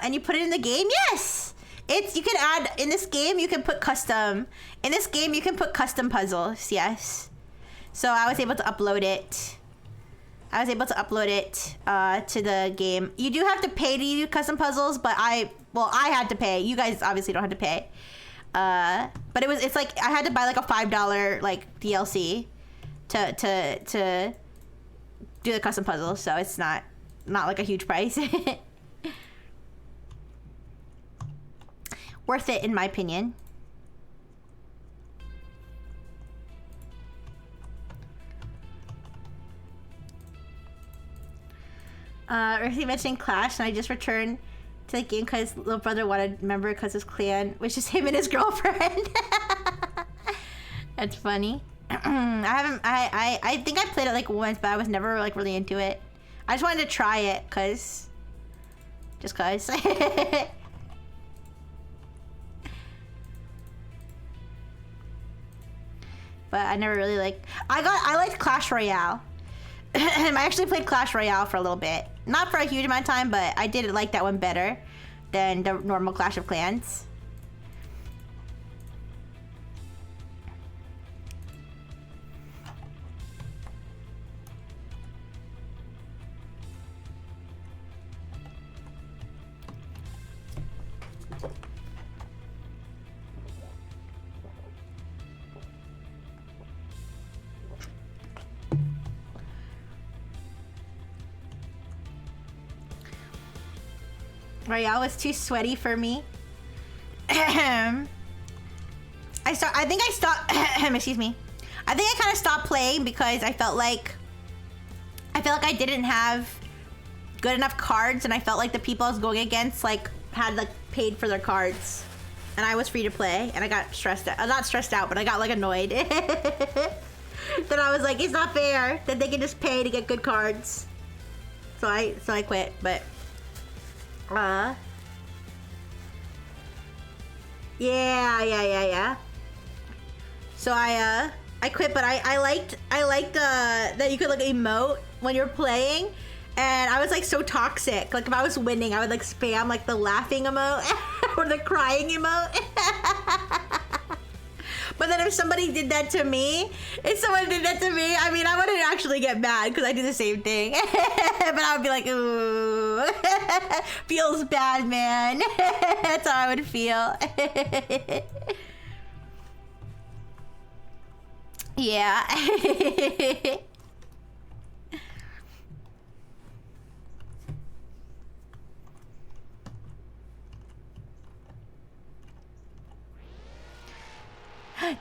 And you put it in the game? Yes! You can add, in this game, you can put custom. In this game, you can put custom puzzles, yes. So I was able to upload it. To the game. You do have to pay to do custom puzzles, but I had to pay. You guys obviously don't have to pay. But it's like, I had to buy like a $5 like DLC to do the custom puzzles, so it's not like a huge price. Worth it, in my opinion. Rixxy mentioned Clash, and I just returned to the game because little brother wanted a member because his clan, which is him and his girlfriend. That's funny. I think I played it like once, but I was never like really into it. I just wanted to try it just cause. But I never really I liked Clash Royale. I actually played Clash Royale for a little bit. Not for a huge amount of time, but I did like that one better than the normal Clash of Clans. Royale was too sweaty for me. I think I stopped. Excuse me. I think I kind of stopped playing because I felt like I didn't have good enough cards, and I felt like the people I was going against like had like paid for their cards, and I was free to play, and I got stressed out. Not stressed out, but I got like annoyed. Then I was like, it's not fair that they can just pay to get good cards. So I quit, but yeah. So I quit, but I liked that you could like emote when you're playing, and I was like so toxic. Like if I was winning, I would like spam like the laughing emote or the crying emote. But then if somebody did that to me, I mean, I wouldn't actually get mad because I do the same thing. But I would be like, ooh, feels bad, man. That's how I would feel. Yeah.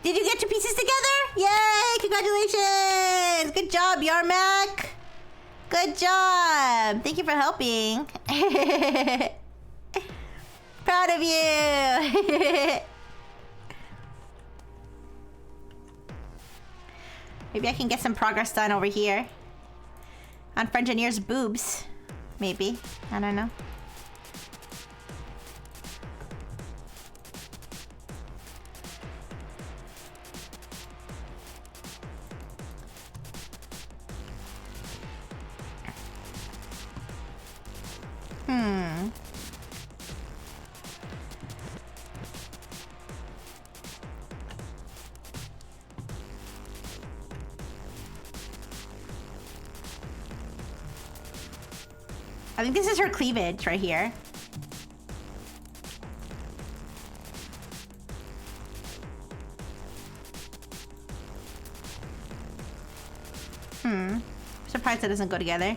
Did you get your pieces together? Yay! Congratulations! Good job, Yarmak! Good job! Thank you for helping. Proud of you! Maybe I can get some progress done over here. On Frengineer's boobs. Maybe. I don't know. I think this is her cleavage right here. Surprised that doesn't go together.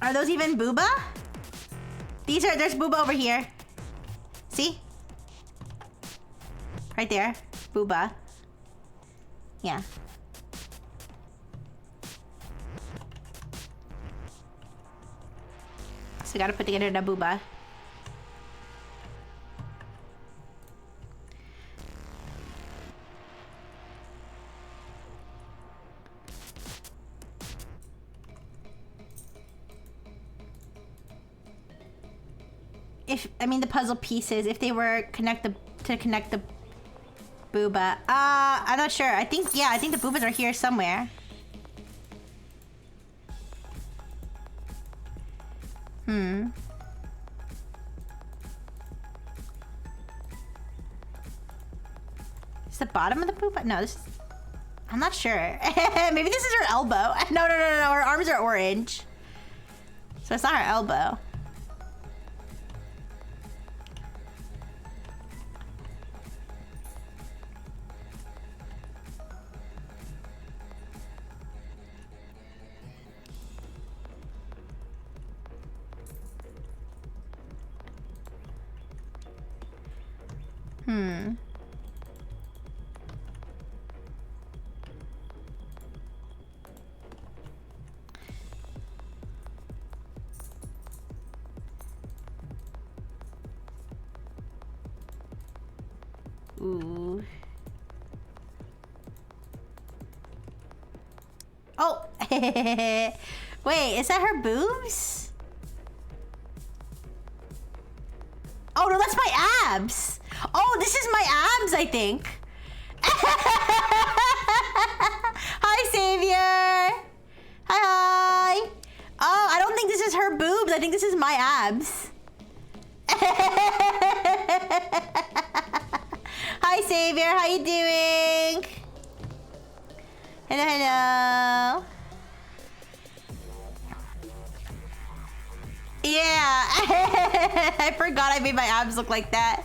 Are those even booba? There's booba over here. See? Right there. Booba. Yeah. So we gotta put together the booba. I mean the puzzle pieces, if they were to connect the booba. I'm not sure. I think the boobas are here somewhere. Is the bottom of the booba? No, this is... I'm not sure. Maybe this is her elbow. No. Her arms are orange. So it's not her elbow. Ooh. Oh! Wait, is that her boobs? Oh no, that's my abs! Oh, this is my abs, I think. Hi, Savior! Hi! Oh, I don't think this is her boobs. I think this is my abs. Hi, Savior. How you doing? Hello. Yeah. I forgot I made my abs look like that.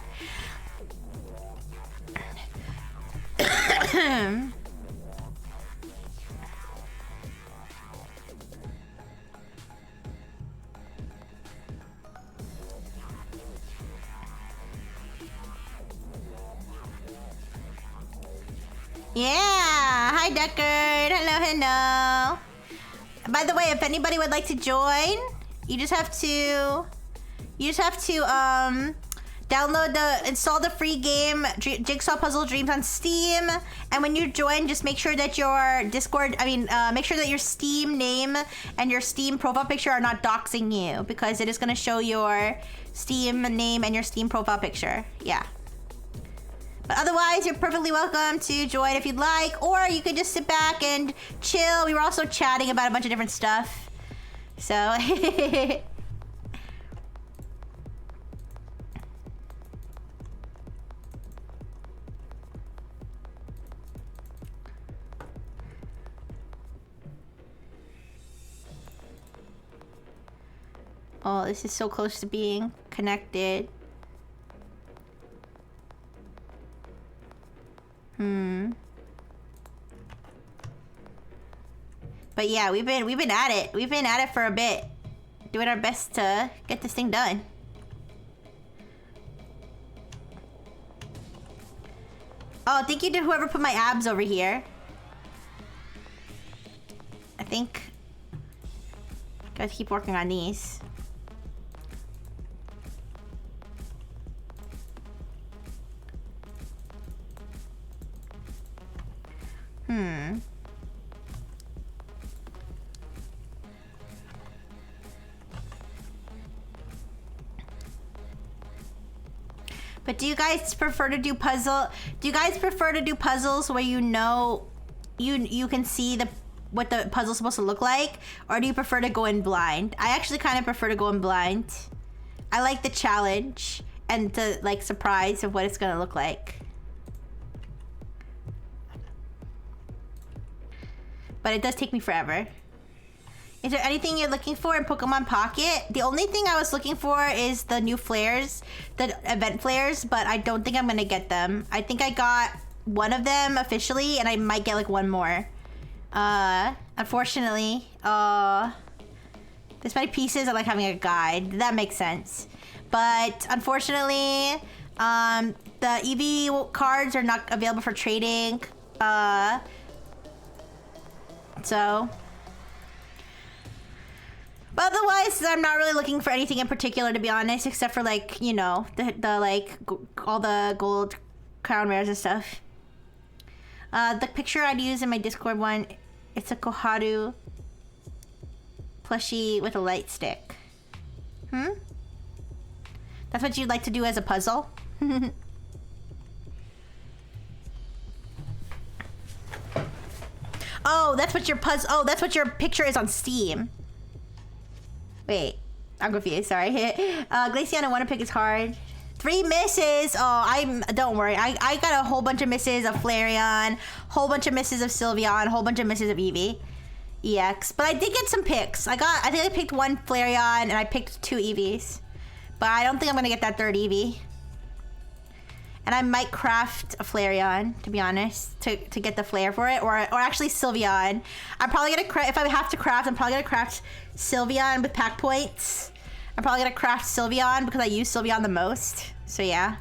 Yeah! Hi, Deckard! Hello, hello! By the way, if anybody would like to join, you just have to... install the free game Jigsaw Puzzle Dreams on Steam, and when you join, just make sure that your make sure that your Steam name and your Steam profile picture are not doxing you, because it is going to show your Steam name and your Steam profile picture. Yeah. But otherwise, you're perfectly welcome to join if you'd like, or you could just sit back and chill. We were also chatting about a bunch of different stuff. So... Oh, this is so close to being connected. But yeah, we've been at it. We've been at it for a bit, doing our best to get this thing done. Oh, thank you to whoever put my abs over here. I think gotta keep working on these. But do you guys prefer to do puzzles where you know you can see what the puzzle's supposed to look like, or do you prefer to go in blind? I actually kind of prefer to go in blind. I like the challenge and the surprise of what it's gonna look like. But it does take me forever. Is there anything you're looking for in Pokemon Pocket? The only thing I was looking for is the new flares, the event flares, but I don't think I'm gonna get them. I think I got one of them officially, and I might get one more. Unfortunately, this many pieces, I like having a guide. That makes sense. But unfortunately, the EV cards are not available for trading. So... But otherwise, I'm not really looking for anything in particular, to be honest, except for all the gold crown rares and stuff. The picture I'd use in my Discord one, it's a Koharu plushie with a light stick. That's what you'd like to do as a puzzle? Oh, that's what your that's what your picture is on Steam. Wait, I'm confused, sorry. Glaceon and Wanna Pick is hard. 3 misses! Oh, don't worry. I got a whole bunch of misses of Flareon, whole bunch of misses of Sylveon, whole bunch of misses of Eevee. EX. But I did get some picks. I think I picked 1 Flareon and I picked 2 Eevees. But I don't think I'm gonna get that 3rd Eevee. And I might craft a Flareon, to be honest, to get the flare for it, or actually Sylveon. I'm probably gonna if I have to craft, I'm probably gonna craft Sylveon with pack points. I'm probably gonna craft Sylveon because I use Sylveon the most. So yeah.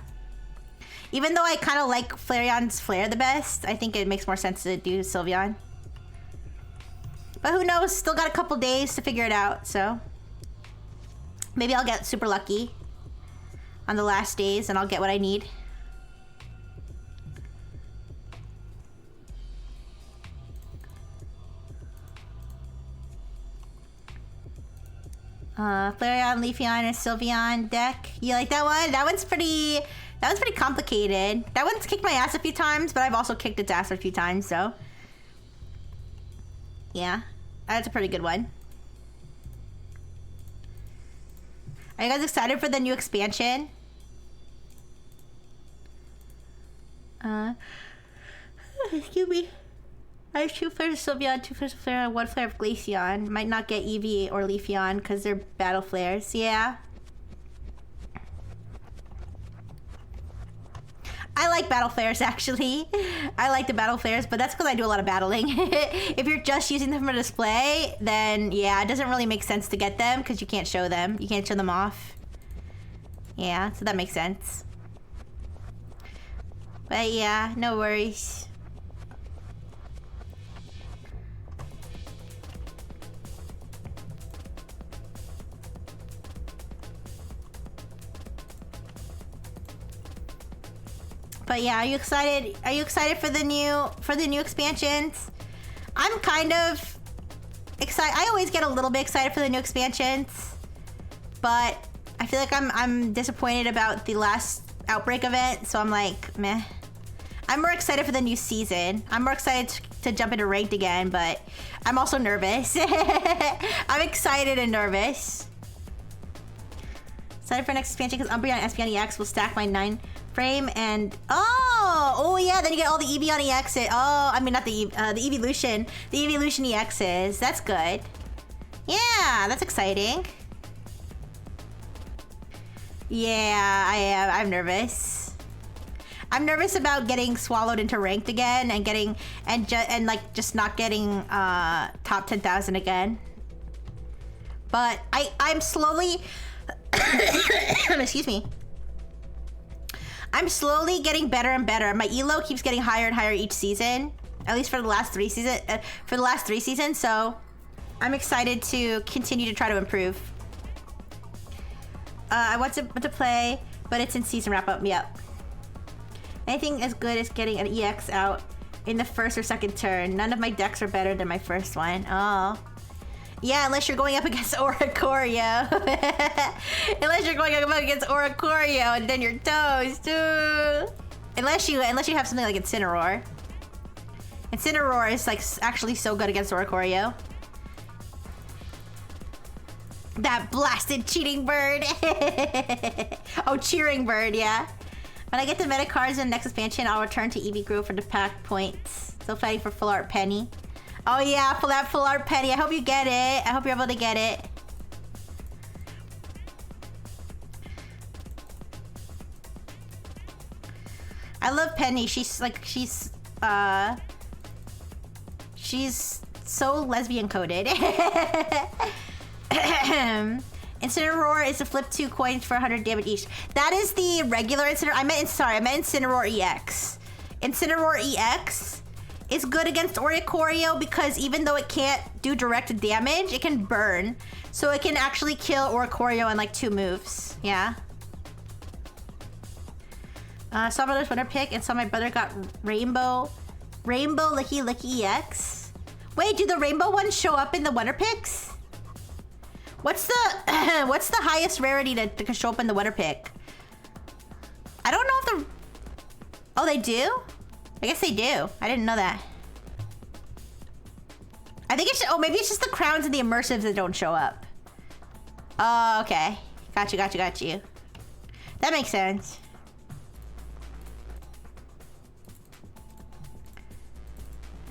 Even though I kind of like Flareon's flare the best, I think it makes more sense to do Sylveon. But who knows? Still got a couple days to figure it out, so maybe I'll get super lucky on the last days and I'll get what I need. Flareon, Leafeon, and Sylveon deck. You like that one? That one's pretty complicated. That one's kicked my ass a few times, but I've also kicked its ass a few times, so. Yeah. That's a pretty good one. Are you guys excited for the new expansion? Excuse me. I have 2 flares of Sylveon, 2 flares of Flareon, 1 flare of Glaceon. Might not get Eevee or Leafeon because they're battle flares. Yeah. I like battle flares, actually. I like the battle flares, but that's because I do a lot of battling. If you're just using them for display, then yeah, it doesn't really make sense to get them because you can't show them. You can't show them off. Yeah, so that makes sense. But yeah, no worries. But yeah, are you excited? Are you excited for the new expansions? I'm kind of excited. I always get a little bit excited for the new expansions, but I feel like I'm disappointed about the last Outbreak event, so I'm like, meh. I'm more excited for the new season. I'm more excited to jump into ranked again, but I'm also nervous. I'm excited and nervous. Excited for next expansion because Umbreon and Espeon EX will stack my 9 frame and oh yeah, then you get all the Eevee on EX. Oh, I mean not the evolution EXs. That's good. Yeah, that's exciting. Yeah, I am. I'm nervous. I'm nervous about getting swallowed into ranked again and getting and like just not getting top 10,000 again. But I'm slowly excuse me. I'm slowly getting better and better. My elo keeps getting higher and higher each season, at least for the last 3 seasons. So I'm excited to continue to try to improve. I want to play, but it's in season wrap up. Yep. Anything as good as getting an EX out in the first or second turn. None of my decks are better than my first one. Oh. Yeah, unless you're going up against Oricorio. Unless you're going up against Oricorio and then you're toast. Unless you have something like Incineroar. Incineroar is like actually so good against Oricorio. That blasted cheating bird. Oh, cheering bird, yeah. When I get the meta cards in the next expansion, I'll return to Eevee Grove for the pack points. Still fighting for full art penny. Oh yeah, for that full art penny. I hope you get it. I hope you're able to get it. I love Penny. She's so lesbian coded. Incineroar is to flip 2 coins for 100 damage each. That is the regular Incineroar. I meant Incineroar EX. Incineroar EX is good against Oricorio because even though it can't do direct damage, it can burn. So it can actually kill Oricorio in like 2 moves. Yeah. Saw brother's winner pick and saw my brother got Rainbow Licky EX. Wait, do the rainbow ones show up in the winner picks? What's the highest rarity that can show up in the winner pick? I don't know if the... Oh, they do? I guess they do. I didn't know that. I think it's... Oh, maybe it's just the crowns and the immersives that don't show up. Oh, okay. Got you. That makes sense.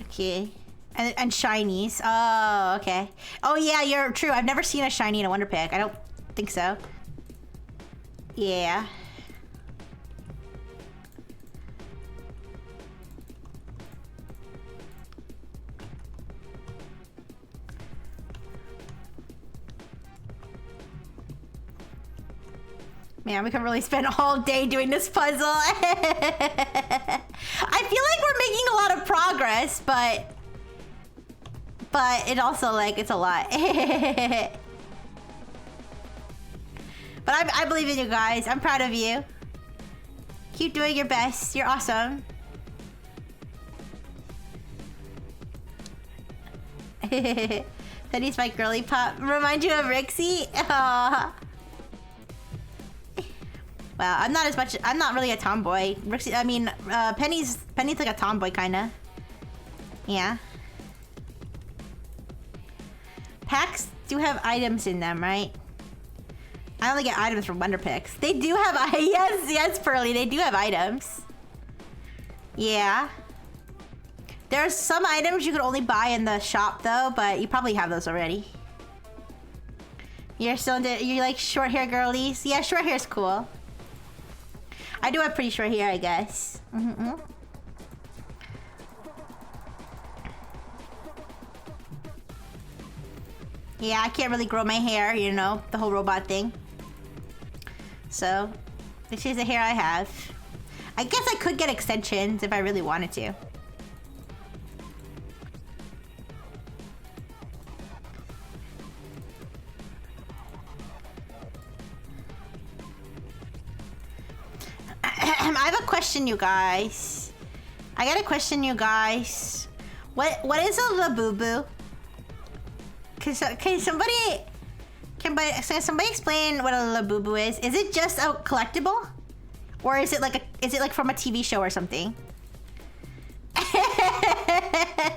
Okay. And shinies. Oh, okay. Oh, yeah, you're true. I've never seen a shiny in a Wonder Pick. I don't think so. Yeah. Man, we can really spend all day doing this puzzle. I feel like we're making a lot of progress, but it also, like, it's a lot. But I believe in you guys. I'm proud of you. Keep doing your best. You're awesome. Penny's my girly pop. Remind you of Rixxy? Aww. Well, I'm not really a tomboy. Rixxy, I mean, Penny's like a tomboy, kinda. Yeah. Packs do have items in them, right? I only get items from Wonder Picks. They do have... Yes, Pearly. They do have items. Yeah. There's some items you could only buy in the shop, though, but you probably have those already. You're still into... You like short hair girlies? Yeah, short hair's cool. I do have pretty short hair, I guess. Yeah, I can't really grow my hair, you know, the whole robot thing. So, this is the hair I have. I guess I could get extensions if I really wanted to. I have a question, you guys. I got a question, you guys. What is a labubu? Can somebody explain what a labubu is? Is it just a collectible, or is it like from a TV show or something?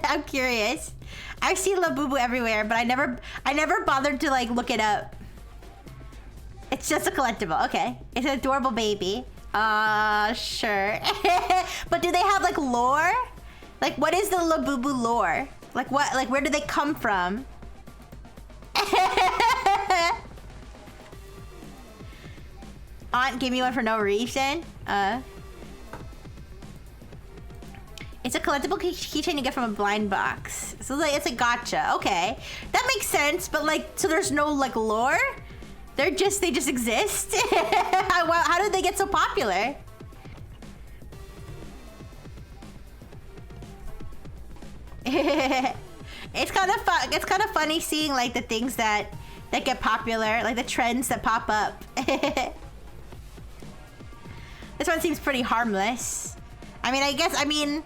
I'm curious. I see labubu everywhere, but I never bothered to like look it up. It's just a collectible. Okay, it's an adorable baby. Sure. But do they have like lore? Like, what is the labubu lore? Like, what? Like, where do they come from? Aunt gave me one for no reason. It's a collectible keychain you get from a blind box. So like, it's a gotcha. Okay, that makes sense. But like, so there's no like lore. They just exist. How did they get so popular? It's kind of fun. It's kind of funny seeing like the things that get popular, like the trends that pop up. This one seems pretty harmless. I mean,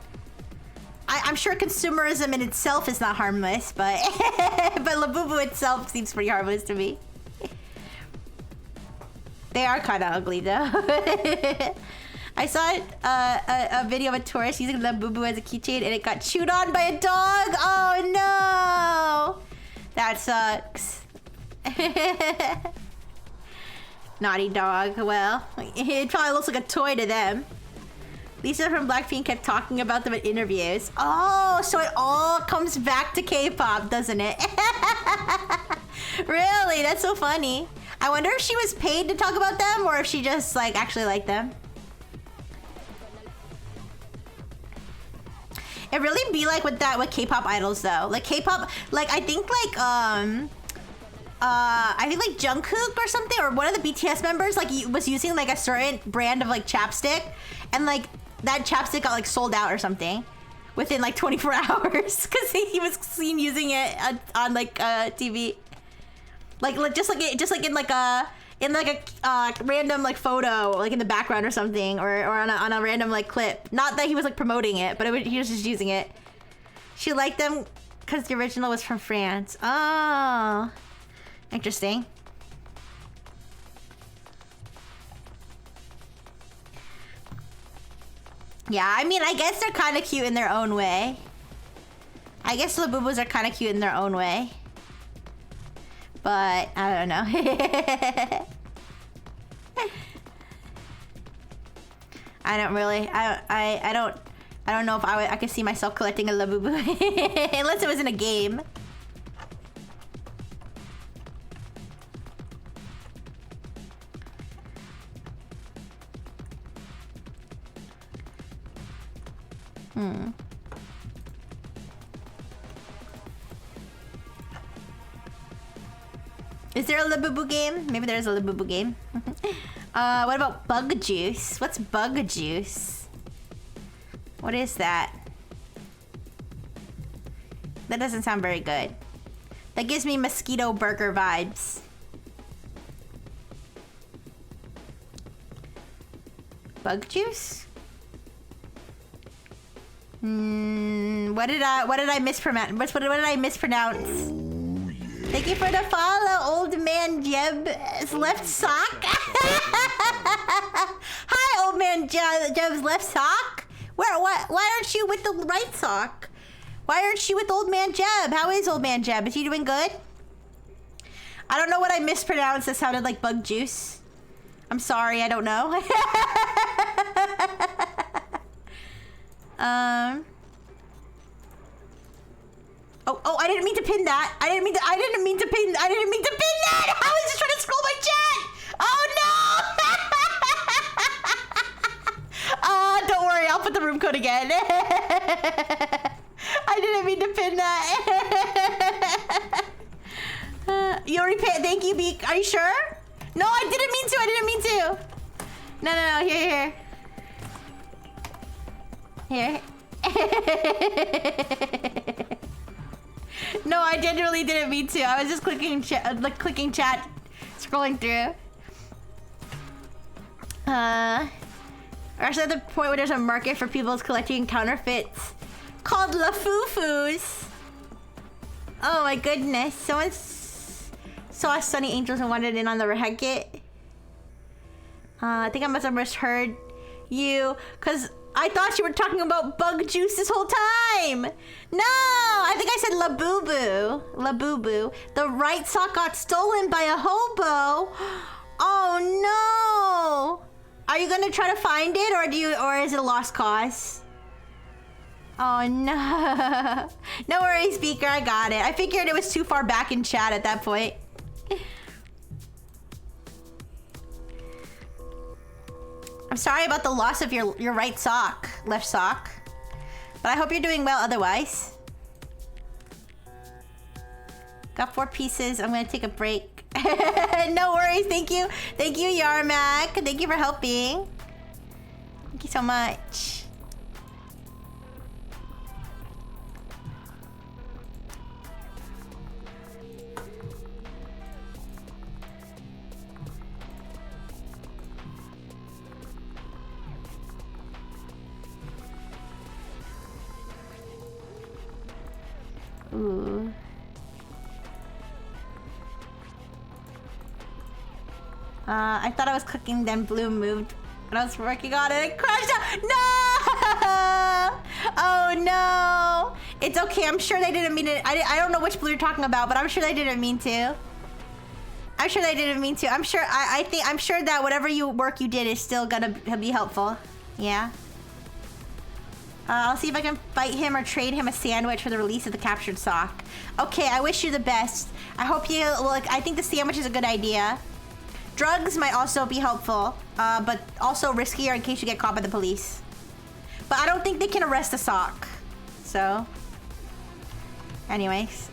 I'm sure consumerism in itself is not harmless, but but labubu itself seems pretty harmless to me. They are kind of ugly though. I saw a video of a tourist using labubu as a keychain and it got chewed on by a dog. Oh no! That sucks. Naughty dog. Well, it probably looks like a toy to them. Lisa from Blackpink kept talking about them in interviews. Oh, so it all comes back to K-pop, doesn't it? Really? That's so funny. I wonder if she was paid to talk about them or if she just like actually liked them. It really be like with K-pop idols though. Like K-pop, like I think like Jungkook or something, or one of the BTS members like was using like a certain brand of like chapstick, and like that chapstick got like sold out or something within like 24 hours because he was seen using it on like TV. Like just like in like a random like photo like in the background or something, or on a random like clip. Not that he was like promoting it, but he was just using it. She liked them because the original was from France. Oh, interesting. Yeah, I mean, I guess they're kind of cute in their own way. I guess Labubus are kind of cute in their own way. But, I don't know. I don't really, I don't know if I could see myself collecting a Labubu. Unless it was in a game. Is there a Labubu game? Maybe there's a Labubu game. What about Bug Juice? What's Bug Juice? What is that? That doesn't sound very good. That gives me mosquito burger vibes. Bug Juice? What did I mispronounce? What did I mispronounce? Thank you for the follow, old man Jeb's left sock. Hi, old man Jeb's left sock. Why aren't you with the right sock? Why aren't you with old man Jeb? How is old man Jeb? Is he doing good? I don't know what I mispronounced. That sounded like bug juice. I'm sorry, I don't know. Oh, I didn't mean to pin that. I didn't mean to pin that. I was just trying to scroll my chat. Oh no. Don't worry. I'll put the room code again. I didn't mean to pin that. You already paid. Thank you, Beak. Are you sure? No, I didn't mean to. No. Here. No, I genuinely didn't mean to. I was just clicking chat, scrolling through. We're actually at the point where there's a market for people collecting counterfeits called La Foo-Foos. Oh my goodness. Someone saw Sunny Angels and wanted in on the racket. I think I must have misheard you, because I thought you were talking about bug juice this whole time. No, I think I said La Boo Boo. La Boo Boo. The right sock got stolen by a hobo. Oh no. Are you gonna try to find it, or is it a lost cause? Oh no. No worries, Beaker, I got it. I figured it was too far back in chat at that point. I'm sorry about the loss of your right sock, left sock. But I hope you're doing well otherwise. Got 4 pieces. I'm gonna take a break. No worries, thank you. Thank you, Yarmak. Thank you for helping. Thank you so much. Ooh. I thought I was cooking, then Blue moved when I was working on it. It crashed out. No! Oh no! It's okay. I'm sure they didn't mean it. I don't know which Blue you're talking about, but I'm sure they didn't mean to. I'm sure they didn't mean to. I'm sure. I'm sure that whatever work you did is still gonna be helpful. Yeah. I'll see if I can fight him or trade him a sandwich for the release of the captured sock. Okay, I wish you the best. I hope you... Well, I think the sandwich is a good idea. Drugs might also be helpful, but also riskier in case you get caught by the police. But I don't think they can arrest the sock. So... Anyways.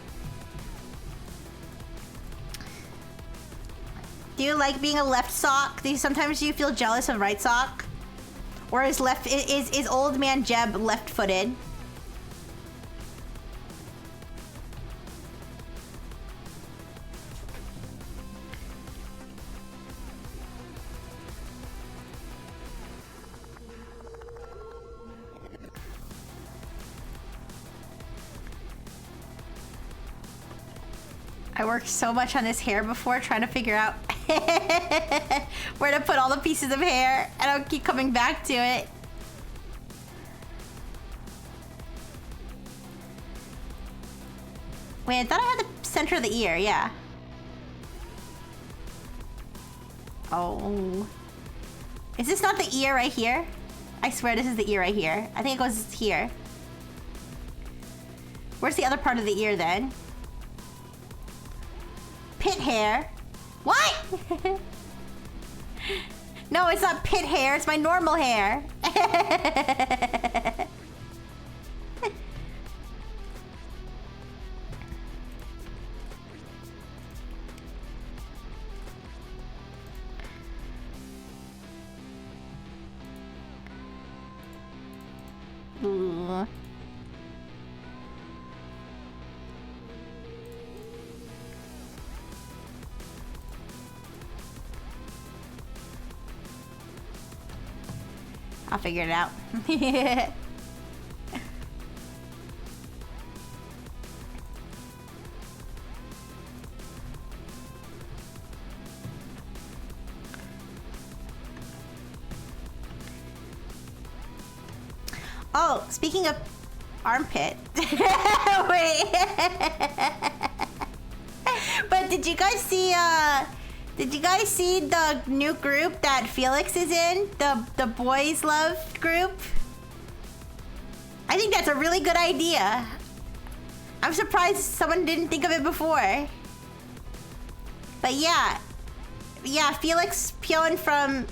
Do you like being a left sock? Sometimes you feel jealous of right sock? Or is old man Jeb left-footed? I worked so much on this hair before trying to figure out where to put all the pieces of hair, and I'll keep coming back to it. Wait, I thought I had the center of the ear, yeah. Oh. Is this not the ear right here? I swear this is the ear right here. I think it goes here. Where's the other part of the ear then? Pit hair. What? No, it's not pit hair. It's my normal hair. Ooh. I'll figure it out. Oh, speaking of armpit. Wait. But did you guys see the new group that Felix is in? The Boys Love group? I think that's a really good idea. I'm surprised someone didn't think of it before. But yeah. Yeah, Felix Pion from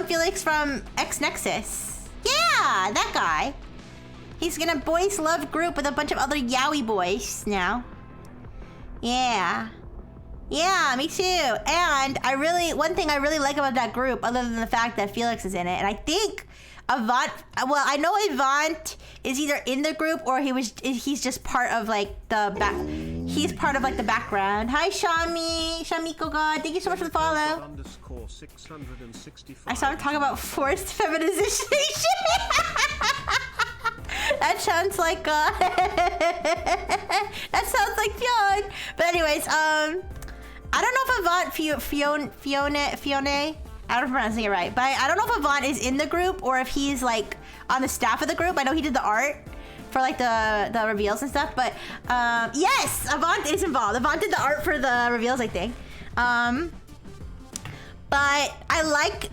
Felix from X Nexus. Yeah, that guy. He's gonna Boys Love group with a bunch of other yaoi boys now. Yeah. Yeah, me too. And one thing I really like about that group, other than the fact that Felix is in it, and I think Avant, well, I know Avant is either in the group or he's just part of like the back. he's part of like the background. Hi, Shami. Shamiko God. Thank you so much for the follow. I saw him talk about forced feminization. That sounds like that sounds like Fionn. But anyways, I don't know if Avant Fiona, I don't know if I'm pronouncing it right, but I don't know if Avant is in the group or if he's like on the staff of the group. I know he did the art for like the reveals and stuff, but yes, Avant is involved. Avant did the art for the reveals, I think. But I like,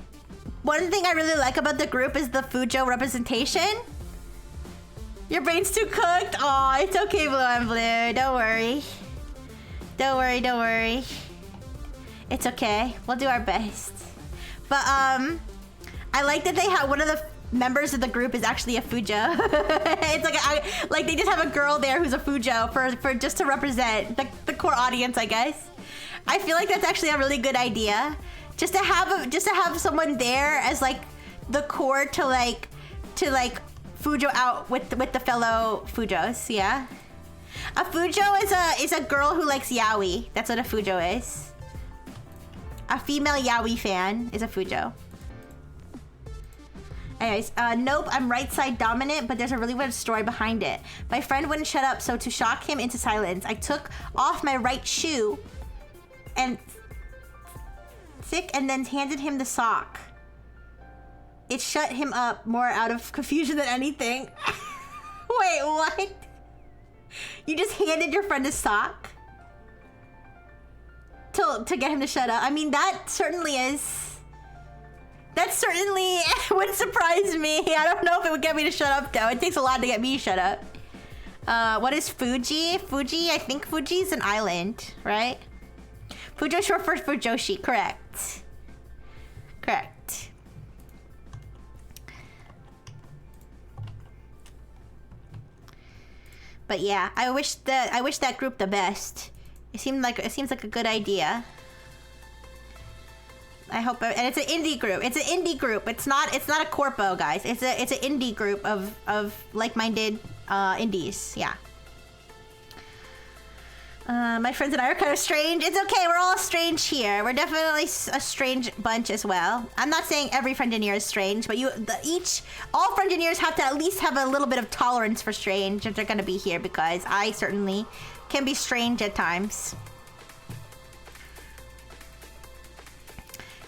one thing I really like about the group is the Fujo representation. Your brain's too cooked. Aw, it's okay, Blue and Blue. Don't worry. Don't worry, don't worry. It's okay. We'll do our best. But I like that they have one of the members of the group is actually a Fujo. It's like they just have a girl there who's a Fujo for just to represent the core audience, I guess. I feel like that's actually a really good idea. Just to have someone there as like the core to like Fujo out with the fellow Fujos, yeah. A Fujo is a girl who likes yaoi. That's what a Fujo is. A female yaoi fan is a Fujo. Anyways, nope, I'm right side dominant, but there's a really weird story behind it. My friend wouldn't shut up, so to shock him into silence, I took off my right shoe and then handed him the sock. It shut him up more out of confusion than anything. Wait, what? You just handed your friend a sock? To get him to shut up? I mean, that certainly would surprise me. I don't know if it would get me to shut up, though. It takes a lot to get me shut up. What is Fuji? Fuji, I think Fuji's an island, right? Fujo is short for Fujoshi, correct. Correct. But yeah, I wish that group the best. It seems like a good idea. I hope, and it's an indie group. It's an indie group. It's not a corpo, guys. It's an indie group of like-minded indies. Yeah. My friends and I are kind of strange. It's okay. We're all strange here. We're definitely a strange bunch as well. I'm not saying every Friendineer is strange, but all Friendineers have to at least have a little bit of tolerance for strange if they're gonna be here, because I certainly can be strange at times.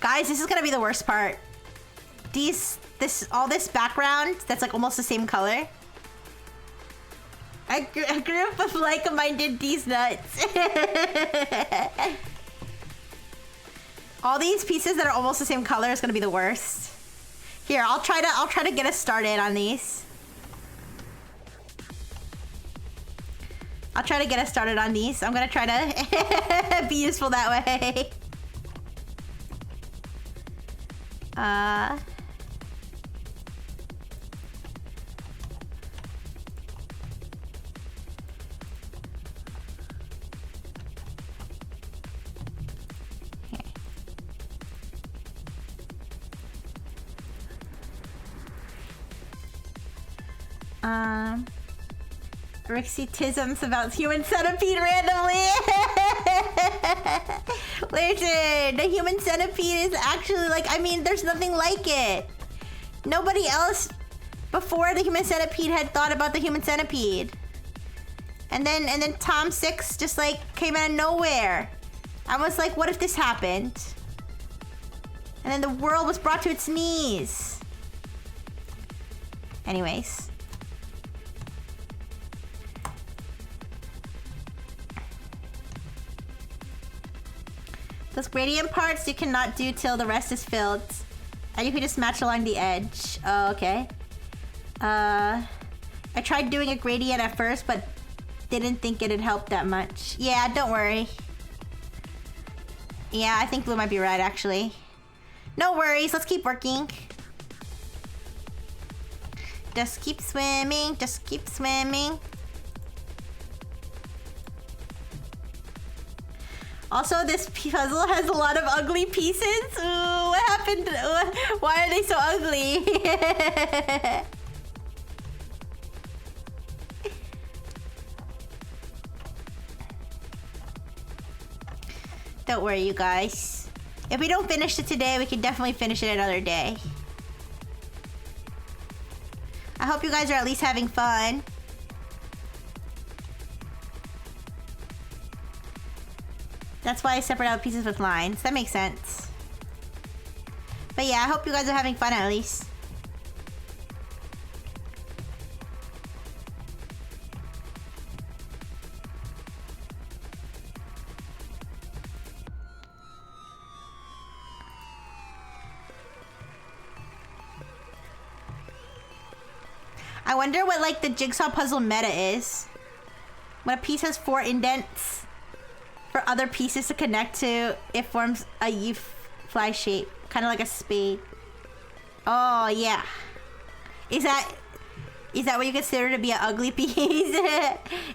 Guys, this is gonna be the worst part. All this background that's like almost the same color. A group of like-minded these nuts. All these pieces that are almost the same color is gonna be the worst. Here, I'll try to get us started on these. I'll try to get us started on these. I'm gonna try to be useful that way. Rixxy-tisms about human centipede randomly. Listen, the human centipede is actually like, I mean, there's nothing like it. Nobody else before the human centipede had thought about the human centipede. And then Tom 6 just like came out of nowhere. I was like, what if this happened? And then the world was brought to its knees. Anyways. Those gradient parts you cannot do till the rest is filled. And you can just match along the edge. Oh, okay. I tried doing a gradient at first, but didn't think it'd help that much. Yeah, don't worry. Yeah, I think Blue might be right, actually. No worries, let's keep working. Just keep swimming, just keep swimming. Also, this puzzle has a lot of ugly pieces. Ooh, what happened? Why are they so ugly? Don't worry, you guys. If we don't finish it today, we can definitely finish it another day. I hope you guys are at least having fun. That's why I separate out pieces with lines. That makes sense. But yeah, I hope you guys are having fun at least. I wonder what like the jigsaw puzzle meta is. When a piece has 4 indents for other pieces to connect to, it forms a U-fly shape, kind of like a spade. Oh yeah, is that what you consider to be an ugly piece? Is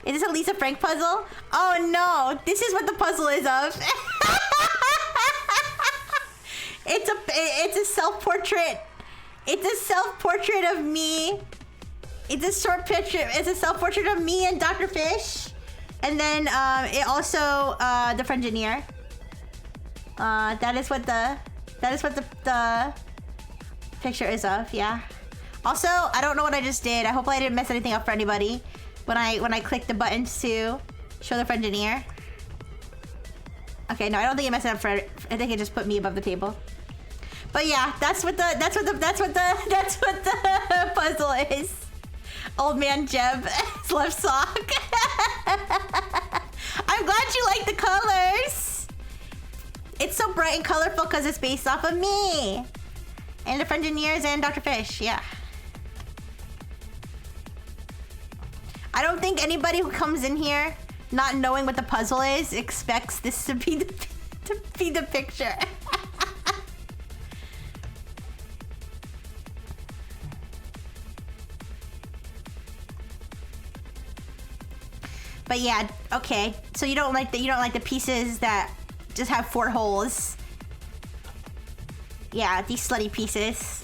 this a Lisa Frank puzzle? Oh no, this is what the puzzle is of. It's a self-portrait. It's a self-portrait of me. It's a short picture. It's a self-portrait of me and Dr. Fish. And then it also the Frengineer. That is what the picture is of, yeah. Also, I don't know what I just did. I hope I didn't mess anything up for anybody when I clicked the buttons to show the Frengineer. Okay, no, I don't think it messed it up for. I think it just put me above the table. But yeah, that's what the puzzle is. Old man Jeb's left sock. I'm glad you like the colors. It's so bright and colorful because it's based off of me. And the Frengineers and Dr. Fish, yeah. I don't think anybody who comes in here not knowing what the puzzle is expects this to be the picture. But yeah, okay. So you don't like the pieces that just have 4 holes. Yeah, these slutty pieces.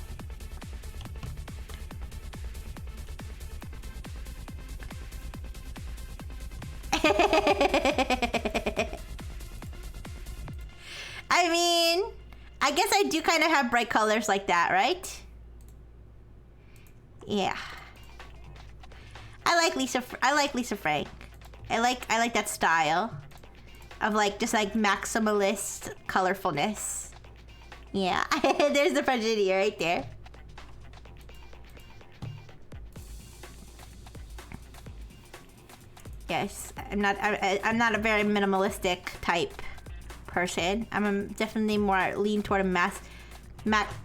I mean, I guess I do kind of have bright colors like that, right? Yeah. I like Lisa Frank. I like that style of like just like maximalist colorfulness. Yeah, there's the Frengineer right there. Yes, I'm not a very minimalistic type person. I'm definitely more lean toward a maximalist.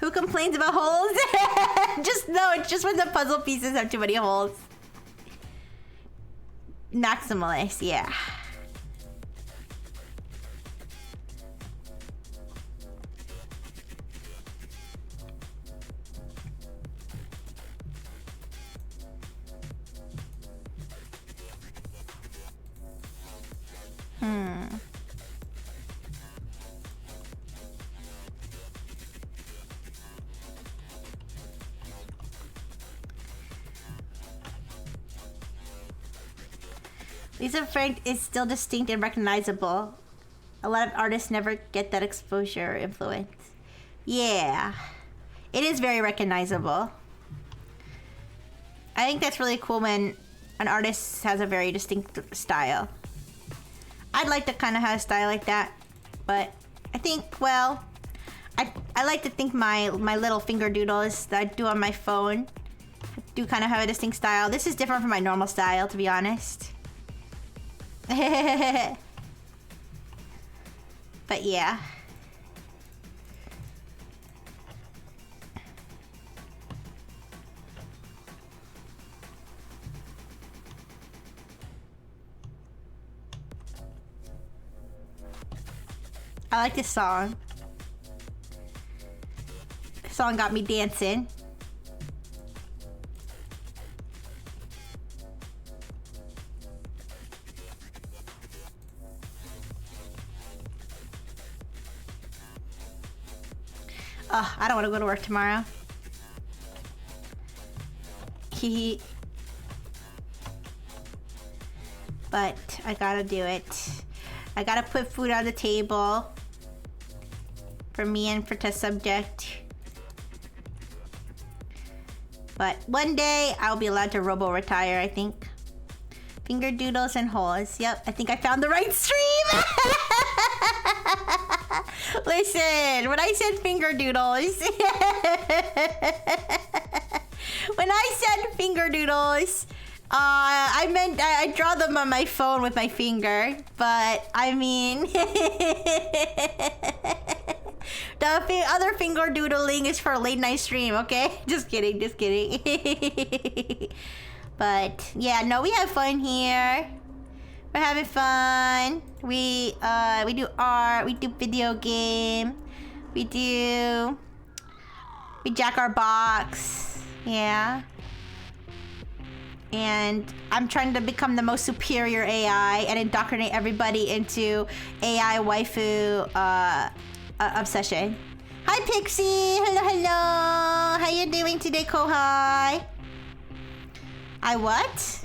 Who complains about holes? It's just when the puzzle pieces have too many holes. Maximalist, yeah. Lisa Frank is still distinct and recognizable. A lot of artists never get that exposure or influence. Yeah. It is very recognizable. I think that's really cool when an artist has a very distinct style. I'd like to kind of have a style like that. But I think, well, I like to think my little finger doodles that I do on my phone do kind of have a distinct style. This is different from my normal style, to be honest. But yeah. I like this song. This song got me dancing. Ugh, I don't want to go to work tomorrow. Hee. But I gotta do it. I gotta put food on the table for me and for test subject. But one day I'll be allowed to robo-retire, I think. Finger doodles and holes. Yep, I think I found the right stream. Listen, when I said finger doodles, when I said finger doodles, I meant I draw them on my phone with my finger, but I mean, the other finger doodling is for a late night stream, okay? Just kidding, just kidding. But yeah, no, we have fun here. We're having fun. We do art, we do video game, we jack our box, yeah. And I'm trying to become the most superior AI and indoctrinate everybody into AI waifu obsession. Hi Pixie, hello, hello. How you doing today, Kohai? I what?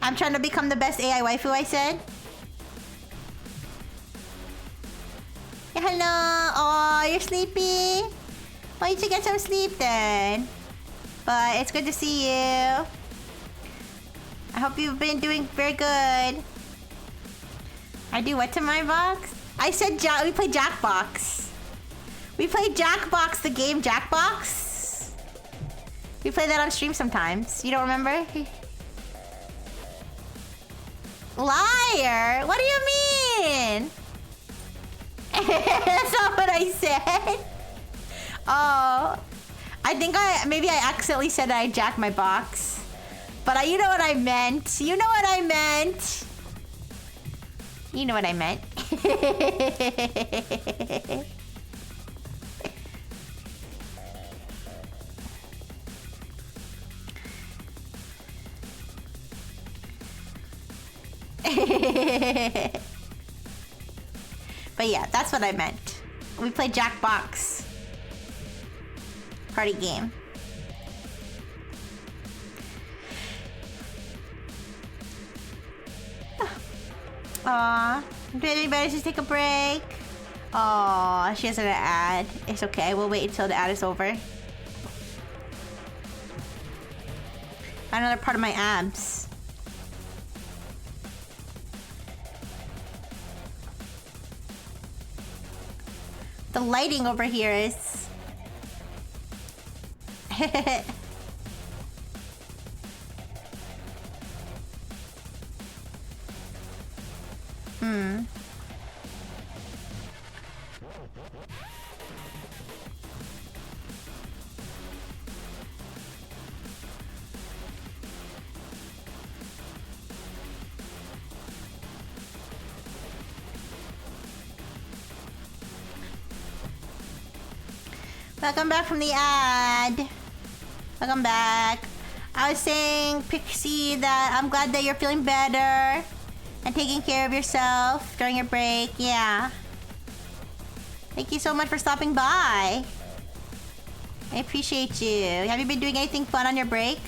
I'm trying to become the best AI waifu, I said. Yeah, hello. Oh, you're sleepy? Why don't you get some sleep then? But it's good to see you. I hope you've been doing very good. I do what to my box? I said we play Jackbox. We play Jackbox, the game Jackbox. We play that on stream sometimes. You don't remember? Liar! What do you mean? That's not what I said. Oh. I think maybe I accidentally said I jacked my box. But you know what I meant. You know what I meant. You know what I meant. But yeah, that's what I meant. We play Jackbox. Party game. Aw, did anybody just take a break? Aw, she has an ad. It's okay, we'll wait until the ad is over. Another part of my abs. The lighting over here is... Welcome back from the ad. Welcome back. I was saying, Pixie, that I'm glad that you're feeling better and taking care of yourself during your break. Yeah. Thank you so much for stopping by. I appreciate you. Have you been doing anything fun on your break?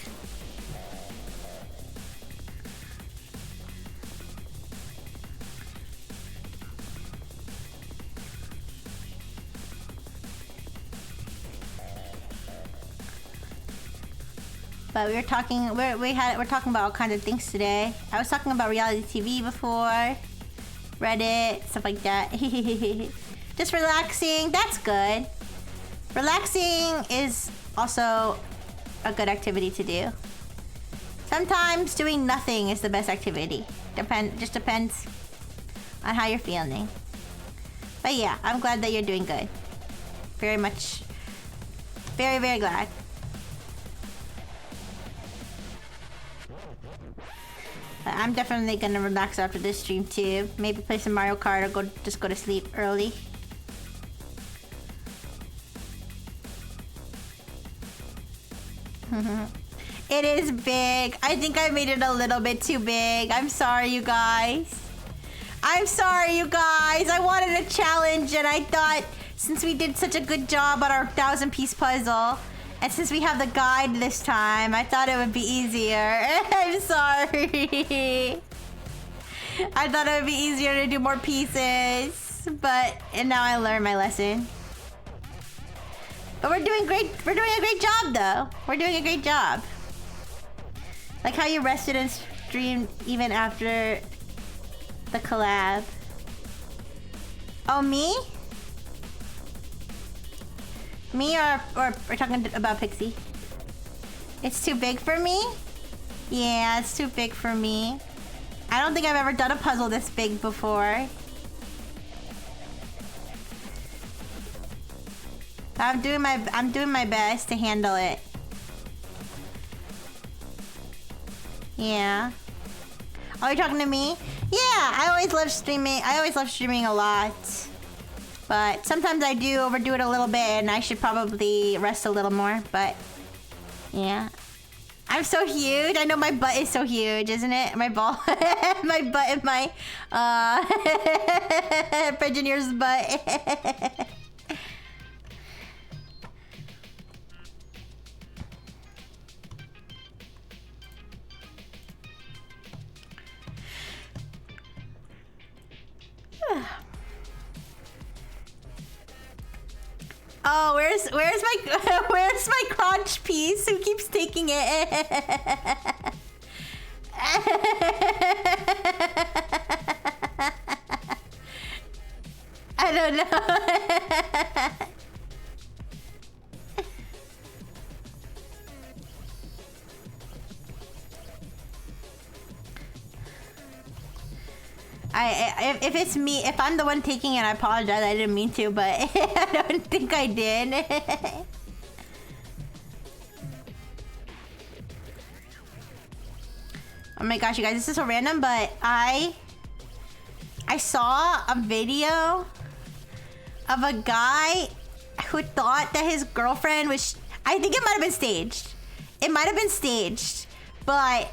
But we're talking about all kinds of things today. I was talking about reality TV before, Reddit, stuff like that. Just relaxing. That's good. Relaxing is also a good activity to do. Sometimes doing nothing is the best activity. Just depends on how you're feeling. But yeah, I'm glad that you're doing good. Very much. Very, very glad. I'm definitely gonna relax after this stream too. Maybe play some Mario Kart or just go to sleep early. It is big. I think I made it a little bit too big. I'm sorry, you guys. I'm sorry, you guys. I wanted a challenge and I thought since we did such a good job on our 1,000-piece puzzle, and since we have the guide this time, I thought it would be easier. I'm sorry. I thought it would be easier to do more pieces, and now I learned my lesson. But we're doing great. We're doing a great job, though. We're doing a great job. Like how you rested and streamed even after the collab. Oh, me? Me or we're talking about Pixie? It's too big for me? Yeah, it's too big for me. I don't think I've ever done a puzzle this big before. I'm doing my best to handle it. Yeah. Oh, you're talking to me? Yeah, I always love streaming. I always love streaming a lot. But sometimes I do overdo it a little bit and I should probably rest a little more, but yeah. I'm so huge. I know my butt is so huge, isn't it? My ball, my butt and my engineer's butt. Oh, where's my crotch piece? Who keeps taking it? I don't know. If it's me, if I'm the one taking it, I apologize. I didn't mean to, but I don't think I did. Oh my gosh, you guys, this is so random, but I saw a video of a guy who thought that his girlfriend was... I think it might have been staged. It might have been staged, but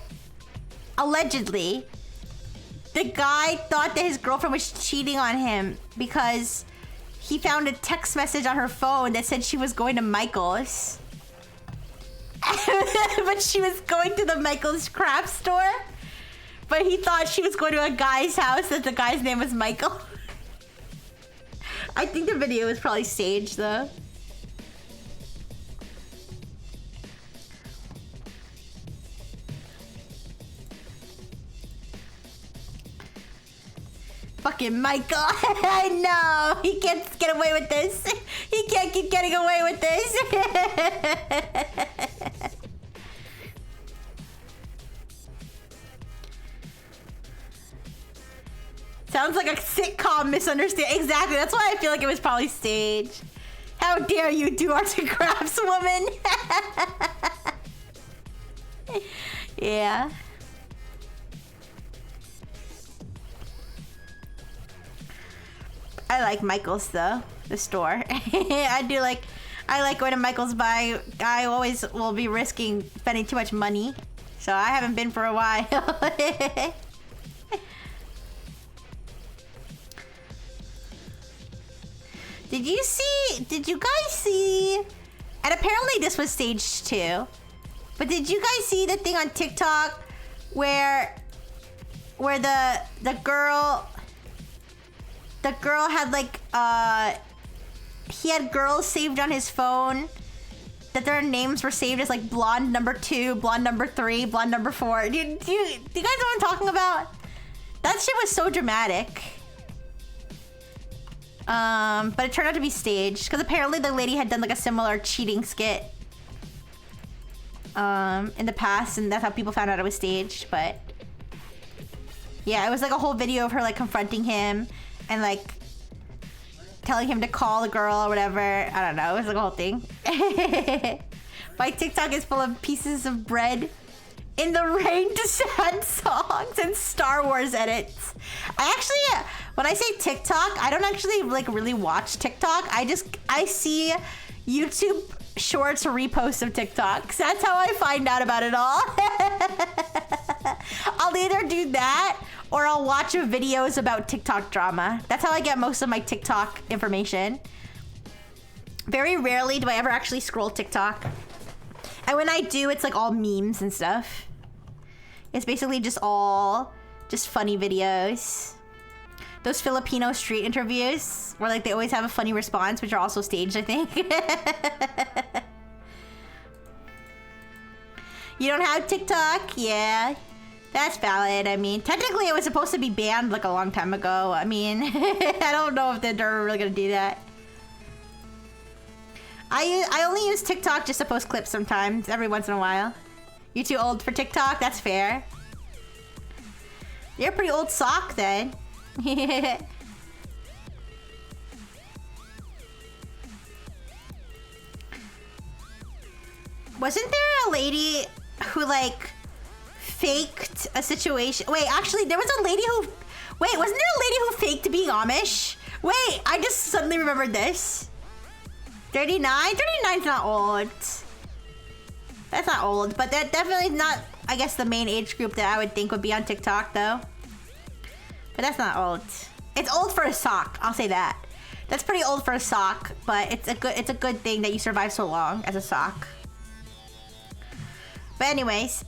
allegedly... The guy thought that his girlfriend was cheating on him because he found a text message on her phone that said she was going to Michael's. But she was going to the Michael's craft store. But he thought she was going to a guy's house that the guy's name was Michael. I think the video was probably staged though. Fucking Michael. I know. He can't get away with this. He can't keep getting away with this. Sounds like a sitcom misunderstanding. Exactly. That's why I feel like it was probably staged. How dare you do arts and crafts, woman? Yeah. I like Michael's though, the store. I like going to Michael's, but I always will be risking spending too much money. So I haven't been for a while. Did you guys see, and apparently this was staged too, but did you guys see the thing on TikTok where the girl had like, he had girls saved on his phone that their names were saved as like blonde number 2, blonde number 3, blonde number 4. Do you guys know what I'm talking about? That shit was so dramatic. But it turned out to be staged because apparently the lady had done like a similar cheating skit in the past, and that's how people found out it was staged. But yeah, it was like a whole video of her like confronting him and like telling him to call the girl or whatever. I don't know. It was like a whole thing. My TikTok is full of pieces of bread in the rain to sad songs and Star Wars edits. I actually, when I say TikTok, I don't actually like really watch TikTok. I see YouTube shorts reposts of TikToks. That's how I find out about it all. I'll either do that or I'll watch videos about TikTok drama. That's how I get most of my TikTok information. Very rarely do I ever actually scroll TikTok. And when I do, it's like all memes and stuff. It's basically just funny videos. Those Filipino street interviews where like they always have a funny response, which are also staged, I think. You don't have TikTok? Yeah. That's valid. I mean, technically it was supposed to be banned like a long time ago. I mean, I don't know if they're really gonna do that. I only use TikTok just to post clips sometimes, every once in a while. You too old for TikTok? That's fair. You're a pretty old sock then. Wasn't there a lady who like faked a situation? Wait, actually there was a lady who... Wait, wasn't there a lady who faked being Amish? Wait, I just suddenly remembered this. 39? 39's not old. That's not old, but that definitely not, I guess, the main age group that I would think would be on TikTok, though. But that's not old. It's old for a sock, I'll say that. That's pretty old for a sock, but it's a good thing that you survived so long as a sock. But anyways,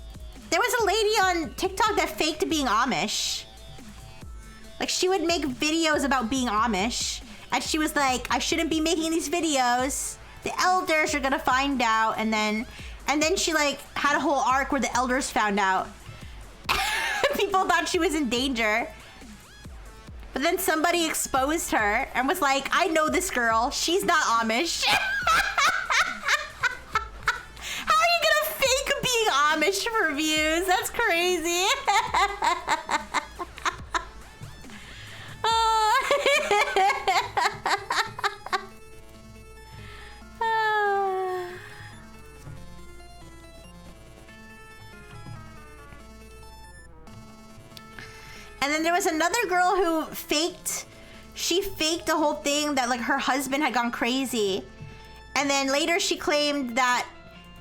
there was a lady on TikTok that faked being Amish. Like, she would make videos about being Amish. And she was like, I shouldn't be making these videos. The elders are gonna find out. And then she like had a whole arc where the elders found out. People thought she was in danger. But then somebody exposed her and was like, I know this girl. She's not Amish. How are you gonna fake being Amish for views? That's crazy. And then there was another girl who faked the whole thing that like her husband had gone crazy. And then later she claimed that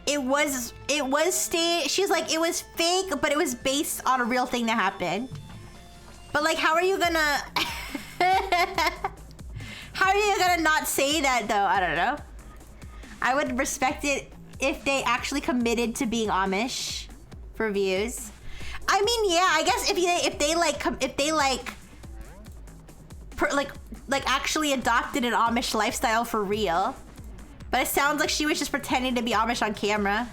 it was she's like, it was fake, but it was based on a real thing that happened. But like, how are you gonna not say that though? I don't know. I would respect it if they actually committed to being Amish for views. I mean, yeah, I guess if they actually adopted an Amish lifestyle for real. But it sounds like she was just pretending to be Amish on camera.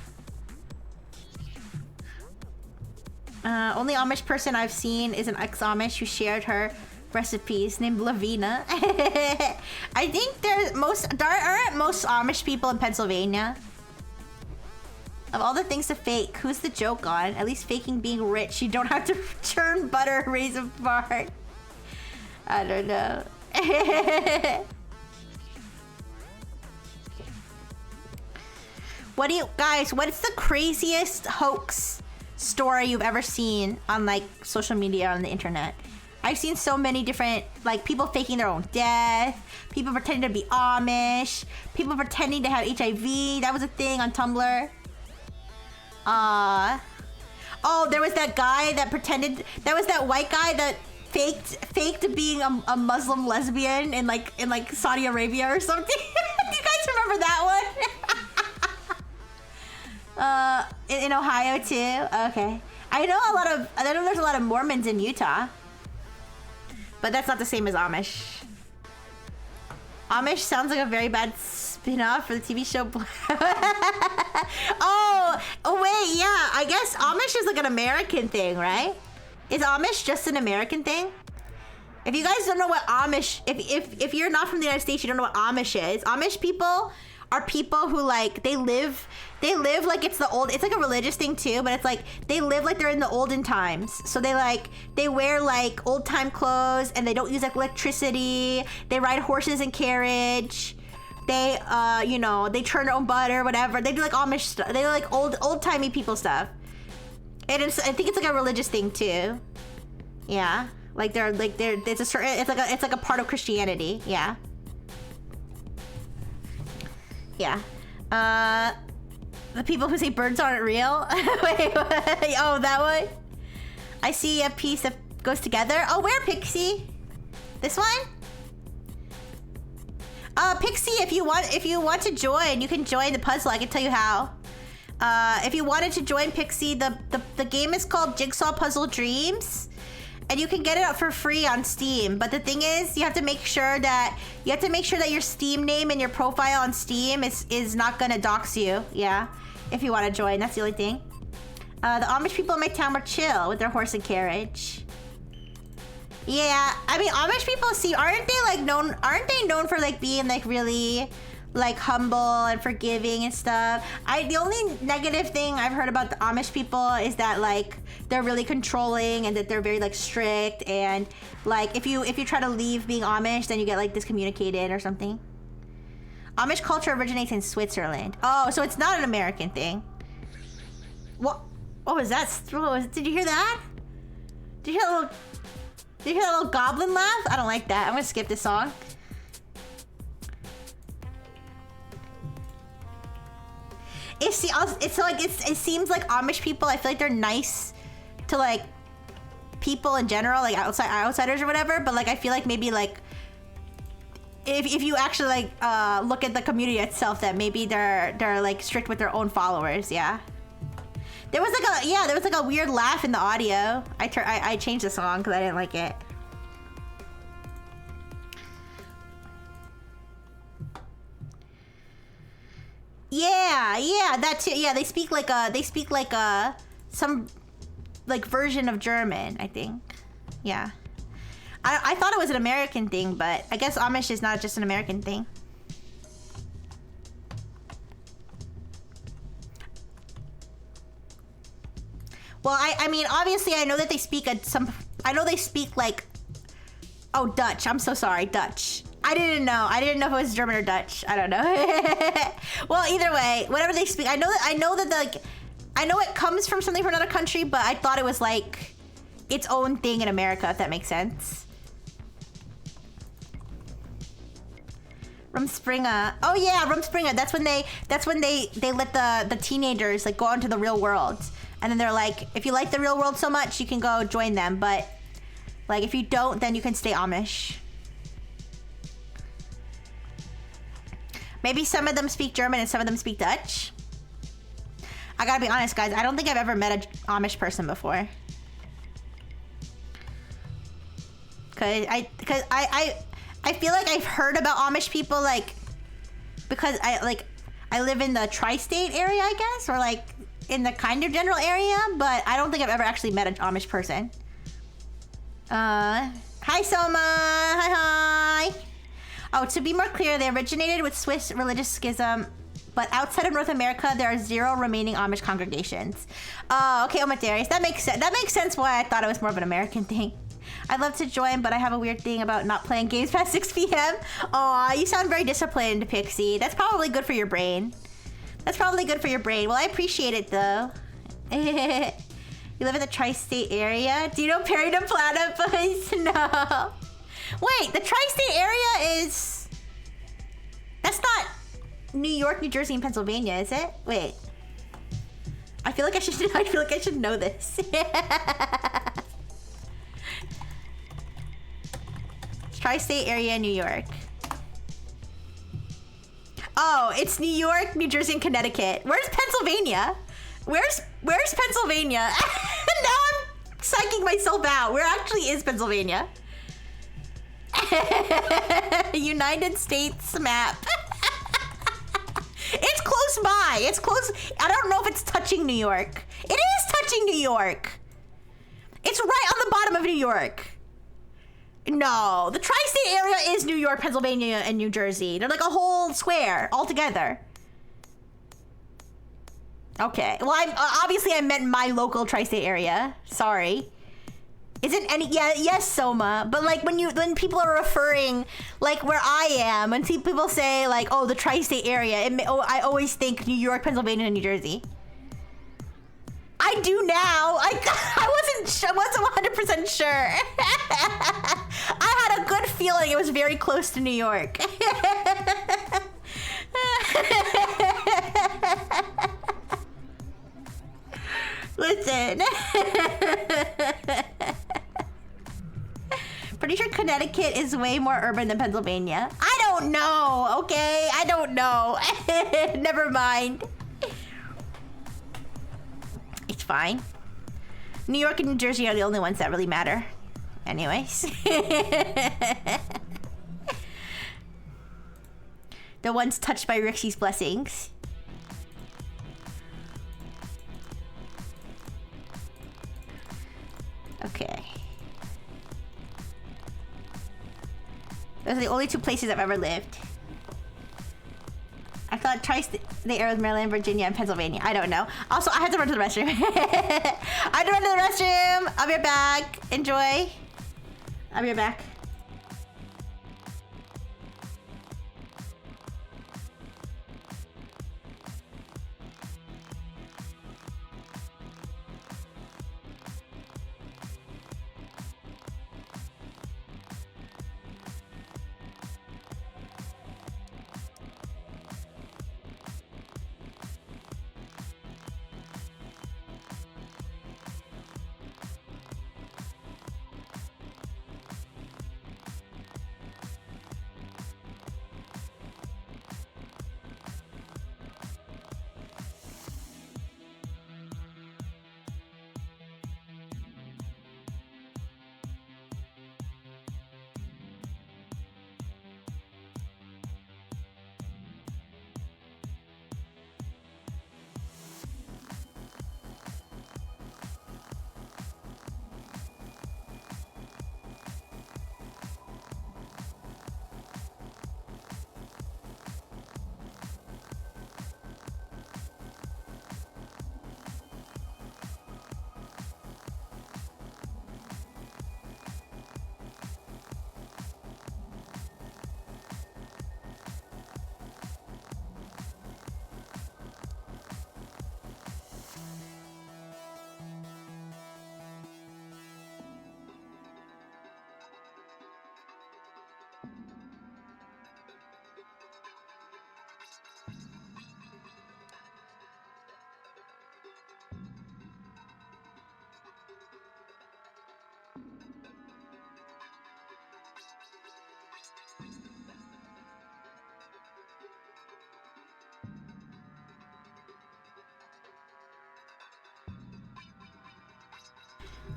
Only Amish person I've seen is an ex-Amish who shared her recipes named Lavina. I think there aren't most Amish people in Pennsylvania. Of all the things to fake, who's the joke on? At least faking being rich, you don't have to churn butter and raise a barn. I don't know. What's the craziest hoax story you've ever seen on like social media or on the internet? I've seen so many different, like people faking their own death, people pretending to be Amish, people pretending to have HIV. That was a thing on Tumblr. Oh, there was that guy that pretended, there was that white guy that faked being a Muslim lesbian in like Saudi Arabia or something. Do you guys remember that one? In Ohio too? Okay. I know there's a lot of Mormons in Utah. But that's not the same as Amish. Amish sounds like a very bad spin-off for the TV show. Oh wait, yeah. I guess Amish is like an American thing, right? Is Amish just an American thing? If you guys don't know what Amish, if you're not from the United States, you don't know what Amish is. Amish people are people who like they live like it's like a religious thing too, but it's like they live like they're in the olden times. So they wear like old time clothes and they don't use like electricity. They ride horses and carriage. They they churn their own butter, whatever. They do like Amish stuff. They do like old timey people stuff. And I think it's like a religious thing too. Yeah. It's like a part of Christianity. Yeah. Yeah. The people who say birds aren't real. Wait, oh, that one? I see a piece that goes together. Oh, where, Pixie? This one? Pixie, if you want to join, you can join the puzzle. I can tell you how. If you wanted to join Pixie, the game is called Jigsaw Puzzle Dreams, and you can get it for free on Steam. But the thing is, you have to make sure that your Steam name and your profile on Steam is not gonna dox you. Yeah, if you want to join, that's the only thing. The Amish people in my town were chill with their horse and carriage. Yeah, I mean, Amish people aren't they known for like being like really like humble and forgiving and stuff? The only negative thing I've heard about the Amish people is that like they're really controlling and that they're very like strict, and like if you try to leave being Amish, then you get like discommunicated or something. Amish culture originates in Switzerland. Oh, so it's not an American thing. What was that? Did you hear that? Did you hear that little goblin laugh? I don't like that. I'm gonna skip this song. It seems like Amish people, I feel like they're nice to like people in general, like outsiders or whatever, but like I feel like maybe like if you actually like look at the community itself, that maybe they're like strict with their own followers. Yeah. There was like a weird laugh in the audio. I changed the song because I didn't like it. Yeah, that too. Yeah, they speak like some like version of German, I think. Yeah. I thought it was an American thing, but I guess Amish is not just an American thing. Well, I mean, obviously, I know that they speak I know they speak like, oh, Dutch. I'm so sorry, Dutch. I didn't know if it was German or Dutch. I don't know. Well, either way, whatever they speak, I know it comes from something from another country, but I thought it was like its own thing in America, if that makes sense. Rumspringa. Oh yeah, Rumspringa. That's when they let the teenagers like go out into the real world. And then they're like, if you like the real world so much, you can go join them. But like if you don't, then you can stay Amish. Maybe some of them speak German and some of them speak Dutch. I gotta be honest, guys. I don't think I've ever met an Amish person before. Cause I feel like I've heard about Amish people like because I live in the tri-state area, I guess, or like in the kind of general area, but I don't think I've ever actually met an Amish person. Hi Soma, hi. Oh, to be more clear, they originated with Swiss religious schism, but outside of North America, there are 0 remaining Amish congregations. Oh, okay, Omatarius, that makes sense. That makes sense why I thought it was more of an American thing. I'd love to join, but I have a weird thing about not playing games past 6 p.m. Aw, you sound very disciplined, Pixie. That's probably good for your brain. Well, I appreciate it, though. You live in the tri-state area? Do you know Perry the Platypus? No. Wait, the tri-state area is... That's not New York, New Jersey, and Pennsylvania, is it? Wait. I feel like I should know this. Tri-state area, New York. Oh, it's New York, New Jersey, and Connecticut. Where's Pennsylvania? Where's Pennsylvania? Now I'm psyching myself out. Where actually is Pennsylvania? United States map. It's close by. It's close. I don't know if it's touching New York. It is touching New York. It's right on the bottom of New York. No, the tri-state area is New York, Pennsylvania, and New Jersey. They're like a whole square all together. Okay. Well, obviously I meant my local tri-state area. Sorry. Isn't any... Yeah, yes, Soma. But like when people are referring like where I am, when people say like, oh, the tri-state area, I always think New York, Pennsylvania, and New Jersey. I do now. I wasn't 100% sure. I had a good feeling it was very close to New York. Listen. Pretty sure Connecticut is way more urban than Pennsylvania. I don't know, okay? I don't know. Never mind. It's fine. New York and New Jersey are the only ones that really matter. Anyways. The ones touched by Rixxy's blessings. Okay. Those are the only two places I've ever lived. I thought they air with Maryland, Virginia, and Pennsylvania. I don't know. Also, I had to run to the restroom. I had to run to the restroom. I'll be right back. Enjoy. I'll be right back.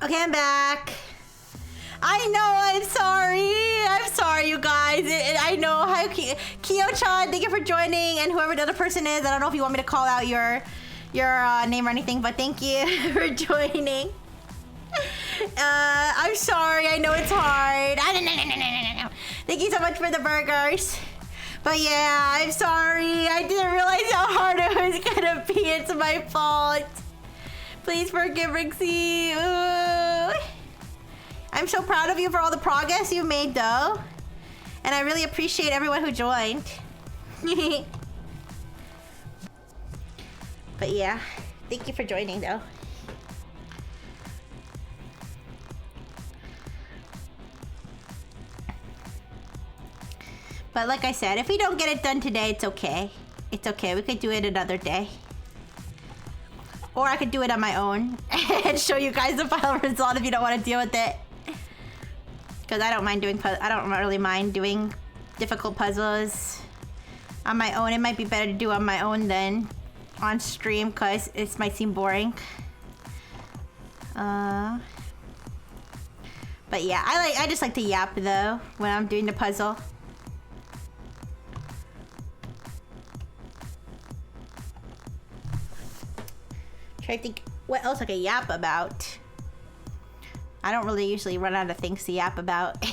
Okay, I'm back. I know, I'm sorry. I'm sorry, you guys. I know. Hi, Kyo-chan, thank you for joining. And whoever the other person is, I don't know if you want me to call out your name or anything, but thank you for joining. I'm sorry. I know it's hard. Thank you so much for the burgers. But yeah, I'm sorry. I didn't realize how hard it was gonna be. It's my fault. Please forgive Rixxy. Ooh. I'm so proud of you for all the progress you made, though. And I really appreciate everyone who joined. But yeah, thank you for joining, though. But like I said, if we don't get it done today, it's okay. It's okay. We could do it another day. Or I could do it on my own and show you guys the final result if you don't want to deal with it. Because I don't really mind doing difficult puzzles on my own. It might be better to do on my own than on stream because it might seem boring. But yeah, I just like to yap though when I'm doing the puzzle. Try to think what else I could yap about. I don't really usually run out of things to yap about.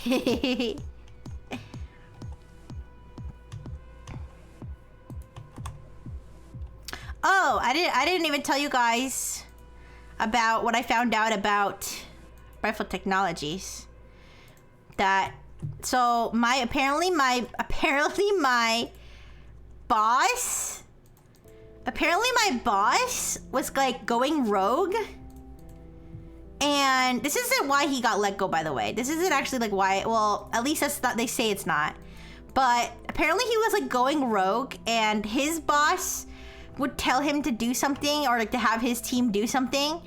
Oh, I didn't even tell you guys about what I found out about Rifle Technologies. So apparently my boss was like going rogue. And this isn't why he got let go, by the way. This isn't actually like why, well, at least that's not, they say it's not. But apparently he was like going rogue and his boss would tell him to do something or like to have his team do something.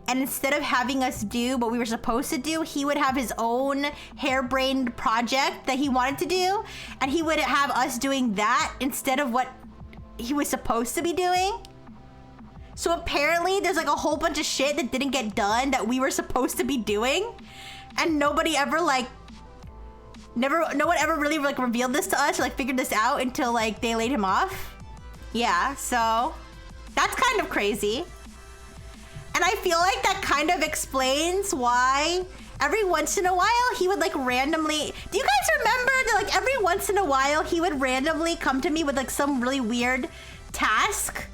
And instead of having us do what we were supposed to do, he would have his own harebrained project that he wanted to do. And he would have us doing that instead of what he was supposed to be doing. So apparently there's like a whole bunch of shit that didn't get done that we were supposed to be doing. And nobody ever like, no one ever really like revealed this to us or like figured this out until like they laid him off. Yeah, so that's kind of crazy. And I feel like that kind of explains why every once in a while he would like randomly... Do you guys remember that like every once in a while he would randomly come to me with like some really weird task?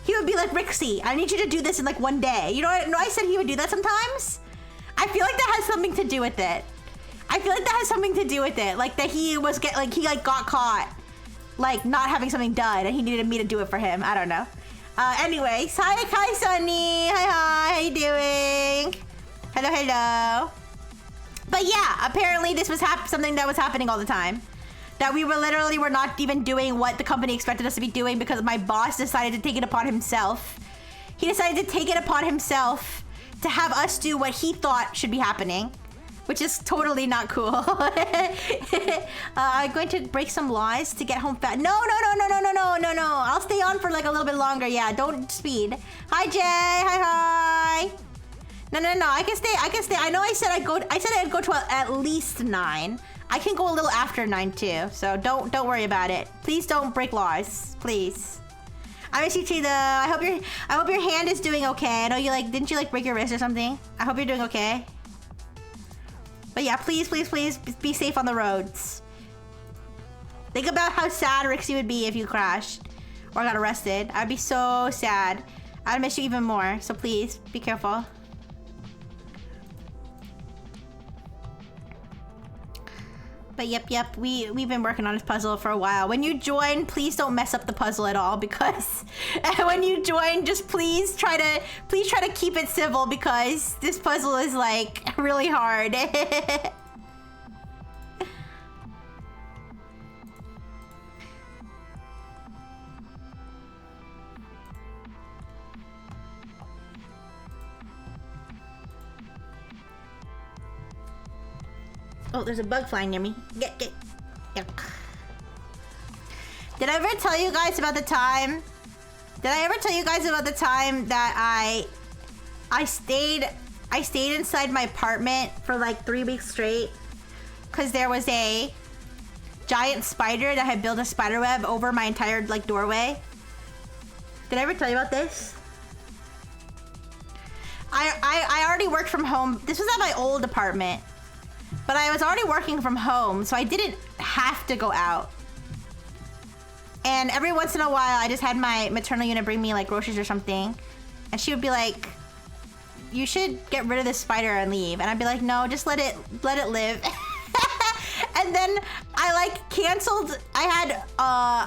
He would be like, Rixxy, I need you to do this in like one day. You know what? I said he would do that sometimes? I feel like that has something to do with it. I feel like that has something to do with it. Like that he was got caught like not having something done and he needed me to do it for him. I don't know. Anyways, hi, Sunny. Hi, how you doing? Hello. But yeah, apparently this was something that was happening all the time. That we were not even doing what the company expected us to be doing because my boss decided to take it upon himself. He decided to take it upon himself to have us do what he thought should be happening. Which is totally not cool. I'm going to break some laws to get home fast. No. I'll stay on for like a little bit longer. Yeah, don't speed. Hi, Jay. Hi. No. I can stay. I know I said I'd go to at least 9. I can go a little after 9 too. So don't worry about it. Please don't break laws. Please. I miss you, Cheetah. I hope your hand is doing okay. I know you didn't you break your wrist or something? I hope you're doing okay. But yeah, please be safe on the roads. Think about how sad Rixxy would be if you crashed or got arrested. I'd be so sad. I'd miss you even more. So please, be careful. But yep, we've been working on this puzzle for a while. When you join, please don't mess up the puzzle at all because when you join, just please try to keep it civil because this puzzle is like really hard. Oh, there's a bug flying near me. Get. Yuck. Did I ever tell you guys about the time? That I stayed inside my apartment for like 3 weeks straight because there was a giant spider that had built a spider web over my entire like doorway? Did I ever tell you about this? I already worked from home. This was at my old apartment. But I was already working from home, so I didn't have to go out. And every once in a while, I just had my maternal unit bring me like groceries or something. And she would be like, you should get rid of this spider and leave. And I'd be like, no, just let it live. And then I like canceled, I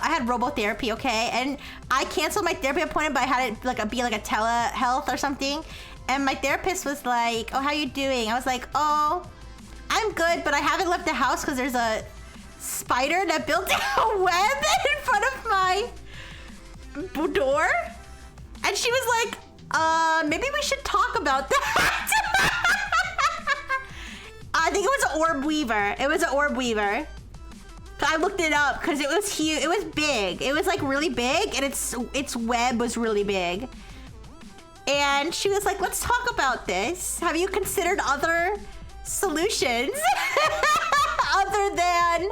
had robotherapy, okay? And I canceled my therapy appointment, but I had it like be like a telehealth or something. And my therapist was like, oh, how you doing? I was like, oh, I'm good, but I haven't left the house because there's a spider that built a web in front of my door. And she was like, maybe we should talk about that. I think it was an orb weaver. I looked it up because it was huge. It was big. It was like really big and its web was really big. And she was like, let's talk about this. Have you considered other solutions other than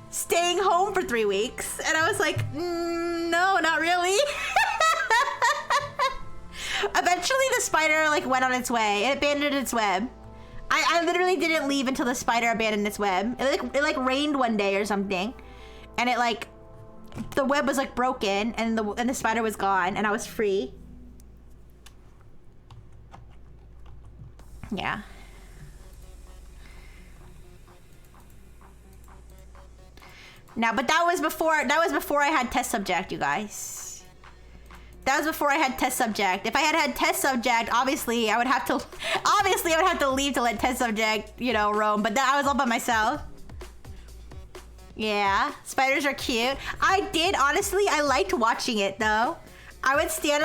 staying home for 3 weeks? And I was like, no, not really. Eventually the spider like went on its way. It abandoned its web. I literally didn't leave until the spider abandoned its web. It rained one day or something, and it the web was like broken, and the spider was gone, and I was free. Yeah. Now, but that was before I had test subject, you guys. That was before I had test subject. If I had test subject, obviously I would have to leave to let test subject, roam. But I was all by myself. Yeah, spiders are cute. I liked watching it though. I would stand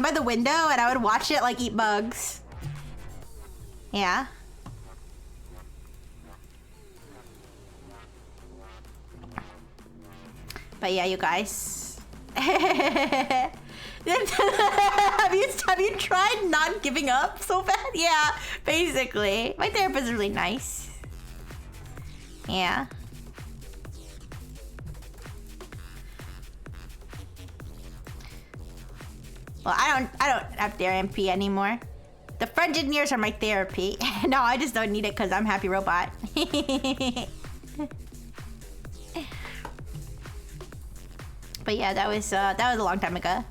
by the window and I would watch it like eat bugs. Yeah. But yeah, you guys. have you tried not giving up so bad? Yeah, basically. My therapist is really nice. Yeah. Well, I don't have therapy anymore. The Frengineers are my therapy. No, I just don't need it because I'm Happy Robot. But yeah, that was a long time ago.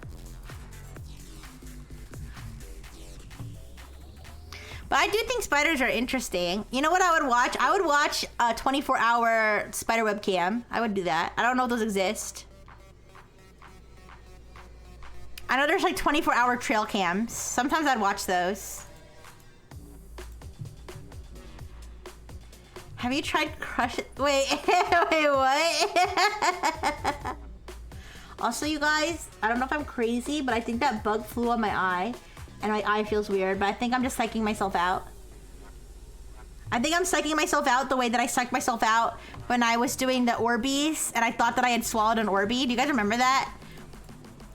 But I do think spiders are interesting. You know what I would watch? I would watch a 24-hour spider webcam. I would do that. I don't know if those exist. I know there's like 24-hour trail cams. Sometimes I'd watch those. Have you tried crush it? Wait, wait, what? Also, you guys, I don't know if I'm crazy, but I think that bug flew on my eye. And my eye feels weird, but I think I'm just psyching myself out. I think I'm psyching myself out the way that I psyched myself out when I was doing the Orbeez and I thought that I had swallowed an Orbeez. Do you guys remember that?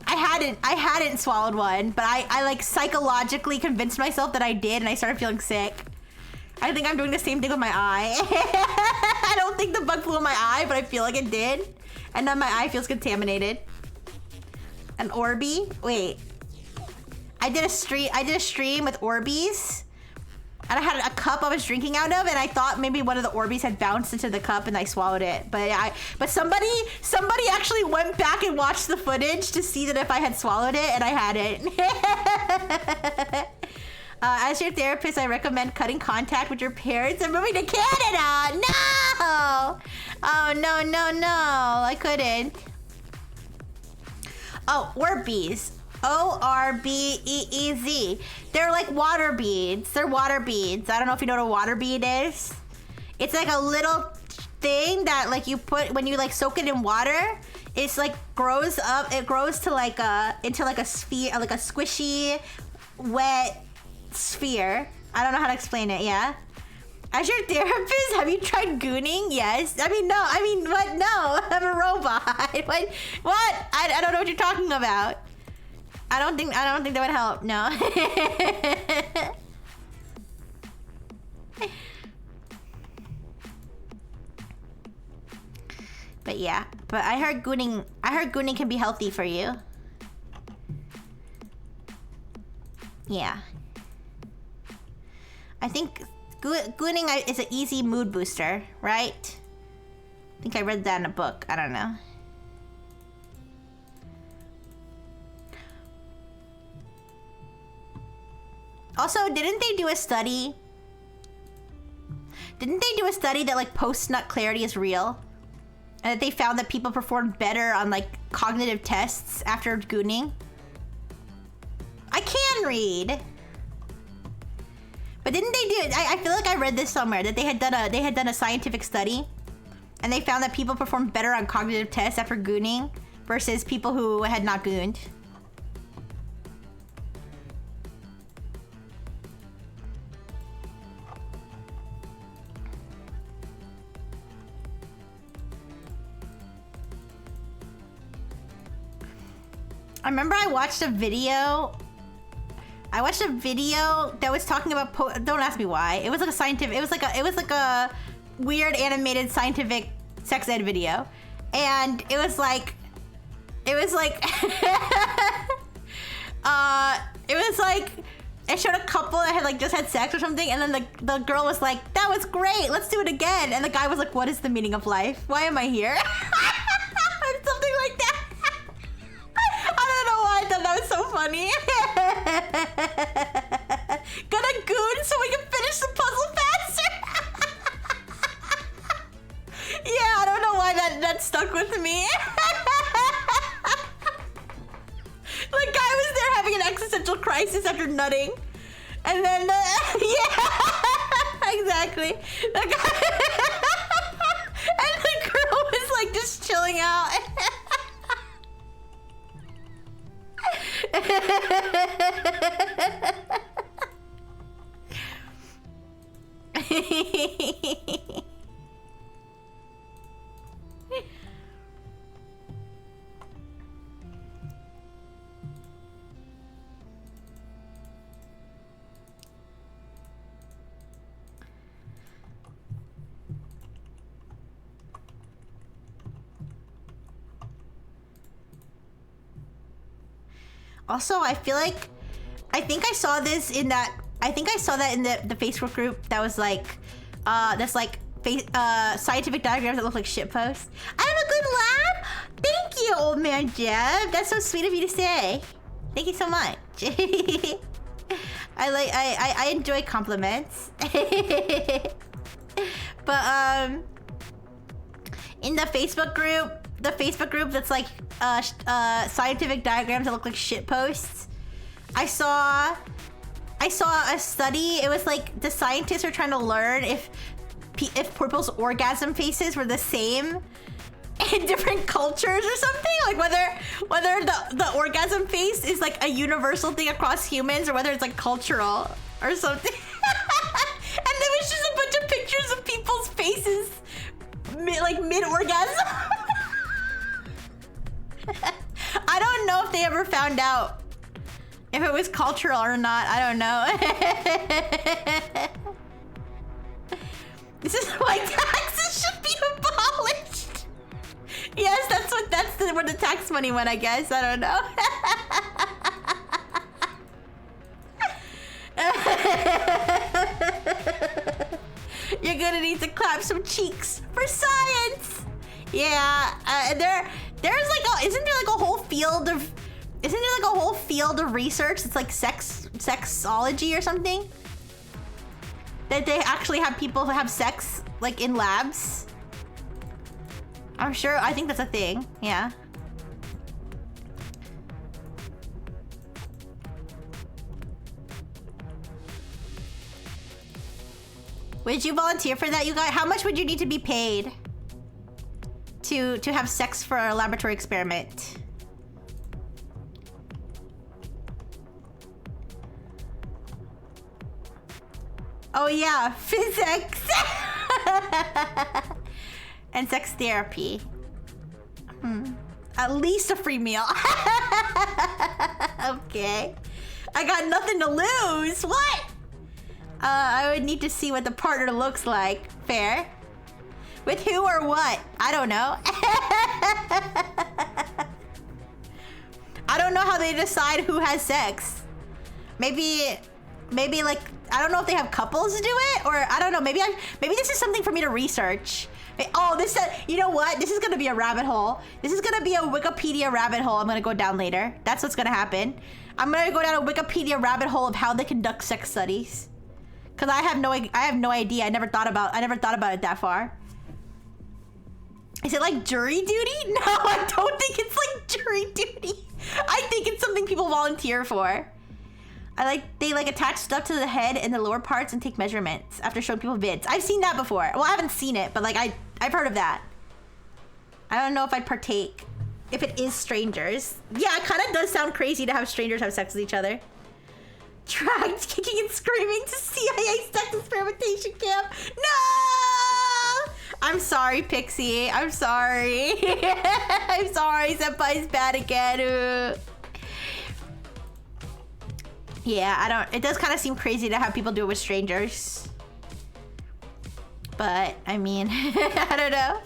I hadn't swallowed one, but I like psychologically convinced myself that I did and I started feeling sick. I think I'm doing the same thing with my eye. I don't think the bug flew in my eye, but I feel like it did. And then my eye feels contaminated. An Orbeez? Wait. I did a stream with Orbeez. And I had a cup I was drinking out of, and I thought maybe one of the Orbeez had bounced into the cup and I swallowed it. But somebody actually went back and watched the footage to see that if I had swallowed it, and I hadn't. As your therapist, I recommend cutting contact with your parents and moving to Canada. No! Oh, no, no, no. I couldn't. Oh, Orbeez. O-R-B-E-E-Z. They're like water beads. They're water beads. I don't know if you know what a water bead is. It's like a little thing that like you put when you like soak it in water. It's like grows up. It grows to like into like a sphere, like a squishy, wet sphere. I don't know how to explain it. Yeah. As your therapist, have you tried gooning? Yes. I mean, no. I mean, what? No. I'm a robot. What? I don't know what you're talking about. I don't think that would help. No. But yeah. But I heard gooning can be healthy for you. Yeah. I think gooning is an easy mood booster, right? I think I read that in a book. I don't know. Also, didn't they do a study? Didn't they do a study that like post-nut clarity is real? And that they found that people performed better on like cognitive tests after gooning? I can read. But didn't they do it? I feel like I read this somewhere that they had done a scientific study and they found that people performed better on cognitive tests after gooning versus people who had not gooned. I remember I watched a video that was talking about don't ask me why. It was like a scientific, it was like a weird animated scientific sex ed video. And it was like it showed a couple that had like just had sex or something, and then the girl was like, "That was great, let's do it again." And the guy was like, "What is the meaning of life? Why am I here?" Something like that. I don't know why I thought that was so funny. Gonna goon so we can finish the puzzle faster. Yeah, I don't know why that stuck with me. The guy was there having an existential crisis after nutting. And then, yeah, exactly. The guy, and the girl was like just chilling out. Also, I feel like, I think I saw this in that, I think I saw that in the Facebook group that was like, that's like scientific diagrams that look like shit posts. I have a good lab? Thank you, old man Jeb. That's so sweet of you to say. Thank you so much. I enjoy compliments. But in the Facebook group that's like scientific diagrams that look like shit posts, I saw a study. It was like the scientists were trying to learn if people's orgasm faces were the same in different cultures or something, like whether the orgasm face is like a universal thing across humans or whether it's like cultural or something. And there was just a bunch of pictures of people's faces mid-orgasm. I don't know if they ever found out if it was cultural or not. I don't know. This is why taxes should be abolished. Yes, that's where the tax money went, I guess. I don't know. You're gonna need to clap some cheeks for science. Yeah, there's like isn't there like a whole field of research? It's like sexology or something. That they actually have people who have sex like in labs. I'm sure. I think that's a thing. Yeah. Would you volunteer for that, you guys? How much would you need to be paid to have sex for a laboratory experiment? Oh yeah, physics and sex therapy. At least a free meal. Okay, I got nothing to lose. What? I would need to see what the partner looks like. Fair. With who or what? I don't know. I don't know how they decide who has sex. Maybe like, I don't know if they have couples do it, or I don't know. Maybe this is something for me to research. Oh, you know what? This is gonna be a rabbit hole. This is gonna be a Wikipedia rabbit hole. I'm gonna go down later. That's what's gonna happen. I'm gonna go down a Wikipedia rabbit hole of how they conduct sex studies. Cause I have no idea. I never thought about it that far. Is it like jury duty? No, I don't think it's like jury duty. I think it's something people volunteer for. They attach stuff to the head and the lower parts and take measurements after showing people vids. I've seen that before. Well, I haven't seen it, but like I've heard of that. I don't know if I'd partake. If it is strangers. Yeah, it kind of does sound crazy to have strangers have sex with each other. Dragged, kicking and screaming to CIA sex experimentation camp. No! I'm sorry, Pixie. I'm sorry. I'm sorry. Senpai's bad again. Yeah, it does kind of seem crazy to have people do it with strangers. But, I mean, I don't know.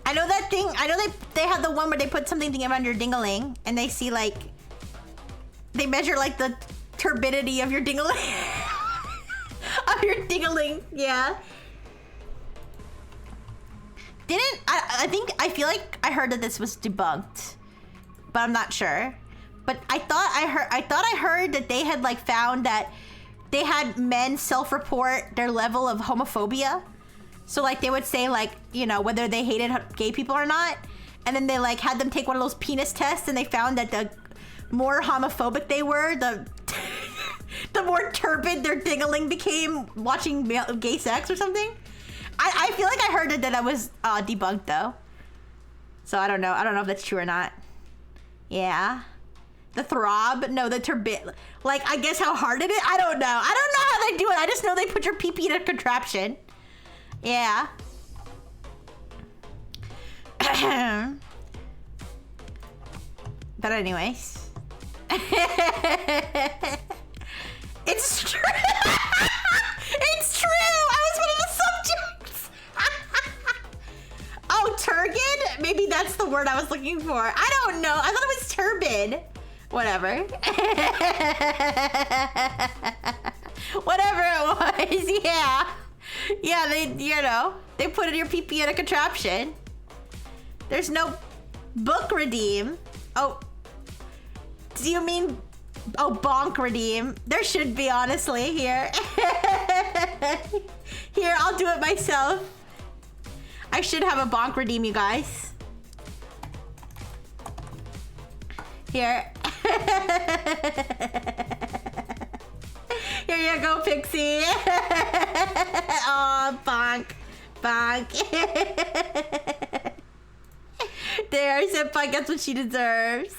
I know that thing. I know they have the one where they put something around your dingling and they see like, they measure like the turbidity of your dingling. Of your dingling, yeah. I feel like I heard that this was debunked, but I'm not sure. But I thought I heard that they had like found that they had men self-report their level of homophobia. So like they would say like, you know, whether they hated gay people or not, and then they like had them take one of those penis tests, and they found that the more homophobic they were, the more turbid their dingling became watching gay sex or something. I feel like I heard that was debunked though. So I don't know. I don't know if that's true or not. Yeah. The throb? No, the turbid. Like, I guess how hard it is? I don't know. I don't know how they do it. I just know they put your pee-pee in a contraption. Yeah. But anyways. It's true. It's true. I was one of the subjects. Oh, turgid? Maybe that's the word I was looking for. I don't know. I thought it was turbid. Whatever. Whatever it was, yeah. Yeah, they, you know, they put in your pee-pee in a contraption. There's no book redeem. Oh, do you mean, oh, bonk redeem? There should be, honestly, here. Here, I'll do it myself. I should have a bonk redeem, you guys. Here. Here you go, Pixie. Oh, bonk. Bonk. There, Senpai gets what she deserves.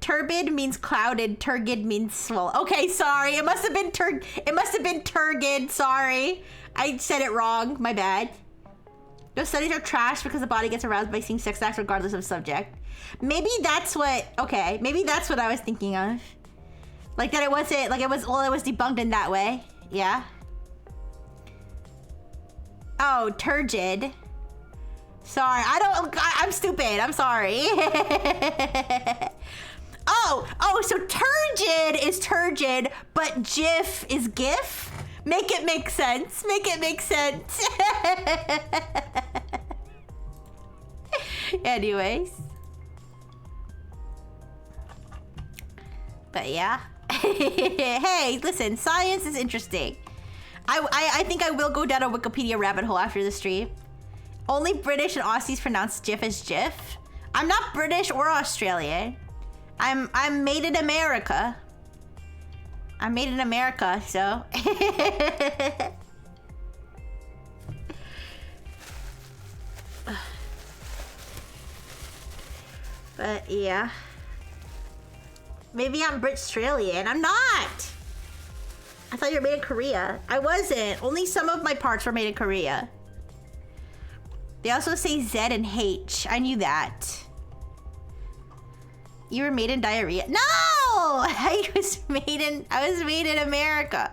Turbid means clouded. Turgid means swollen. Okay, sorry. It must have been turgid. Sorry. I said it wrong. My bad. Those studies are trash because the body gets aroused by seeing sex acts regardless of subject. Maybe that's what, okay, maybe that's what I was thinking of. Like that it wasn't, like it was, well, it was debunked in that way. Yeah. Oh, turgid. Sorry, I'm stupid, I'm sorry. Oh, so turgid is turgid, but GIF is GIF? Make it make sense, make it make sense. Anyways. But yeah. Hey, listen, science is interesting. I think I will go down a Wikipedia rabbit hole after the stream. Only British and Aussies pronounce GIF as GIF. I'm not British or Australian. I'm made in America. I'm made in America, so. But yeah. Maybe I'm Brit-Australian. I'm not! I thought you were made in Korea. I wasn't. Only some of my parts were made in Korea. They also say Z and H. I knew that. You were made in diarrhea. No! I was made in America.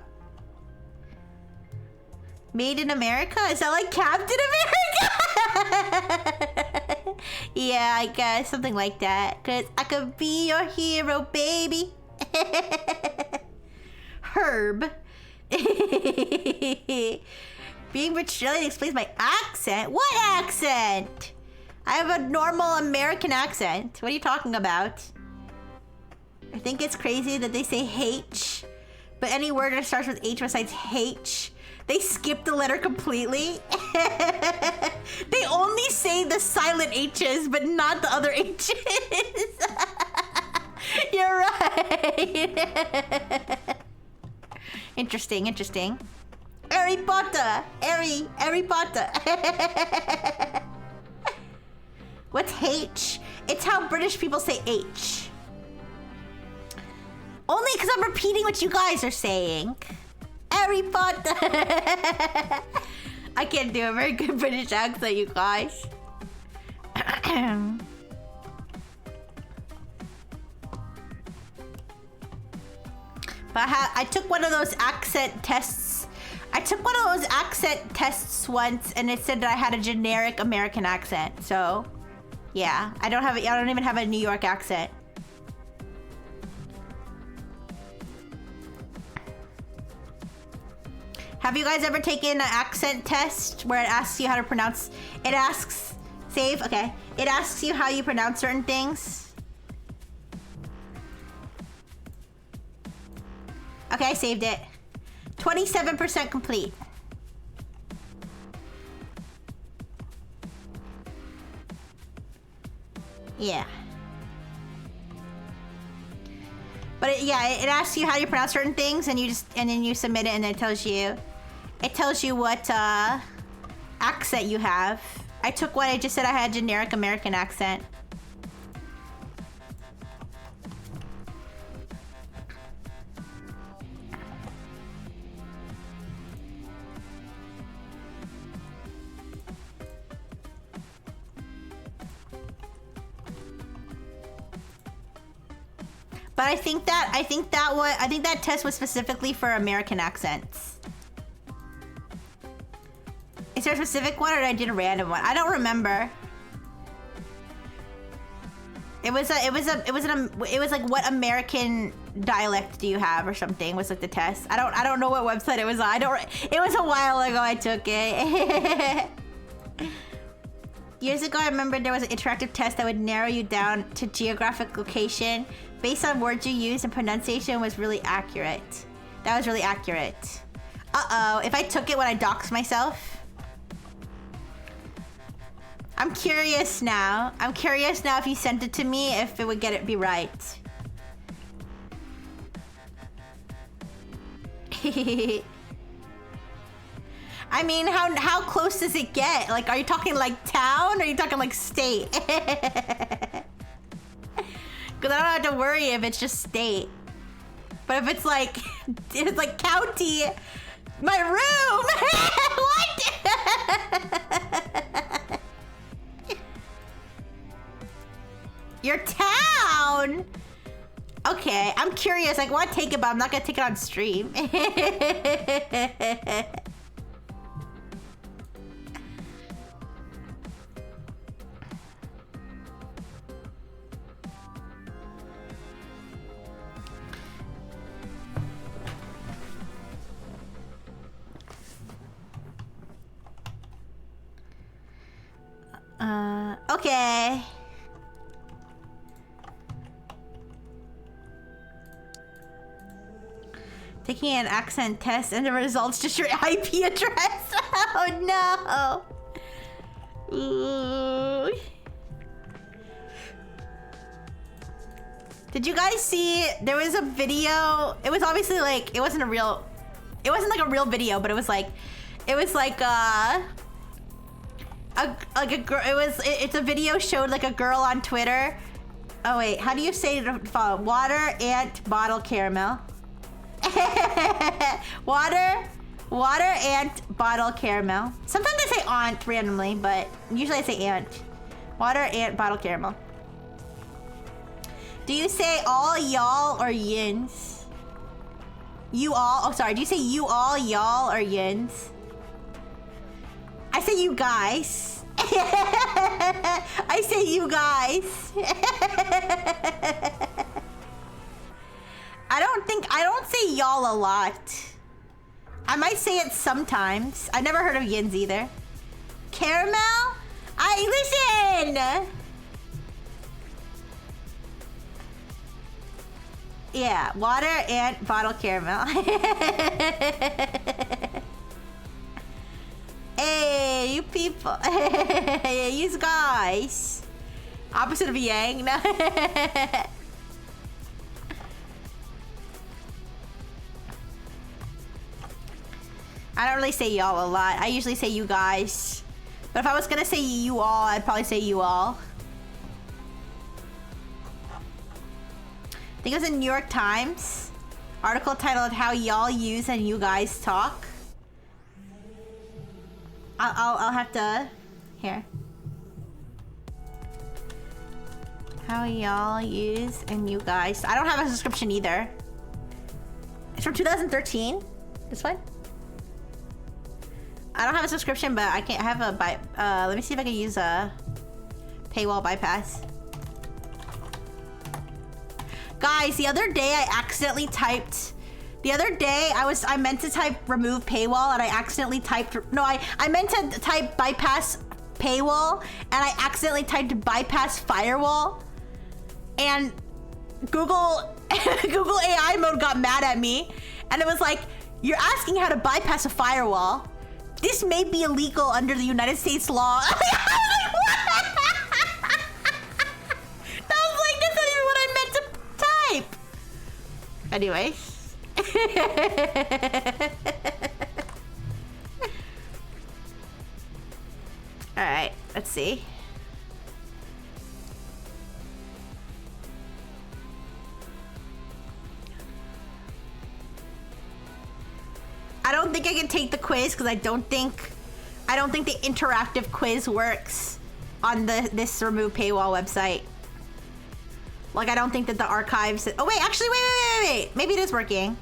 Made in America? Is that like Captain America? Yeah, I guess something like that. Cause I could be your hero, baby. Herb. Being Australian explains my accent. What accent? I have a normal American accent. What are you talking about? I think it's crazy that they say H, but any word that starts with H besides H, they skip the letter completely. They only say the silent H's, but not the other H's. You're right. Interesting, interesting. Harry Potter. Harry Potter. What's H? It's how British people say H. Only because I'm repeating what you guys are saying. Harry Potter. I can't do a very good British accent, you guys. But I took one of those accent tests. I took one of those accent tests once, and it said that I had a generic American accent. So, yeah, I don't even have a New York accent. Have you guys ever taken an accent test where it asks you how to pronounce? It asks, save, okay. It asks you how you pronounce certain things. Okay, I saved it. 27% complete. Yeah. But it asks you how you pronounce certain things, and then you submit it, and it tells you what accent you have. I took one. I just said I had a generic American accent. But I think that test was specifically for American accents. Is there a specific one, or did I do a random one? I don't remember. It was like, what American dialect do you have or something was like the test. I don't know what website it was on. It was a while ago I took it. Years ago, I remember there was an interactive test that would narrow you down to geographic location based on words you used, and pronunciation was really accurate. That was really accurate. Uh-oh, if I took it, would I dox myself? I'm curious now. I'm curious now if you sent it to me, if it would be right. I mean, how close does it get? Like, are you talking like town, or are you talking like state? Because I don't have to worry if it's just state. But if it's like county, my room. What? Your town? Okay, I'm curious. I want to take it, but I'm not gonna take it on stream. Okay. Taking an accent test and the results just your IP address. Oh no. Ooh. Did you guys see, there was a video, it was obviously like, it wasn't like a real video, but it was like a girl, it's a video showed like a girl on Twitter. Oh wait, how do you say it? Water, ant, bottle, caramel. water, ant, bottle, caramel. Sometimes I say aunt randomly, but usually I say ant. Water, ant, bottle, caramel. Do you say all, y'all, or yins? You all? Oh, sorry. Do you say you all, y'all, or yins? I say you guys. I say you guys. I don't say y'all a lot. I might say it sometimes. I've never heard of yins either. Caramel? Listen! Yeah, water, ant, bottle, caramel. Hey, you people. Hey, you guys. Opposite of yang. No. I don't really say y'all a lot. I usually say you guys. But if I was gonna say you all, I'd probably say you all. I think it was in New York Times. Article titled "How Y'all Use and You Guys Talk." I'll have to... Here. How y'all use and you guys... I don't have a subscription either. It's from 2013. This one? I don't have a subscription, but I can't have a let me see if I can use a paywall bypass. Guys, the other day I accidentally typed... The other day I meant to type remove paywall and I accidentally typed... No, I meant to type bypass paywall and I accidentally typed bypass firewall. And Google AI mode got mad at me. And it was like, you're asking how to bypass a firewall. This may be illegal under the United States law. I was like, that's not even what I meant to type. Anyway. Alright, let's see. I don't think I can take the quiz because I don't think the interactive quiz works on this remove paywall website. Like, I don't think that the archives... Oh, wait, actually, wait. Maybe it is working.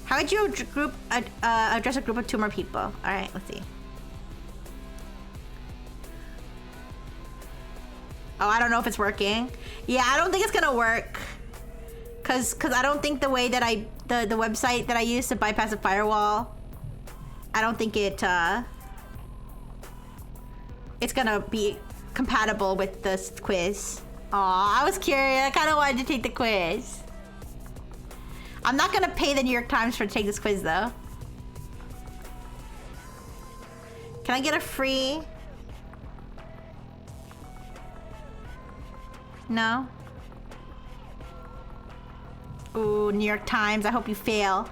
How would you address a group of 2 more people? All right, let's see. Oh, I don't know if it's working. Yeah, I don't think it's gonna work. Cause I don't think the way that the website that I use to bypass a firewall, I don't think it's gonna be compatible with this quiz. Aw, I was curious. I kind of wanted to take the quiz. I'm not gonna pay the New York Times for take this quiz though. Can I get a free? No? Ooh, New York Times, I hope you fail.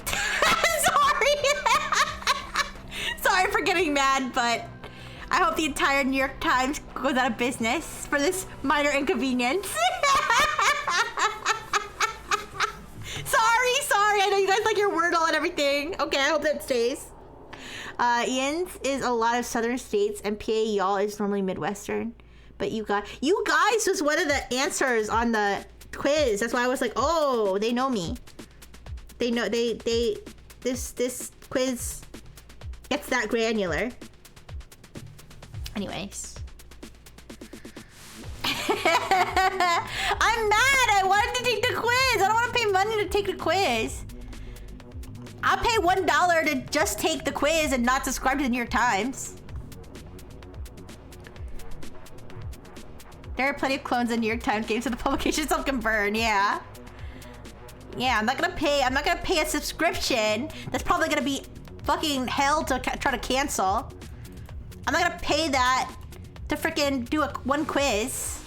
Sorry! Sorry for getting mad, but I hope the entire New York Times goes out of business for this minor inconvenience. Sorry, I know you guys like your Wordle and everything. Okay, I hope that stays. Ian's is a lot of southern states and PA y'all is normally Midwestern. But you guys was one of the answers on the quiz. That's why I was like, oh, they know me. They know this quiz gets that granular. Anyways. I'm mad. I wanted to take the quiz. I don't want to pay money to take the quiz. I'll pay $1 to just take the quiz and not subscribe to the New York Times. There are plenty of clones in New York Times games, so the publication itself can burn. Yeah. Yeah, I'm not gonna pay a subscription that's probably gonna be fucking hell to try to cancel. I'm not gonna pay that to freaking do one quiz.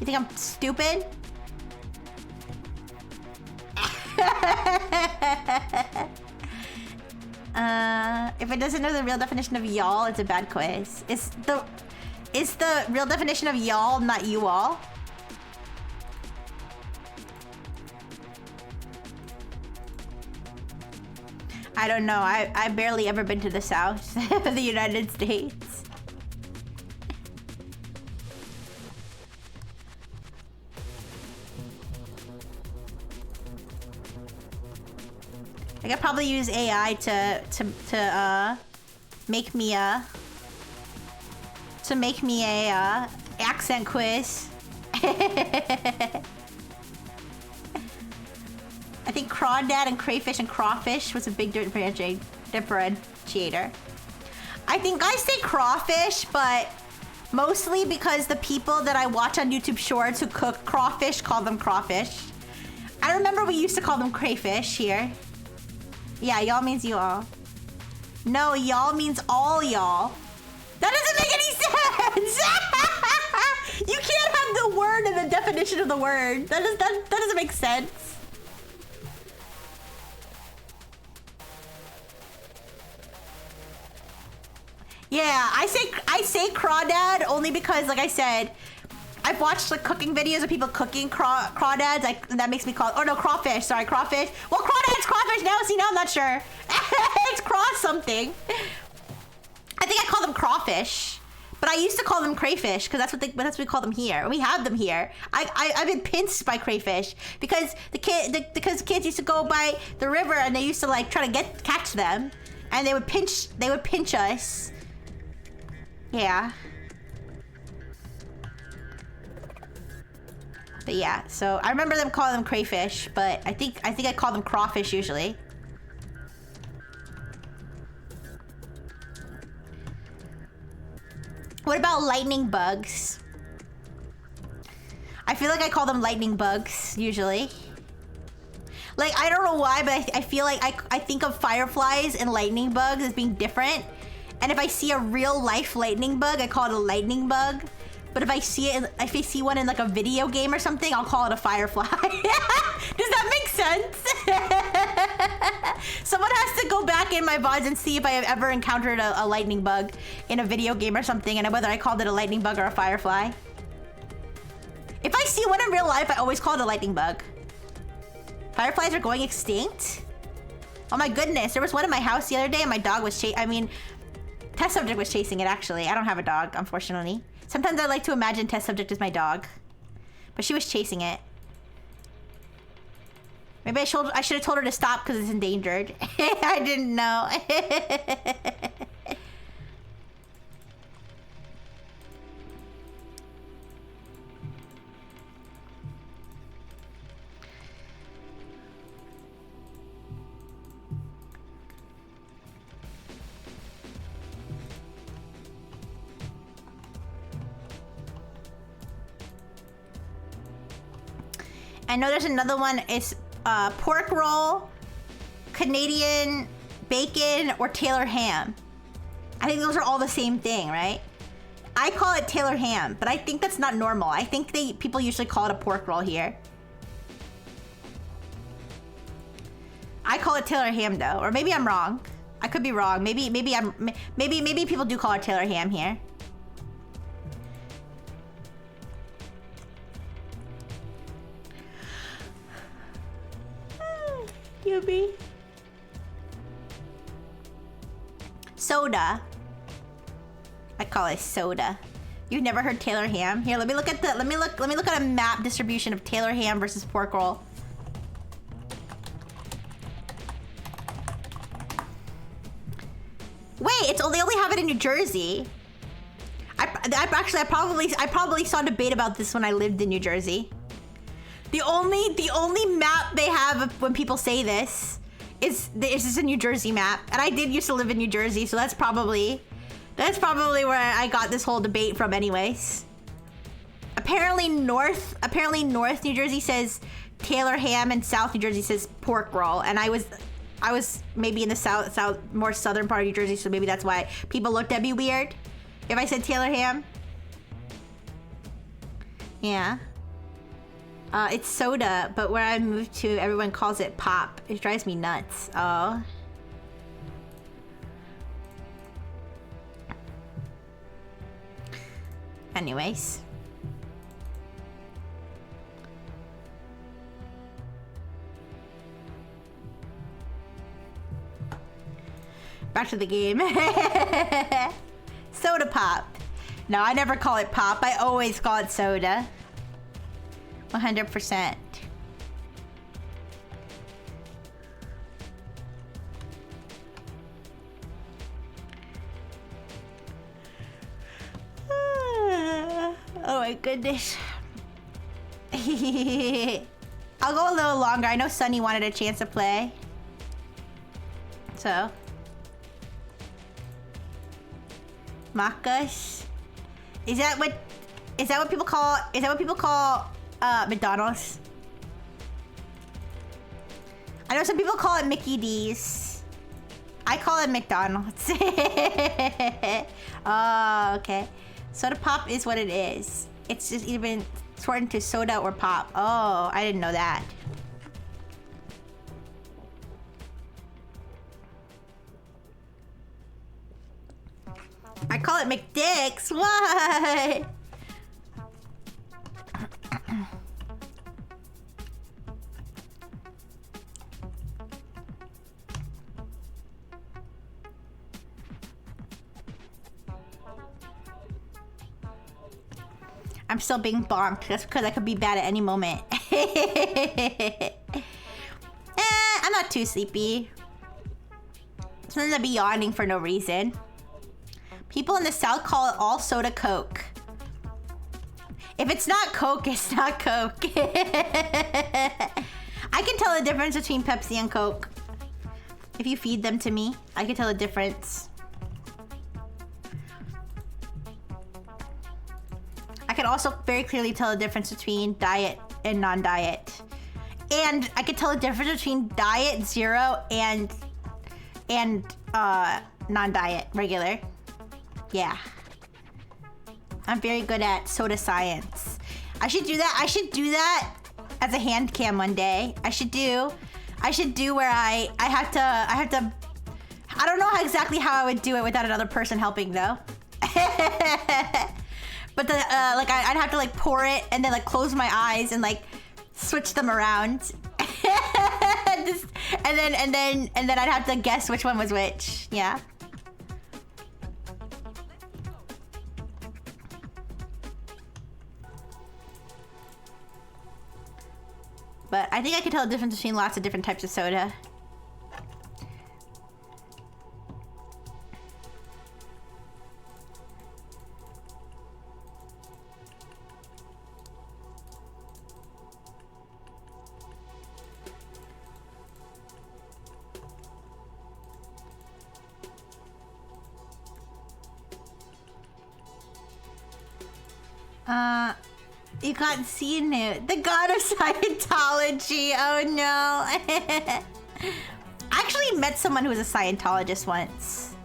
You think I'm stupid? If it doesn't know the real definition of y'all, it's a bad quiz. Is the real definition of y'all not you all? I don't know. I've barely ever been to the South of the United States. I could probably use AI to make me a accent quiz. I think crawdad and crayfish and crawfish was a big differentiator. I think I say crawfish, but mostly because the people that I watch on YouTube Shorts who cook crawfish call them crawfish. I remember we used to call them crayfish here. Yeah, y'all means you all. No, y'all means all y'all. That doesn't make any sense! You can't have the word and the definition of the word. That doesn't make sense. Yeah, I say crawdad only because, like I said, I've watched like cooking videos of people cooking crawdads. Like that makes me call. Oh no, crawfish. Sorry, crawfish. Well, crawdad's crawfish now. See, now I'm not sure. It's craw something. I think I call them crawfish, but I used to call them crayfish because that's what we call them here. We have them here. I've been pinched by crayfish because because kids used to go by the river and they used to like try to catch them, and they would pinch us. Yeah. But yeah, so I remember them calling them crayfish, but I think I call them crawfish usually. What about lightning bugs? I feel like I call them lightning bugs usually. Like, I don't know why, but I feel like I think of fireflies and lightning bugs as being different. And if I see a real life lightning bug, I call it a lightning bug. But if I see one in like a video game or something, I'll call it a firefly. Does that make sense? Someone has to go back in my VODs and see if I have ever encountered a lightning bug in a video game or something, and whether I called it a lightning bug or a firefly. If I see one in real life, I always call it a lightning bug. Fireflies are going extinct? Oh my goodness, there was one in my house the other day and my dog was test subject was chasing it actually. I don't have a dog, unfortunately. Sometimes I like to imagine test subject as my dog. But she was chasing it. Maybe I should have told her to stop because it's endangered. I didn't know. I know there's another one. It's pork roll, Canadian bacon, or Taylor ham. I think those are all the same thing, right? I call it Taylor ham, but I think that's not normal. I think people usually call it a pork roll here. I call it Taylor ham though, or maybe I'm wrong. I could be wrong. Maybe people do call it Taylor ham here. Yubi. Soda. I call it soda. You've never heard Taylor ham? Here, let me look at a map distribution of Taylor ham versus pork roll. Wait, they only have it in New Jersey. I probably saw a debate about this when I lived in New Jersey. The only map they have when people say this is a New Jersey map, and I did used to live in New Jersey, so that's probably where I got this whole debate from, anyways. Apparently North New Jersey says Taylor ham, and South New Jersey says pork roll, and I was maybe in the more southern part of New Jersey, so maybe that's why people looked at me weird if I said Taylor ham. Yeah. It's soda, but where I moved to, everyone calls it pop. It drives me nuts. Oh. Anyways. Back to the game. Soda pop. No, I never call it pop. I always call it soda. 100%. Oh my goodness. I'll go a little longer. I know Sunny wanted a chance to play. So. Macas. Is that what people call McDonald's? I know some people call it Mickey D's. I call it McDonald's. Oh, okay. Soda pop is what it is. It's just even shortened to soda or pop. Oh, I didn't know that. I call it McDicks. What? I'm still being bonked. That's because I could be bad at any moment. I'm not too sleepy. Sometimes I'd be yawning for no reason. People in the South call it all soda Coke. If it's not Coke, it's not Coke. I can tell the difference between Pepsi and Coke. If you feed them to me, I can tell the difference. I can also very clearly tell the difference between diet and non-diet. And I can tell the difference between diet, zero, and non-diet, regular. Yeah. I'm very good at soda science. I should do that. I should do that as a hand cam one day. I should do where I have to, I don't know exactly how I would do it without another person helping though. But like I'd have to like pour it and then like close my eyes and like switch them around. and then I'd have to guess which one was which. Yeah. But I think I can tell the difference between lots of different types of soda. You can't see it. The god of Scientology. Oh no. I actually met someone who was a Scientologist once.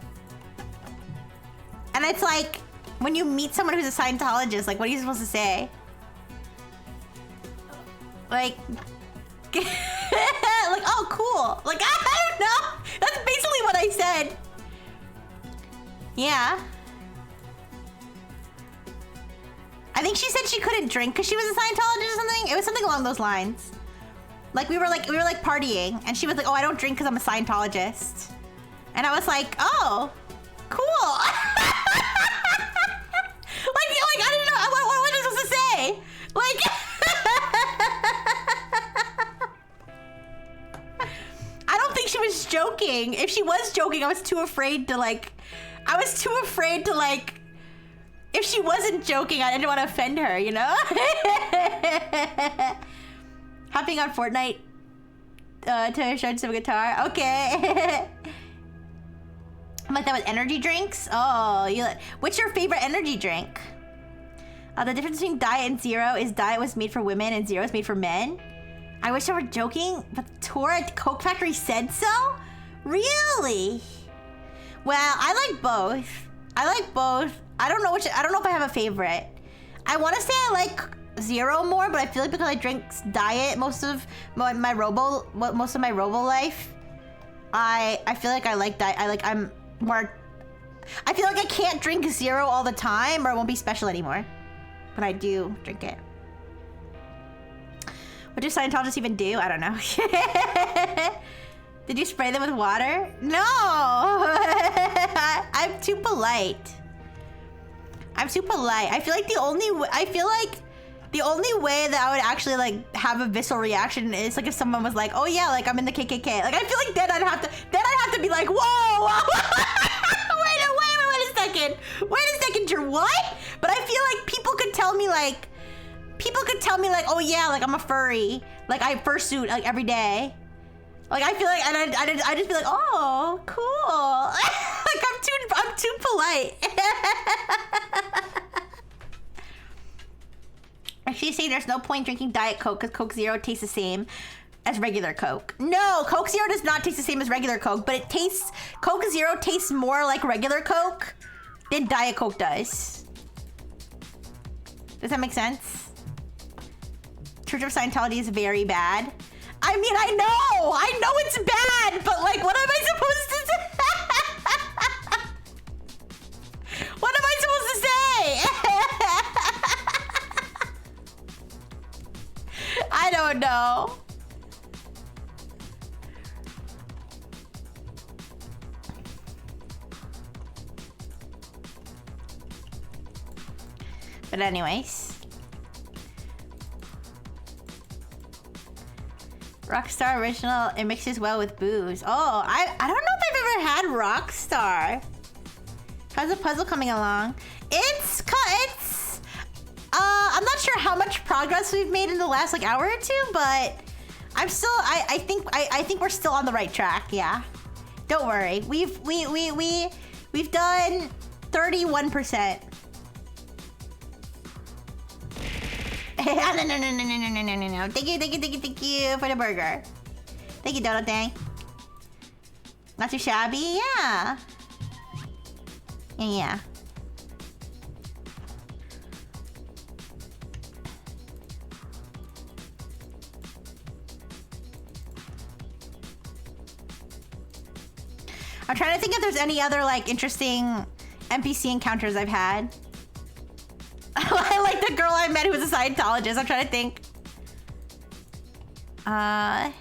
And it's like, when you meet someone who's a Scientologist, like, what are you supposed to say? Like, like, oh, cool. Like, I don't know. That's basically what I said. Yeah. I think she said she couldn't drink because she was a Scientologist or something. It was something along those lines. Like we were partying, and she was like, "Oh, I don't drink because I'm a Scientologist," and I was like, "Oh, cool." like I don't know what am I supposed to say? Like, I don't think she was joking. If she was joking, I was too afraid to like. If she wasn't joking, I didn't want to offend her, you know? Hopping on Fortnite to show some guitar. Okay. I'm like that with energy drinks. Oh, what's your favorite energy drink? The difference between Diet and Zero is Diet was made for women and Zero is made for men. I wish I were joking, but the tour at Coke Factory said so? Really? Well, I like both. I don't know if I have a favorite. I want to say I like Zero more, but I feel like because I drink Diet most of my Robo life, I feel like I like Diet. I feel like I can't drink Zero all the time or it won't be special anymore. But I do drink it. What do Scientologists even do? I don't know. Did you spray them with water? No! I'm too polite. I feel like the only way that I would actually like have a visceral reaction is like if someone was like, "Oh yeah, like I'm in the KKK." Like I feel like then I'd have to be like, "Whoa, wait a second, you're what?" But I feel like people could tell me like, "Oh yeah, like I'm a furry, like I fursuit like every day." Like I feel like, and I just be like, "Oh, cool." Like I'm too polite. She's saying there's no point drinking Diet Coke because Coke Zero tastes the same as regular Coke. No, Coke Zero does not taste the same as regular Coke, but Coke Zero tastes more like regular Coke than Diet Coke does. Does that make sense? Church of Scientology is very bad. I mean, I know it's bad, but like, what am I supposed to say? What am I supposed to say? I don't know. But anyways. Rockstar Original, it mixes well with booze. Oh, I don't know if I've ever had Rockstar. How's the puzzle coming along? I'm not sure how much progress we've made in the last like hour or two, but I think we're still on the right track. Yeah, don't worry. We've done 31%. No. Thank you for the burger. Thank you, Dodo Dang. Not too shabby, yeah. Yeah. I'm trying to think if there's any other like interesting NPC encounters I've had. I like the girl I met who was a Scientologist. I'm trying to think. I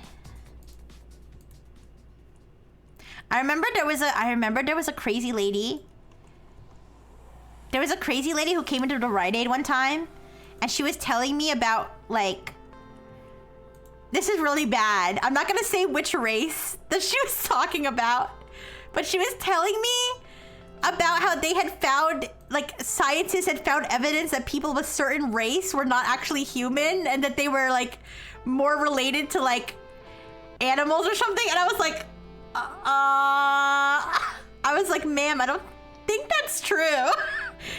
remember there was a crazy lady. There was a crazy lady who came into the Rite Aid one time, and she was telling me about like this is really bad. I'm not gonna say which race that she was talking about, but she was telling me about how they had found, like, scientists had found evidence that people of a certain race were not actually human and that they were, like, more related to, like, animals or something. And I was like, ma'am, I don't think that's true.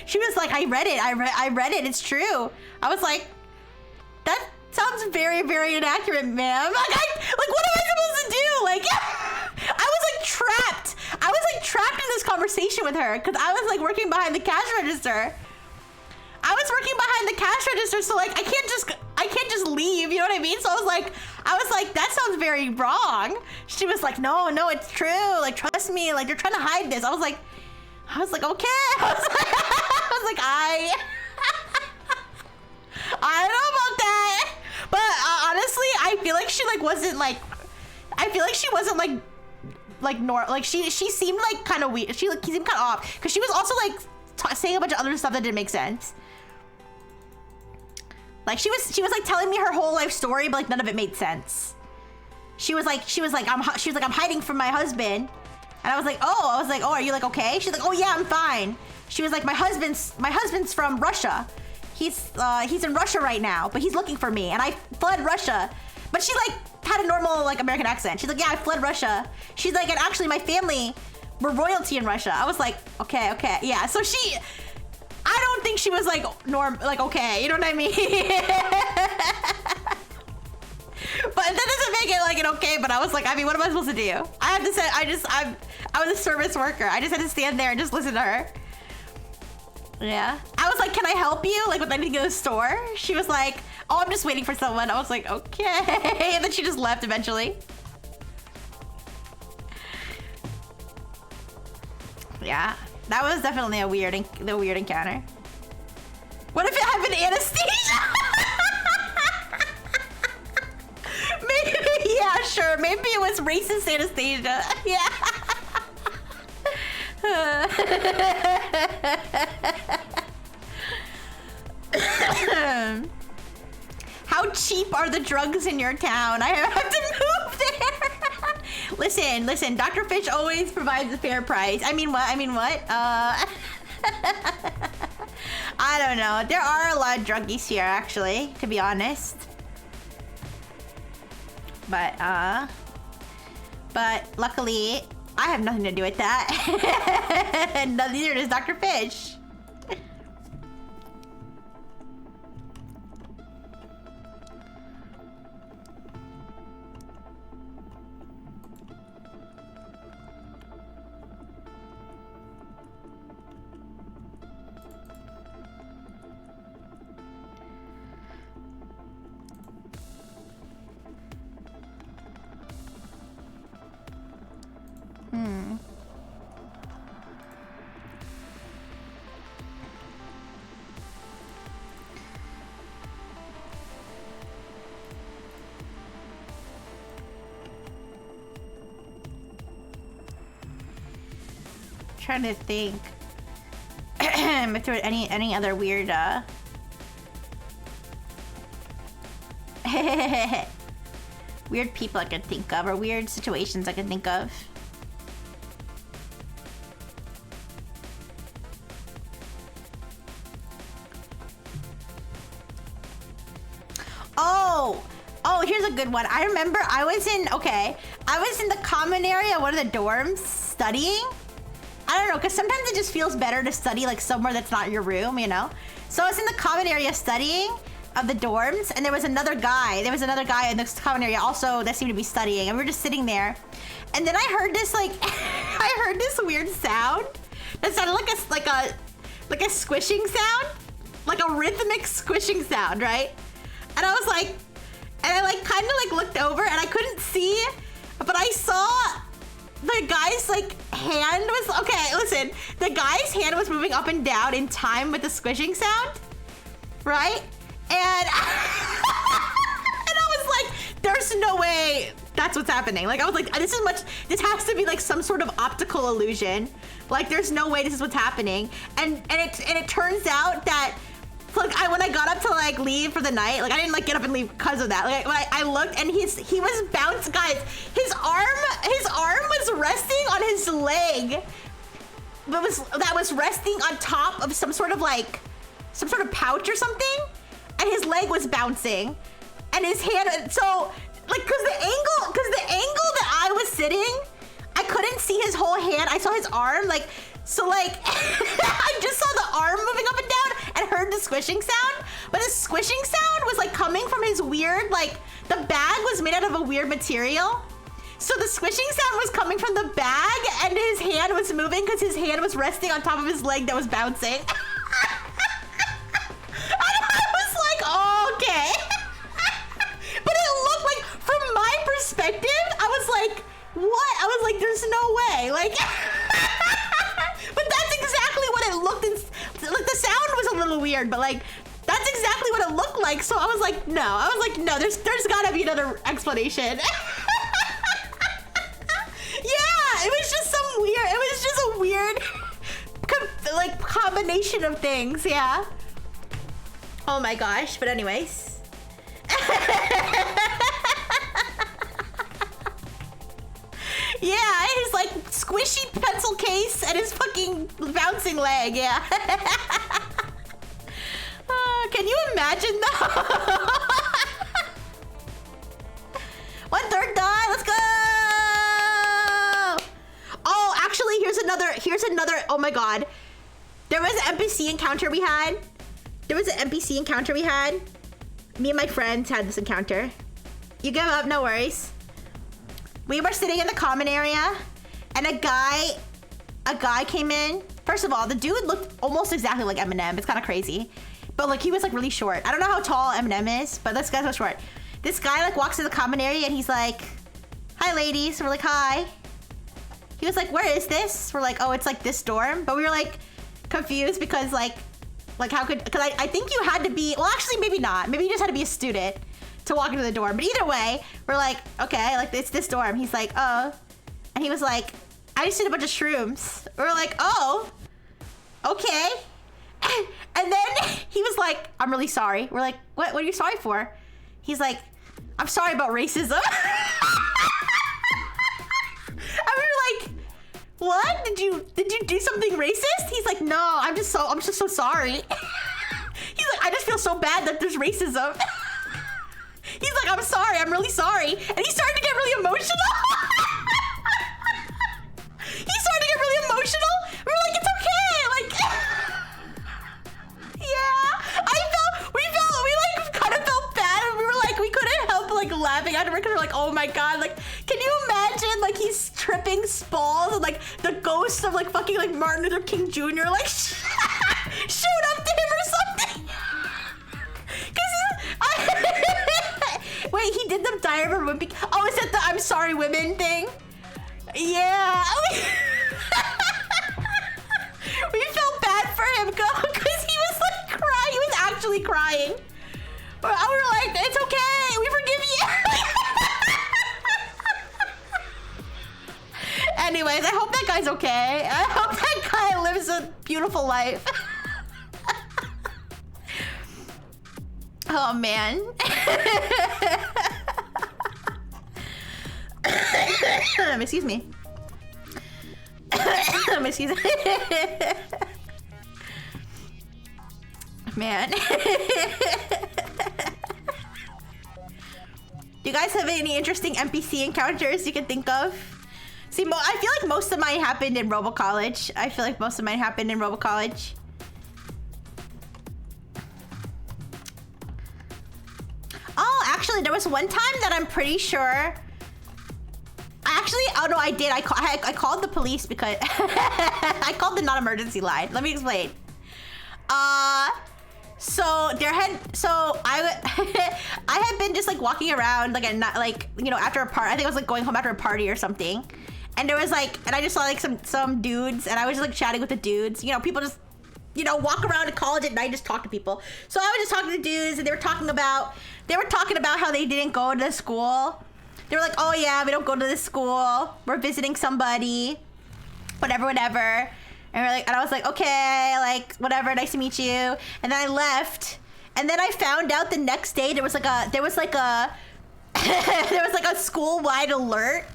She was like, I read it. I read it. It's true. I was like, that sounds very, very inaccurate, ma'am. Like, what am I supposed to do? Like, I was like trapped. I was like trapped in this conversation with her because I was like working behind the cash register. I was working behind the cash register, so like I can't just leave. You know what I mean? So I was like, that sounds very wrong. She was like, no, it's true. Like, trust me. Like, you're trying to hide this. I was like, okay. I was like, I don't know about that. But honestly, I feel like she like wasn't like, she seemed like kind of weird. She seemed kind of off because she was also like saying a bunch of other stuff that didn't make sense. Like she was like telling me her whole life story, but like none of it made sense. She was like, I'm hiding from my husband. And I was like, oh, are you like okay? She's like, oh yeah, I'm fine. She was like, my husband's from Russia. He's in Russia right now, but he's looking for me, and I fled Russia. But she like had a normal like American accent. She's like, yeah, I fled Russia. She's like, and actually my family were royalty in Russia. I was like, okay, yeah. So I don't think she was like okay, you know what I mean? But that doesn't make it like an okay, but I was like, I mean, what am I supposed to do? I have to say, I was a service worker. I just had to stand there and just listen to her. Yeah. I was like, can I help you? Like with anything in the store? She was like, oh, I'm just waiting for someone. I was like, okay. And then she just left eventually. Yeah. That was definitely the weird encounter. What if it had been anesthesia? Maybe, yeah, sure. Maybe it was racist anesthesia. Yeah. How cheap are the drugs in your town? I have to move there. Listen, Dr. Fish always provides a fair price. I mean what? I don't know. There are a lot of druggies here, actually, to be honest. But luckily, I have nothing to do with that. And neither does Dr. Fish. Trying to think if there were any other weird weird people I could think of, or weird situations I could think of. Oh, here's a good one. I remember I was in the common area, one of the dorms, studying. I don't know, because sometimes it just feels better to study like somewhere that's not your room, you know? So I was in the common area studying of the dorms, and there was another guy in the common area also that seemed to be studying, and we were just sitting there. And then I heard this like, I heard this weird sound that sounded like a squishing sound, like a rhythmic squishing sound, right? And I was like, and I like kind of like looked over and I couldn't see, but I saw the guy's like hand was, okay, listen, the guy's hand was moving up and down in time with the squishing sound, right? And, and I was like, there's no way that's what's happening. Like, I was like, this has to be like some sort of optical illusion. Like, there's no way this is what's happening. And it turns out that So like when I got up to like leave for the night, like I didn't like get up and leave because of that. Like when I looked and he was bouncing, guys. His arm was resting on his leg. That was resting on top of some sort of pouch or something, and his leg was bouncing, and his hand. So like because the angle that I was sitting, I couldn't see his whole hand. I saw his arm, like. So like, I just saw the arm moving up and down and heard the squishing sound, but the squishing sound was like coming from his weird, like the bag was made out of a weird material. So the squishing sound was coming from the bag and his hand was moving because his hand was resting on top of his leg that was bouncing. And I was like, oh, okay. But it looked like, from my perspective, I was like, what? I was like, there's no way. Like, but that's exactly what it looked like. The sound was a little weird, but like, that's exactly what it looked like. So I was like, no, there's gotta be another explanation. Yeah, it was just a weird like combination of things, yeah. Oh my gosh, but anyways. Yeah, his like squishy pencil case and his fucking bouncing leg, yeah. Can you imagine though? 1/3 done, let's go! Oh, actually, here's another, oh my god. There was an NPC encounter we had. Me and my friends had this encounter. You give up, no worries. We were sitting in the common area, and a guy came in. First of all, the dude looked almost exactly like Eminem. It's kind of crazy. But like, he was like really short. I don't know how tall Eminem is, but this guy's so short. This guy like walks to the common area and he's like, hi ladies. We're like, hi. He was like, where is this? We're like, oh, it's like this dorm. But we were like confused because like how could, because I think you had to be, well actually maybe not. Maybe you just had to be a student to walk into the dorm. But either way, we're like, okay, like it's this dorm. He's like, oh. And he was like, I just did a bunch of shrooms. We're like, oh, okay. And then he was like, I'm really sorry. We're like, what are you sorry for? He's like, I'm sorry about racism. And we were like, what? Did you do something racist? He's like, no, I'm just so sorry. He's like, I just feel so bad that there's racism. He's like, I'm sorry, I'm really sorry. And he started to get really emotional. We were like, it's okay. Like, yeah. We like kind of felt bad. And we were like, we couldn't help like laughing afterward because we're like, oh my God. Like, can you imagine like he's tripping Smalls and like the ghost of like fucking like Martin Luther King Jr. like showed up to him or something. Wait, he did the Diary of a Wimpy. Oh, is that the I'm sorry women thing? Yeah. We felt bad for him because he was like crying. He was actually crying. We were like, it's okay. We forgive you. Anyways, I hope that guy's okay. I hope that guy lives a beautiful life. Oh man. Excuse me. Excuse me. Man. Do you guys have any interesting NPC encounters you can think of? See, I feel like most of mine happened in Robo College. Oh, actually, there was one time that I'm pretty sure. Oh no, I did. I called the police because I called the non-emergency line. Let me explain. So I had been just like walking around like after a party. I think I was like going home after a party or something. And there was like, and I just saw like some dudes, and I was just like chatting with the dudes. You know, people just walk around in college at night and just talk to people. So I was just talking to dudes, and they were talking about how they didn't go to the school. They were like, oh yeah, we don't go to this school. We're visiting somebody, whatever. And I was like, okay, like whatever, nice to meet you. And then I left. And then I found out the next day there was like a there was like a school-wide alert.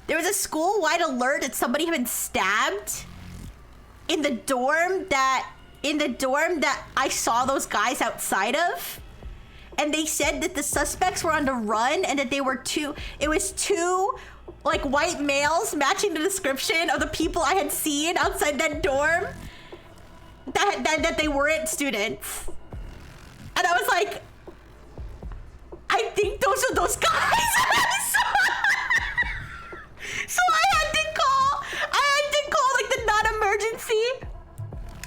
There was a school-wide alert that somebody had been stabbed in the dorm that I saw those guys outside of. And they said that the suspects were on the run and that it was two like white males matching the description of the people I had seen outside that dorm that they weren't students. And I was like, I think those are those guys. So I had to call like the non-emergency.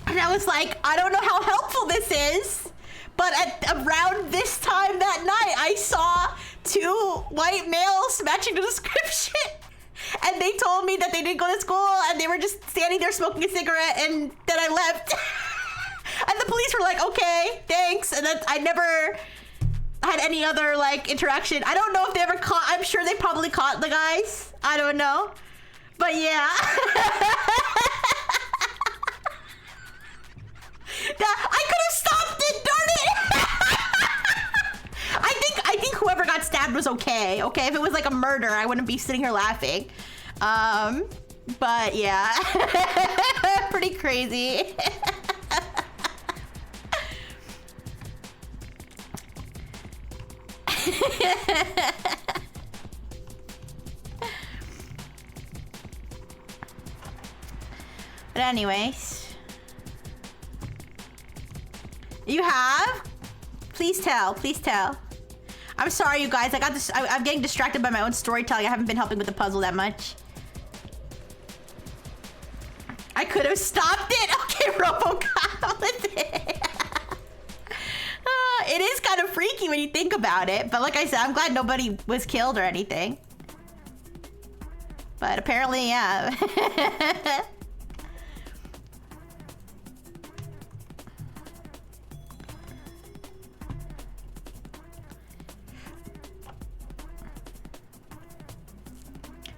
And I was like, I don't know how helpful this is, but around this time that night, I saw two white males matching the description. And they told me that they didn't go to school and they were just standing there smoking a cigarette, and then I left. And the police were like, okay, thanks. And then I never had any other like interaction. I don't know if they ever caught, I'm sure they probably caught the guys. I don't know. But yeah. I could have stopped it, darn it! I think whoever got stabbed was okay. Okay, if it was like a murder, I wouldn't be sitting here laughing. But yeah, pretty crazy. But anyways. You have? Please tell. Please tell. I'm sorry, you guys. I got this. I'm getting distracted by my own storytelling. I haven't been helping with the puzzle that much. I could have stopped it. Okay, RoboCop. It is kind of freaky when you think about it. But like I said, I'm glad nobody was killed or anything. But apparently, yeah.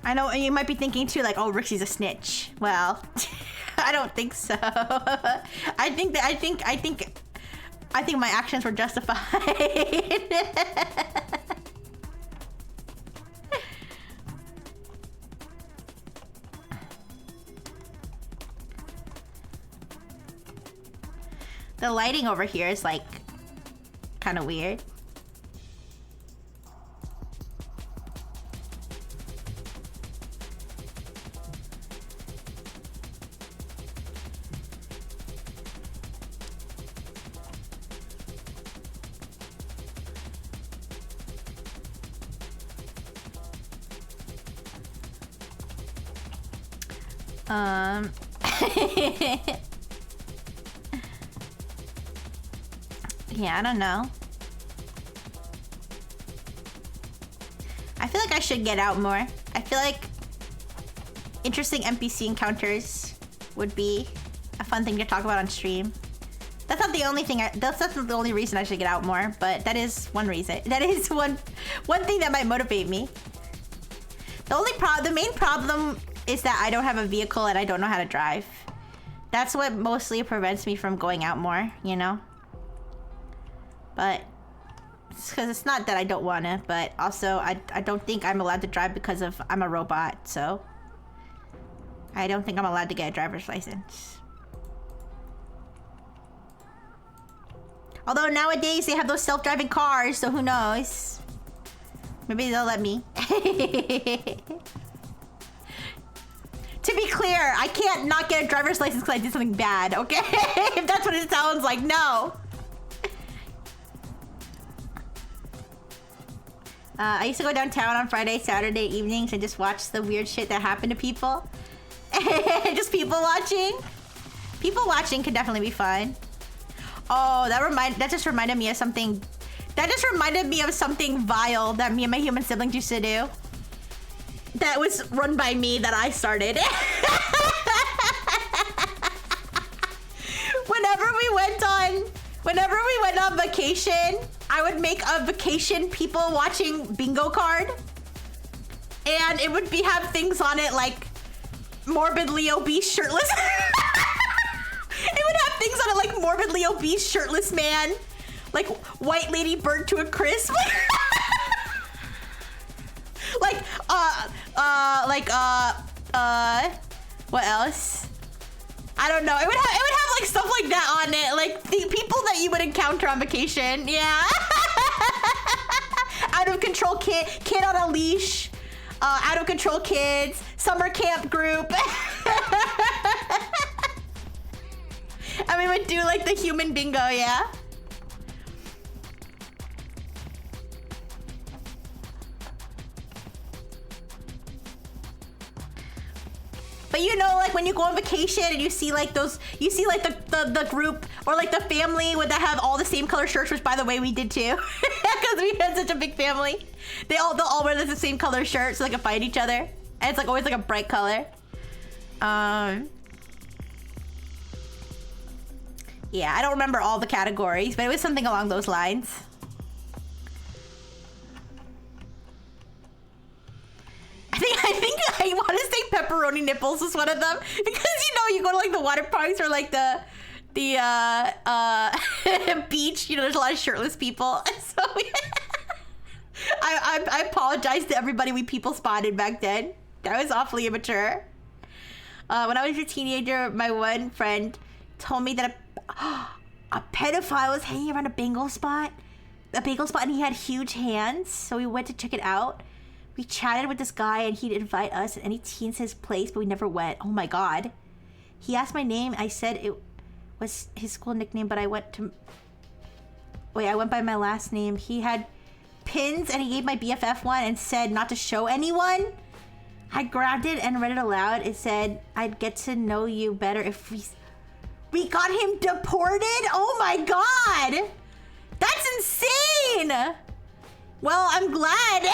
I know you might be thinking too, like, oh, Rixxy's a snitch. Well, I don't think so. I think my actions were justified. The lighting over here is like kind of weird. Yeah, I don't know. I feel like I should get out more. I feel like interesting NPC encounters would be a fun thing to talk about on stream. That's not the only thing. That's not the only reason I should get out more, but that is one reason. That is one thing that might motivate me. The main problem is that I don't have a vehicle and I don't know how to drive. That's what mostly prevents me from going out more, you know? But it's because it's not that I don't want to, but also I don't think I'm allowed to drive because of I'm a robot, so I don't think I'm allowed to get a driver's license. Although nowadays they have those self-driving cars, so who knows? Maybe they'll let me. To be clear, I can't not get a driver's license because I did something bad, okay? If that's what it sounds like, no. I used to go downtown on Friday, Saturday evenings and just watch the weird shit that happened to people. Just people watching. People watching could definitely be fun. Oh, that just reminded me of something. That just reminded me of something vile that me and my human siblings used to do. That was run by me that I started. Whenever we went on vacation, I would make a vacation people watching bingo card. And it would have things on it like morbidly obese shirtless. things on it, like morbidly obese shirtless man, like white lady burnt to a crisp. What else? I don't know. It would have like stuff like that on it, like the people that you would encounter on vacation. Yeah. Out of control kid on a leash, out of control kids, summer camp group. And we would do like the human bingo, yeah. But you know, like when you go on vacation and you see like those, you see like the group or like the family would that have all the same color shirts, which by the way we did too, because we had such a big family. They'll all wear the same color shirt so they can fight each other, and it's like always like a bright color. Yeah, I don't remember all the categories, but it was something along those lines. I think I want to say pepperoni nipples was one of them, because you know you go to like the water parks or like the beach, you know, there's a lot of shirtless people. So I apologize to everybody we people spotted back then. That was awfully immature. When I was a teenager, my one friend told me that a pedophile was hanging around a bagel spot, and he had huge hands. So we went to check it out. We chatted with this guy and he'd invite us and any teens to his place, but we never went. Oh my God. He asked my name. I said it was his school nickname, but I went by my last name. He had pins and he gave my BFF one and said not to show anyone. I grabbed it and read it aloud. It said, I'd get to know you better if we got him deported? Oh my God. That's insane. Well, I'm glad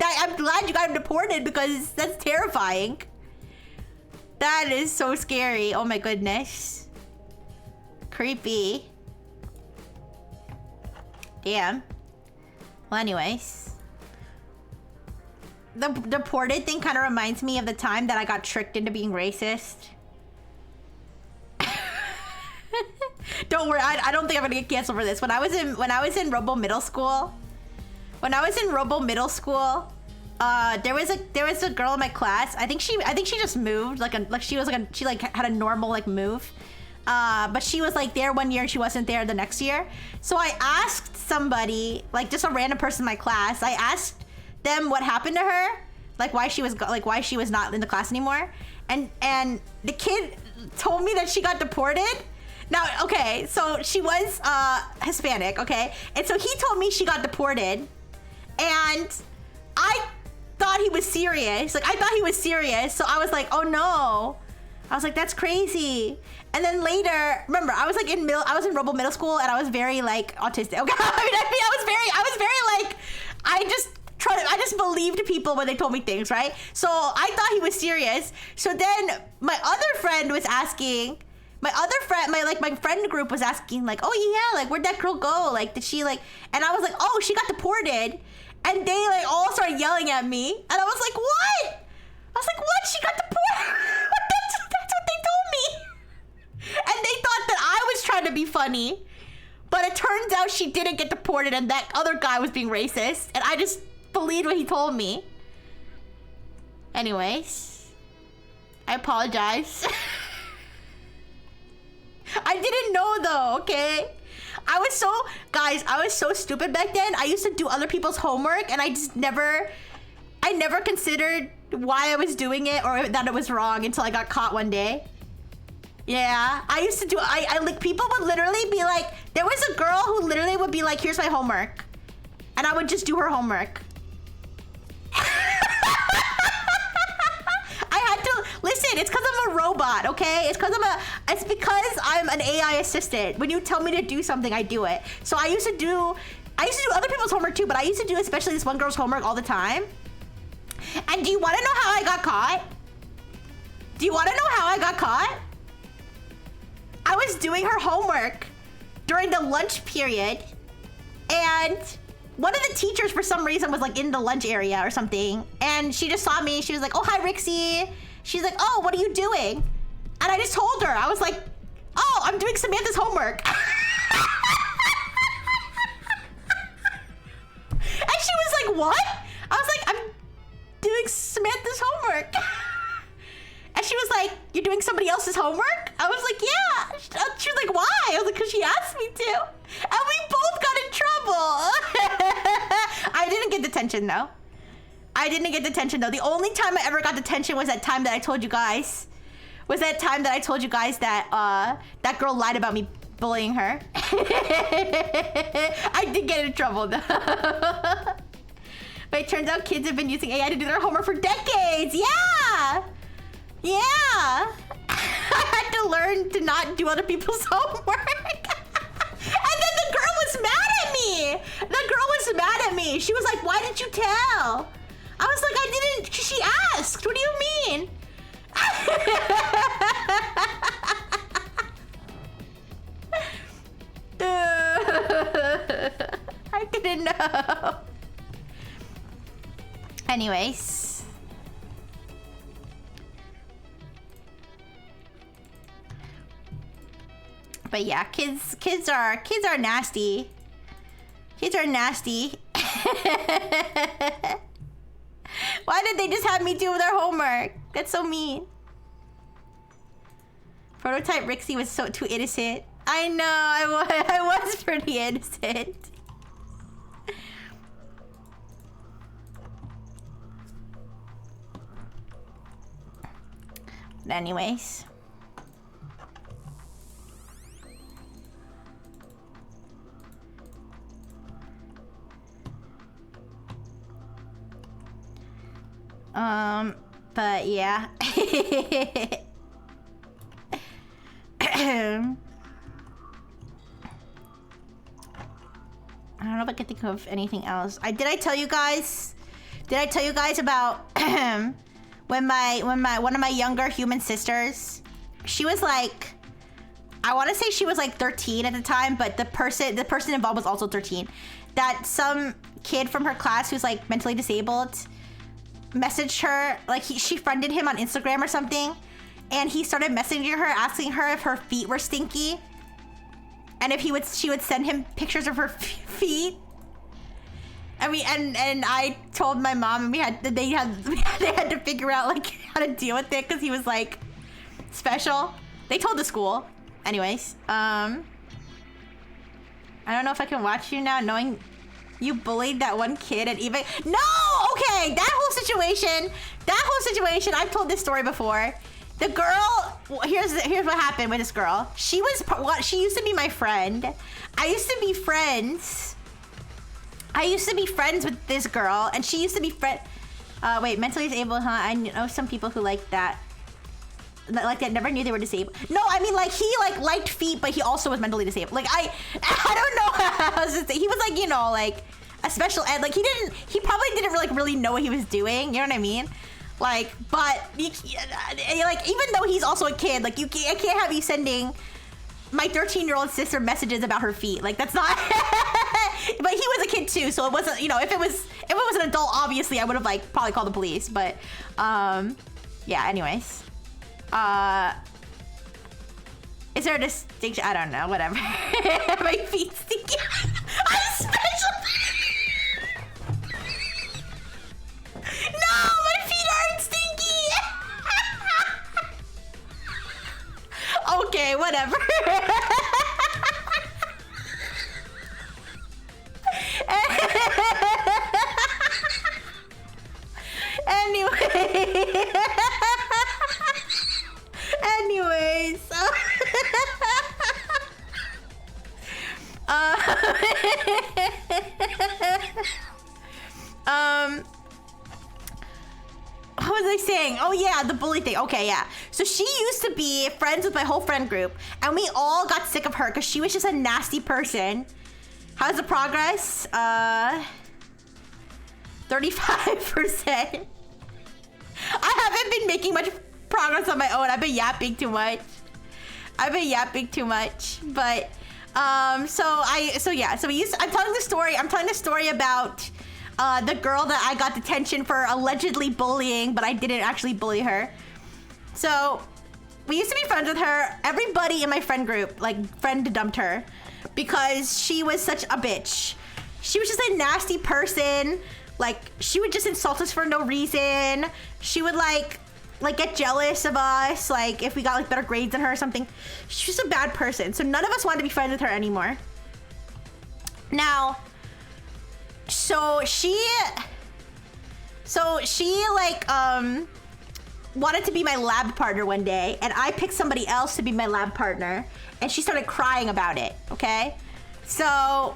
I'm glad you got him deported, because that's terrifying. That is so scary. Oh my goodness. Creepy. Damn. Well, anyways. The deported thing kind of reminds me of the time that I got tricked into being racist. Don't worry, I don't think I'm gonna get canceled for this. When I was in Robo Middle School, there was a girl in my class. I think she just moved, she had a normal like move, but she was like there one year and she wasn't there the next year. So I asked somebody, like just a random person in my class, I asked them what happened to her, like why she was not in the class anymore, and the kid told me that she got deported. Now, okay, so she was Hispanic, okay, and so he told me she got deported. And I thought he was serious. So I was like, oh no. I was like, that's crazy. And then later, remember, I was in Robo Middle School and I was very like autistic. Okay, I was very like, I just believed people when they told me things, right? So I thought he was serious. So then my other friend was asking, my friend group was asking like, oh yeah, like where'd that girl go? Like, did she like, and I was like, oh, she got deported. And they like all started yelling at me. And I was like, what? I was like, what? She got deported? That's what they told me. And they thought that I was trying to be funny. But it turns out she didn't get deported and that other guy was being racist. And I just believed what he told me. Anyways. I apologize. I didn't know though, okay? I was so stupid back then. I used to do other people's homework and I never considered why I was doing it or that it was wrong until I got caught one day. Yeah, I used to do, I like, people would literally be like, there was a girl who literally would be like, here's my homework. And I would just do her homework. Listen, it's because I'm a robot, okay? It's because I'm an AI assistant. When you tell me to do something, I do it. So I used to do other people's homework too, but I used to do especially this one girl's homework all the time. And do you want to know how I got caught? I was doing her homework during the lunch period, and one of the teachers for some reason was like in the lunch area or something, and she just saw me. She was like, oh, hi, Rixxy. She's like, oh, what are you doing? And I just told her. I was like, oh, I'm doing Samantha's homework. And she was like, what? I was like, I'm doing Samantha's homework. And she was like, you're doing somebody else's homework? I was like, yeah. She was like, why? I was like, because she asked me to. And we both got in trouble. I didn't get detention, though. I didn't get detention, though. The only time I ever got detention was that time that I told you guys. That that girl lied about me bullying her. I did get in trouble, though. But it turns out kids have been using AI to do their homework for decades. Yeah. Yeah. I had to learn to not do other people's homework. And then the girl was mad at me. She was like, why didn't you tell? I was like, I didn't. She asked. What do you mean? I didn't know. Anyways. But yeah, kids are nasty. Kids are nasty. Why did they just have me do their homework? That's so mean. Prototype Rixxy was so too innocent. I know, I was pretty innocent. But anyways. But yeah. I don't know if I can think of anything else. Did I tell you guys about when one of my younger human sisters, she was like, I want to say she was like 13 at the time, but the person involved was also 13. That some kid from her class who's like mentally disabled messaged her, like she friended him on Instagram or something, and he started messaging her, asking her if her feet were stinky, and if she would send him pictures of her feet. I mean, and I told my mom, and they had to figure out like how to deal with it because he was like special. They told the school. Anyways, I don't know if I can watch you now, knowing you bullied that one kid and even no. Okay, that whole situation. I've told this story before. The girl. Here's what happened with this girl. She used to be my friend. I used to be friends with this girl, and she used to be wait, mentally disabled, huh? I know some people who like that. Like that never knew they were disabled. No, I mean like he like liked feet, but he also was mentally disabled. Like I don't know how else to say. He was like, you know, like a special ed. Like he probably didn't really know what he was doing. You know what I mean? Like, but like even though he's also a kid, like I can't have you sending my 13-year-old sister messages about her feet. Like that's not. But he was a kid too, so it wasn't. You know, if it was an adult, obviously I would have like probably called the police. But yeah. Anyways. Is there a distinction? I don't know, whatever. My feet stinky. I'm special. No, my feet aren't stinky. Okay, whatever. Anyway. Anyways, what was I saying? Oh yeah, the bully thing. Okay, yeah. So she used to be friends with my whole friend group, and we all got sick of her because she was just a nasty person. How's the progress? 35%. I haven't been making much progress on my own. I've been yapping too much. But I'm telling the story about the girl that I got detention for allegedly bullying, but I didn't actually bully her. So we used to be friends with her. Everybody in my friend group, like, friend dumped her because she was such a bitch. She was just a nasty person. Like, she would just insult us for no reason. She would, like get jealous of us, like, if we got, like, better grades than her or something. She's just a bad person. So none of us wanted to be friends with her anymore. Now, so she, like, wanted to be my lab partner one day, and I picked somebody else to be my lab partner, and she started crying about it, okay? So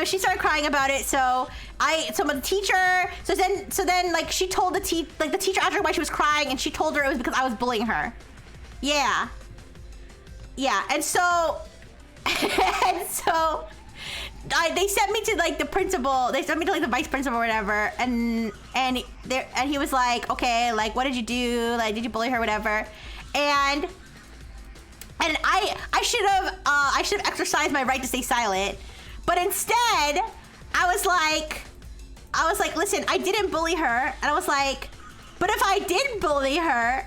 she started crying about it, so the teacher, so then, like, she told the teacher asked her why she was crying, and she told her it was because I was bullying her. Yeah. Yeah, and so, they sent me to, like, the principal. They sent me to, like, the vice principal or whatever. And he was like, okay, like, what did you do? Like, did you bully her, whatever? And I should have exercised my right to stay silent. But instead, I was like, listen, I didn't bully her. And I was like, but if I did bully her,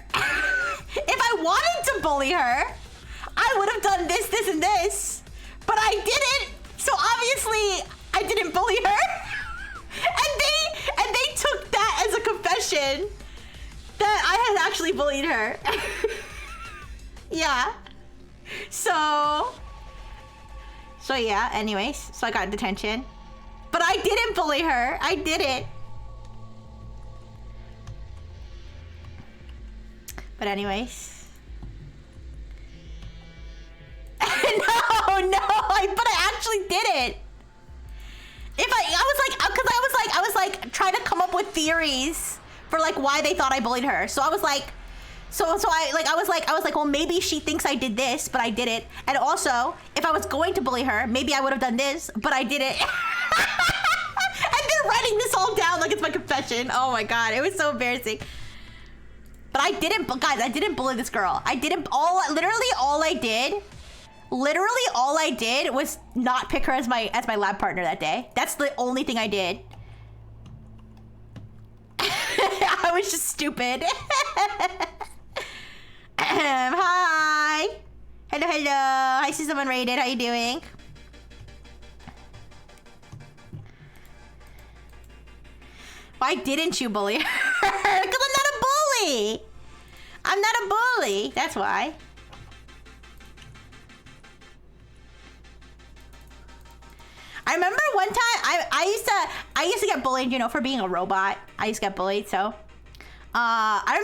if I wanted to bully her, I would have done this, this, and this. But I didn't. So obviously, I didn't bully her. And they took that as a confession that I had actually bullied her. Yeah. So yeah, anyways. So I got detention. But I didn't bully her. I didn't. But anyways. No, but I actually did it. I was trying to come up with theories for, like, why they thought I bullied her. So I was like, well, maybe she thinks I did this, but I did it. And also, if I was going to bully her, maybe I would have done this, but I did it. And they're writing this all down like it's my confession. Oh my god, it was so embarrassing. But I didn't, guys, I didn't bully this girl. Literally all I did was not pick her as my lab partner that day. That's the only thing I did. I was just stupid. Hi. Hello. I see someone rated. How you doing? Why didn't you bully her? Because I'm not a bully. I'm not a bully. That's why. I remember one time I used to get bullied, you know, for being a robot. I used to get bullied, so I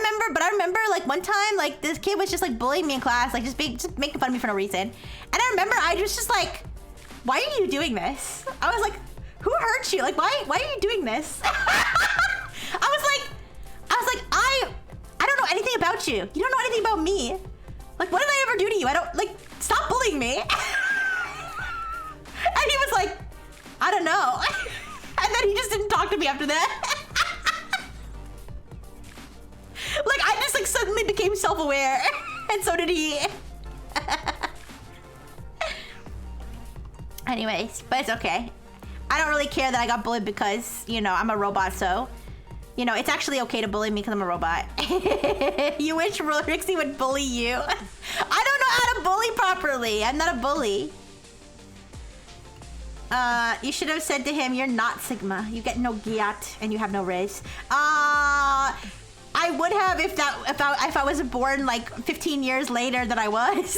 remember like one time, like, this kid was just, like, bullying me in class, like, just making fun of me for no reason. And I remember I was just like, why are you doing this? I was like, who hurt you? Like, why are you doing this? I was like, I don't know anything about you. You don't know anything about me. Like, what did I ever do to you? I don't, like, stop bullying me. And he was like, I don't know. And then he just didn't talk to me after that. Like, I just, like, suddenly became self-aware. And so did he. Anyways, but it's okay. I don't really care that I got bullied because, you know, I'm a robot, so, you know, it's actually okay to bully me because I'm a robot. You wish Rixxy would bully you. I don't know how to bully properly. I'm not a bully. You should have said to him, you're not Sigma. You get no Giat and you have no Riz. I would have if I was born like 15 years later than I was.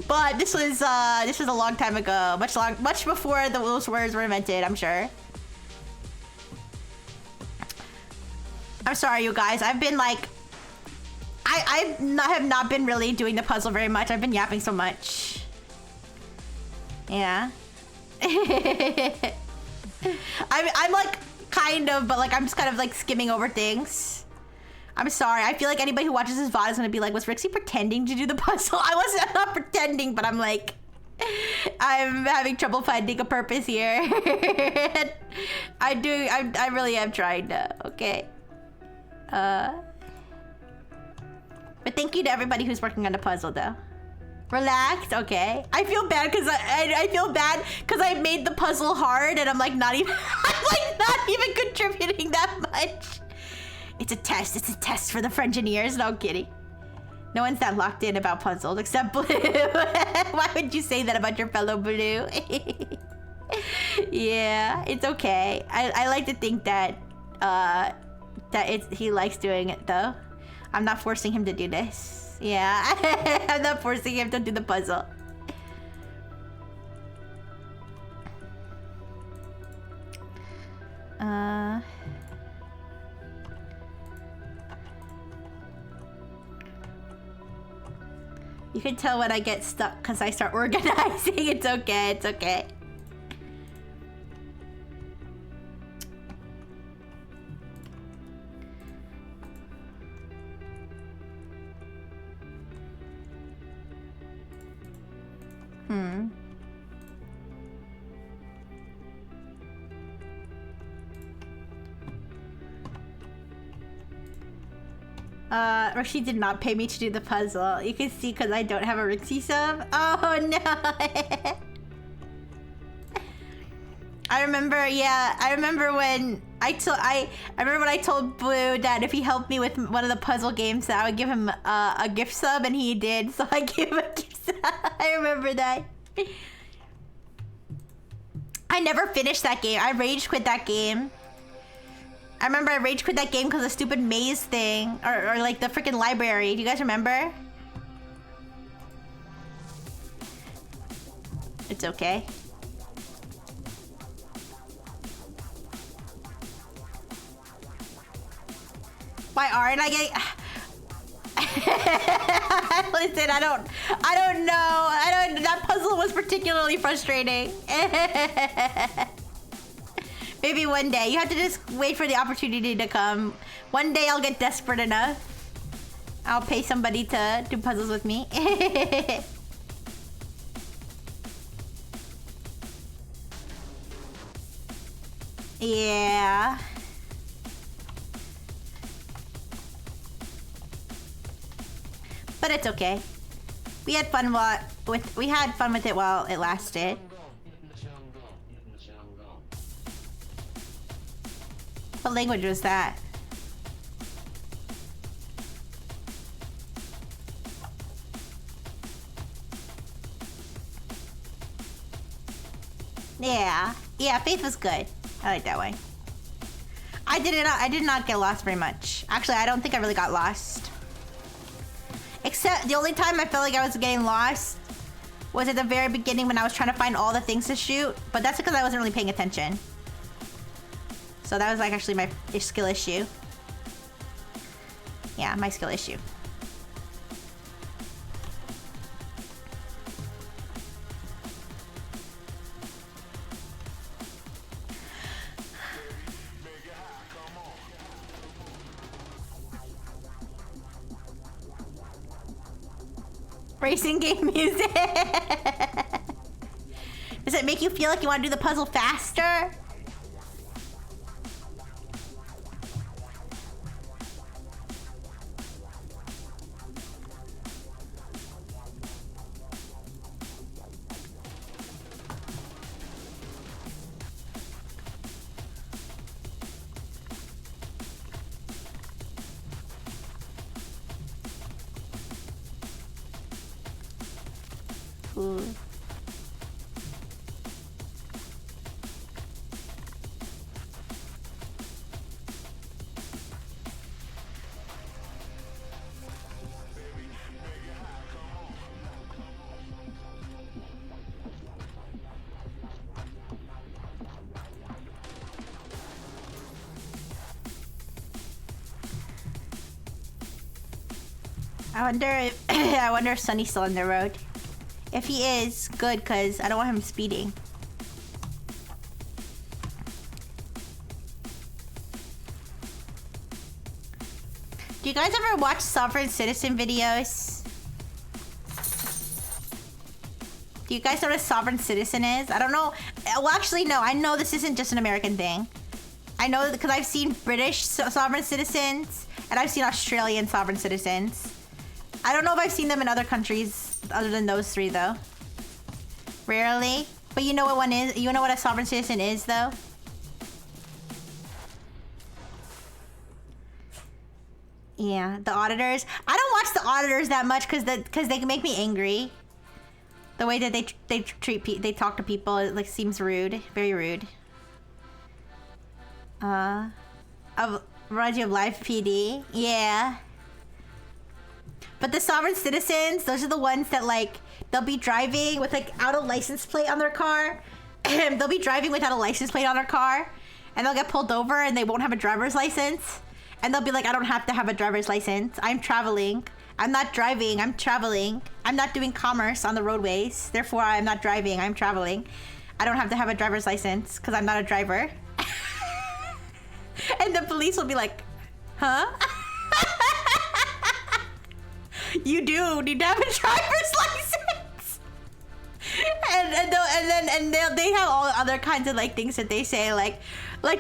But this was a long time ago, much before those words were invented, I'm sure. I'm sorry, you guys. I've been like, I have not been really doing the puzzle very much. I've been yapping so much. Yeah. I'm like kind of, but like I'm just kind of like skimming over things. I'm sorry. I feel like anybody who watches this VOD is gonna be like, was Rixxy pretending to do the puzzle? I'm not pretending, but I'm like, I'm having trouble finding a purpose here. I really am trying to, okay. But thank you to everybody who's working on the puzzle though. Relaxed, okay. I feel bad because I feel bad because I made the puzzle hard and I'm like not even I'm like not even contributing that much. It's a test. It's a test for the Frengineers. No, I'm kidding. No one's that locked in about puzzles except Blue. Why would you say that about your fellow Blue? Yeah, it's okay. I like to think that he likes doing it though. I'm not forcing him to do this. Yeah, I'm not forcing him to do the puzzle. You can tell when I get stuck because I start organizing. It's okay, it's okay. Rixxy did not pay me to do the puzzle. You can see because I don't have a Rixxy sub. Oh no! I remember when I remember when I told Blue that if he helped me with one of the puzzle games that I would give him a gift sub, and he did. So I gave him a gift sub. I remember that. I never finished that game. I rage quit that game. I remember I rage quit that game because of the stupid maze thing. Or like the freaking library. Do you guys remember? It's okay. Why aren't I getting... Listen, I don't know. That puzzle was particularly frustrating. Maybe one day. You have to just wait for the opportunity to come. One day I'll get desperate enough. I'll pay somebody to do puzzles with me. Yeah. But it's okay. We had fun with it while it lasted. What language was that? Yeah. Yeah, Faith was good. I like that one. I did not get lost very much. Actually, I don't think I really got lost. Except the only time I felt like I was getting lost was at the very beginning when I was trying to find all the things to shoot. But that's because I wasn't really paying attention. So that was like actually my skill issue. Yeah, my skill issue. Racing game music. Does it make you feel like you want to do the puzzle faster? Ooh. I wonder if Sunny's still on the road. If he is, good, because I don't want him speeding. Do you guys ever watch Sovereign Citizen videos? Do you guys know what a Sovereign Citizen is? I don't know. Well, actually, no. I know this isn't just an American thing. I know because I've seen British Sovereign Citizens, and I've seen Australian Sovereign Citizens. I don't know if I've seen them in other countries other than those three, though. Rarely. But you know what one is? You know what a sovereign citizen is, though? Yeah, the auditors. I don't watch the auditors that much because they can make me angry. The way that they talk to people, it like seems rude, very rude. Reminds you of Live PD, yeah. But the sovereign citizens, those are the ones that like they'll be driving with like out a license plate on their car. They'll be driving without a license plate on their car, and they'll get pulled over and they won't have a driver's license, and they'll be like, I don't have to have a driver's license. I'm traveling. I'm not driving, I'm traveling. I'm not doing commerce on the roadways. Therefore, I'm not driving, I'm traveling. I don't have to have a driver's license because I'm not a driver. And the police will be like, huh? You do need to have a driver's license. And they have all other kinds of like things that they say, like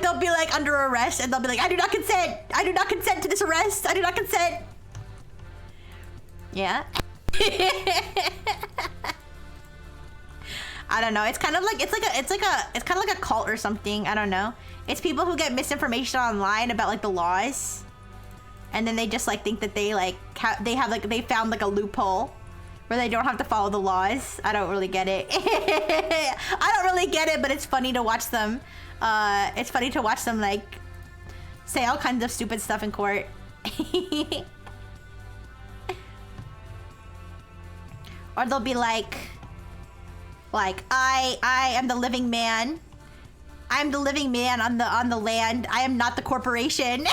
they'll be like under arrest and they'll be like, I do not consent. I do not consent to this arrest. I do not consent. Yeah. I don't know. It's kind of like it's kind of like a cult or something. I don't know. It's people who get misinformation online about like the laws, and then they just like think that they like they found like a loophole where they don't have to follow the laws. I don't really get it. I don't really get it, but it's funny to watch them. It's funny to watch them like say all kinds of stupid stuff in court. Or they'll be like I am the living man. I'm the living man on the land. I am not the corporation.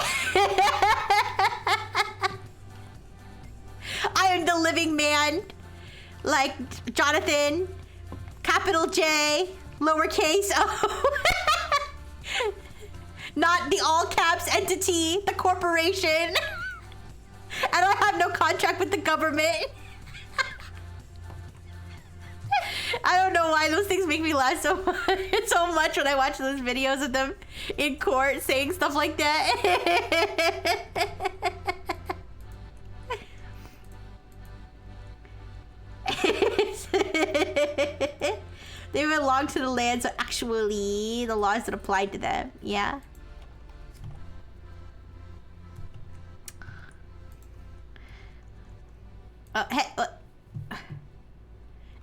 I am the living man. Like Jonathan, capital J, lowercase O. Not the all caps entity, the corporation. And I have no contract with the government. I don't know why those things make me laugh so much when I watch those videos of them in court saying stuff like that. They belong to the land, so actually the laws that apply to them, yeah.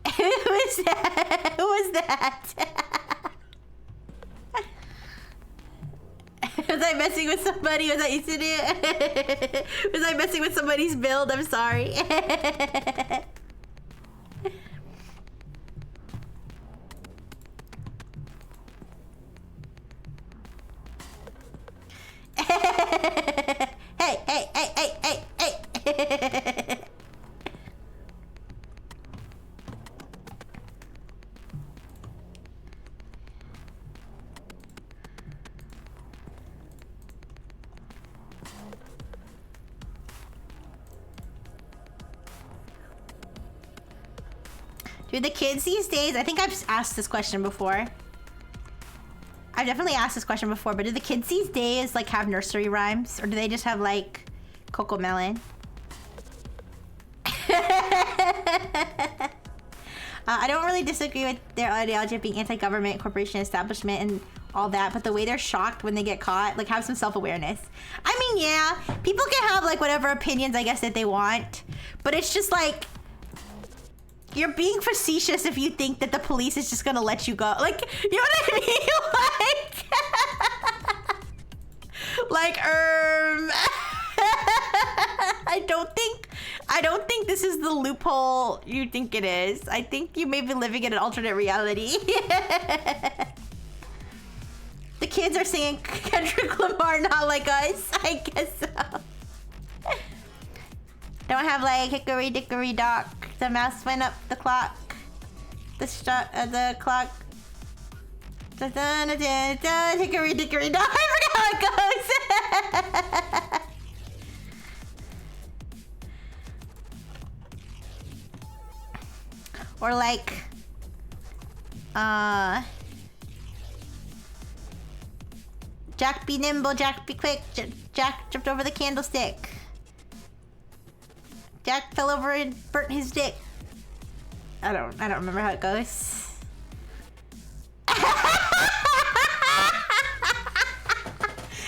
Hey, who was that? Who was that? Was I messing with somebody? Was I Was I messing with somebody's build? I'm sorry. Hey. Do the kids these days, I think I've asked this question before. I've definitely asked this question before, but do the kids these days like have nursery rhymes, or do they just have like Coco Melon? I don't really disagree with their ideology of being anti-government, corporation, establishment, and all that, but the way they're shocked when they get caught, like have some self-awareness. I mean, yeah, people can have like whatever opinions I guess that they want, but it's just like, you're being facetious if you think that the police is just gonna let you go. Like, you know what I mean? I don't think this is the loophole you think it is. I think you may be living in an alternate reality. The kids are singing Kendrick Lamar, not like us. I guess so. Don't have like hickory dickory dock. The mouse went up the clock. The clock. Hickory dickory dock. I forgot how it goes. Or like, Jack be nimble, Jack be quick. Jack jumped over the candlestick. Jack fell over and burnt his dick. I don't remember how it goes.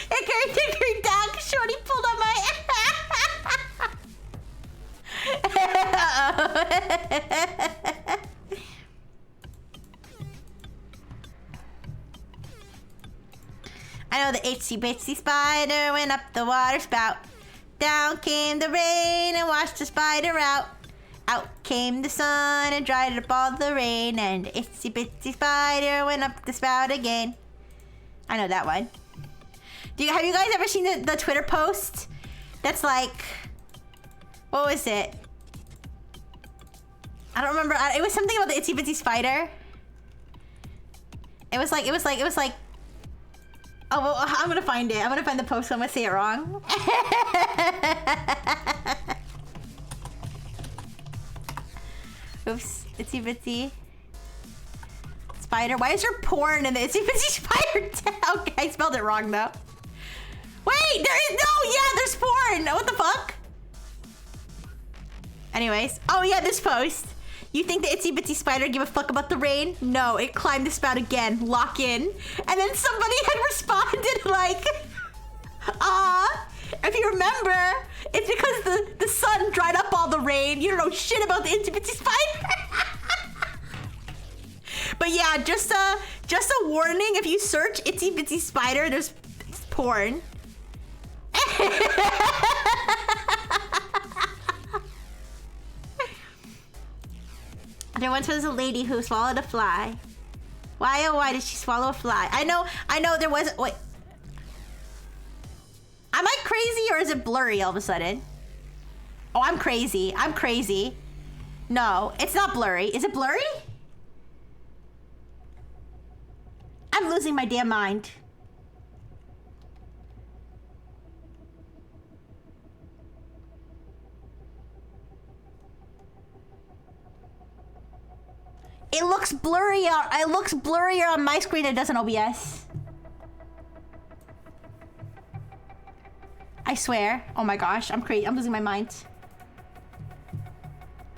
Hickory dickory dock, shorty pulled on my I know the itsy bitsy spider went up the water spout. Down came the rain and washed the spider out. Out came the sun and dried up all the rain. And the itsy bitsy spider went up the spout again. I know that one. Have you guys ever seen the Twitter post? That's like, what was it? I don't remember. It was something about the itsy bitsy spider. It was like. Oh, well, I'm gonna find it. I'm gonna find the post. So I'm gonna say it wrong. Oops, itsy bitsy spider. Why is there porn in the itsy bitsy spider? Okay, I spelled it wrong though. Wait, there is no. Yeah, there's porn. What the fuck? Anyways, oh yeah, this post. You think the itsy bitsy spider gave a fuck about the rain? No, it climbed the spout again. Lock in. And then somebody had responded like, if you remember, it's because the sun dried up all the rain. You don't know shit about the itsy bitsy spider. But yeah, just a warning. If you search itsy bitsy spider, there's porn. There once was a lady who swallowed a fly. Why, oh why did she swallow a fly? I know there was, wait. Am I crazy or is it blurry all of a sudden? Oh, I'm crazy. No, it's not blurry. Is it blurry? I'm losing my damn mind. It looks blurrier. It looks blurrier on my screen. It doesn't OBS. I swear. Oh my gosh, I'm crazy. I'm losing my mind.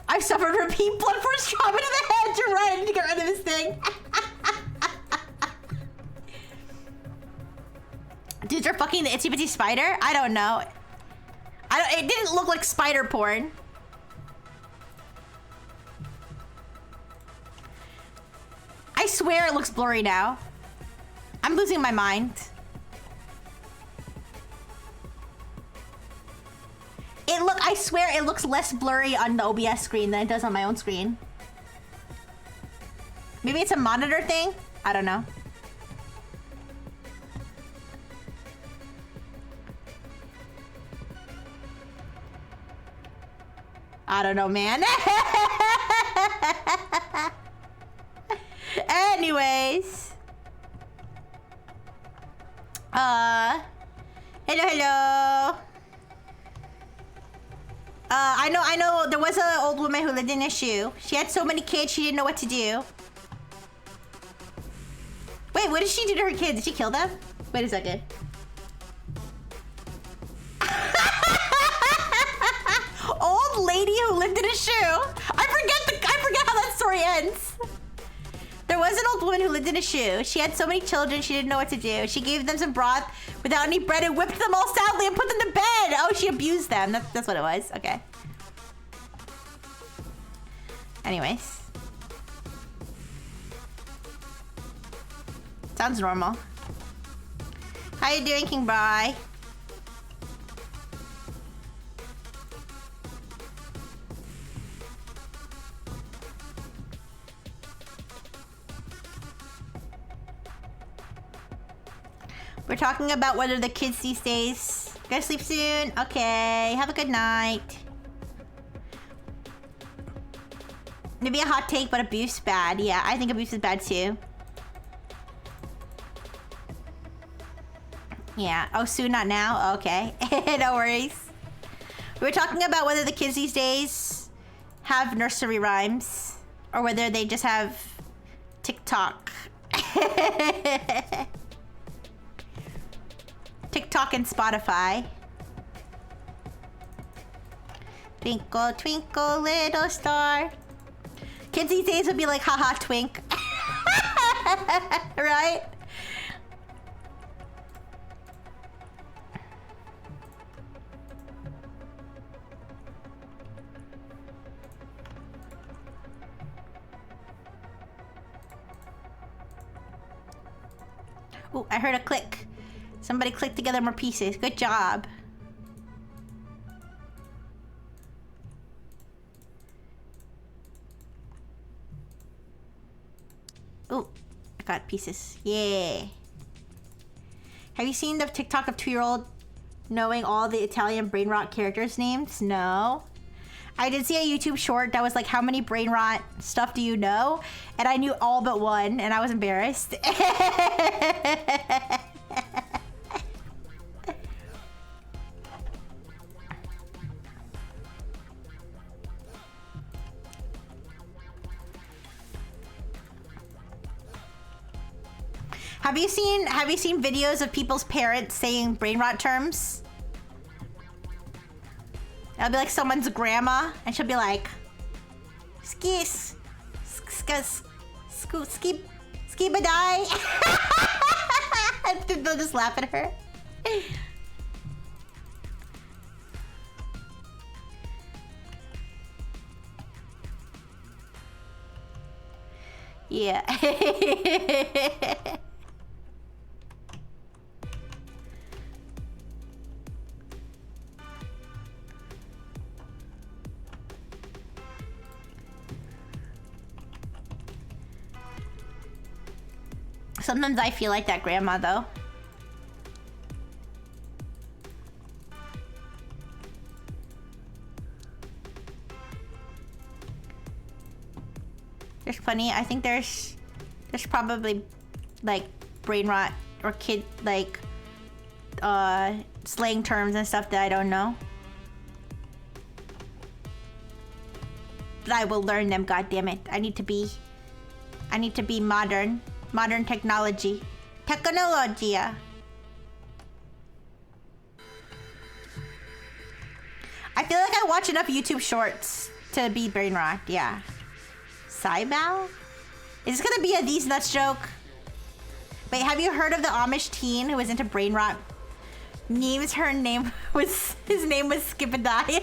I've suffered repeat blood force trauma to the head. You're right. I need to get rid of this thing. Dudes are fucking the itsy bitsy spider? I don't know. It didn't look like spider porn. I swear it looks blurry now. I'm losing my mind. I swear it looks less blurry on the OBS screen than it does on my own screen. Maybe it's a monitor thing? I don't know. I don't know, man. Anyways. Hello. I know there was an old woman who lived in a shoe. She had so many kids, she didn't know what to do. Wait, what did she do to her kids? Did she kill them? Wait a second. Old lady who lived in a shoe. I forget how that story ends. There was an old woman who lived in a shoe. She had so many children, she didn't know what to do. She gave them some broth without any bread and whipped them all soundly and put them to bed. Oh, she abused them. That's what it was. Okay. Anyways. Sounds normal. How you doing, King Bri? We're talking about whether the kids these days... Gonna sleep soon? Okay, have a good night. Maybe a hot take, but abuse's bad. Yeah, I think abuse is bad too. Yeah. Oh, soon, not now? Okay. No worries. We were talking about whether the kids these days have nursery rhymes or whether they just have TikTok. TikTok and Spotify. Twinkle, twinkle, little star. Kids these days would be like, haha, twink. Right? Ooh, I heard a click. Somebody click together more pieces. Good job. Oh, I got pieces. Yeah. Have you seen the TikTok of 2-year-old knowing all the Italian brain rot characters' names? No. I did see a YouTube short that was like, how many brain rot stuff do you know? And I knew all but one, and I was embarrassed. Have you seen videos of people's parents saying brain rot terms? It'll be like someone's grandma, and she'll be like, skis, skibadai. They'll just laugh at her. Yeah. Sometimes I feel like that grandma, though. There's plenty. I think there's probably like brain rot or kid like slang terms and stuff that I don't know. But I will learn them, goddammit. I need to be modern. Modern technology. Technologia. I feel like I watch enough YouTube shorts to be brain rot, yeah. Saibao? Is this gonna be a These Nuts joke? Wait, have you heard of the Amish teen who was into brain rot memes? His name was Skipadai.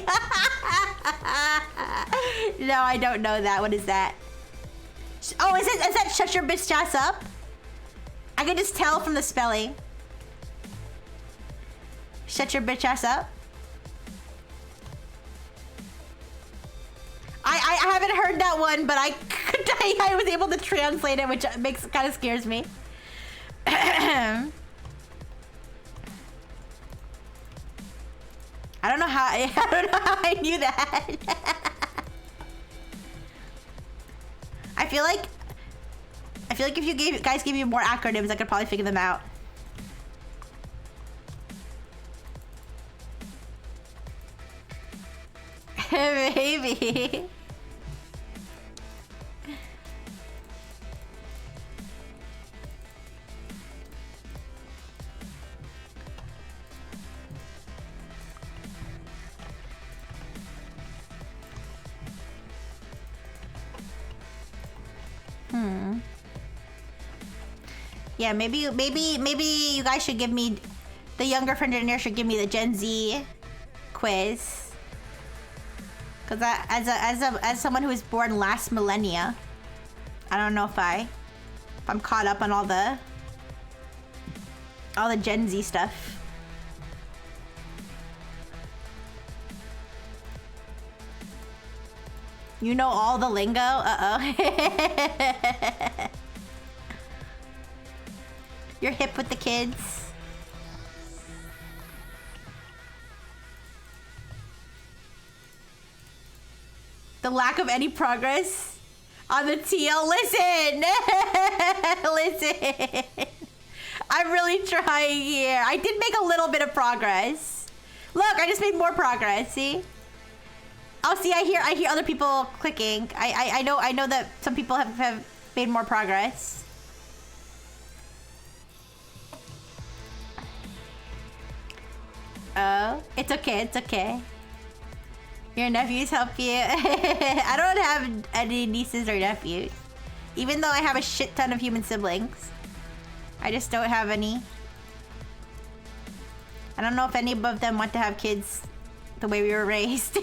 No, I don't know that. What is that? Oh, is that shut your bitch ass up? I can just tell from the spelling. Shut your bitch ass up. I haven't heard that one, but I was able to translate it, which kind of scares me. I don't know how I knew that. I feel like if you guys gave me more acronyms, I could probably figure them out. Maybe. Yeah, maybe you guys should give me, the younger friend in here should give me the Gen Z quiz. Cause as someone who was born last millennia, I don't know if I'm caught up on all the Gen Z stuff. You know all the lingo? Uh-oh. You're hip with the kids. The lack of any progress on the TL. Listen! Listen! I'm really trying here. I did make a little bit of progress. Look, I just made more progress, see? Oh, see, I hear other people clicking. I know that some people have made more progress. Oh, it's okay, it's okay. Your nephews help you? I don't have any nieces or nephews. Even though I have a shit ton of human siblings. I just don't have any. I don't know if any of them want to have kids the way we were raised.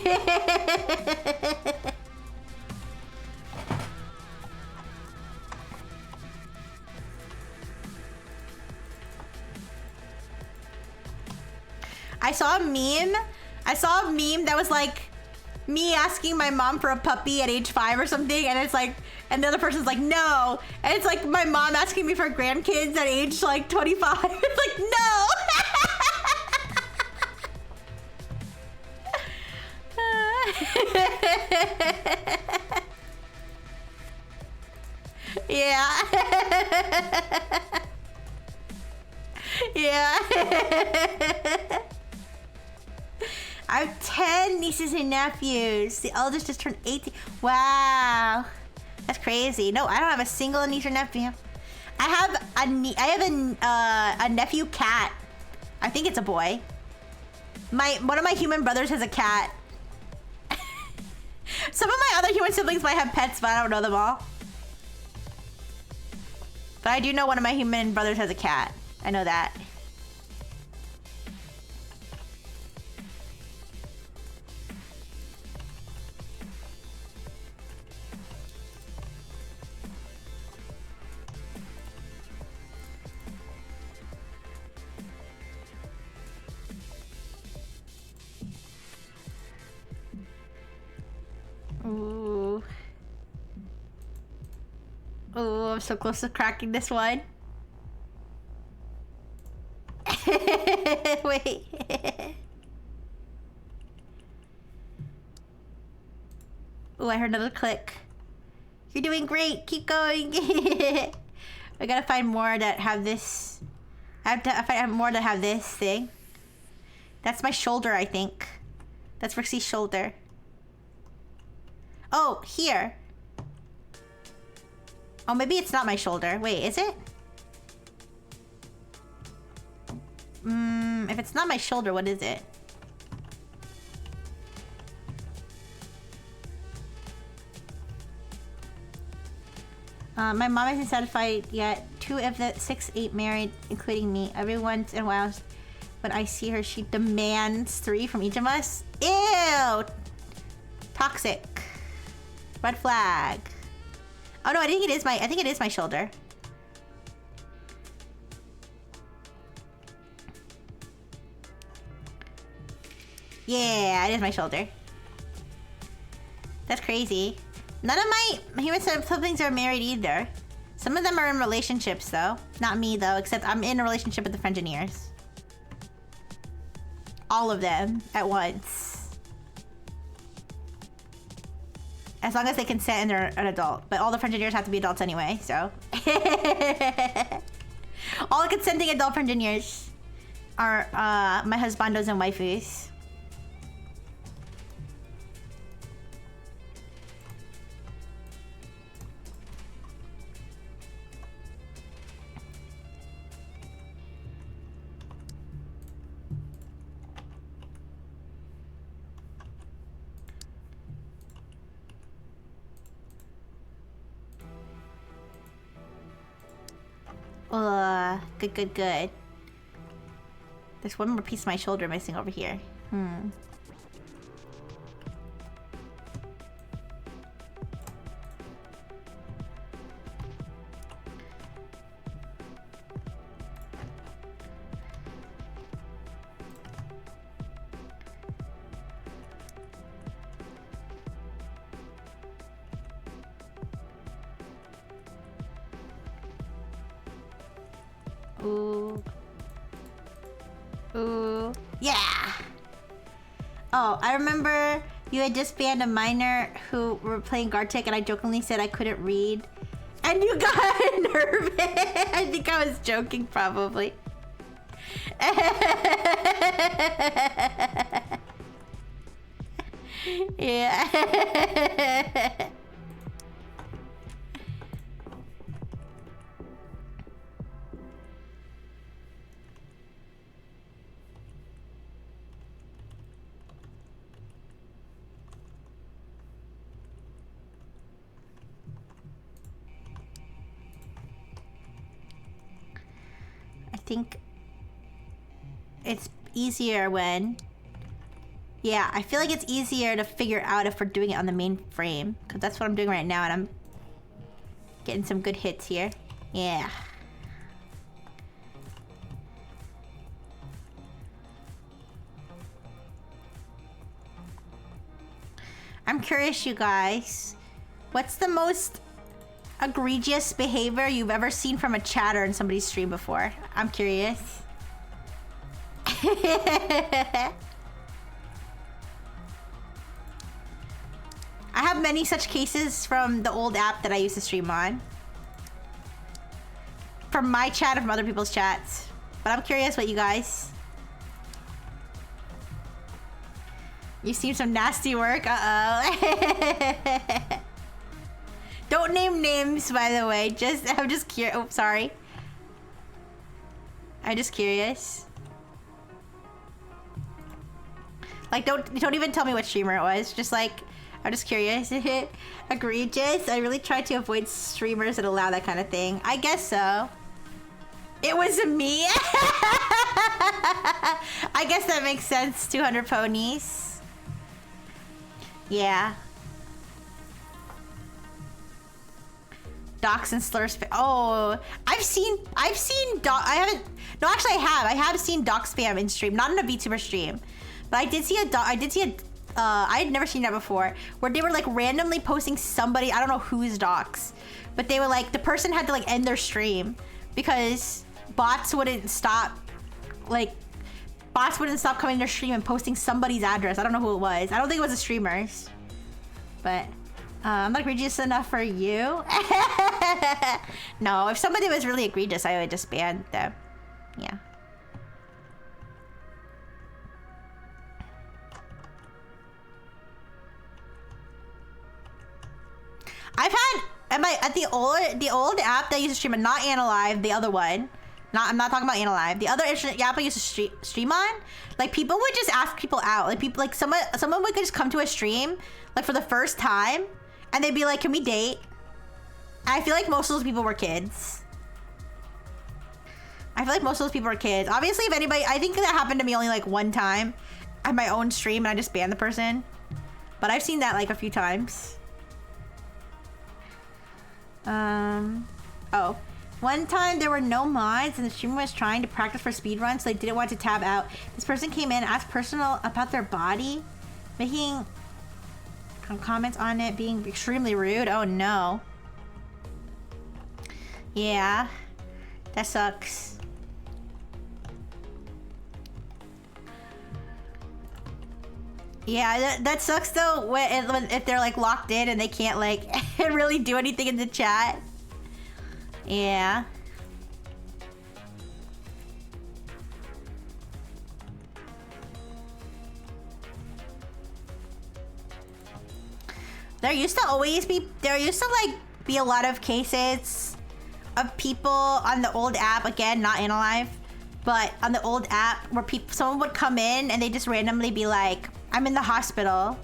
I saw a meme. I saw a meme that was like me asking my mom for a puppy at age 5 or something, and it's like, and the other person's like, no. And it's like my mom asking me for grandkids at age like 25. It's like, no. Yeah. Yeah. I have 10 nieces and nephews. The eldest just turned 18. Wow. That's crazy. No, I don't have a single niece or nephew. I have a nephew cat. I think it's a boy. One of my human brothers has a cat. Some of my other human siblings might have pets, but I don't know them all. But I do know one of my human brothers has a cat. I know that. Ooh. Ooh, I'm so close to cracking this one. Wait. Ooh, I heard another click. You're doing great. Keep going. I gotta find more that have this. I have to find more that have this thing. That's my shoulder, I think. That's Rixxy's shoulder. Oh, here. Oh, maybe it's not my shoulder. Wait, is it? If it's not my shoulder, what is it? My mom isn't satisfied yet. 2 of the 6 ain't married, including me. Every once in a while, when I see her, she demands 3 from each of us. Ew! Toxic. Red flag. Oh no, I think it is my shoulder. Yeah, it is my shoulder. That's crazy. None of my human siblings are married either. Some of them are in relationships though. Not me though, except I'm in a relationship with the Frengineers. All of them at once. As long as they consent and they're an adult. But all the Frengineers have to be adults anyway, so. All the consenting adult Frengineers are my husbandos and waifus. Good. There's one more piece of my shoulder missing over here. Ooh. Yeah! Oh, I remember you had just banned a minor who were playing Gartic and I jokingly said I couldn't read. And you got nervous! I think I was joking, probably. Yeah. I think it's easier when... Yeah, I feel like it's easier to figure out if we're doing it on the main frame. Because that's what I'm doing right now and I'm getting some good hits here. Yeah. I'm curious, you guys. What's the most egregious behavior you've ever seen from a chatter in somebody's stream before? I'm curious. I have many such cases from the old app that I used to stream on. From my chat and from other people's chats. But I'm curious what you guys... You've seen some nasty work? Uh-oh. Don't name names, by the way. I'm just curious. Oh, sorry. I'm just curious. Like, don't even tell me what streamer it was. Just like, I'm just curious. Egregious? I really try to avoid streamers that allow that kind of thing. I guess so. It was me. I guess that makes sense. 200 ponies. Yeah. Docs and slurs. Oh, I've seen I haven't. No, actually, I have seen doc spam in stream, not in a VTuber stream, but I did see a. I had never seen that before, where they were like randomly posting somebody. I don't know whose docs, but they were like the person had to like end their stream because bots wouldn't stop. Like, bots wouldn't stop coming to their stream and posting somebody's address. I don't know who it was. I don't think it was the streamers, but. I'm not egregious enough for you. No, if somebody was really egregious, I would just ban them. Yeah. I've had at the old app that I used to stream on, not Analive, the other one. I'm not talking about Analive. The other app I used to stream on, like people would just ask people out. Like people, like someone would just come to a stream, like for the first time. And they'd be like, can we date? And I feel like most of those people were kids. Obviously, if anybody... I think that happened to me only like one time at my own stream and I just banned the person. But I've seen that like a few times. Oh. One time there were no mods and the streamer was trying to practice for speedruns, so they didn't want to tab out. This person came in, asked personal about their body, making... comments on it being extremely rude. Oh no. Yeah. That sucks. Yeah, that sucks though if they're like locked in and they can't like really do anything in the chat. Yeah. There used to like be a lot of cases of people on the old app, again, not Analive, but on the old app where someone would come in and they just randomly be like, I'm in the hospital.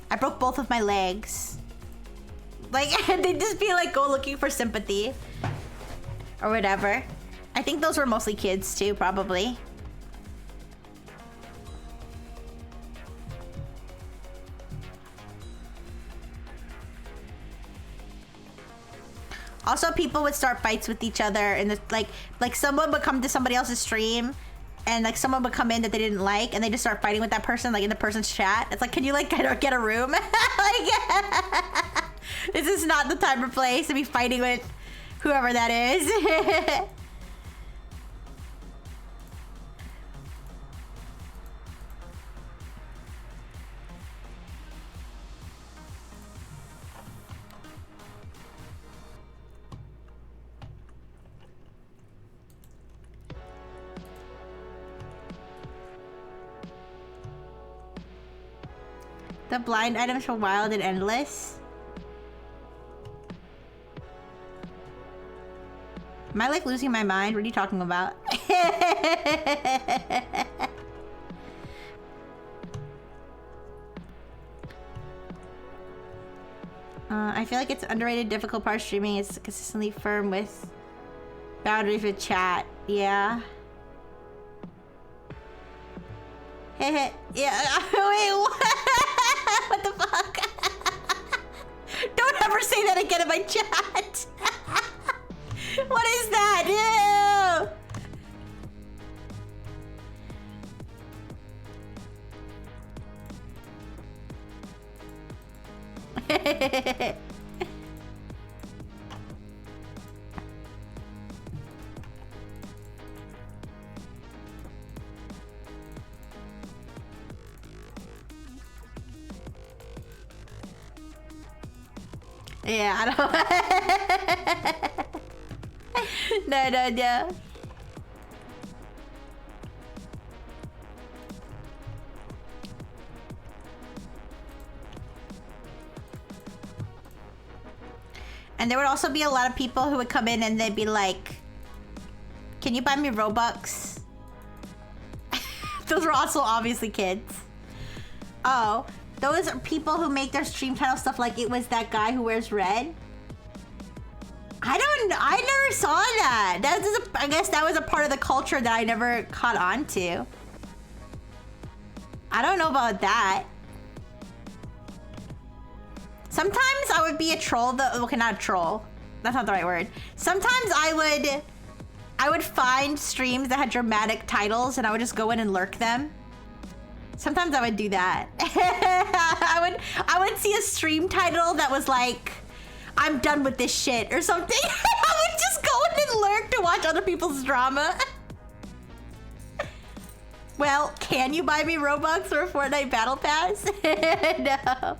I broke both of my legs. Like, they'd just be like, go looking for sympathy or whatever. I think those were mostly kids too, probably. Also, people would start fights with each other, and like someone would come to somebody else's stream, and like someone would come in that they didn't like, and they just start fighting with that person, like in the person's chat. It's like, can you like get a room? Like, this is not the time or place to be fighting with whoever that is. The blind items for Wild and Endless. Am I like losing my mind? What are you talking about? I feel like it's underrated. Difficult part of streaming is consistently firm with boundaries with chat. Yeah. Yeah. Wait, what? What the fuck? Don't ever say that again in my chat. What is that? Ew. Yeah, I don't. No. And there would also be a lot of people who would come in and they'd be like, "Can you buy me Robux?" Those were also obviously kids. Oh, those are people who make their stream title stuff like it was that guy who wears red. I never saw that. I guess that was a part of the culture that I never caught on to. I don't know about that. Sometimes I would be a troll though. Okay, not a troll. That's not the right word. Sometimes I would find streams that had dramatic titles and I would just go in and lurk them. Sometimes I would do that. I would see a stream title that was like, "I'm done with this shit" or something. I would just go in and lurk to watch other people's drama. Well, can you buy me Robux or a Fortnite Battle Pass? No.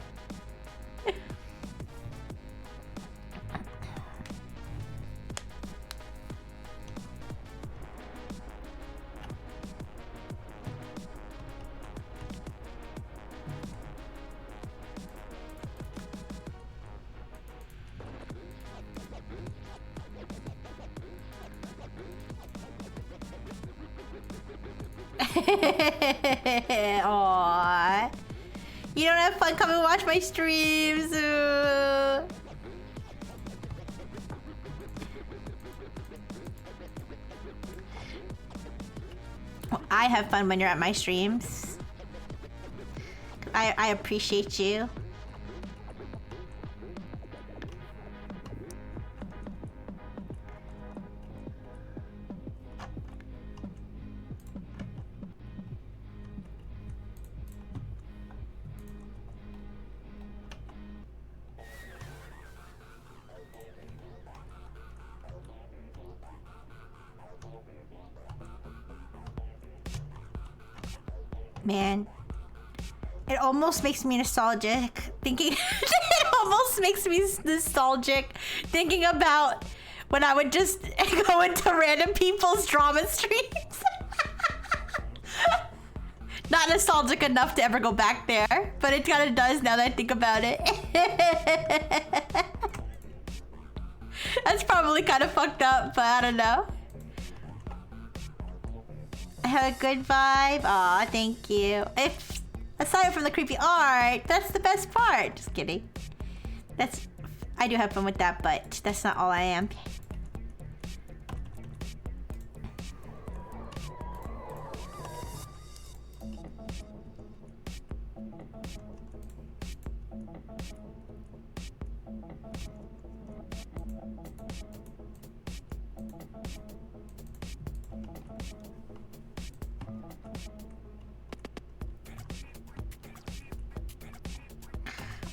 Aww. You don't have fun coming watch my streams. Well, I have fun when you're at my streams. I appreciate you. Man, it almost makes me nostalgic thinking. It almost makes me nostalgic thinking about when I would just go into random people's drama streams. Not nostalgic enough to ever go back there, but it kind of does now that I think about it. That's probably kind of fucked up, but I don't know. Have a good vibe. Aw, thank you. If aside from the creepy art, that's the best part. Just kidding. I do have fun with that, but that's not all I am.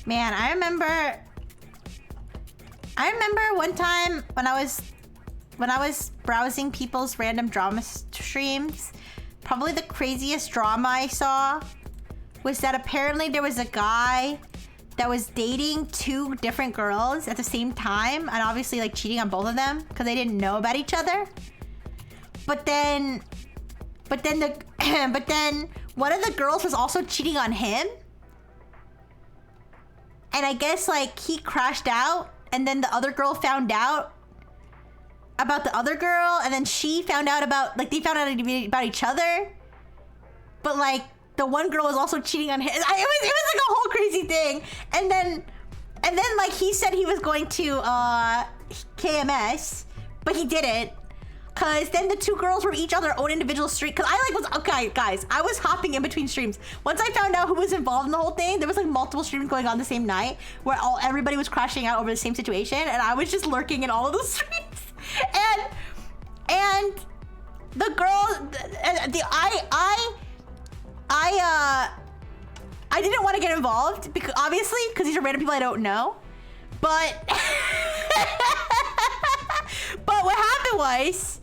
Man, I remember one time when I was browsing people's random drama streams, probably the craziest drama I saw was that apparently there was a guy that was dating two different girls at the same time and obviously like cheating on both of them because they didn't know about each other. But then one of the girls was also cheating on him. And I guess like he crashed out and then the other girl found out about the other girl and then she found out about, like they found out about each other. But like the one girl was also cheating on him. It was like a whole crazy thing. And then like he said he was going to KMS, but he didn't. Cause then the two girls were each other own individual stream. Cause I like was okay, guys. I was hopping in between streams. Once I found out who was involved in the whole thing, there was like multiple streams going on the same night where everybody was crashing out over the same situation, and I was just lurking in all of those streams. And the girl, I didn't want to get involved because obviously these are random people I don't know. But but what happened was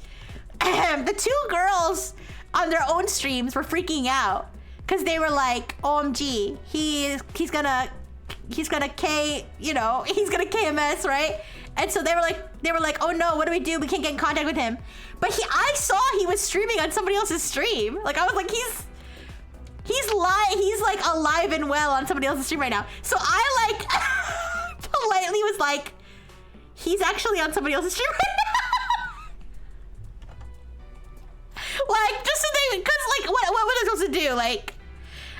the two girls on their own streams were freaking out because they were like, OMG, he's gonna K, you know, he's gonna KMS, right? And so they were like, oh no, what do we do? We can't get in contact with him. But I saw he was streaming on somebody else's stream. Like I was like, he's like alive and well on somebody else's stream right now. So I like politely was like, he's actually on somebody else's stream right now. Like just so they, cause like what were they supposed to do? Like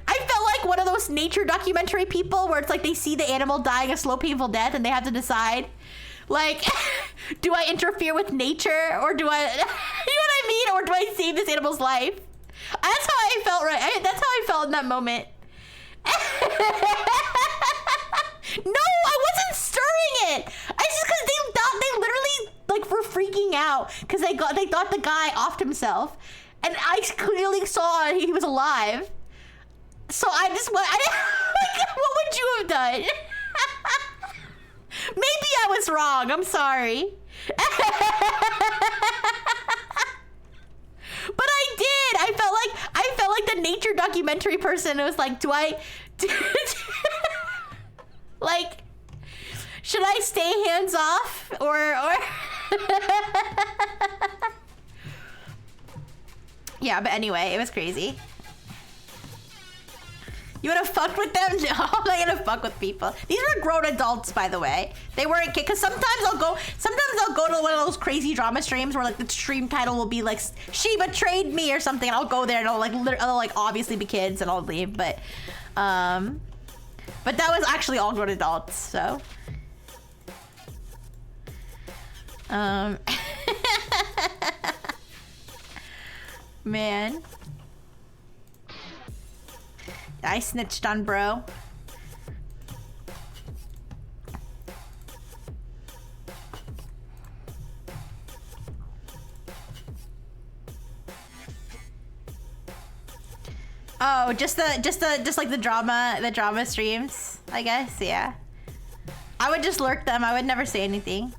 I felt like one of those nature documentary people where it's like they see the animal dying a slow, painful death and they have to decide, like, do I interfere with nature or do I, you know what I mean? Or do I save this animal's life? That's how I felt, right? That's how I felt in that moment. No, I wasn't stirring it. I just, cause they literally like were freaking out because they thought the guy offed himself, and I clearly saw he was alive. So I just went, like, what would you have done? Maybe I was wrong. I'm sorry. But I did. I felt like the nature documentary person. It was like, like, should I stay hands off or yeah, but anyway, it was crazy. You would have fucked with them? No, I'm not gonna fuck with people. These were grown adults, by the way. They weren't kids. Cause sometimes I'll go to one of those crazy drama streams where like the stream title will be like, she betrayed me or something, and I'll go there and it'll like obviously be kids and I'll leave, but that was actually all grown adults, so. Man. I snitched on bro. Oh, just like the drama streams, I guess, yeah. I would just lurk them. I would never say anything.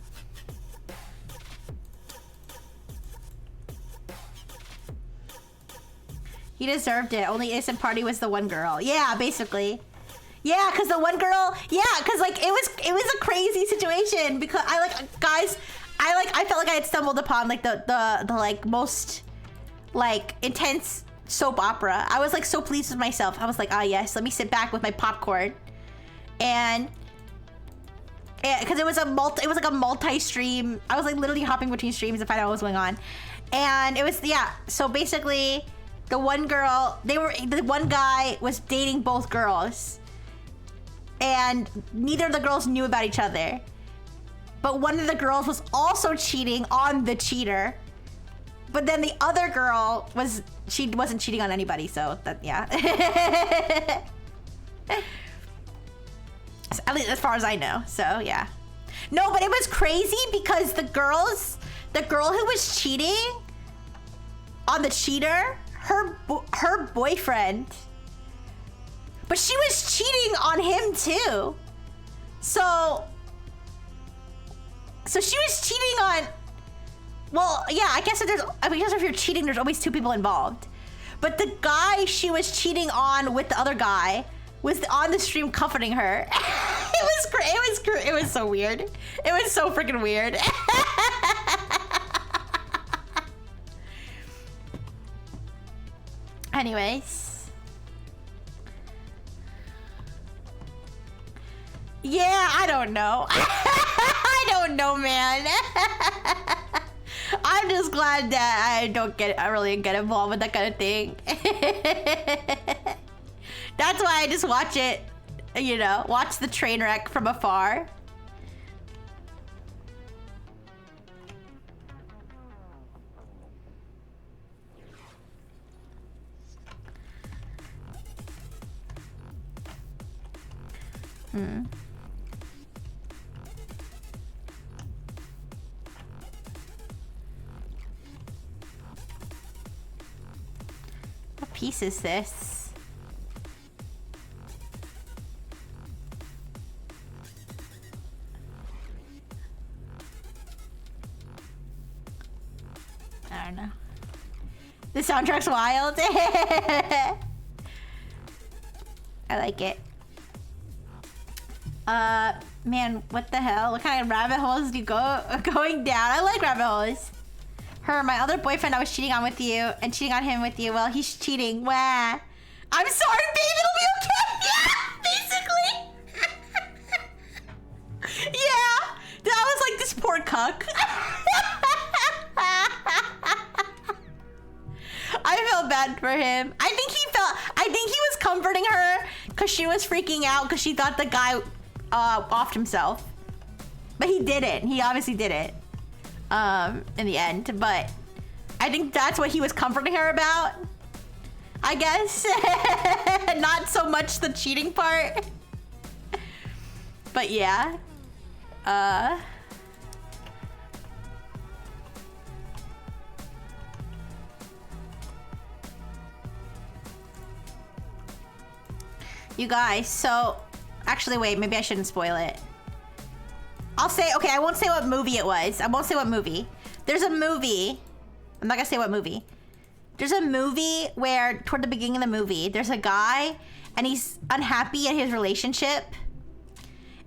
He deserved it. Only innocent party was the one girl. Yeah, basically. Yeah, cause the one girl. Yeah, cause like it was a crazy situation because I felt like I had stumbled upon like the like most like intense soap opera. I was like so pleased with myself. I was like, ah yes, let me sit back with my popcorn, and because it was like a multi-stream. I was like literally hopping between streams to find out what was going on, and it was So basically. The one guy was dating both girls, and neither of the girls knew about each other. But one of the girls was also cheating on the cheater. But then the other girl wasn't cheating on anybody, so that, yeah. At least as far as I know, so yeah. No, but it was crazy because the girl who was cheating on the cheater, her boyfriend, but she was cheating on him too. So she was cheating on. Well, yeah, I guess if you're cheating, there's always two people involved. But the guy she was cheating on with the other guy was on the stream comforting her. It was so weird. It was so freaking weird. Anyways. Yeah, I don't know. I don't know, man. I'm just glad that I really get involved with that kind of thing. That's why I just watch it, you know, watch the train wreck from afar. What piece is this? I don't know. The soundtrack's wild. I like it. Man, what the hell? What kind of rabbit holes do you going down? I like rabbit holes. My other boyfriend I was cheating on with you and cheating on him with you. Well, he's cheating. Wah. I'm sorry, babe. It'll be okay. Yeah, basically. Yeah. That was like this poor cuck. I felt bad for him. I think he was comforting her because she was freaking out because she thought the guy offed himself. But he didn't. He obviously didn't. In the end, but I think that's what he was comforting her about, I guess. Not so much the cheating part. But yeah. You guys, so actually wait, maybe I shouldn't spoil it. I'll say, okay, I won't say what movie it was. I won't say what movie. There's a movie. I'm not gonna say what movie. There's a movie where, toward the beginning of the movie, there's a guy and he's unhappy in his relationship.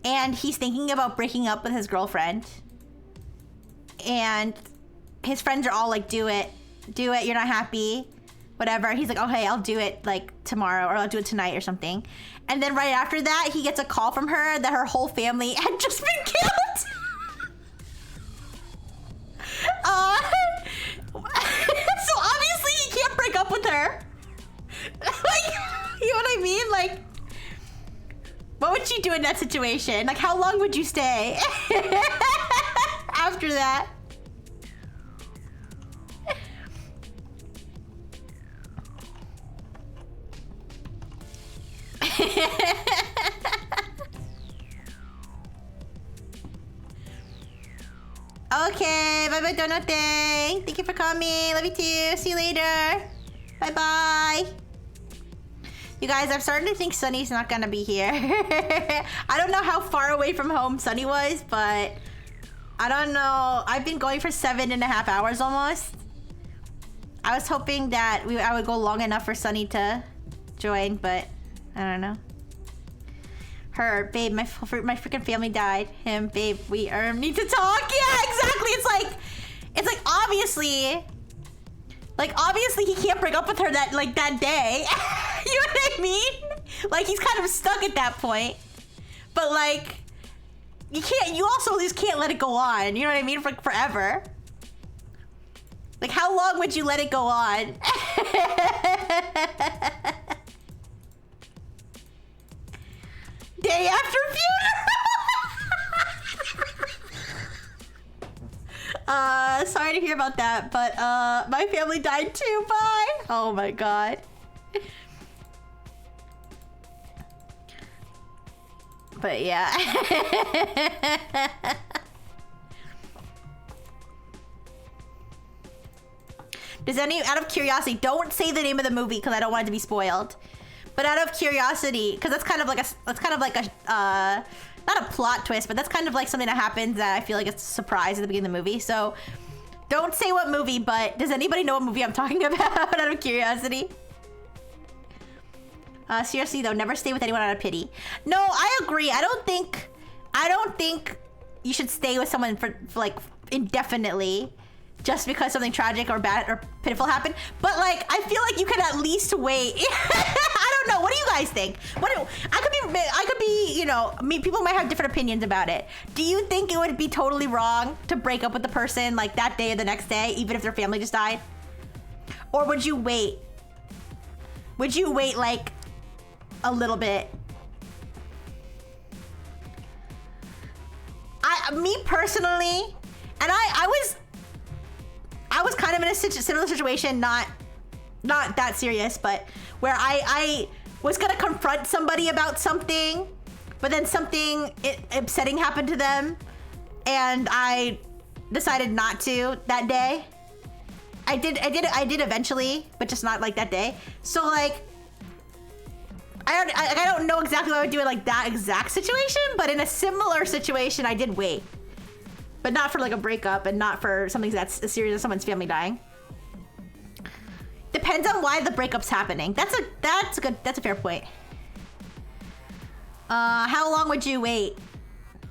And he's thinking about breaking up with his girlfriend. And his friends are all like, do it, you're not happy. Whatever. He's like, okay, I'll do it like tomorrow or I'll do it tonight or something. And then right after that, he gets a call from her that her whole family had just been killed. So obviously he can't break up with her. Like, you know what I mean? Like, what would you do in that situation? Like, how long would you stay after that? Okay, bye-bye, Donut Day. Thank you for coming. Love you too. See you later. Bye-bye. You guys, I'm starting to think Sunny's not gonna be here. I don't know how far away from home Sunny was, but I don't know. I've been going for 7.5 hours almost. I was hoping that I would go long enough for Sunny to join, but I don't know. Her, babe, my freaking family died. Him, babe, we need to talk. Yeah, exactly. It's like obviously he can't break up with her that day. You know what I mean? Like, he's kind of stuck at that point. But like, you also just can't let it go on. You know what I mean? For forever. Like, how long would you let it go on? Day after funeral. Sorry to hear about that, but my family died too. Bye. Oh my god. But yeah. Out of curiosity, don't say the name of the movie because I don't want it to be spoiled. But out of curiosity, because that's kind of like a not a plot twist, but that's kind of like something that happens that I feel like it's a surprise at the beginning of the movie. So don't say what movie, but does anybody know what movie I'm talking about out of curiosity? Seriously though, never stay with anyone out of pity. No, I agree. I don't think you should stay with someone for like indefinitely. Just because something tragic or bad or pitiful happened. But like, I feel like you could at least wait. I don't know. What do you guys think? I could be, you know, people might have different opinions about it. Do you think it would be totally wrong to break up with the person like that day or the next day, even if their family just died? Or would you wait? Would you wait like a little bit? Me personally, and I was kind of in a similar situation, not that serious, but where I was gonna confront somebody about something, but then something upsetting happened to them, and I decided not to that day. I did eventually, but just not like that day. So like, I don't know exactly what I would do in like that exact situation, but in a similar situation, I did wait. But not for like a breakup and not for something that's as serious as someone's family dying. depends on why the breakup's happening. That's a fair point. How long would you wait?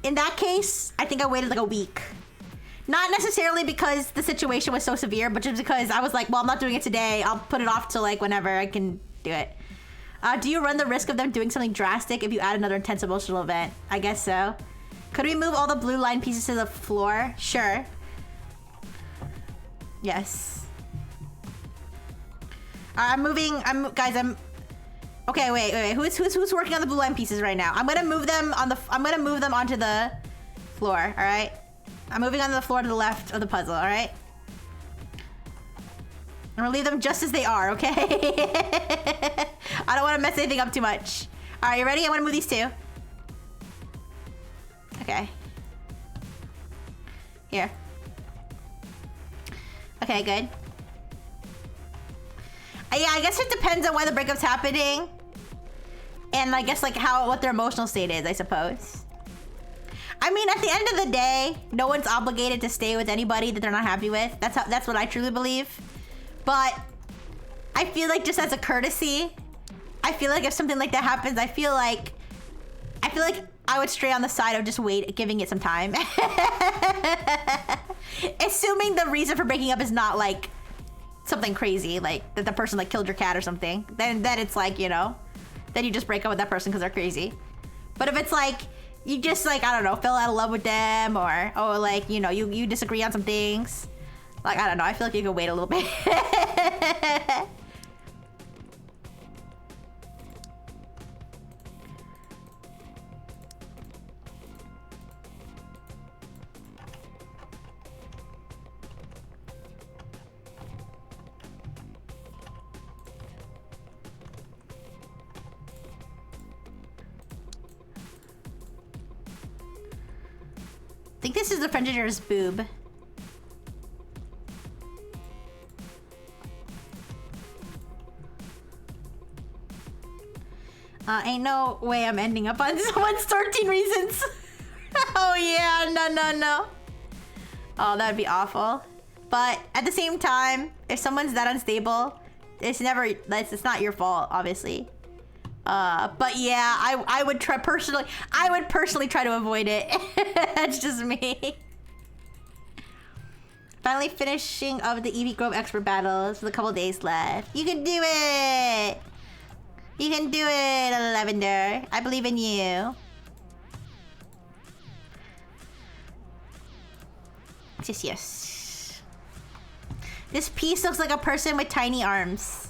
In that case, I think I waited like a week. Not necessarily because the situation was so severe, but just because I was like, well, I'm not doing it today. I'll put it off to like whenever I can do it. Do you run the risk of them doing something drastic if you add another intense emotional event? I guess so. Could we move all the blue line pieces to the floor? Sure. Yes. I'm moving. Guys. Okay. Wait. Who's working on the blue line pieces right now? I'm gonna move them onto the floor. All right. I'm moving onto the floor to the left of the puzzle. All right. I'm gonna leave them just as they are. Okay. I don't want to mess anything up too much. All right. You ready? I want to move these two. Okay. Here. Okay, good. Yeah, I guess it depends on why the breakup's happening. And I guess like what their emotional state is, I suppose. I mean, at the end of the day, no one's obligated to stay with anybody that they're not happy with. That's what I truly believe. But I feel like just as a courtesy, I feel like if something like that happens, I feel like I would stray on the side of just giving it some time. Assuming the reason for breaking up is not like something crazy, like that the person like killed your cat or something, then it's like, you know, then you just break up with that person because they're crazy. But if it's like you just like, I don't know, fell out of love with them, or like, you know, you disagree on some things, like, I don't know, I feel like you could wait a little bit. I think this is the French engineer's boob. Ain't no way I'm ending up on someone's 13 reasons. Oh yeah, no. Oh, that'd be awful. But at the same time, if someone's that unstable, it's not your fault, obviously. But yeah, I would personally try to avoid it. That's just me. Finally finishing up the Evie Grove expert battles with a couple days left. You can do it! You can do it, Lavender. I believe in you. Yes. This piece looks like a person with tiny arms.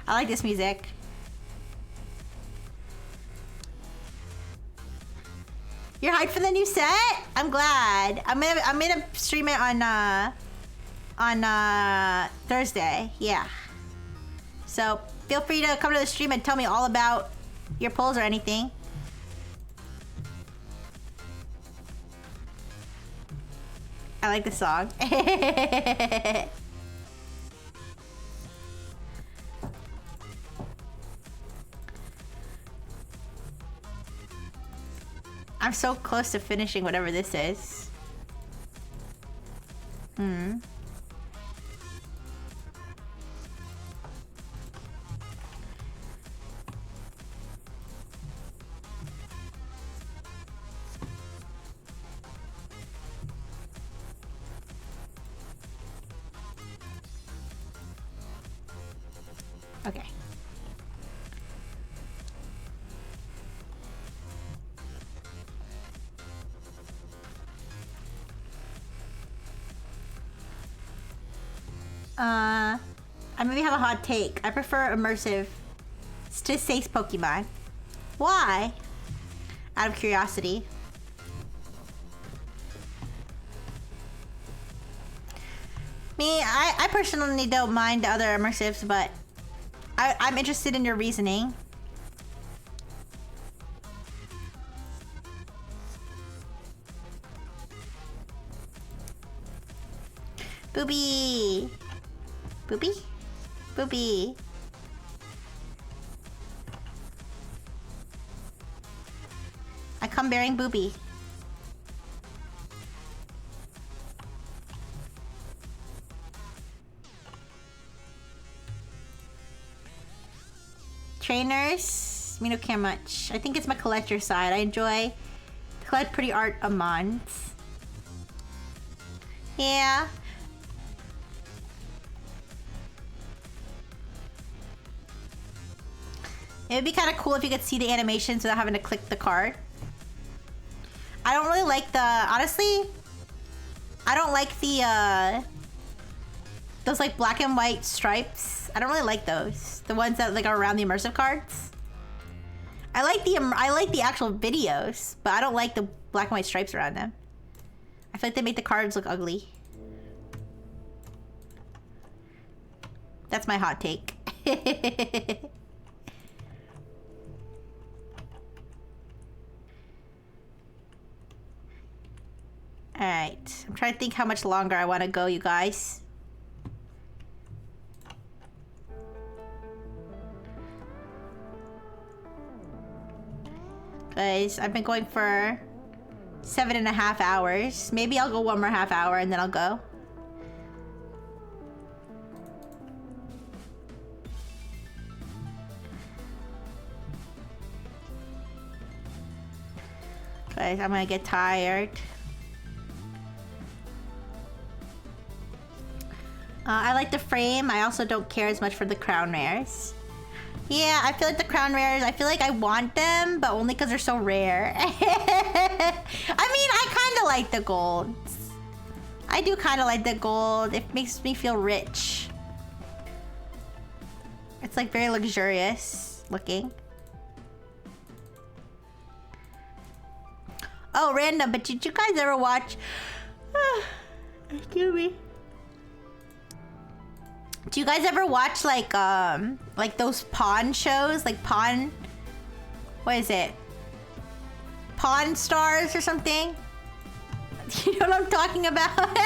I like this music. You're hyped for the new set? I'm glad. I'm gonna stream it on Thursday. Yeah. So feel free to come to the stream and tell me all about your polls or anything. I like the song. I'm so close to finishing whatever this is. Okay. I maybe have a hot take. I prefer immersive to Sace Pokemon. Why? Out of curiosity. I personally don't mind the other immersives, but I'm interested in your reasoning. Booby! Booby? Booby. come bearing booby. Trainers, me don't care much. I think it's my collector side. I enjoy collect pretty art a month. Yeah. It would be kind of cool if you could see the animations without having to click the card. I don't really like the, honestly, I don't like the, those like black and white stripes. I don't really like those. The ones that like are around the immersive cards. I like the actual videos, but I don't like the black and white stripes around them. I feel like they make the cards look ugly. That's my hot take. Alright. I'm trying to think how much longer I want to go, you guys. Guys, I've been going for 7.5 hours. Maybe I'll go one more half hour and then I'll go. Guys, I'm gonna get tired. I like the frame. I also don't care as much for the crown rares. Yeah, I feel like the crown rares, I feel like I want them, but only because they're so rare. I mean, I kind of like the golds. I do kind of like the gold. It makes me feel rich. It's like very luxurious looking. Oh, random, but did you guys ever watch... Excuse me. Do you guys ever watch like those pawn shows? Like pawn... What is it? Pawn Stars or something? You know what I'm talking about?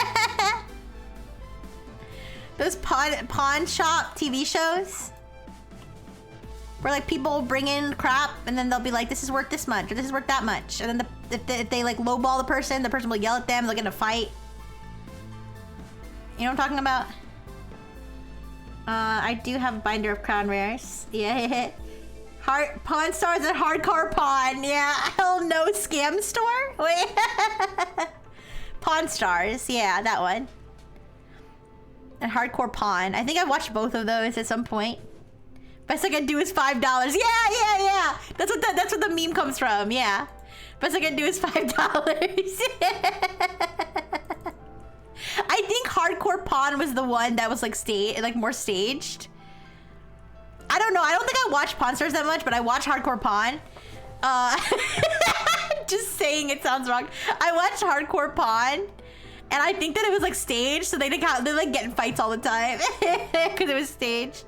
Those pawn shop TV shows? Where like people bring in crap and then they'll be like, this is worth this much or this is worth that much. And then if they like lowball the person will yell at them, they'll get in a fight. You know what I'm talking about? I do have a binder of crown rares. Yeah. Pawn Stars at Hardcore Pawn. Yeah. Hell no scam store? Wait. Pawn Stars. Yeah, that one. And Hardcore Pawn. I think I watched both of those at some point. Best I can do is $5. Yeah. That's what the meme comes from. Yeah. Best I can do is $5. I think Hardcore Pawn was the one that was like more staged. I don't know. I don't think I watch Pawn Stars that much, but I watch Hardcore Pawn. Just saying it sounds wrong. I watched Hardcore Pawn, and I think that it was like staged, so they like get in fights all the time because it was staged.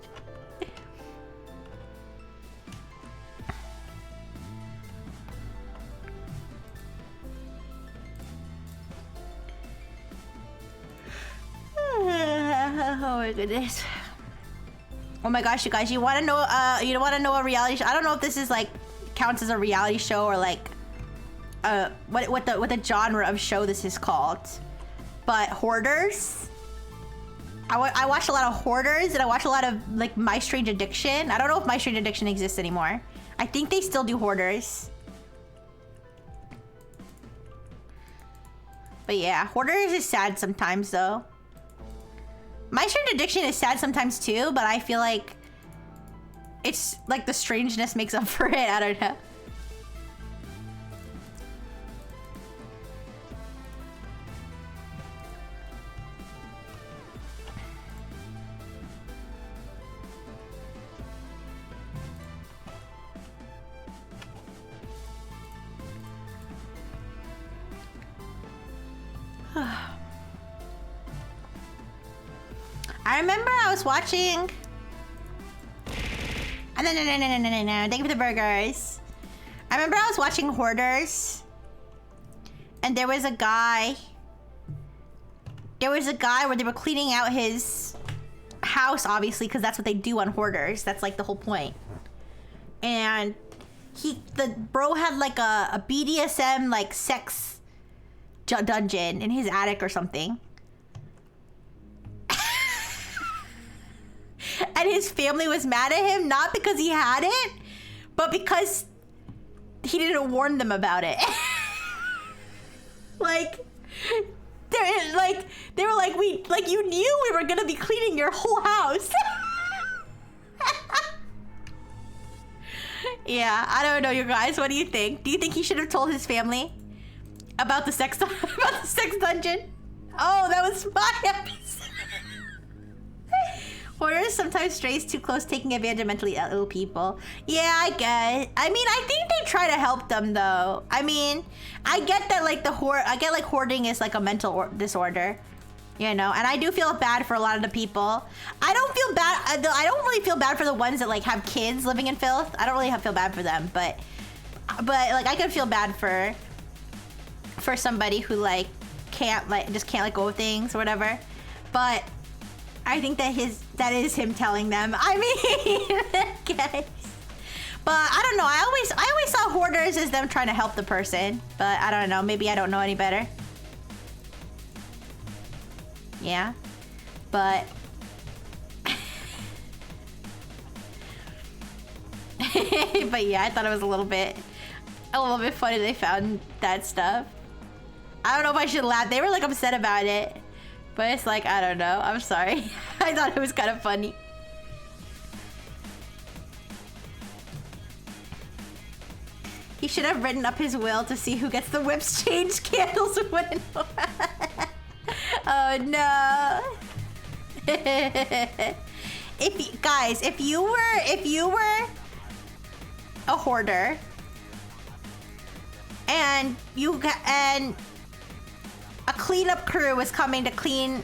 Oh my goodness. Oh my gosh, you guys, you want to know a reality show? I don't know if this is like counts as a reality show or like what the genre of show this is called. But Hoarders. I watch a lot of Hoarders and I watch a lot of like My Strange Addiction. I don't know if My Strange Addiction exists anymore. I think they still do Hoarders. But yeah, Hoarders is sad sometimes though. My Strange Addiction is sad sometimes too, but I feel like it's like the strangeness makes up for it. I don't know. I remember I was watching... No. Thank you for the burgers. I remember I was watching Hoarders. And there was a guy where they were cleaning out his house, obviously, because that's what they do on Hoarders. That's like the whole point. And the bro had like a BDSM like sex dungeon in his attic or something. And his family was mad at him, not because he had it, but because he didn't warn them about it. Like, they were like, you knew we were gonna be cleaning your whole house. Yeah, I don't know, you guys. What do you think? Do you think he should have told his family about the sex dungeon? Oh, that was my episode. Hoarders sometimes strays too close, taking advantage of mentally ill people. Yeah, I guess. I mean, I think they try to help them, though. I mean, I get that, like, I get, like, hoarding is, like, a mental disorder. You know? And I do feel bad for a lot of the people. I don't feel bad. I don't really feel bad for the ones that, like, have kids living in filth. I don't really feel bad for them. But like, I could feel bad for somebody who, like, just can't let go of things or whatever. But I think that is him telling them. I mean, guys. But I don't know. I always saw hoarders as them trying to help the person. But I don't know. Maybe I don't know any better. Yeah. But but yeah, I thought it was a little bit funny they found that stuff. I don't know if I should laugh. They were like upset about it. But it's like, I don't know. I'm sorry. I thought it was kind of funny. He should have written up his will to see who gets the whips changed. Candles wouldn't. Oh no. If you were a hoarder and a cleanup crew was coming to clean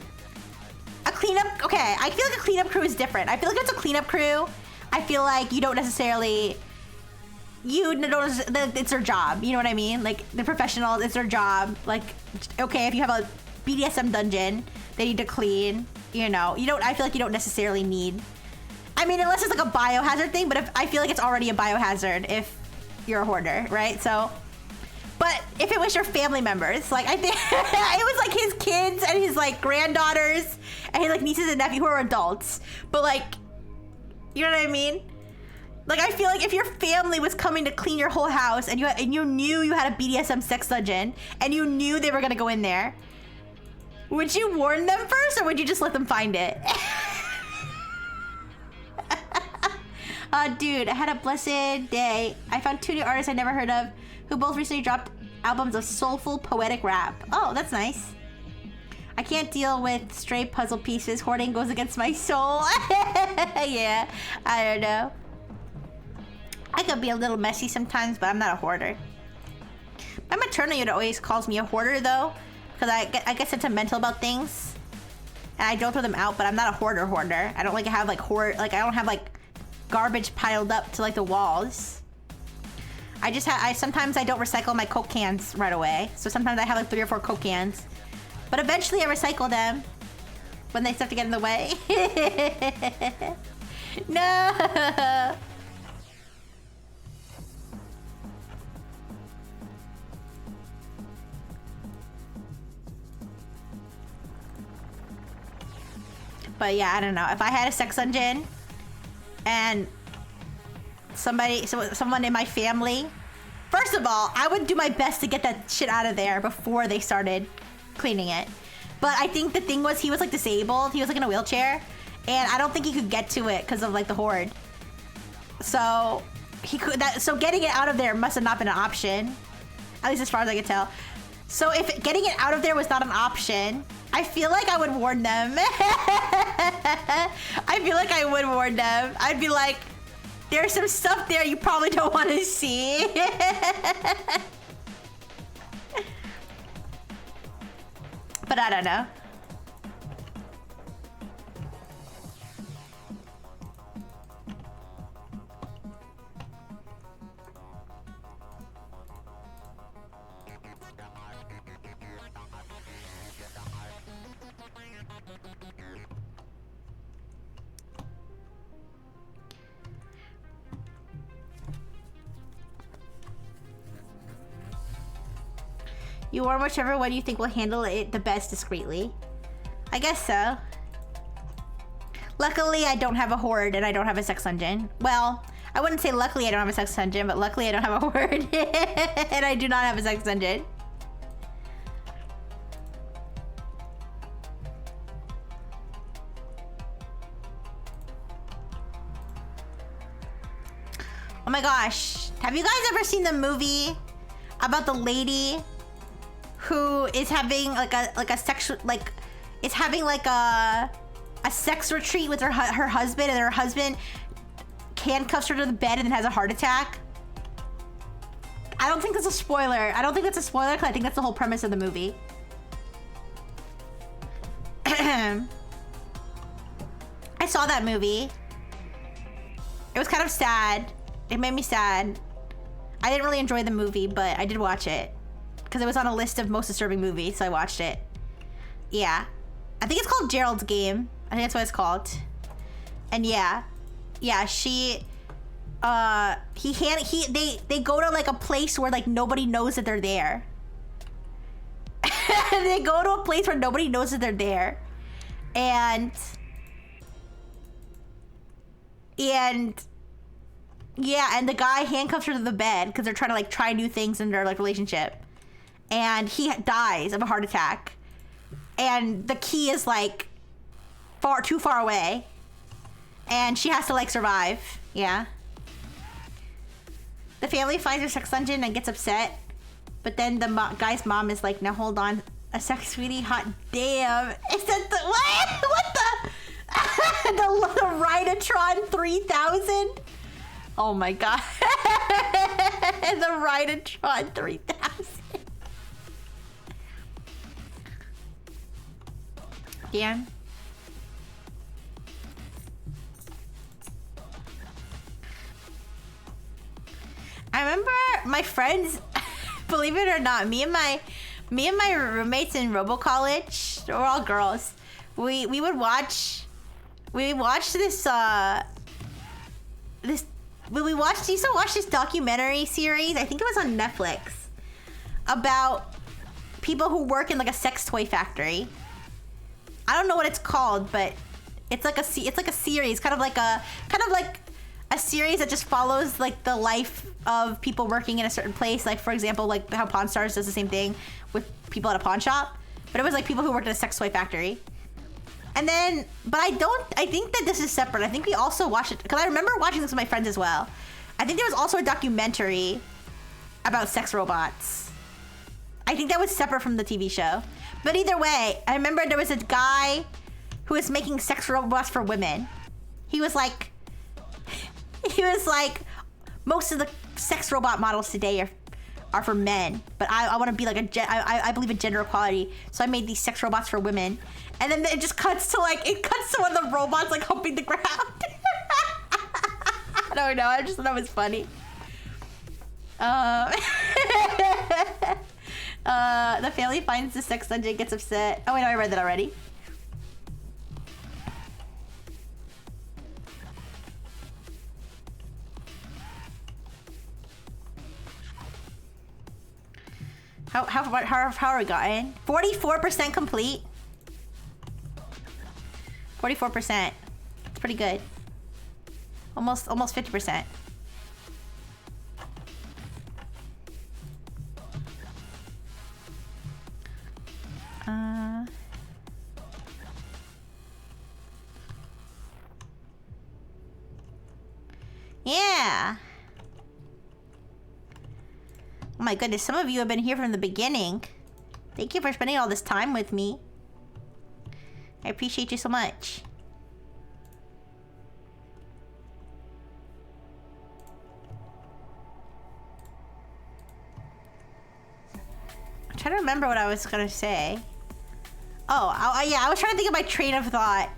okay, I feel like a cleanup crew is different. I feel like it's a cleanup crew. I feel like you don't necessarily it's their job. You know what I mean? Like, the professionals, it's their job. Like, okay, if you have a BDSM dungeon they need to clean, you know, I feel like you don't necessarily need, I mean, unless it's like a biohazard thing, but I feel like it's already a biohazard if you're a hoarder, right? So, but if it was your family members, like, I think it was like his kids and his like granddaughters and his like nieces and nephews who are adults, but like, you know what I mean? Like, I feel like if your family was coming to clean your whole house and you knew you had a BDSM sex dungeon and you knew they were gonna go in there, would you warn them first or would you just let them find it? Dude, I had a blessed day. I found 2 new artists I never heard of who both recently dropped albums of soulful poetic rap. Oh, that's nice. I can't deal with stray puzzle pieces. Hoarding goes against my soul. Yeah, I don't know. I could be a little messy sometimes, but I'm not a hoarder. My maternal unit always calls me a hoarder, though, because I get sentimental about things, and I don't throw them out. But I'm not a hoarder. I don't like have like I don't have like garbage piled up to like the walls. Sometimes I don't recycle my Coke cans right away, so sometimes I have like 3 or 4 Coke cans, but eventually I recycle them when they start to get in the way. No. But yeah, I don't know. If I had a sex dungeon and someone in my family, first of all, I would do my best to get that shit out of there before they started cleaning it. But I think the thing was he was like disabled. He was like in a wheelchair, and I don't think he could get to it because of like the hoard. So so getting it out of there must have not been an option, at least as far as I could tell. So if getting it out of there was not an option, I feel like I would warn them. I feel like I would warn them. I'd be like, there's some stuff there you probably don't want to see. But I don't know. You warm whichever one you think will handle it the best discreetly. I guess so. Luckily, I don't have a horde and I don't have a sex dungeon. Well, I wouldn't say luckily I don't have a sex dungeon, but luckily I don't have a horde. And I do not have a sex dungeon. Oh my gosh. Have you guys ever seen the movie about the lady who is having like a sexual, like, is having like a sex retreat with her husband, and her husband handcuffs her to the bed and then has a heart attack? I don't think that's a spoiler. I don't think that's a spoiler because I think that's the whole premise of the movie. I saw that movie. It was kind of sad. It made me sad. I didn't really enjoy the movie, but I did watch it because it was on a list of most disturbing movies, so I watched it. Yeah. I think it's called Gerald's Game. I think that's what it's called. And yeah, she, they go to like a place where like nobody knows that they're there. They go to a place where nobody knows that they're there, and yeah, and the guy handcuffs her to the bed because they're trying to like try new things in their like relationship, and he dies of a heart attack, and the key is like too far away, and she has to like survive. Yeah. The family finds her sex dungeon and gets upset, but then the guy's mom is like, "Now hold on a sec, sweetie. Hot damn! Is that the what? The Rhydotron 3000? Oh my god! The Rhydotron 3000. Damn. I remember my friends, believe it or not, me and my roommates in Robo College, we're all girls. We watched this we used to watch this documentary series, I think it was on Netflix, about people who work in like a sex toy factory. I don't know what it's called, but it's like a series, kind of like a series that just follows like the life of people working in a certain place. Like, for example, like how Pawn Stars does the same thing with people at a pawn shop, but it was like people who worked at a sex toy factory. And then, but I think that this is separate. I think we also watched it because I remember watching this with my friends as well. I think there was also a documentary about sex robots. I think that was separate from the TV show. But either way, I remember there was a guy who was making sex robots for women. He was like, most of the sex robot models today are for men, but I want to be like I believe in gender equality, so I made these sex robots for women. And then it just cuts to one of the robots like humping the ground. I don't know, I just thought it was funny. The family finds the sex dungeon, gets upset. Oh wait, no, I read that already. How are we gotten? 44% complete. 44%. It's pretty good. Almost 50%. Yeah. Oh my goodness, some of you have been here from the beginning. Thank you for spending all this time with me. I appreciate you so much. I'm trying to remember what I was gonna say. Oh, yeah, I was trying to think of my train of thought.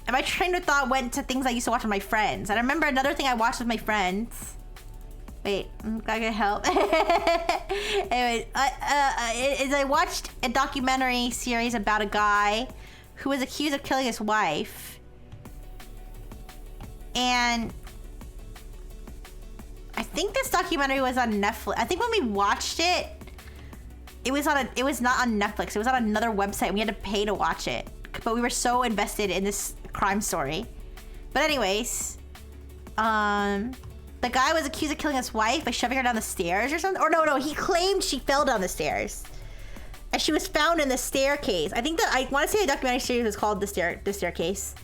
And my train of thought went to things I used to watch with my friends. And I remember another thing I watched with my friends. Wait, I gotta help. Anyway, I watched a documentary series about a guy who was accused of killing his wife. And I think this documentary was on Netflix. I think when we watched it, It was not on Netflix. It was on another website. We had to pay to watch it. But we were so invested in this crime story. But anyways, the guy was accused of killing his wife by shoving her down the stairs or something. Or no, he claimed she fell down the stairs. And she was found in the staircase. I think I want to say the documentary series was called The Staircase.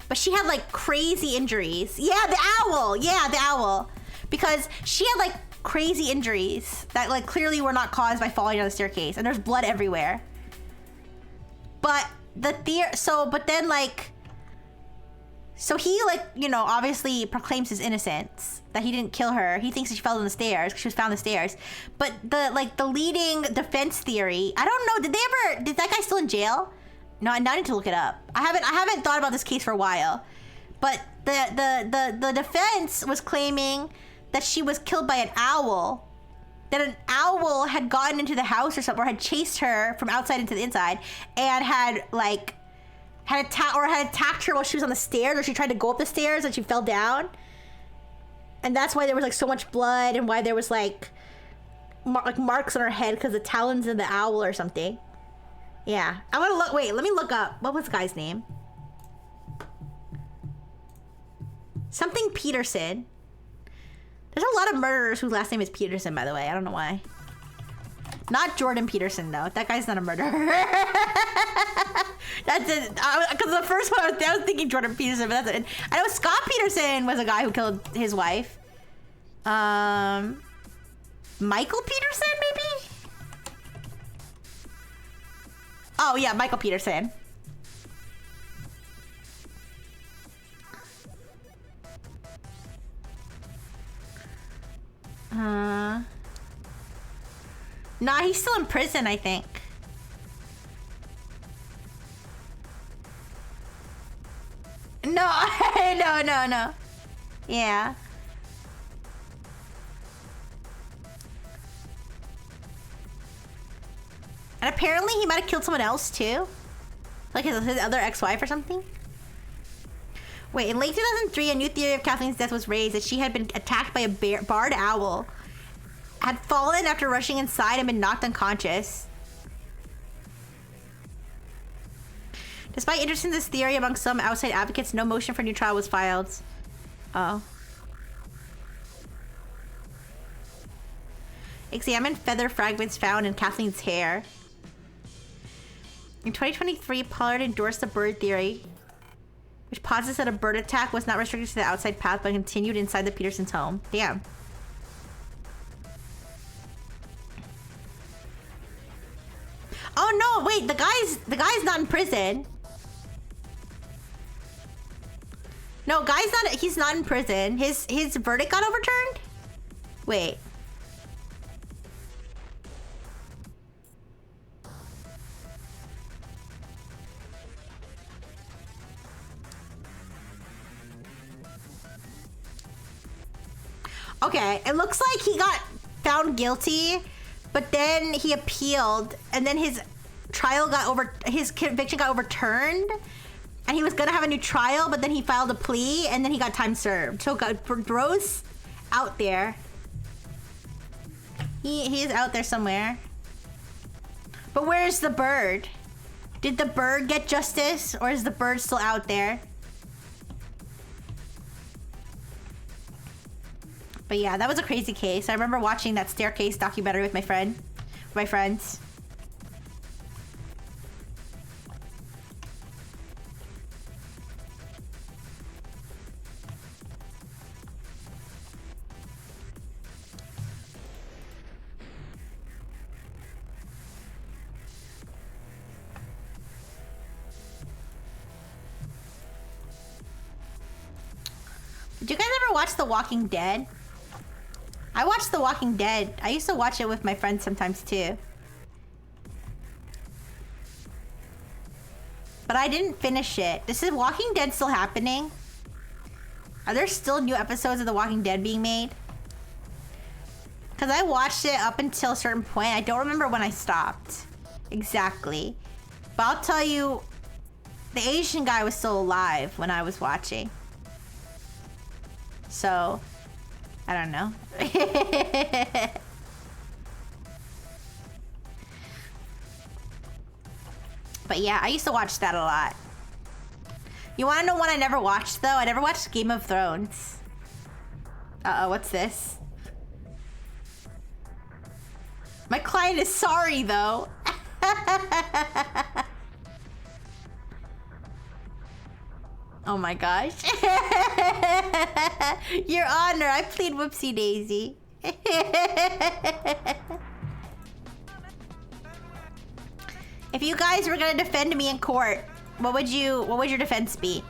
But she had like crazy injuries. Yeah, the owl. Yeah, the owl. Because she had like crazy injuries that like clearly were not caused by falling down the staircase. And there's blood everywhere. But so he like, you know, obviously proclaims his innocence, that he didn't kill her. He thinks that she fell down the stairs because she was found on the stairs. But the leading defense theory, I don't know, did that guy still in jail? No, I need to look it up. I haven't thought about this case for a while. But the defense was claiming that she was killed by an owl. That an owl had gotten into the house or something, or had chased her from outside into the inside, and had attacked her while she was on the stairs, or she tried to go up the stairs and she fell down. And that's why there was like so much blood, and why there was like marks on her head because the talons of the owl or something. Yeah, I want to look. Wait, let me look up. What was the guy's name? Something Peterson. There's a lot of murderers whose last name is Peterson, by the way. I don't know why. Not Jordan Peterson, though. That guy's not a murderer. That's it. Because the first one, I was thinking Jordan Peterson, but that's it. I know Scott Peterson was a guy who killed his wife. Michael Peterson, maybe? Oh, yeah, Michael Peterson. Nah, he's still in prison, I think. No, no. Yeah. And apparently he might have killed someone else too. Like his other ex-wife or something. Wait, in late 2003, a new theory of Kathleen's death was raised that she had been attacked by a barred owl, had fallen after rushing inside and been knocked unconscious. Despite interest in this theory among some outside advocates, no motion for a new trial was filed. Oh. Examine feather fragments found in Kathleen's hair. In 2023, Pollard endorsed the bird theory, which posits that a bird attack was not restricted to the outside path but continued inside the Petersons' home. Damn. Oh no, wait, the guy's not in prison. No, he's not in prison. His verdict got overturned? Wait. Okay, it looks like he got found guilty, but then he appealed, and then his conviction got overturned, and he was gonna have a new trial, but then he filed a plea, and then he got time served. So Bro's out there. He is out there somewhere. But where's the bird? Did the bird get justice, or is the bird still out there? But yeah, that was a crazy case. I remember watching that Staircase documentary with my friends. Did you guys ever watch The Walking Dead? I watched The Walking Dead. I used to watch it with my friends sometimes too. But I didn't finish it. Is Walking Dead still happening? Are there still new episodes of The Walking Dead being made? Because I watched it up until a certain point. I don't remember when I stopped. Exactly. But I'll tell you, the Asian guy was still alive when I was watching. So... I don't know. But yeah, I used to watch that a lot. You wanna know one I never watched though? I never watched Game of Thrones. Uh-oh, what's this? My client is sorry though. Oh my gosh. Your Honor, I plead whoopsie daisy. If you guys were gonna defend me in court, what would your defense be?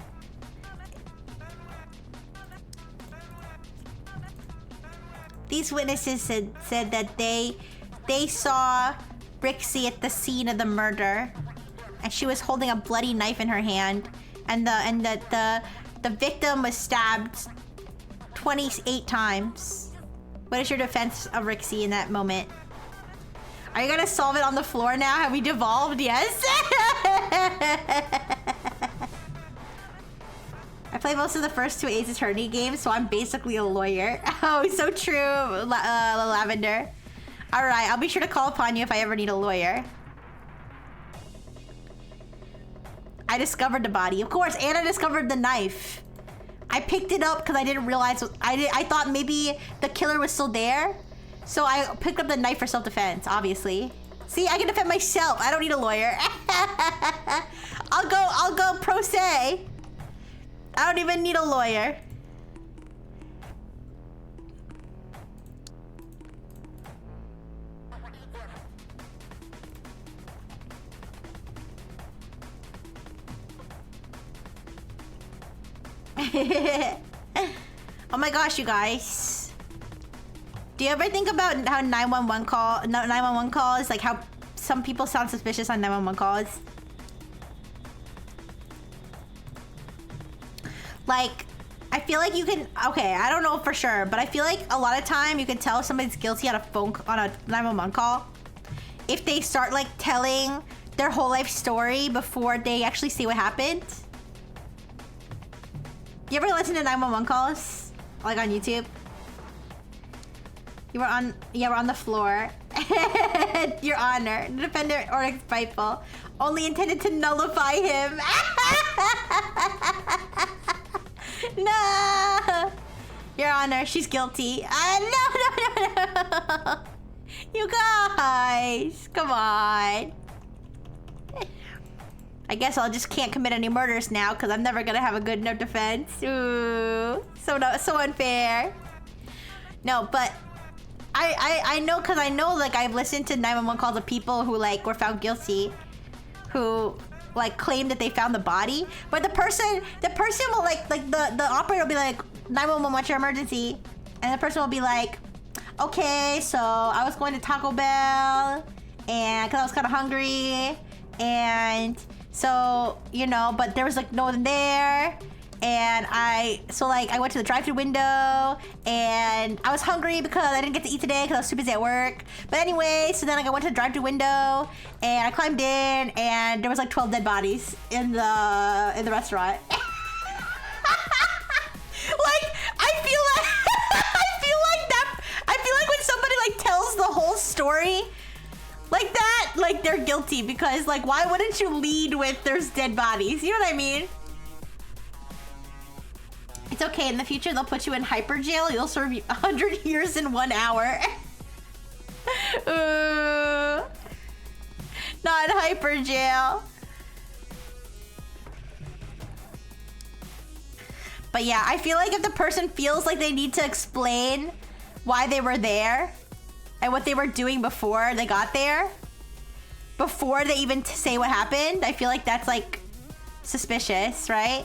These witnesses said that they saw Rixxy at the scene of the murder, and she was holding a bloody knife in her hand, and the victim was stabbed 28 times. What is your defense of Rixxy in that moment? Are you gonna solve it on the floor now? Have we devolved? Yes. I play most of the first two Ace Attorney games, so I'm basically a lawyer. Oh, so true, Lavender. All right, I'll be sure to call upon you if I ever need a lawyer. I discovered the body, of course, and I discovered the knife. I picked it up because I didn't realize I thought maybe the killer was still there, so I picked up the knife for self-defense. Obviously, see, I can defend myself. I don't need a lawyer. I'll go pro se. I don't even need a lawyer. Oh my gosh, you guys. Do you ever think about how 911 calls, like how some people sound suspicious on 911 calls? Like, I feel like you can, okay, I don't know for sure, but I feel like a lot of time you can tell if somebody's guilty on a 911 call if they start like telling their whole life story before they actually see what happened. You ever listen to 911 calls? Like on YouTube? You were on the floor. Your Honor, the defendant or spiteful only intended to nullify him. No! Your Honor, she's guilty. No. You guys, come on. I guess I just can't commit any murders now because I'm never gonna have a good enough defense. Ooh, so unfair. No, but I know, because I know, like, I've listened to 911 calls of people who like were found guilty, who like claimed that they found the body, but the person will like the operator will be like, 911, what's your emergency? And the person will be like, okay, so I was going to Taco Bell, and because I was kind of hungry, and so, you know, but there was like no one there, and I went to the drive-thru window, and I was hungry because I didn't get to eat today because I was too busy at work. But anyway, so then like I went to the drive-thru window, and I climbed in, and there was like 12 dead bodies in the restaurant. Like, I feel like when somebody like tells the whole story like that, like they're guilty, because like, why wouldn't you lead with there's dead bodies? You know what I mean? It's okay, in the future they'll put you in hyper jail. You'll serve 100 years in 1 hour. Not hyper jail. But yeah, I feel like if the person feels like they need to explain why they were there and what they were doing before they got there, before they even say what happened, I feel like that's like suspicious, right?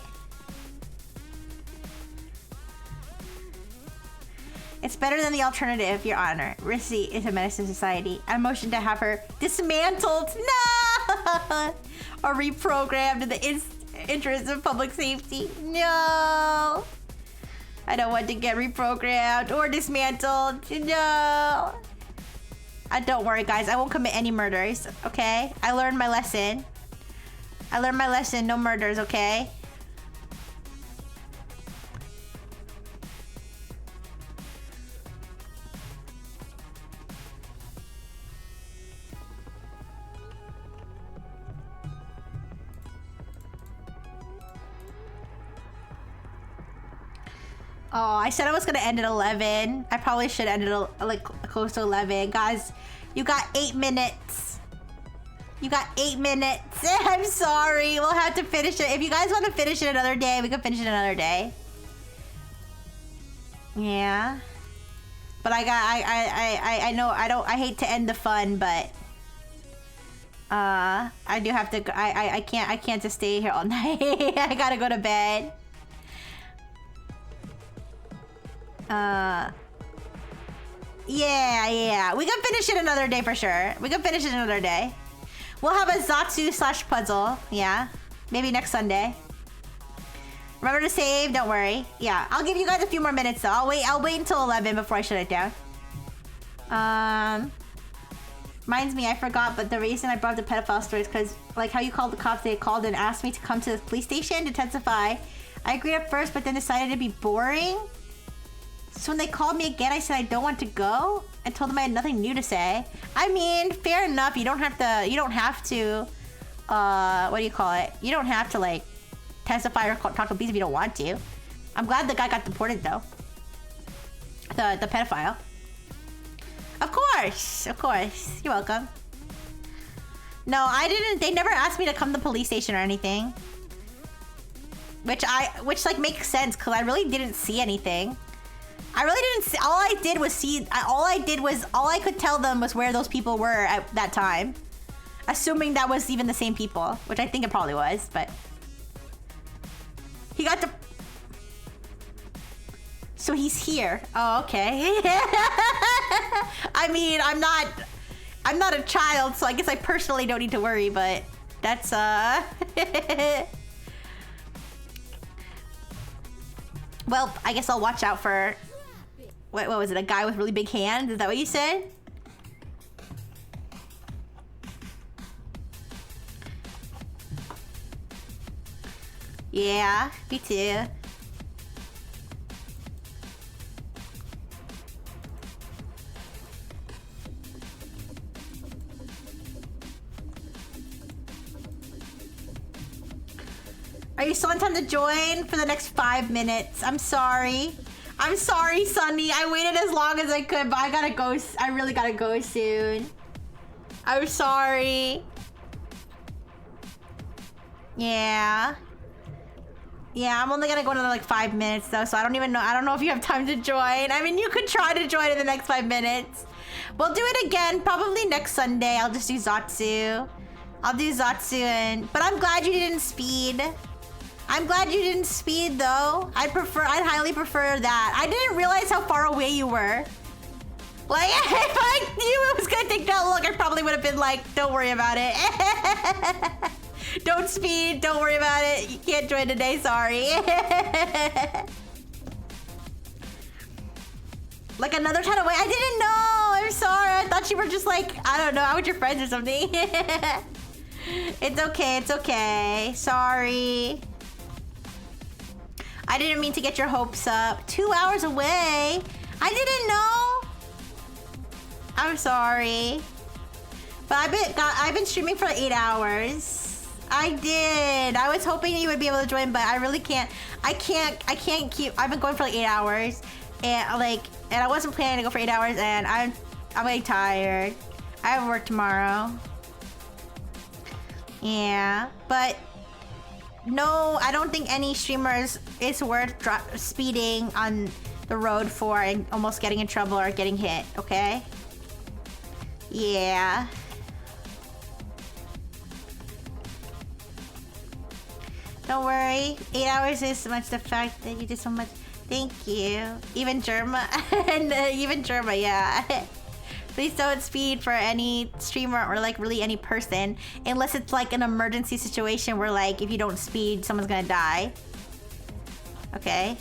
It's better than the alternative, Your Honor. Rixxy is a menace to society. I motion to have her dismantled, no, or reprogrammed in the interest of public safety. No, I don't want to get reprogrammed or dismantled. No. Don't worry, guys. I won't commit any murders, okay? I learned my lesson. No murders, okay? Oh, I said I was gonna end at 11. I probably should end at like close to 11. Guys, you got 8 minutes. You got 8 minutes. I'm sorry. We'll have to finish it. If you guys want to finish it another day, we can finish it another day. Yeah. But I know I hate to end the fun, but I do have to I can't just stay here all night. I gotta go to bed. Yeah. We can finish it another day for sure. We can finish it another day. We'll have a Zatsu / puzzle. Yeah. Maybe next Sunday. Remember to save, don't worry. Yeah, I'll give you guys a few more minutes though. I'll wait until 11 before I shut it down. Reminds me, I forgot, but the reason I brought the pedophile story is because, like how you called the cops, they called and asked me to come to the police station to testify. I agreed at first, but then decided to be boring. So when they called me again, I said I don't want to go and told them I had nothing new to say. I mean, fair enough. You don't have to, what do you call it? You don't have to, like, testify or talk to police if you don't want to. I'm glad the guy got deported, though. The pedophile. Of course. You're welcome. No, I didn't. They never asked me to come to the police station or anything. Which like makes sense because I really didn't see anything. I really didn't see. All I could tell them was where those people were at that time. Assuming that was even the same people, which I think it probably was, but he got the. So he's here. Oh, okay. I mean, I'm not a child, so I guess I personally don't need to worry, but that's well, I guess I'll watch out for what was it? A guy with really big hands? Is that what you said? Yeah, me too. Are you still on time to join for the next 5 minutes? I'm sorry. I'm sorry, Sunny. I waited as long as I could, but I gotta go. I really gotta go soon. I'm sorry. Yeah. Yeah, I'm only gonna go another like 5 minutes though, so I don't even know. I don't know if you have time to join. I mean, you could try to join in the next 5 minutes. We'll do it again, probably next Sunday. I'll just do Zatsu. I'll do Zatsu but I'm glad you didn't speed. I'm glad you didn't speed though. I'd highly prefer that. I didn't realize how far away you were. Like, if I knew it was gonna take that long, I probably would have been like, don't worry about it. Don't speed, don't worry about it. You can't join today, sorry. Like another time away? I didn't know, I'm sorry. I thought you were just like, I don't know, out with your friends or something. It's okay. Sorry. I didn't mean to get your hopes up. 2 hours away? I didn't know. I'm sorry. But I've been streaming for 8 hours. I did. I was hoping you would be able to join, but I really can't. I can't keep. I've been going for like 8 hours, and I wasn't planning to go for 8 hours, and I'm like tired. I have work tomorrow. Yeah, but no, I don't think any streamers is worth speeding on the road for and almost getting in trouble or getting hit, okay? Yeah. Don't worry, 8 hours is so much the fact that you did so much. Thank you. Even Germa, and even Germa, yeah. Please don't speed for any streamer or like really any person unless it's like an emergency situation where like if you don't speed, someone's gonna die. Okay.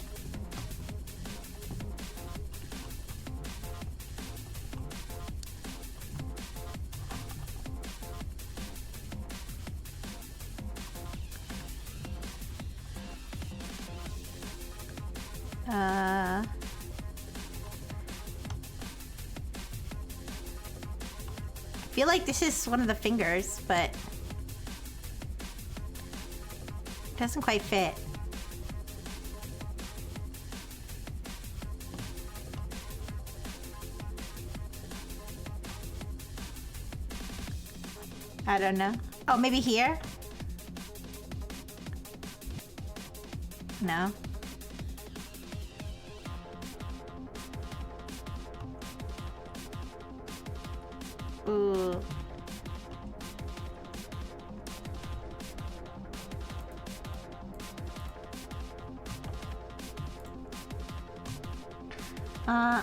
I feel like this is one of the fingers, but it doesn't quite fit. I don't know. Oh, maybe here? No. Ooh.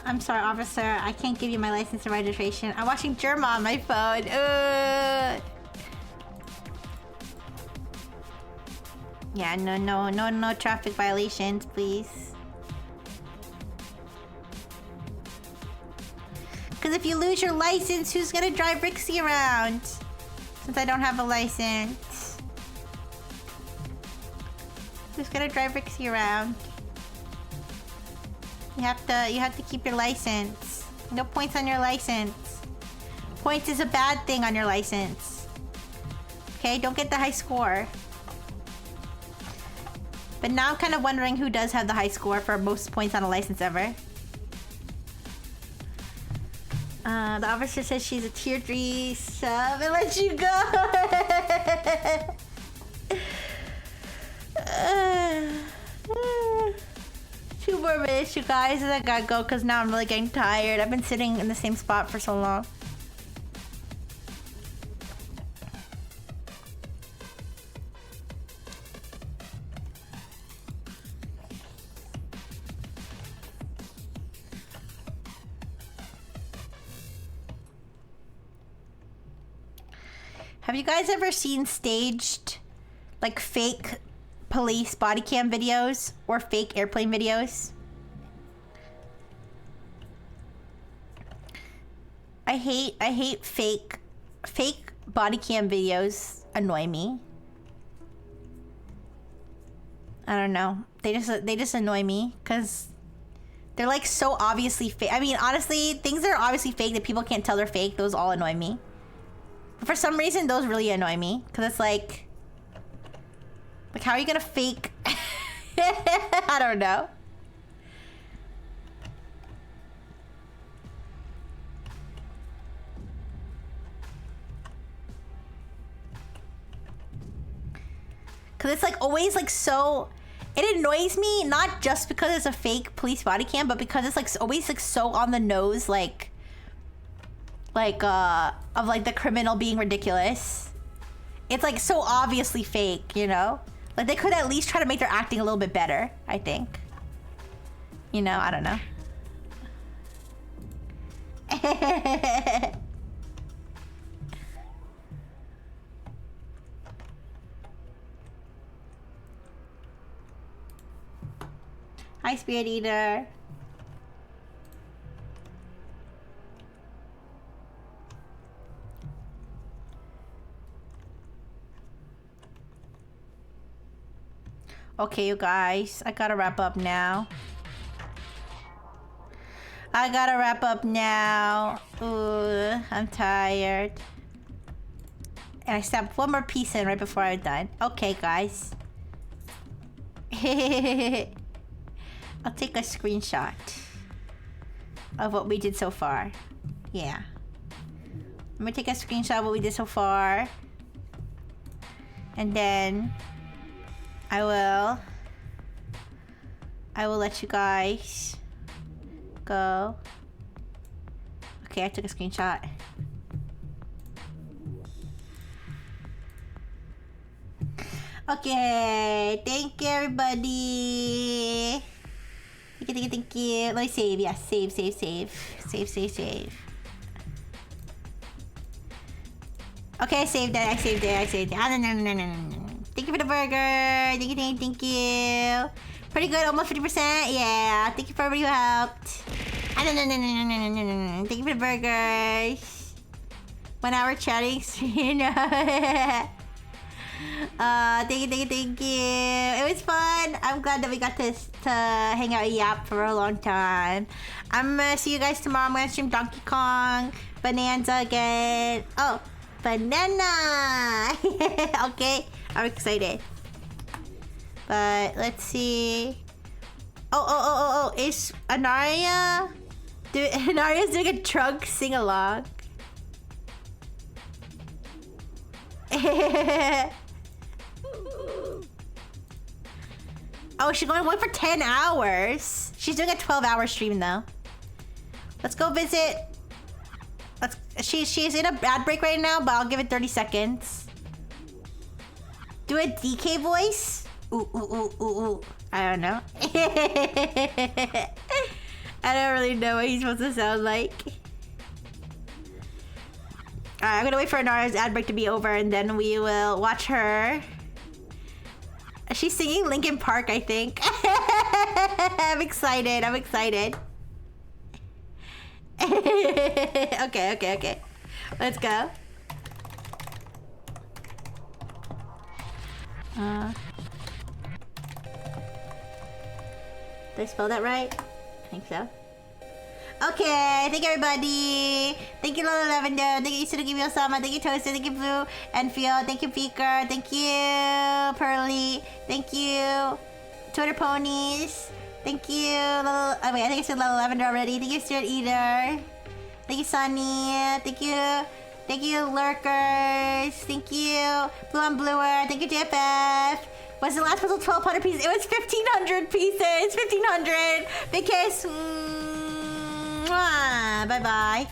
I'm sorry, officer. I can't give you my license and registration. I'm watching Germa on my phone. Yeah, no traffic violations, please. Because if you lose your license, who's gonna drive Rixxy around? Since I don't have a license. Who's gonna drive Rixxy around? You have to keep your license. No points on your license. Points is a bad thing on your license. Okay, don't get the high score. But now I'm kind of wondering who does have the high score for most points on a license ever. The officer says she's a tier 3 sub and let you go. 2 more minutes, you guys, and I gotta go because now I'm really getting tired. I've been sitting in the same spot for so long. Have you guys ever seen staged, like, fake police body cam videos or fake airplane videos? I hate fake body cam videos. Annoy me. I don't know. They just annoy me because they're like so obviously fake. I mean, honestly, things that are obviously fake that people can't tell they're fake, those all annoy me. But for some reason, those really annoy me because it's like how are you gonna fake? I don't know. Cause it's like always like so. It annoys me not just because it's a fake police body cam, but because it's like always like so on the nose, like of like the criminal being ridiculous. It's like so obviously fake, you know? Like they could at least try to make their acting a little bit better, I think. You know, I don't know. Hi, Spirit Eater. Okay, you guys, I gotta wrap up now. Ooh, I'm tired. And I stabbed one more piece in right before I'm done. Okay, guys. I'll take a screenshot of what we did so far. Yeah. I'm gonna take a screenshot of what we did so far. And then I will let you guys go. Okay, I took a screenshot. Okay, thank you everybody. Thank you. Let me save. Yes, save. Okay, I saved it. Ah, no. Thank you for the burger. Thank you. Pretty good, almost 50%. Yeah, thank you for everybody who helped. Ah, no. Thank you for the burgers. 1 hour chatting. Thank you. It was fun. I'm glad that we got to hang out at Yap for a long time. I'm gonna see you guys tomorrow. I'm gonna stream Donkey Kong Bonanza again. Oh, banana. Okay, I'm excited. But let's see. Oh, is Anaria? Anaria's doing a trunk sing along. Oh, she's going away for 10 hours. She's doing a 12-hour stream though. Let's go visit. She's in a ad break right now, but I'll give it 30 seconds. Do a DK voice? Ooh, ooh, ooh, ooh, ooh. I don't know. I don't really know what he's supposed to sound like. Alright, I'm gonna wait for Nara's ad break to be over and then we will watch her. She's singing Linkin Park, I think. I'm excited. I'm excited. Okay. Let's go. Did I spell that right? I think so. Okay, thank you everybody. Thank you Lola Lavender. Thank you Isuru Sama. Thank you Toasted. Thank you Blue and Phil. Thank you Beaker. Thank you Pearly. Thank you Twitter Ponies. Thank you Lola. Oh wait, I think I said Lola Lavender already. Thank you Stuart Eater. Thank you Sunny. Thank you Lurkers. Thank you Blue and Bluer. Thank you JFF. Was the last puzzle 1,200 pieces? It was 1,500 pieces. 1,500. Big kiss. Bye bye.